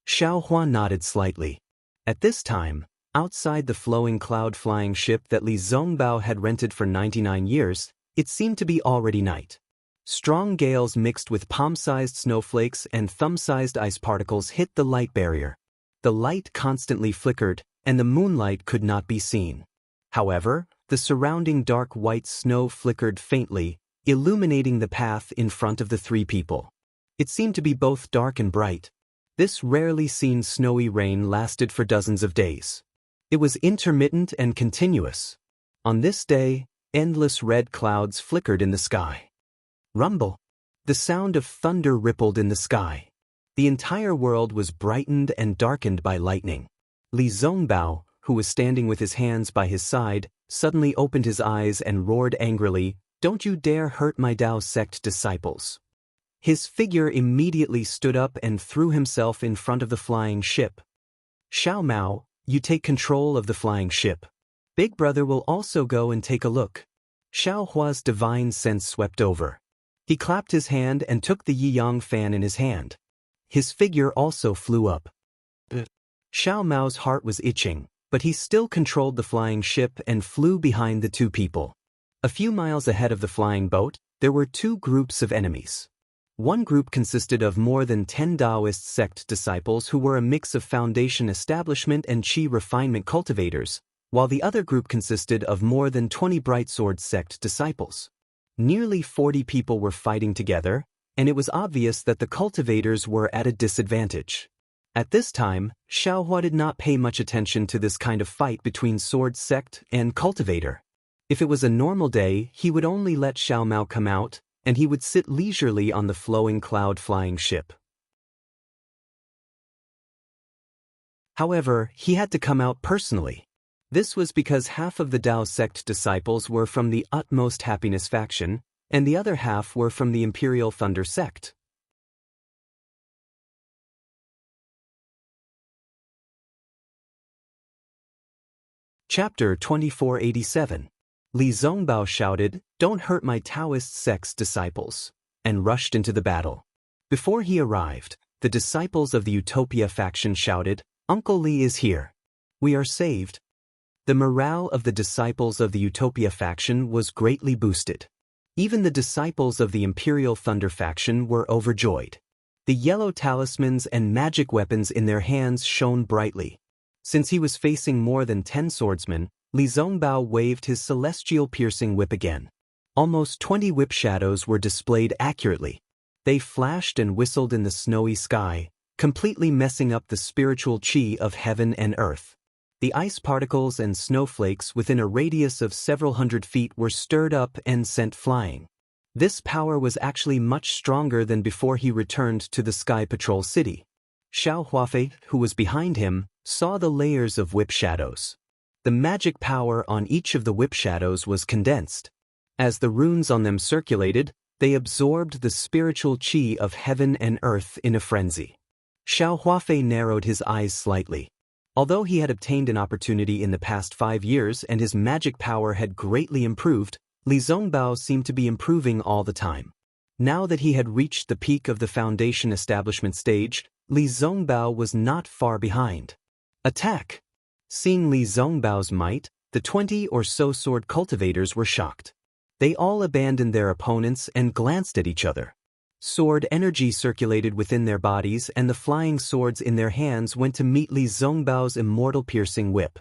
Xiaohua nodded slightly. At this time, outside the flowing cloud flying ship that Li Zongbao had rented for 99 years, it seemed to be already night. Strong gales mixed with palm-sized snowflakes and thumb-sized ice particles hit the light barrier. The light constantly flickered, and the moonlight could not be seen. However, the surrounding dark white snow flickered faintly, illuminating the path in front of the three people. It seemed to be both dark and bright. This rarely seen snowy rain lasted for dozens of days. It was intermittent and continuous. On this day, endless red clouds flickered in the sky. Rumble. The sound of thunder rippled in the sky. The entire world was brightened and darkened by lightning. Li Zongbao, who was standing with his hands by his side, suddenly opened his eyes and roared angrily, "Don't you dare hurt my Dao sect disciples." His figure immediately stood up and threw himself in front of the flying ship. "Xiao Mao, you take control of the flying ship. Big brother will also go and take a look." Xiaohua's divine sense swept over. He clapped his hand and took the Yi-Yang fan in his hand. His figure also flew up. Xiao Mao's heart was itching, but he still controlled the flying ship and flew behind the two people. A few miles ahead of the flying boat, there were two groups of enemies. One group consisted of more than 10 Taoist sect disciples who were a mix of foundation establishment and qi refinement cultivators, while the other group consisted of more than 20 Bright Sword sect disciples. Nearly 40 people were fighting together, and it was obvious that the cultivators were at a disadvantage. At this time, Xiaohua did not pay much attention to this kind of fight between sword sect and cultivator. If it was a normal day, he would only let Xiao Mao come out, and he would sit leisurely on the flowing cloud-flying ship. However, he had to come out personally. This was because half of the Dao sect disciples were from the Utmost Happiness faction, and the other half were from the Imperial Thunder sect. Chapter 2487. Li Zongbao shouted, "Don't hurt my Taoist sect's disciples," and rushed into the battle. Before he arrived, the disciples of the Utopia faction shouted, "Uncle Li is here. We are saved." The morale of the disciples of the Utopia faction was greatly boosted. Even the disciples of the Imperial Thunder faction were overjoyed. The yellow talismans and magic weapons in their hands shone brightly. Since he was facing more than 10 swordsmen, Li Zongbao waved his celestial piercing whip again. Almost 20 whip shadows were displayed accurately. They flashed and whistled in the snowy sky, completely messing up the spiritual qi of heaven and earth. The ice particles and snowflakes within a radius of several hundred feet were stirred up and sent flying. This power was actually much stronger than before he returned to the Sky Patrol City. Xiao Huafei, who was behind him, saw the layers of whip shadows. The magic power on each of the whip shadows was condensed. As the runes on them circulated, they absorbed the spiritual qi of heaven and earth in a frenzy. Xiao Huafei narrowed his eyes slightly. Although he had obtained an opportunity in the past 5 years and his magic power had greatly improved, Li Zongbao seemed to be improving all the time. Now that he had reached the peak of the foundation establishment stage, Li Zongbao was not far behind. Attack! Seeing Li Zongbao's might, the 20 or so sword cultivators were shocked. They all abandoned their opponents and glanced at each other. Sword energy circulated within their bodies and the flying swords in their hands went to meet Li Zongbao's immortal piercing whip.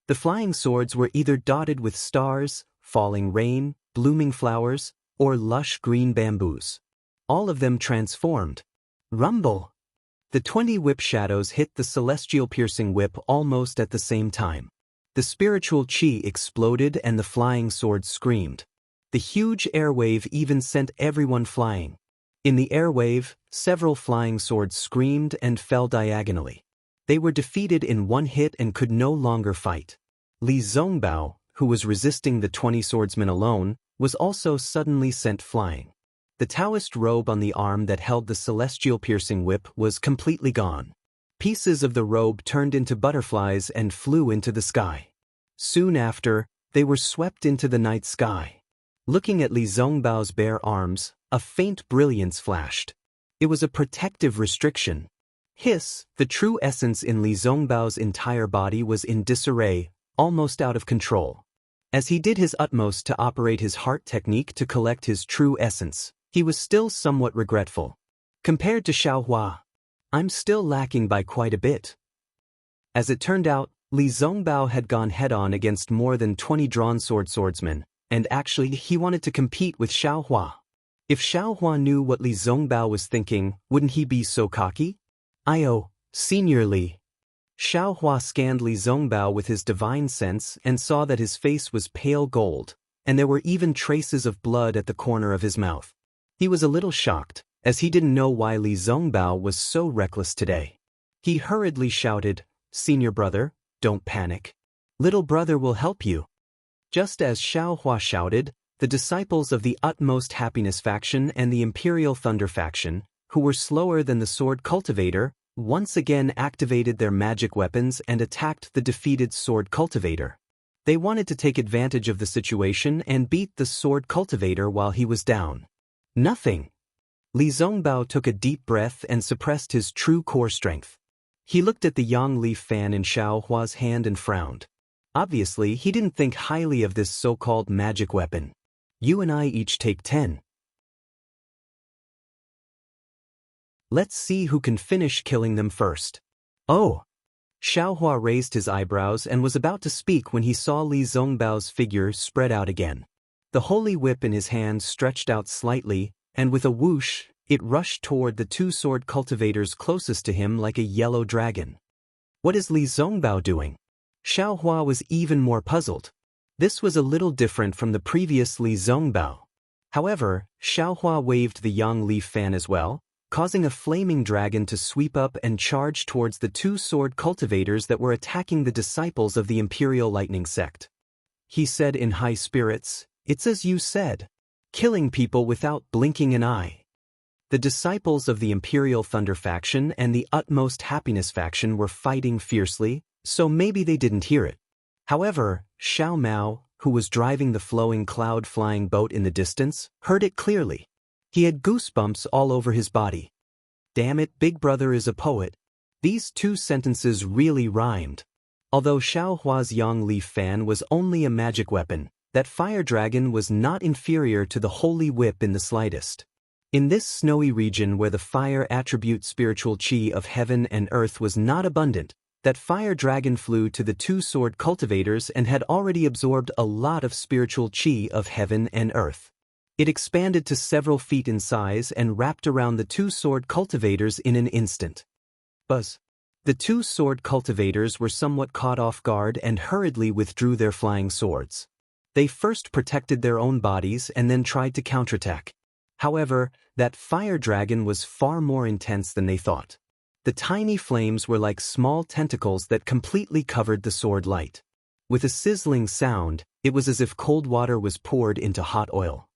The flying swords were either dotted with stars, falling rain, blooming flowers, or lush green bamboos. All of them transformed. Rumble! The 20 whip shadows hit the celestial piercing whip almost at the same time. The spiritual qi exploded and the flying swords screamed. The huge airwave even sent everyone flying. In the airwave, several flying swords screamed and fell diagonally. They were defeated in one hit and could no longer fight. Li Zongbao, who was resisting the 20 swordsmen alone, was also suddenly sent flying. The Taoist robe on the arm that held the celestial piercing whip was completely gone. Pieces of the robe turned into butterflies and flew into the sky. Soon after, they were swept into the night sky. Looking at Li Zongbao's bare arms, a faint brilliance flashed. It was a protective restriction. The true essence in Li Zongbao's entire body was in disarray, almost out of control. As he did his utmost to operate his heart technique to collect his true essence, he was still somewhat regretful. Compared to Xiaohua, I'm still lacking by quite a bit. As it turned out, Li Zongbao had gone head-on against more than 20 drawn swordsmen, and actually he wanted to compete with Xiaohua. If Xiaohua knew what Li Zongbao was thinking, wouldn't he be so cocky? Senior Li. Xiaohua scanned Li Zongbao with his divine sense and saw that his face was pale gold, and there were even traces of blood at the corner of his mouth. He was a little shocked, as he didn't know why Li Zongbao was so reckless today. He hurriedly shouted, "Senior brother, don't panic. Little brother will help you." Just as Xiaohua shouted, the disciples of the Utmost Happiness faction and the Imperial Thunder faction, who were slower than the sword cultivator, once again activated their magic weapons and attacked the defeated sword cultivator. They wanted to take advantage of the situation and beat the sword cultivator while he was down. Nothing. Li Zongbao took a deep breath and suppressed his true core strength. He looked at the yang leaf fan in Xiaohua's hand and frowned. Obviously, he didn't think highly of this so-called magic weapon. You and I each take 10. Let's see who can finish killing them first. Oh! Xiaohua raised his eyebrows and was about to speak when he saw Li Zongbao's figure spread out again. The holy whip in his hand stretched out slightly, and with a whoosh, it rushed toward the 2 sword cultivators closest to him like a yellow dragon. What is Li Zongbao doing? Xiaohua was even more puzzled. This was a little different from the previous Li Zongbao. However, Xiaohua waved the yang leaf fan as well, causing a flaming dragon to sweep up and charge towards the 2 sword cultivators that were attacking the disciples of the Imperial Lightning Sect. He said in high spirits, "It's as you said. Killing people without blinking an eye." The disciples of the Imperial Thunder faction and the Utmost Happiness faction were fighting fiercely, so maybe they didn't hear it. However, Xiao Mao, who was driving the flowing cloud-flying boat in the distance, heard it clearly. He had goosebumps all over his body. Damn it, Big Brother is a poet. These 2 sentences really rhymed. Although Xiaohua's yang leaf fan was only a magic weapon, that fire dragon was not inferior to the holy whip in the slightest. In this snowy region where the fire attribute spiritual qi of heaven and earth was not abundant, that fire dragon flew to the 2 sword cultivators and had already absorbed a lot of spiritual qi of heaven and earth. It expanded to several feet in size and wrapped around the 2 sword cultivators in an instant. Buzz. The 2 sword cultivators were somewhat caught off guard and hurriedly withdrew their flying swords. They first protected their own bodies and then tried to counterattack. However, that fire dragon was far more intense than they thought. The tiny flames were like small tentacles that completely covered the sword light. With a sizzling sound, it was as if cold water was poured into hot oil.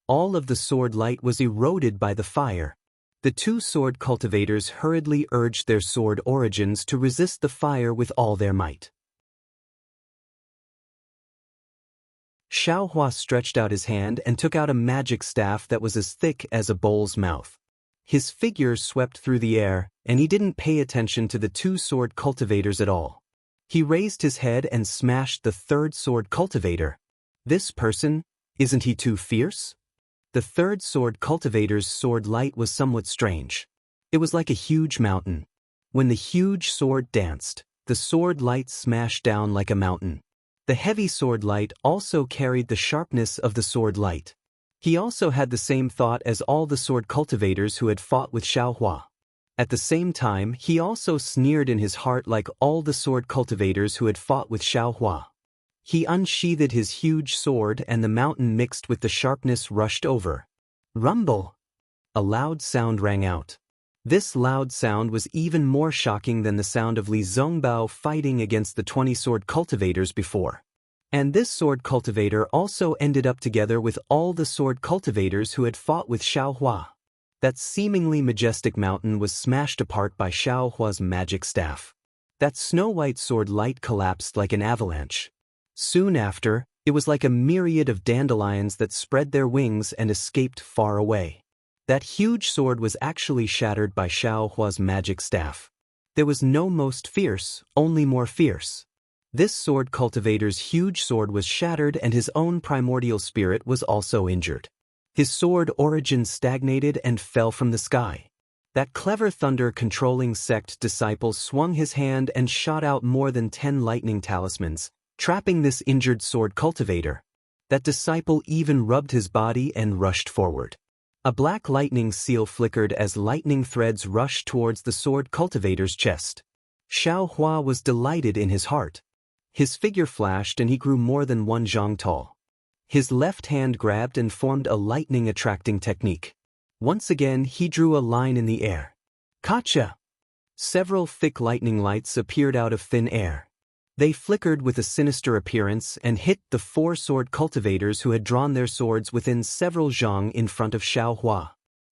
All of the sword light was eroded by the fire. The two sword cultivators hurriedly urged their sword origins to resist the fire with all their might. Xiaohua stretched out his hand and took out a magic staff that was as thick as a bull's mouth. His figure swept through the air, and he didn't pay attention to the two sword cultivators at all. He raised his head and smashed the third sword cultivator. This person, isn't he too fierce? The third sword cultivator's sword light was somewhat strange. It was like a huge mountain. When the huge sword danced, the sword light smashed down like a mountain. The heavy sword light also carried the sharpness of the sword light. He also had the same thought as all the sword cultivators who had fought with Xiaohua. At the same time, he also sneered in his heart like all the sword cultivators who had fought with Xiaohua. He unsheathed his huge sword and the mountain mixed with the sharpness rushed over. Rumble! A loud sound rang out. This loud sound was even more shocking than the sound of Li Zongbao fighting against the 20 sword cultivators before. And this sword cultivator also ended up together with all the sword cultivators who had fought with Xiaohua. That seemingly majestic mountain was smashed apart by Xiaohua's magic staff. That snow-white sword light collapsed like an avalanche. Soon after, it was like a myriad of dandelions that spread their wings and escaped far away. That huge sword was actually shattered by Xiaohua's magic staff. There was no most fierce, only more fierce. This sword cultivator's huge sword was shattered and his own primordial spirit was also injured. His sword origin stagnated and fell from the sky. That clever thunder-controlling sect disciple swung his hand and shot out more than 10 lightning talismans, trapping this injured sword cultivator. That disciple even rubbed his body and rushed forward. A black lightning seal flickered as lightning threads rushed towards the sword cultivator's chest. Xiaohua was delighted in his heart. His figure flashed and he grew more than 1 zhang tall. His left hand grabbed and formed a lightning-attracting technique. Once again he drew a line in the air. Gotcha! Several thick lightning lights appeared out of thin air. They flickered with a sinister appearance and hit the 4 sword cultivators who had drawn their swords within several zhang in front of Xiaohua.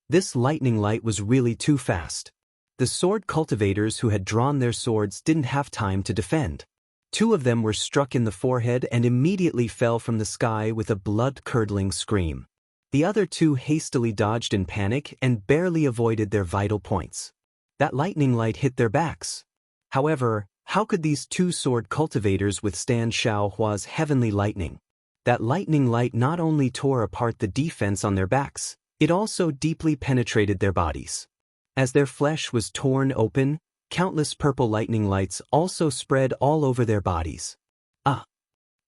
This lightning light was really too fast. The sword cultivators who had drawn their swords didn't have time to defend. 2 of them were struck in the forehead and immediately fell from the sky with a blood-curdling scream. The other 2 hastily dodged in panic and barely avoided their vital points. That lightning light hit their backs. However, how could these 2 sword cultivators withstand Xiaohua's heavenly lightning? That lightning light not only tore apart the defense on their backs, it also deeply penetrated their bodies. As their flesh was torn open, countless purple lightning lights also spread all over their bodies.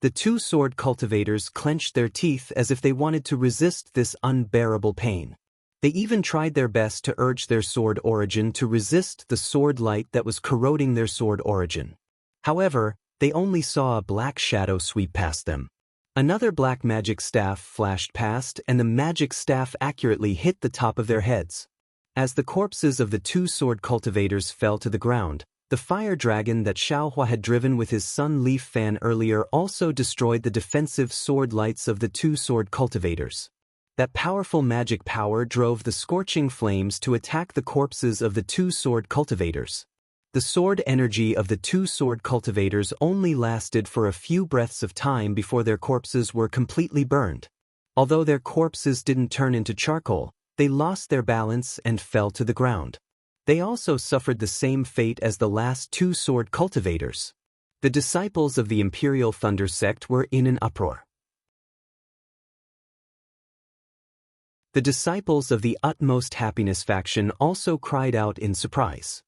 The 2 sword cultivators clenched their teeth as if they wanted to resist this unbearable pain. They even tried their best to urge their sword origin to resist the sword light that was corroding their sword origin. However, they only saw a black shadow sweep past them. Another black magic staff flashed past and the magic staff accurately hit the top of their heads. As the corpses of the 2 sword cultivators fell to the ground, the fire dragon that Xiaohua had driven with his sun leaf fan earlier also destroyed the defensive sword lights of the 2 sword cultivators. That powerful magic power drove the scorching flames to attack the corpses of the 2 sword cultivators. The sword energy of the 2 sword cultivators only lasted for a few breaths of time before their corpses were completely burned. Although their corpses didn't turn into charcoal, they lost their balance and fell to the ground. They also suffered the same fate as the last 2 sword cultivators. The disciples of the Imperial Thunder sect were in an uproar. The disciples of the Utmost Happiness faction also cried out in surprise.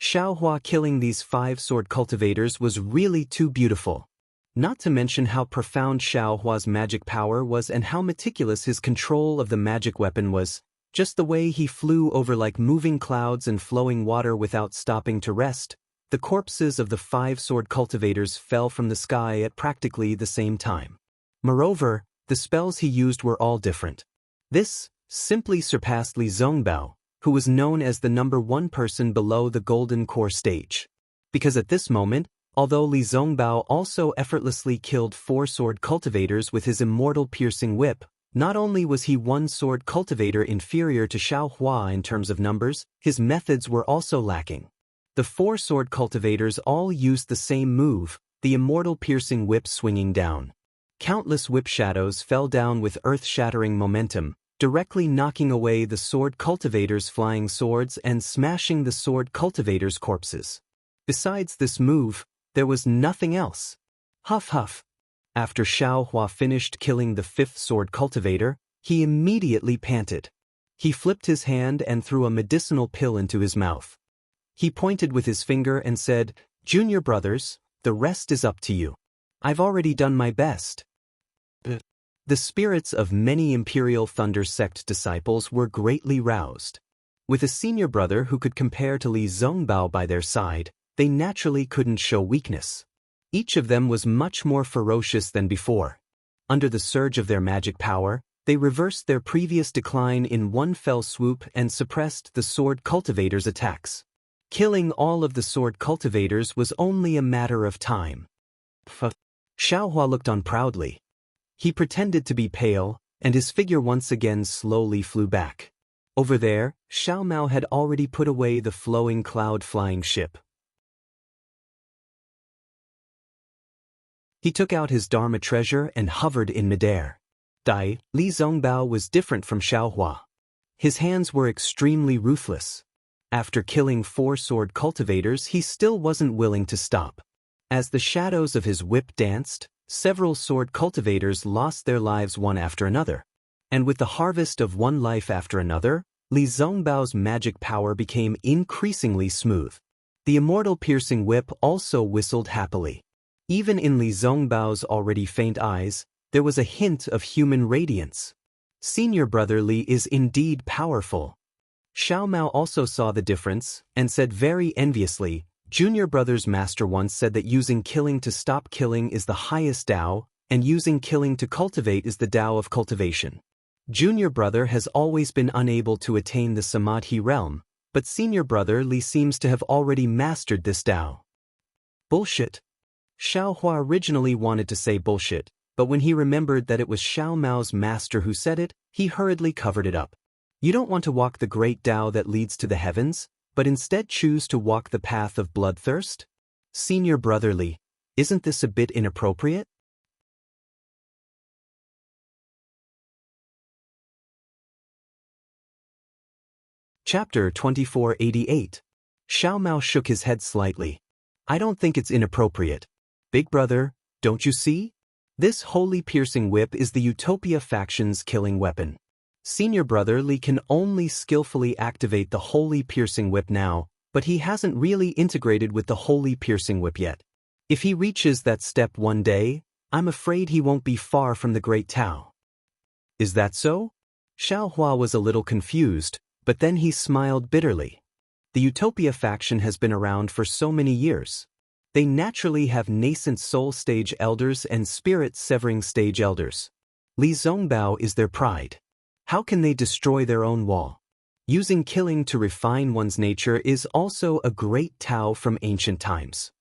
Xiaohua killing these 5 sword cultivators was really too beautiful. Not to mention how profound Xiaohua's magic power was and how meticulous his control of the magic weapon was. Just the way he flew over like moving clouds and flowing water without stopping to rest, the corpses of the 5 sword cultivators fell from the sky at practically the same time. Moreover, the spells he used were all different. This simply surpassed Li Zongbao, who was known as the #1 person below the Golden Core stage. Because at this moment, although Li Zongbao also effortlessly killed 4 sword cultivators with his immortal piercing whip, not only was he 1 sword cultivator inferior to Xiao Hua in terms of numbers, his methods were also lacking. The 4 sword cultivators all used the same move, the immortal piercing whip swinging down. Countless whip shadows fell down with earth-shattering momentum, directly knocking away the sword cultivators' flying swords and smashing the sword cultivators' corpses. Besides this move, there was nothing else. Huff huff. After Xiao Hua finished killing the 5th sword cultivator, he immediately panted. He flipped his hand and threw a medicinal pill into his mouth. He pointed with his finger and said, "Junior brothers, the rest is up to you. I've already done my best." The spirits of many Imperial Thunder Sect disciples were greatly roused. With a senior brother who could compare to Li Zongbao by their side, they naturally couldn't show weakness. Each of them was much more ferocious than before. Under the surge of their magic power, they reversed their previous decline in one fell swoop and suppressed the sword cultivators' attacks. Killing all of the sword cultivators was only a matter of time. Xiao Hua looked on proudly. He pretended to be pale, and his figure once again slowly flew back. Over there, Xiao Mao had already put away the flowing cloud-flying ship. He took out his Dharma treasure and hovered in midair. Li Zongbao was different from Xiao Hua. His hands were extremely ruthless. After killing 4 sword cultivators, he still wasn't willing to stop. As the shadows of his whip danced, several sword cultivators lost their lives one after another. And with the harvest of one life after another, Li Zongbao's magic power became increasingly smooth. The immortal piercing whip also whistled happily. Even in Li Zongbao's already faint eyes, there was a hint of human radiance. Senior brother Li is indeed powerful. Xiao Mao also saw the difference, and said very enviously, "Junior brother's master once said that using killing to stop killing is the highest Tao, and using killing to cultivate is the Tao of cultivation. Junior brother has always been unable to attain the Samadhi realm, but senior brother Li seems to have already mastered this Tao." Bullshit. Xiao Hua originally wanted to say bullshit, but when he remembered that it was Xiao Mao's master who said it, he hurriedly covered it up. You don't want to walk the great Tao that leads to the heavens, but instead choose to walk the path of bloodthirst? Senior brother Li, isn't this a bit inappropriate? Chapter 2488. Xiao Mao shook his head slightly. I don't think it's inappropriate. Big brother, don't you see? This holy piercing whip is the Utopia faction's killing weapon. Senior brother Li can only skillfully activate the holy piercing whip now, but he hasn't really integrated with the holy piercing whip yet. If he reaches that step one day, I'm afraid he won't be far from the great Tao. Is that so? Xiao Hua was a little confused, but then he smiled bitterly. The Utopia faction has been around for so many years. They naturally have nascent soul stage elders and spirit severing stage elders. Li Zongbao is their pride. How can they destroy their own wall? Using killing to refine one's nature is also a great Tao from ancient times.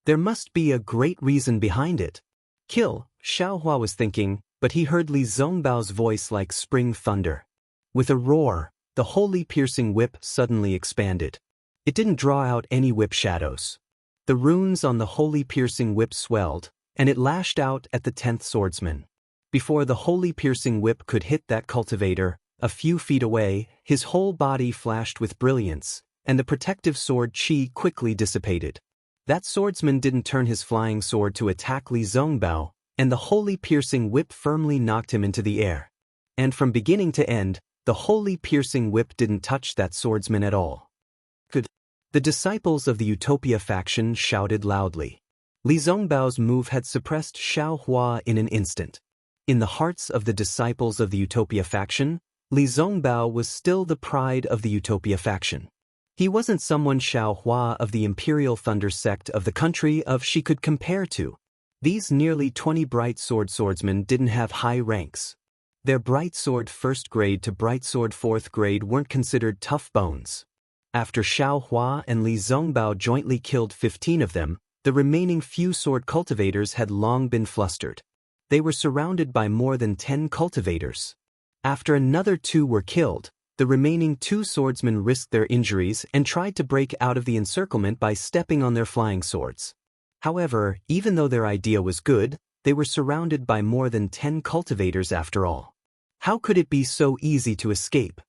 There must be a great reason behind it. Kill, Xiao Hua was thinking, but he heard Li Zongbao's voice like spring thunder. With a roar, the holy piercing whip suddenly expanded. It didn't draw out any whip shadows. The runes on the holy piercing whip swelled, and it lashed out at the 10th swordsman. Before the holy piercing whip could hit that cultivator, a few feet away, his whole body flashed with brilliance, and the protective sword chi quickly dissipated. That swordsman didn't turn his flying sword to attack Li Zongbao, and the holy piercing whip firmly knocked him into the air. And from beginning to end, the holy piercing whip didn't touch that swordsman at all. Good. The disciples of the Utopia faction shouted loudly. Li Zongbao's move had suppressed Xiao Hua in an instant. In the hearts of the disciples of the Utopia faction, Li Zongbao was still the pride of the Utopia faction. He wasn't someone Xiao Hua of the Imperial Thunder sect of the country of she could compare to. These nearly 20 bright swordsmen didn't have high ranks. Their bright sword 1st grade to bright sword 4th grade weren't considered tough bones. After Xiao Hua and Li Zongbao jointly killed 15 of them, the remaining few sword cultivators had long been flustered. They were surrounded by more than 10 cultivators. After another 2 were killed, the remaining 2 swordsmen risked their injuries and tried to break out of the encirclement by stepping on their flying swords. However, even though their idea was good, they were surrounded by more than 10 cultivators after all. How could it be so easy to escape?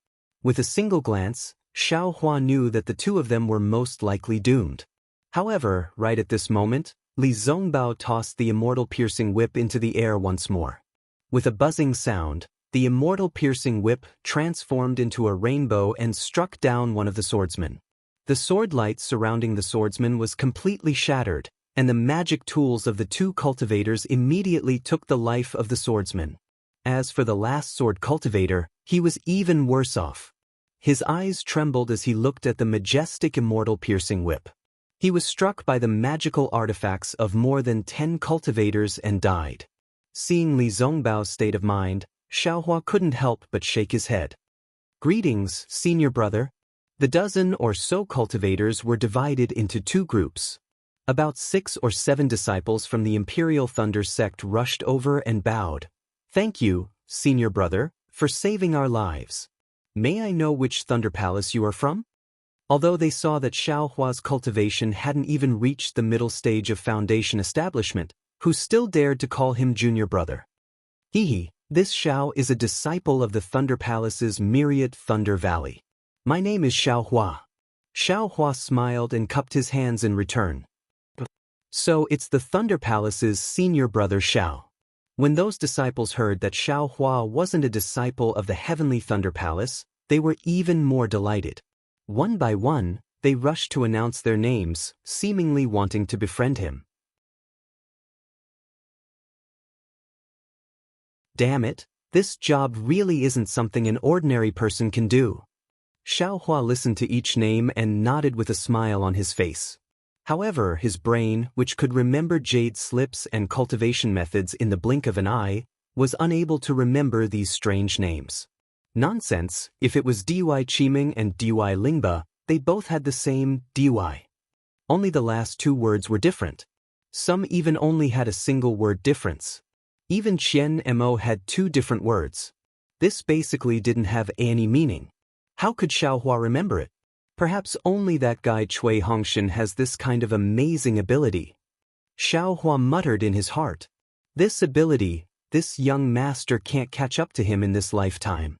With a single glance, Xiao Hua knew that the 2 of them were most likely doomed. However, right at this moment, Li Zongbao tossed the immortal piercing whip into the air once more. With a buzzing sound, the immortal piercing whip transformed into a rainbow and struck down one of the swordsmen. The sword light surrounding the swordsman was completely shattered, and the magic tools of the 2 cultivators immediately took the life of the swordsman. As for the last sword cultivator, he was even worse off. His eyes trembled as he looked at the majestic immortal piercing whip. He was struck by the magical artifacts of more than 10 cultivators and died. Seeing Li Zongbao's state of mind, Xiao Hua couldn't help but shake his head. Greetings, senior brother. The dozen or so cultivators were divided into 2 groups. About 6 or 7 disciples from the Imperial Thunder sect rushed over and bowed. Thank you, senior brother, for saving our lives. May I know which Thunder Palace you are from? Although they saw that Xiao Hua's cultivation hadn't even reached the middle stage of foundation establishment, who still dared to call him junior brother. Hehe, this Xiao is a disciple of the Thunder Palace's myriad Thunder Valley. My name is Xiao Hua. Xiao Hua smiled and cupped his hands in return. So it's the Thunder Palace's senior brother Xiao. When those disciples heard that Xiao Hua wasn't a disciple of the Heavenly Thunder Palace, they were even more delighted. One by one, they rushed to announce their names, seemingly wanting to befriend him. Damn it, this job really isn't something an ordinary person can do. Xiao Hua listened to each name and nodded with a smile on his face. However, his brain, which could remember jade slips and cultivation methods in the blink of an eye, was unable to remember these strange names. Nonsense, if it was Dy Qiming and Dy Lingba, they both had the same Dy. Only the last 2 words were different. Some even only had a single word difference. Even Qian Mo had 2 different words. This basically didn't have any meaning. How could Xiao Hua remember it? Perhaps only that guy Cui Hongshan has this kind of amazing ability. Xiao Hua muttered in his heart. This ability, this young master can't catch up to him in this lifetime.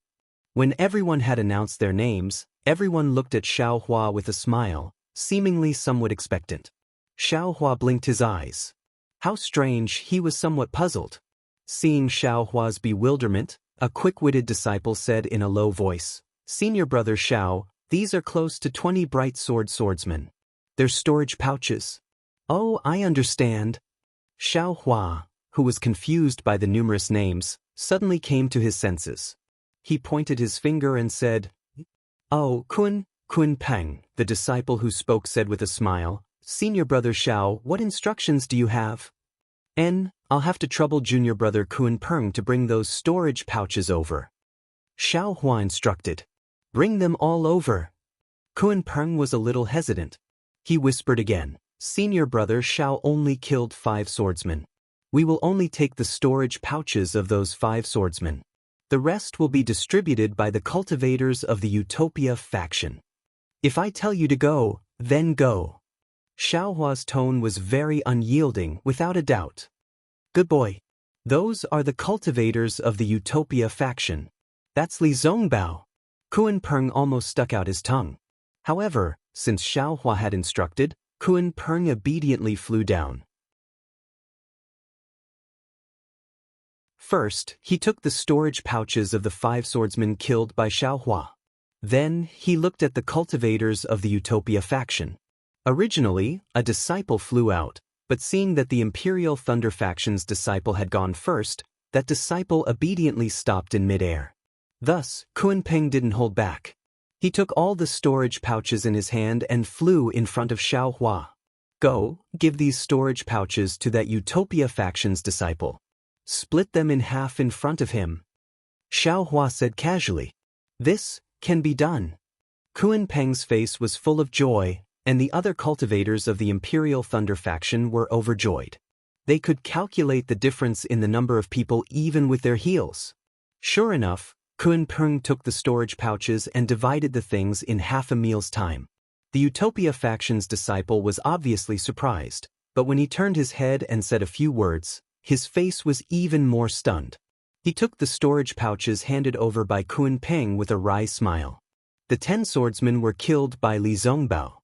When everyone had announced their names, everyone looked at Xiao Hua with a smile, seemingly somewhat expectant. Xiao Hua blinked his eyes. How strange, he was somewhat puzzled. Seeing Xiao Hua's bewilderment, a quick-witted disciple said in a low voice, Senior brother Xiao, these are close to 20 bright sword swordsmen. They're storage pouches. Oh, I understand. Xiao Hua, who was confused by the numerous names, suddenly came to his senses. He pointed his finger and said, Oh, Kun Peng, the disciple who spoke said with a smile, Senior brother Xiao, what instructions do you have? I'll have to trouble junior brother Kun Peng to bring those storage pouches over. Xiao Hua instructed. Bring them all over. Kun Peng was a little hesitant. He whispered again, Senior brother Xiao only killed 5 swordsmen. We will only take the storage pouches of those 5 swordsmen. The rest will be distributed by the cultivators of the Utopia faction. If I tell you to go, then go. Xiao Hua's tone was very unyielding, without a doubt. Good boy. Those are the cultivators of the Utopia faction. That's Li Zongbao. Kun Peng almost stuck out his tongue. However, since Xiao Hua had instructed, Kun Peng obediently flew down. First, he took the storage pouches of the 5 swordsmen killed by Xiao Hua. Then, he looked at the cultivators of the Utopia faction. Originally, a disciple flew out, but seeing that the Imperial Thunder faction's disciple had gone first, that disciple obediently stopped in midair. Thus, Kun Peng didn't hold back. He took all the storage pouches in his hand and flew in front of Xiao Hua. Go, give these storage pouches to that Utopia faction's disciple. Split them in half in front of him. Xiao Hua said casually. This can be done. Kuan Peng's face was full of joy, and the other cultivators of the Imperial Thunder faction were overjoyed. They could calculate the difference in the number of people even with their heals. Sure enough, Kuan Peng took the storage pouches and divided the things in half a meal's time. The Utopia faction's disciple was obviously surprised, but when he turned his head and said a few words, his face was even more stunned. He took the storage pouches handed over by Kuan Peng with a wry smile. The 10 swordsmen were killed by Li Zongbao.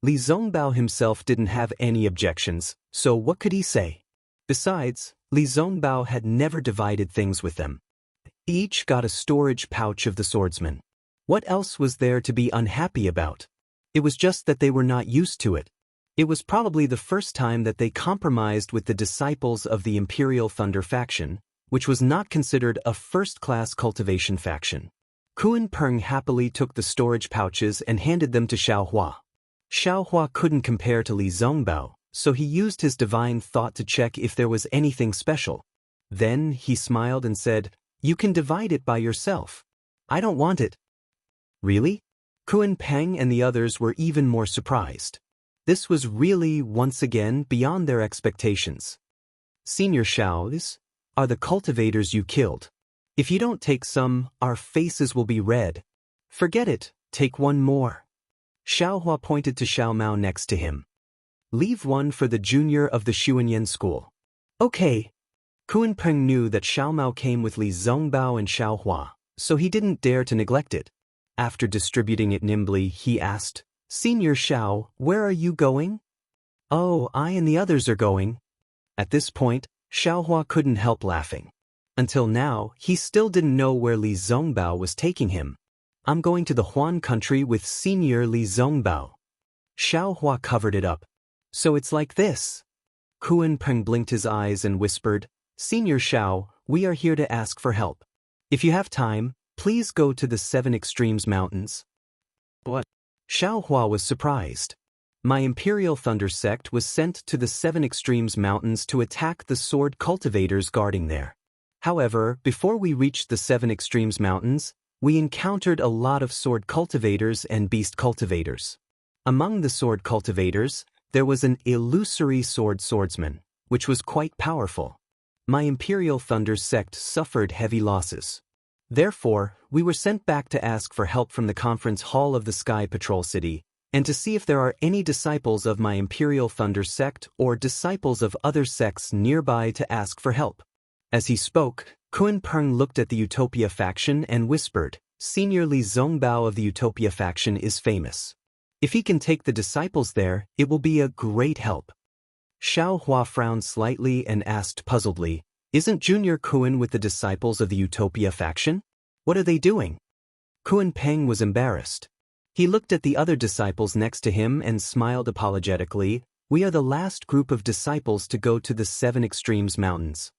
Li Zongbao himself didn't have any objections, so what could he say? Besides, Li Zongbao had never divided things with them. Each got a storage pouch of the swordsman. What else was there to be unhappy about? It was just that they were not used to it. It was probably the first time that they compromised with the disciples of the Imperial Thunder faction, which was not considered a first-class cultivation faction. Kuan Peng happily took the storage pouches and handed them to Xiao Hua. Xiao Hua couldn't compare to Li Zongbao, so he used his divine thought to check if there was anything special. Then he smiled and said, "You can divide it by yourself. I don't want it." Really? Kuan Peng and the others were even more surprised. This was really, once again, beyond their expectations. "Senior Xiao, these are the cultivators you killed. If you don't take some, our faces will be red. Forget it, take one more." Xiao Hua pointed to Xiao Mao next to him. "Leave one for the junior of the Xuanyan school." "Okay." Kuan Peng knew that Xiao Mao came with Li Zongbao and Xiao Hua, so he didn't dare to neglect it. After distributing it nimbly, he asked, "Senior Xiao, where are you going?" "Oh, I and the others are going." At this point, Xiao Hua couldn't help laughing. Until now, he still didn't know where Li Zongbao was taking him. "I'm going to the Huan country with Senior Li Zongbao." Xiao Hua covered it up. "So it's like this." Kuan Peng blinked his eyes and whispered, "Senior Xiao, we are here to ask for help. If you have time, please go to the 7 Extremes Mountains." "What?" Xiao Hua was surprised. "My Imperial Thunder sect was sent to the 7 Extremes Mountains to attack the sword cultivators guarding there. However, before we reached the 7 Extremes Mountains, we encountered a lot of sword cultivators and beast cultivators. Among the sword cultivators, there was an illusory swordsman, which was quite powerful. My Imperial Thunder sect suffered heavy losses. Therefore, we were sent back to ask for help from the conference hall of the Sky Patrol City, and to see if there are any disciples of my Imperial Thunder sect or disciples of other sects nearby to ask for help." As he spoke, Kuan Peng looked at the Utopia faction and whispered, "Senior Li Zongbao of the Utopia faction is famous. If he can take the disciples there, it will be a great help." Xiao Hua frowned slightly and asked puzzledly, "Isn't Junior Kuan with the disciples of the Utopia faction? What are they doing?" Kuan Peng was embarrassed. He looked at the other disciples next to him and smiled apologetically. "We are the last group of disciples to go to the 7 Extremes Mountains.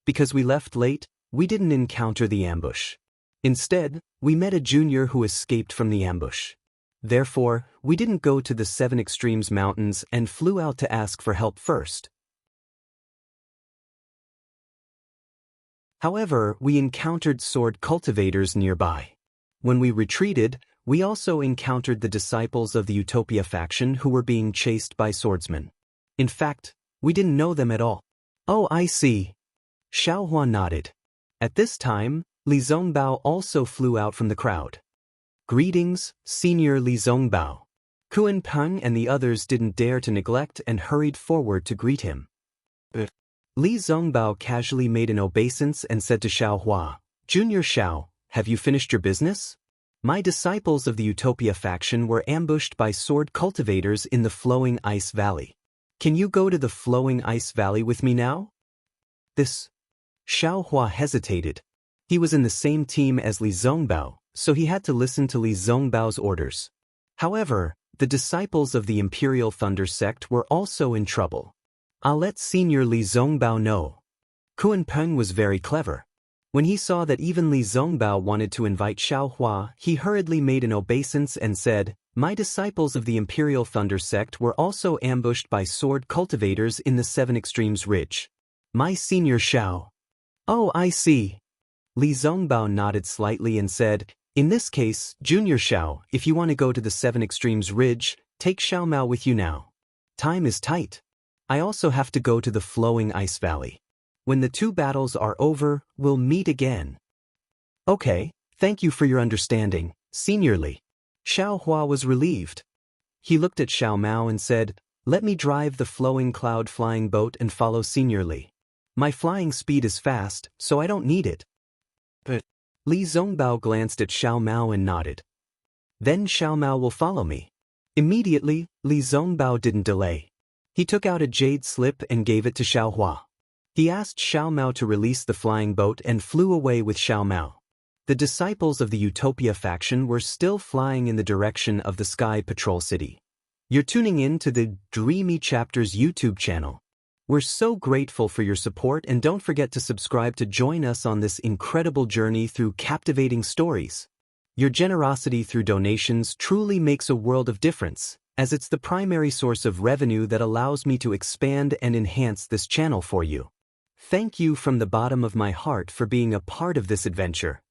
Because we left late, we didn't encounter the ambush. Instead, we met a junior who escaped from the ambush. Therefore, we didn't go to the 7 Extremes Mountains and flew out to ask for help first. However, we encountered sword cultivators nearby. When we retreated, we also encountered the disciples of the Utopia faction who were being chased by swordsmen. In fact, we didn't know them at all." "Oh, I see." Xiao Hua nodded. At this time, Li Zongbao also flew out from the crowd. "Greetings, Senior Li Zongbao." Kuan Peng and the others didn't dare to neglect and hurried forward to greet him. Li Zongbao casually made an obeisance and said to Xiao Hua, "Junior Xiao, have you finished your business? My disciples of the Utopia faction were ambushed by sword cultivators in the Flowing Ice Valley. Can you go to the Flowing Ice Valley with me now?" This. Xiao Hua hesitated. He was in the same team as Li Zongbao, so he had to listen to Li Zongbao's orders. However, the disciples of the Imperial Thunder sect were also in trouble. "I'll let Senior Li Zongbao know." Kuan Peng was very clever. When he saw that even Li Zongbao wanted to invite Xiao Hua, he hurriedly made an obeisance and said, "My disciples of the Imperial Thunder sect were also ambushed by sword cultivators in the 7 Extremes Ridge. My Senior Xiao." "Oh, I see." Li Zongbao nodded slightly and said, "In this case, Junior Xiao, if you want to go to the Seven Extremes Ridge, take Xiao Mao with you now. Time is tight. I also have to go to the Flowing Ice Valley. When the 2 battles are over, we'll meet again." "Okay, thank you for your understanding, Senior Li." Xiao Hua was relieved. He looked at Xiao Mao and said, "Let me drive the flowing cloud flying boat and follow Senior Li. My flying speed is fast, so I don't need it." But Li Zongbao glanced at Xiao Mao and nodded. "Then Xiao Mao will follow me." Immediately, Li Zongbao didn't delay. He took out a jade slip and gave it to Xiao Hua. He asked Xiao Mao to release the flying boat and flew away with Xiao Mao. The disciples of the Utopia faction were still flying in the direction of the Sky Patrol City. You're tuning in to the Dreamy Chapters YouTube channel. We're so grateful for your support, and don't forget to subscribe to join us on this incredible journey through captivating stories. Your generosity through donations truly makes a world of difference, as it's the primary source of revenue that allows me to expand and enhance this channel for you. Thank you from the bottom of my heart for being a part of this adventure.